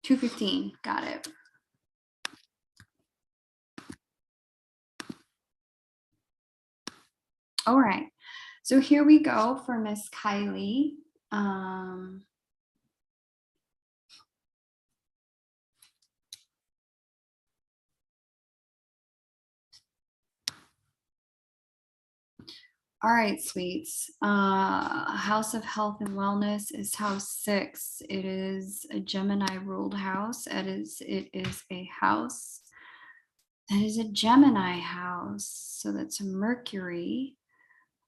$2:15. Got it. All right. So here we go for Miss Kylie. All right, sweets. House of Health and Wellness is house 6. It is a Gemini ruled house. It is a house that is a Gemini house. So that's a Mercury.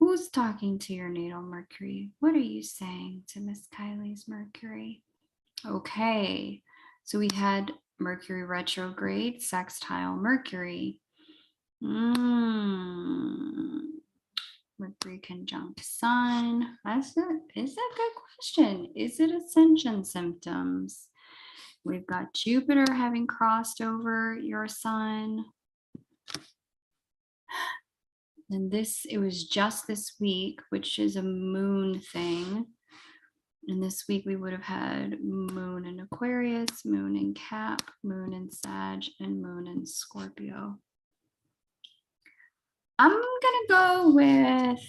Who's talking to your natal Mercury? What are you saying to Miss Kylie's Mercury? Okay. So we had Mercury retrograde, sextile Mercury. Mercury conjunct Sun. Is a good question. Is it ascension symptoms? We've got Jupiter having crossed over your Sun. And it was just this week, which is a moon thing. And this week we would have had moon in Aquarius, moon in Cap, moon in Sag, and moon in Scorpio. I'm gonna go with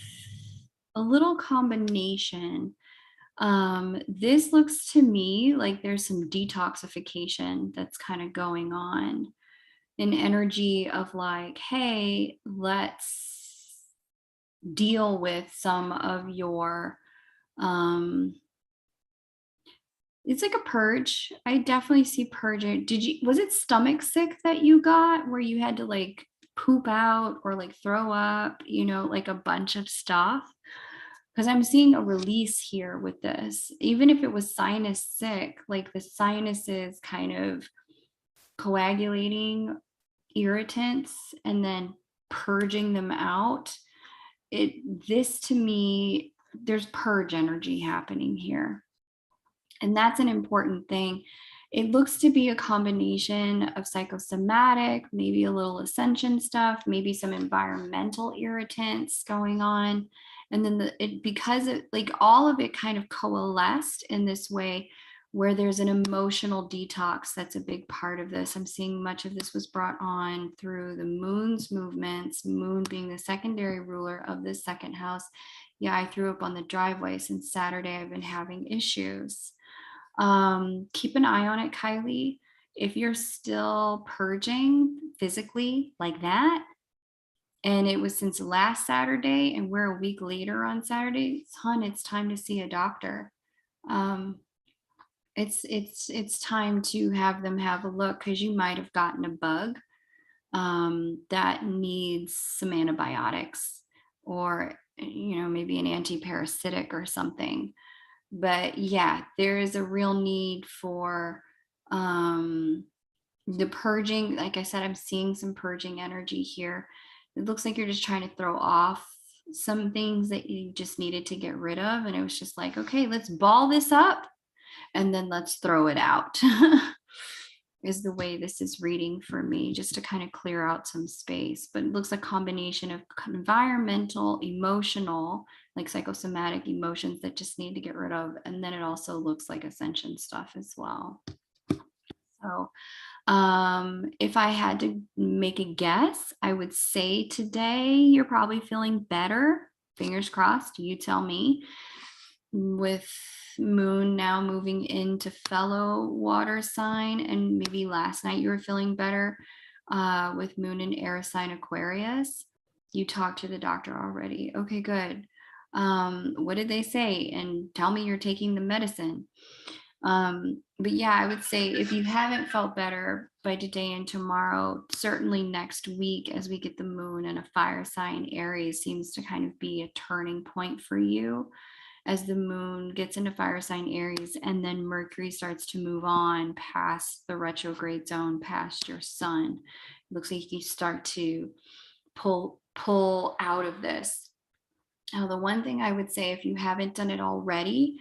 a little combination. This looks to me like there's some detoxification that's kind of going on. An energy of like, hey, let's deal with some of your it's like a purge. I definitely see purging. Was it stomach sick that you got where you had to like poop out or like throw up, like a bunch of stuff? Because I'm seeing a release here with this. Even if it was sinus sick, like the sinuses kind of coagulating irritants and then purging them out. This to me, there's purge energy happening here. And that's an important thing. It looks to be a combination of psychosomatic, maybe a little ascension stuff, maybe some environmental irritants going on. And then because all of it kind of coalesced in this way where there's an emotional detox. That's a big part of this. I'm seeing much of this was brought on through the moon's movements, moon being the secondary ruler of this second house. Yeah, I threw up on the driveway since Saturday. I've been having issues. Keep an eye on it, Kylie. If you're still purging physically like that, and it was since last Saturday, and we're a week later on Saturday, it's time to see a doctor. It's time to have them have a look because you might have gotten a bug that needs some antibiotics or maybe an antiparasitic or something. But yeah, there is a real need for the purging. Like I said, I'm seeing some purging energy here. It looks like you're just trying to throw off some things that you just needed to get rid of. And it was just like, okay, let's ball this up and then let's throw it out. Is the way this is reading for me, just to kind of clear out some space. But it looks like a combination of environmental, emotional, like psychosomatic emotions that just need to get rid of. And then it also looks like ascension stuff as well. So if I had to make a guess, I would say today you're probably feeling better. Fingers crossed, you tell me. With moon now moving into fellow water sign, and maybe last night you were feeling better with moon in air sign Aquarius. You talked to the doctor already. Okay, good. What did they say? And tell me you're taking the medicine. But yeah, I would say if you haven't felt better by today and tomorrow, certainly next week as we get the moon and a fire sign Aries seems to kind of be a turning point for you as the moon gets into fire sign Aries, and then Mercury starts to move on past the retrograde zone, past your sun. It looks like you start to pull out of this. Now, the one thing I would say, if you haven't done it already,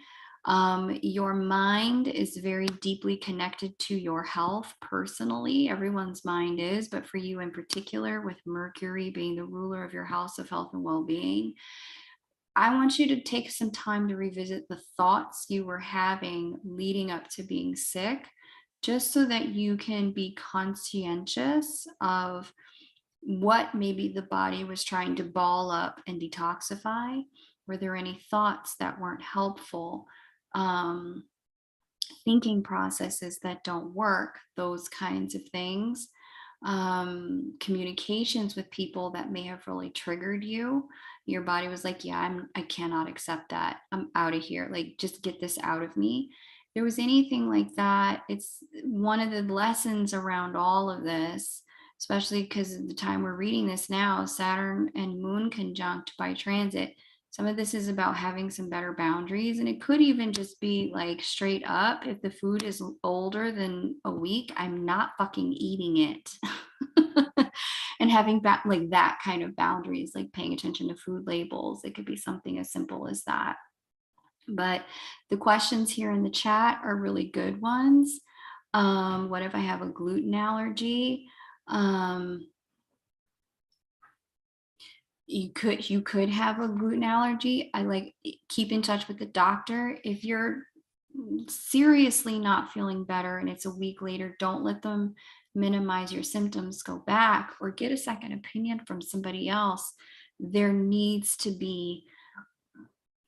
your mind is very deeply connected to your health personally. Everyone's mind is, but for you in particular, with Mercury being the ruler of your house of health and well-being, I want you to take some time to revisit the thoughts you were having leading up to being sick, just so that you can be conscientious of what maybe the body was trying to ball up and detoxify, Were there any thoughts that weren't helpful? Thinking processes that don't work, those kinds of things. Communications with people that may have really triggered you. Your body was like, yeah, I cannot accept that. I'm out of here. Like, just get this out of me. If there was anything like that, it's one of the lessons around all of this, especially because of the time we're reading this now, Saturn and Moon conjunct by transit. Some of this is about having some better boundaries, and it could even just be like straight up, if the food is older than a week, I'm not fucking eating it. And having like that kind of boundaries, like paying attention to food labels. It could be something as simple as that. But the questions here in the chat are really good ones. What if I have a gluten allergy? You could have a gluten allergy. I like, keep in touch with the doctor. If you're seriously not feeling better and it's a week later, don't let them minimize your symptoms. Go back or get a second opinion from somebody else. There needs to be,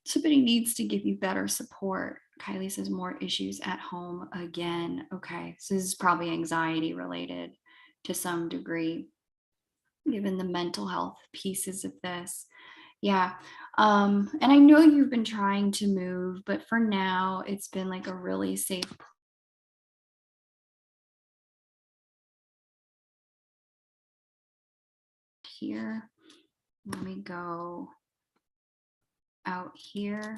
somebody needs to give you better support. Kylie says more issues at home again. Okay, so this is probably anxiety related to some degree, given the mental health pieces of this. Yeah. And I know you've been trying to move, but for now, it's been like a really safe here. Let me go out here.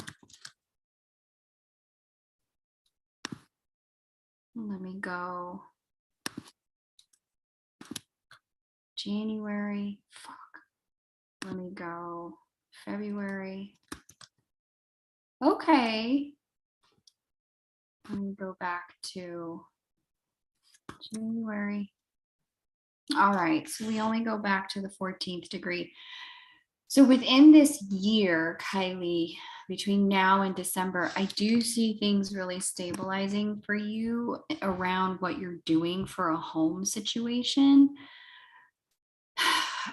Let me go January. Fuck. Let me go February. Okay. Let me go back to January. All right. So we only go back to the 14th degree. So within this year, Kylie, between now and December, I do see things really stabilizing for you around what you're doing for a home situation.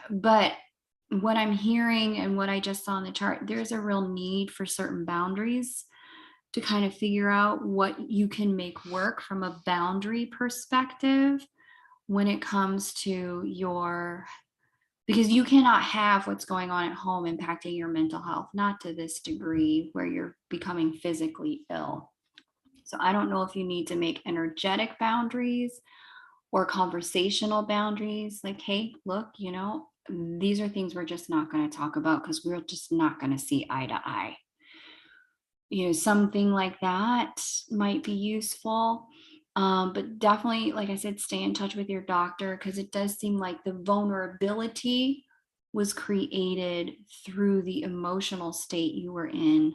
But what I'm hearing and what I just saw in the chart, there's a real need for certain boundaries to kind of figure out what you can make work from a boundary perspective when it comes to your, because you cannot have what's going on at home impacting your mental health, not to this degree where you're becoming physically ill. So I don't know if you need to make energetic boundaries or conversational boundaries, like, hey, look, you know, these are things we're just not going to talk about because we're just not going to see eye to eye. You know, something like that might be useful. But definitely, like I said, stay in touch with your doctor, because it does seem like the vulnerability was created through the emotional state you were in.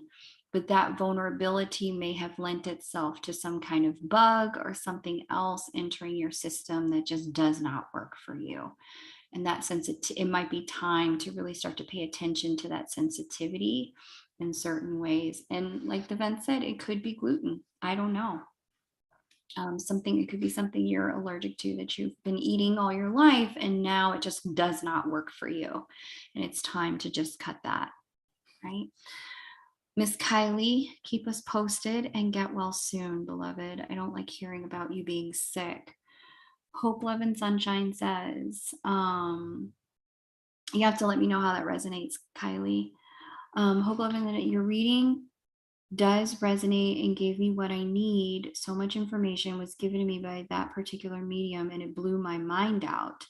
But that vulnerability may have lent itself to some kind of bug or something else entering your system that just does not work for you. In that sense, it might be time to really start to pay attention to that sensitivity in certain ways. And like the vent said, it could be gluten. I don't know. It could be something you're allergic to that you've been eating all your life, and now it just does not work for you. And it's time to just cut that, right? Miss Kylie, keep us posted and get well soon, beloved. I don't like hearing about you being sick. Hope, Love, and Sunshine says, you have to let me know how that resonates, Kylie. Hope, Love, and your reading does resonate and gave me what I need. So much information was given to me by that particular medium, and it blew my mind out.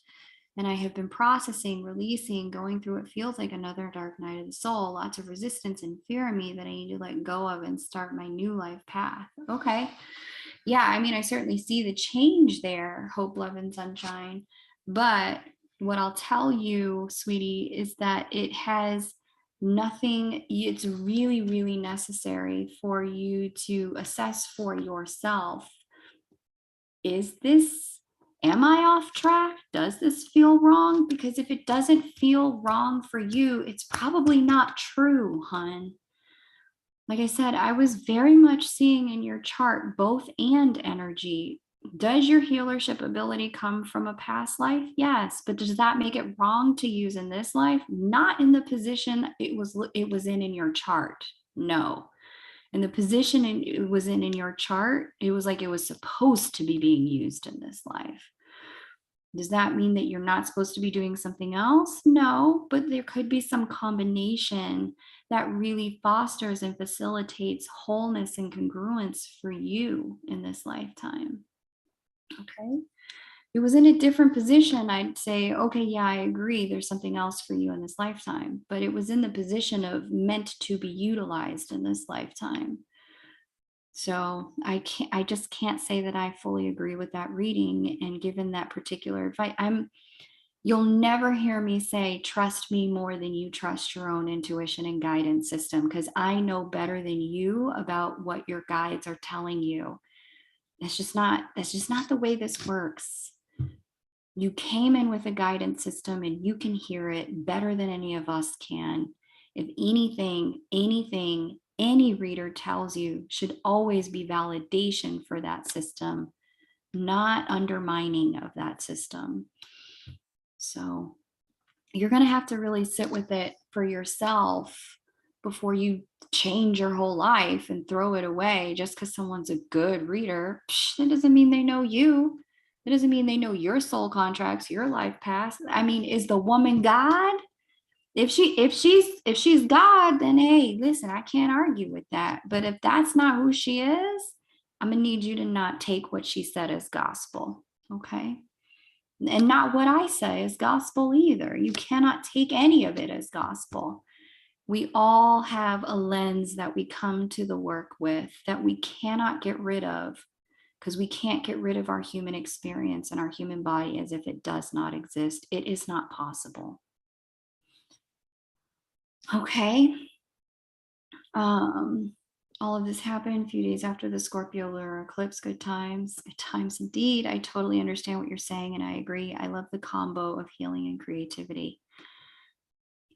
And I have been processing, releasing, going through what feels like another dark night of the soul. Lots of resistance and fear in me that I need to let go of and start my new life path. Okay. Yeah, I mean, I certainly see the change there, Hope, Love, and Sunshine. But what I'll tell you, sweetie, is that it has nothing, it's really, really necessary for you to assess for yourself. Am I off track? Does this feel wrong? Because if it doesn't feel wrong for you, it's probably not true, hun. Like I said, I was very much seeing in your chart both and energy Does your healership ability come from a past life? Yes. But does that make it wrong to use in this life? Not in the position it was in your chart. No. In the position it was in your chart, it was like it was supposed to be being used in this life. Does that mean that you're not supposed to be doing something else? No, but there could be some combination that really fosters and facilitates wholeness and congruence for you in this lifetime. Okay. If it was in a different position, I'd say, okay, yeah, I agree. There's something else for you in this lifetime, but it was in the position of meant to be utilized in this lifetime. So I just can't say that I fully agree with that reading. And given that particular advice, you'll never hear me say, trust me more than you trust your own intuition and guidance system, because I know better than you about what your guides are telling you. That's just not the way this works. You came in with a guidance system and you can hear it better than any of us can. If anything, any reader tells you should always be validation for that system, not undermining of that system. So you're going to have to really sit with it for yourself before you change your whole life and throw it away just because someone's a good reader. That doesn't mean they know you. That doesn't mean they know your soul contracts, your life past. I mean, is the woman God? If she's God, then hey, listen, I can't argue with that. But if that's not who she is, I'm gonna need you to not take what she said as gospel. Okay. And not what I say is gospel either. You cannot take any of it as gospel. We all have a lens that we come to the work with that we cannot get rid of, because we can't get rid of our human experience and our human body as if it does not exist. It is not possible. Okay. All of this happened a few days after the Scorpio lunar eclipse. Good times indeed. I totally understand what you're saying, and I agree. I love the combo of healing and creativity.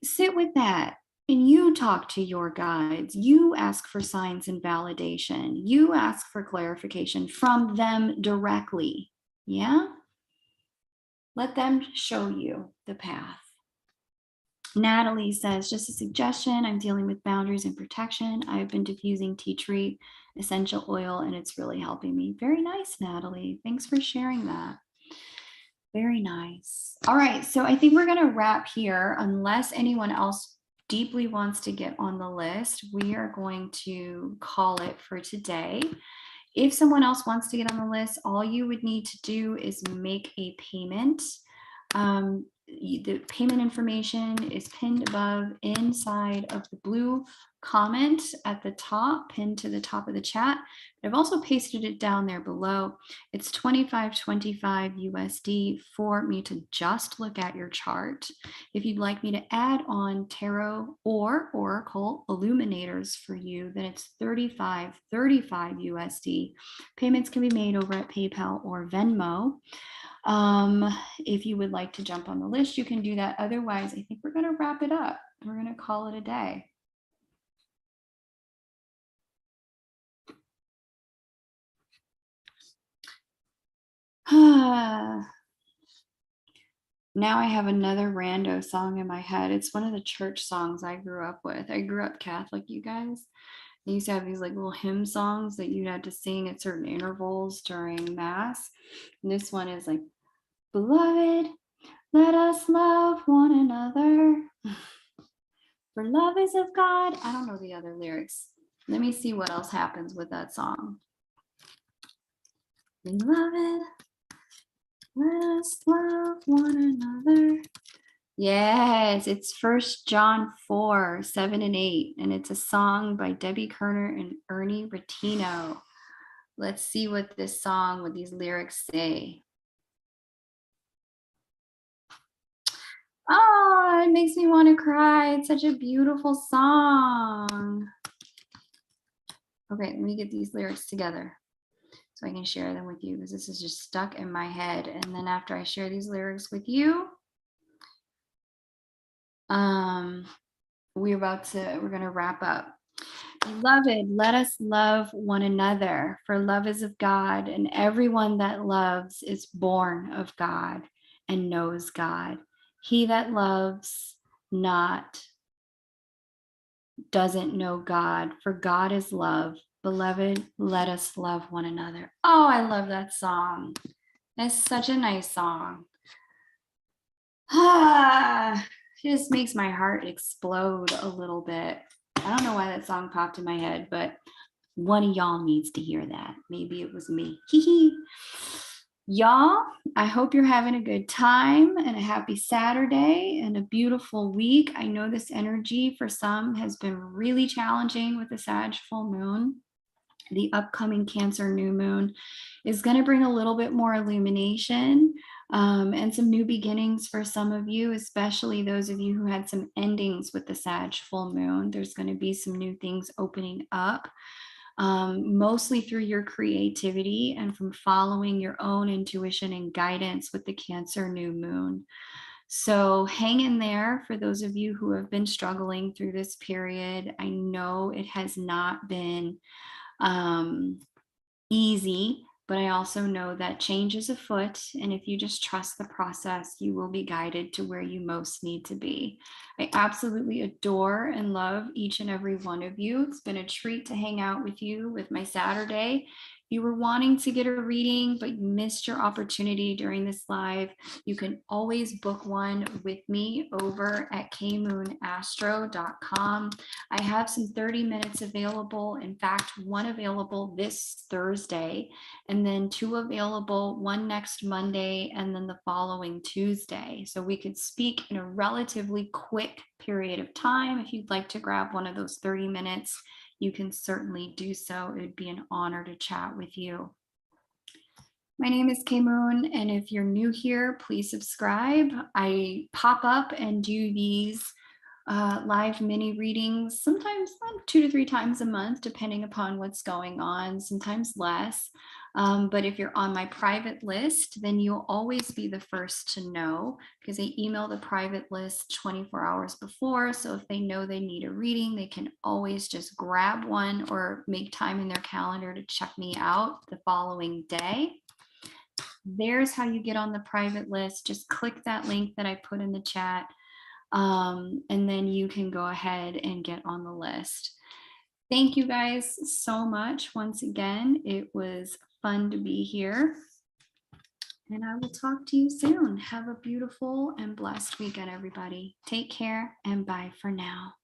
Sit with that, and you talk to your guides. You ask for signs and validation. You ask for clarification from them directly. Yeah? Let them show you the path. Natalie says, just a suggestion, I'm dealing with boundaries and protection. I've been diffusing tea tree essential oil and it's really helping me. Very nice, Natalie. Thanks for sharing that. Very nice. All right, so I think we're going to wrap here unless anyone else deeply wants to get on the list. We are going to call it for today. If someone else wants to get on the list, all you would need to do is make a payment. The payment information is pinned above inside of the blue comment at the top, pinned to the top of the chat. But I've also pasted it down there below. It's $25.25 USD for me to just look at your chart. If you'd like me to add on tarot or oracle illuminators for you, then it's $35.35 USD. Payments can be made over at PayPal or Venmo. If you would like to jump on the list, you can do that. Otherwise, I think we're going to wrap it up. We're going to call it a day. Now I have another rando song in my head. It's one of the church songs I grew up with. I grew up Catholic, you guys. They used to have these like little hymn songs that you had to sing at certain intervals during Mass. And this one is like, beloved, let us love one another. For love is of God. I don't know the other lyrics. Let me see what else happens with that song. Beloved, let us love one another. Yes, it's 1 John 4, 7 and 8. And it's a song by Debbie Kerner and Ernie Rattino. Let's see what this song, what these lyrics say. Oh, it makes me want to cry. It's such a beautiful song. Okay, let me get these lyrics together so I can share them with you, because this is just stuck in my head. And then after I share these lyrics with you, we're going to wrap up. Beloved, let us love one another, for love is of God, and everyone that loves is born of God and knows God. He that loves not doesn't know God, for God is love. Beloved, let us love one another. Oh, I love that song. That's such a nice song. Ah, it just makes my heart explode a little bit. I don't know why that song popped in my head, but one of y'all needs to hear that. Maybe it was me. Hee hee. Y'all, I hope you're having a good time and a happy Saturday and a beautiful week. I know this energy for some has been really challenging with the Sag full moon. The upcoming Cancer new moon is going to bring a little bit more illumination and some new beginnings for some of you, especially those of you who had some endings with the Sag full moon. There's going to be some new things opening up. Mostly through your creativity and from following your own intuition and guidance with the Cancer new moon. So hang in there for those of you who have been struggling through this period. I know it has not been easy, but I also know that change is afoot. And if you just trust the process, you will be guided to where you most need to be. I absolutely adore and love each and every one of you. It's been a treat to hang out with you with my Saturday. If you were wanting to get a reading, but you missed your opportunity during this live, you can always book one with me over at kmoonastro.com. I have some 30 minutes available. In fact, one available this Thursday, and then 2 available, one next Monday, and then the following Tuesday. So we could speak in a relatively quick period of time. If you'd like to grab one of those 30 minutes, you can certainly do so. It would be an honor to chat with you. My name is Kay Moon, and if you're new here, please subscribe. I pop up and do these live mini readings, sometimes 2 to 3 times a month, depending upon what's going on, sometimes less. But if you're on my private list, then you'll always be the first to know, because I email the private list 24 hours before. So if they know they need a reading, they can always just grab one or make time in their calendar to check me out the following day. There's how you get on the private list. Just click that link that I put in the chat. And then you can go ahead and get on the list. Thank you guys so much. Once again, it was fun to be here. And I will talk to you soon. Have a beautiful and blessed weekend, everybody. Take care and bye for now.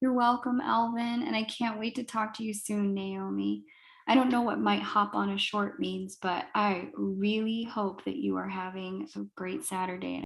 You're welcome, Alvin. And I can't wait to talk to you soon, Naomi. I don't know what might hop on a short means, but I really hope that you are having a great Saturday.